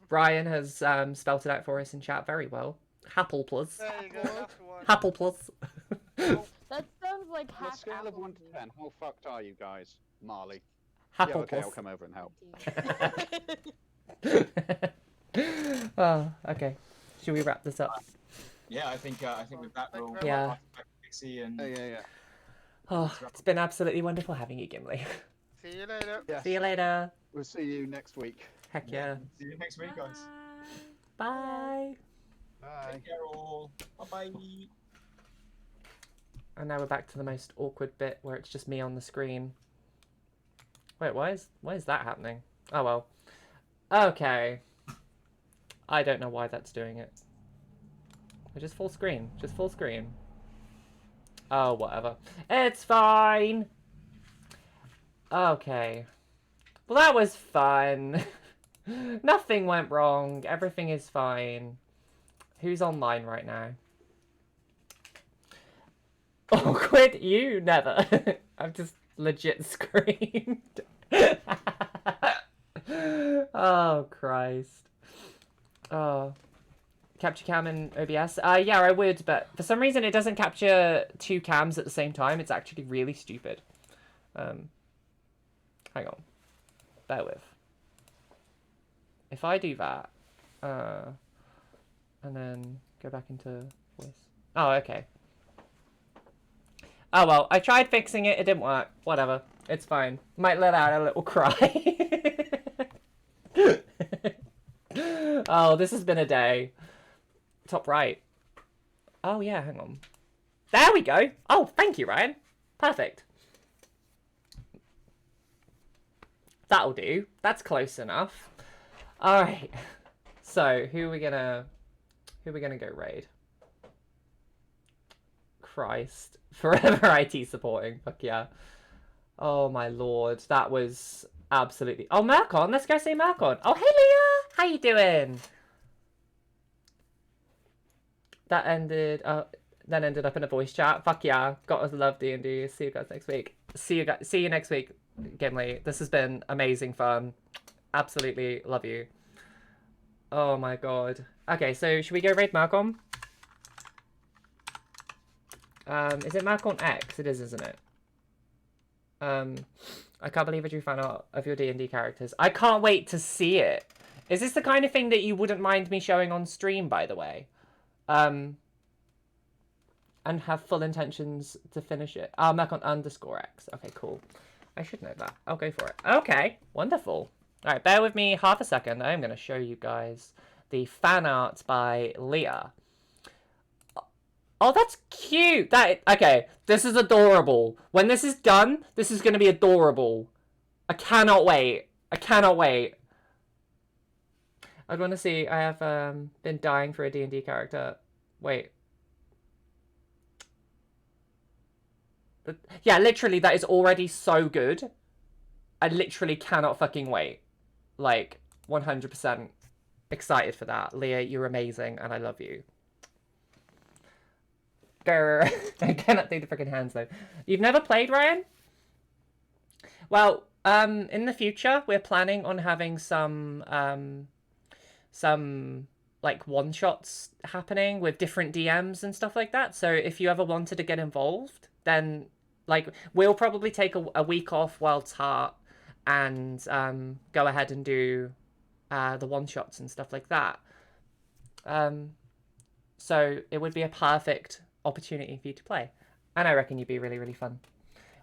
Brian has spelt it out for us in chat very well. Happel plus. There you go, that's the one. Happel plus. That sounds like On a half scale of 1 to 10, how fucked are you guys, Marley? Happel Yeah, okay, plus. I'll come over and help. Oh, okay. Should we wrap this up? Yeah, I think with that we'll Yeah. pass it back to Pixie and Yeah. Oh, it's been absolutely wonderful having you, Gimli. See you later. Yes. See you later. We'll see you next week. Heck yeah. see you next week, guys. Bye. Bye. Take care all. Bye bye. And now we're back to the most awkward bit where it's just me on the screen. Wait, why is that happening? Oh well. Okay. I don't know why that's doing it. Just full screen. Just full screen. Oh, whatever. It's fine! Okay. Well, that was fun. Nothing went wrong. Everything is fine. Who's online right now? Awkward? You never. I've just legit screamed. Oh, Christ. Oh. Capture cam in OBS? Yeah, I would, but for some reason it doesn't capture two cams at the same time. It's actually really stupid. Hang on. Bear with. If I do that, and then go back into voice. Oh, okay. Oh well, I tried fixing it, it didn't work. Whatever. It's fine. Might let out a little cry. Oh, this has been a day. Top right. Oh yeah, hang on. There we go. Oh, thank you, Ryan. Perfect. That'll do. That's close enough. Alright. So, who are we gonna go raid? Christ. Forever IT supporting. Fuck yeah. Oh my lord. That was absolutely... Oh, Mercon. Let's go see Mercon. Oh, hey Leah. How you doing? That ended up in a voice chat. Fuck yeah. Gotta love D&D. See you guys next week. See you next week, Gimli. This has been amazing fun. Absolutely love you. Oh my god. Okay, so should we go raid Mercon? Is it Mercon X? It is, isn't it? I can't believe I drew fan art of your D&D characters. I can't wait to see it. Is this the kind of thing that you wouldn't mind me showing on stream, by the way? And have full intentions to finish it. Oh, Mech on _X. Okay, cool. I should know that. I'll go for it. Okay, wonderful. All right, bear with me half a second. I'm going to show you guys the fan art by Leah. Oh, that's cute. Okay, this is adorable. When this is done, this is going to be adorable. I cannot wait. I cannot wait. I'd want to see. I have been dying for a D&D character. Wait. Yeah, literally, that is already so good. I literally cannot fucking wait. Like, 100% excited for that. Leah, you're amazing, and I love you. Grr. I cannot do the freaking hands, though. You've never played, Ryan? Well, in the future, we're planning on having some like, one-shots happening with different DMs and stuff like that. So if you ever wanted to get involved, then, like, we'll probably take a week off while it's hot and go ahead and do the one-shots and stuff like that. So it would be a perfect opportunity for you to play. And I reckon you'd be really, really fun.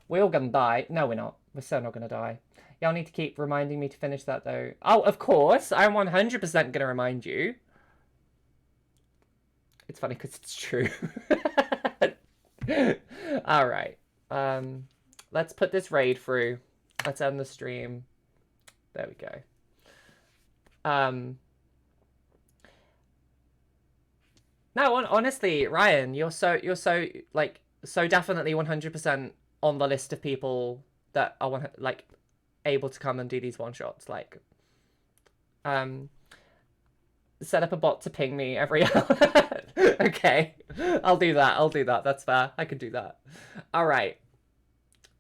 We're all gonna die. No, we're not. We're so not gonna die. Y'all need to keep reminding me to finish that, though. Oh, of course. I'm 100% gonna remind you. It's funny because it's true. All right. Let's put this raid through. Let's end the stream. There we go. No, honestly, Ryan, you're so like so definitely 100% on the list of people that I want like able to come and do these one shots. Like, set up a bot to ping me every hour. Okay, I'll do that. I'll do that. That's fair. I can do that. All right.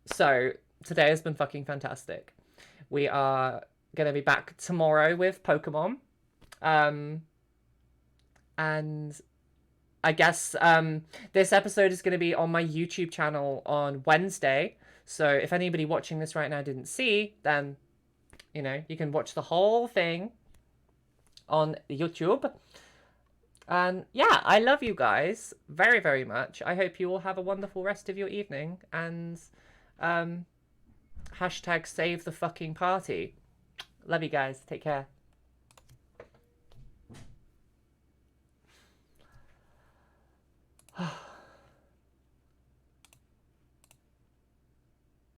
So today has been fucking fantastic. We are gonna be back tomorrow with Pokemon. And I guess this episode is going to be on my YouTube channel on Wednesday. So if anybody watching this right now didn't see, then, you know, you can watch the whole thing on YouTube. And yeah, I love you guys very, very much. I hope you all have a wonderful rest of your evening. And hashtag save the fucking party. Love you guys. Take care.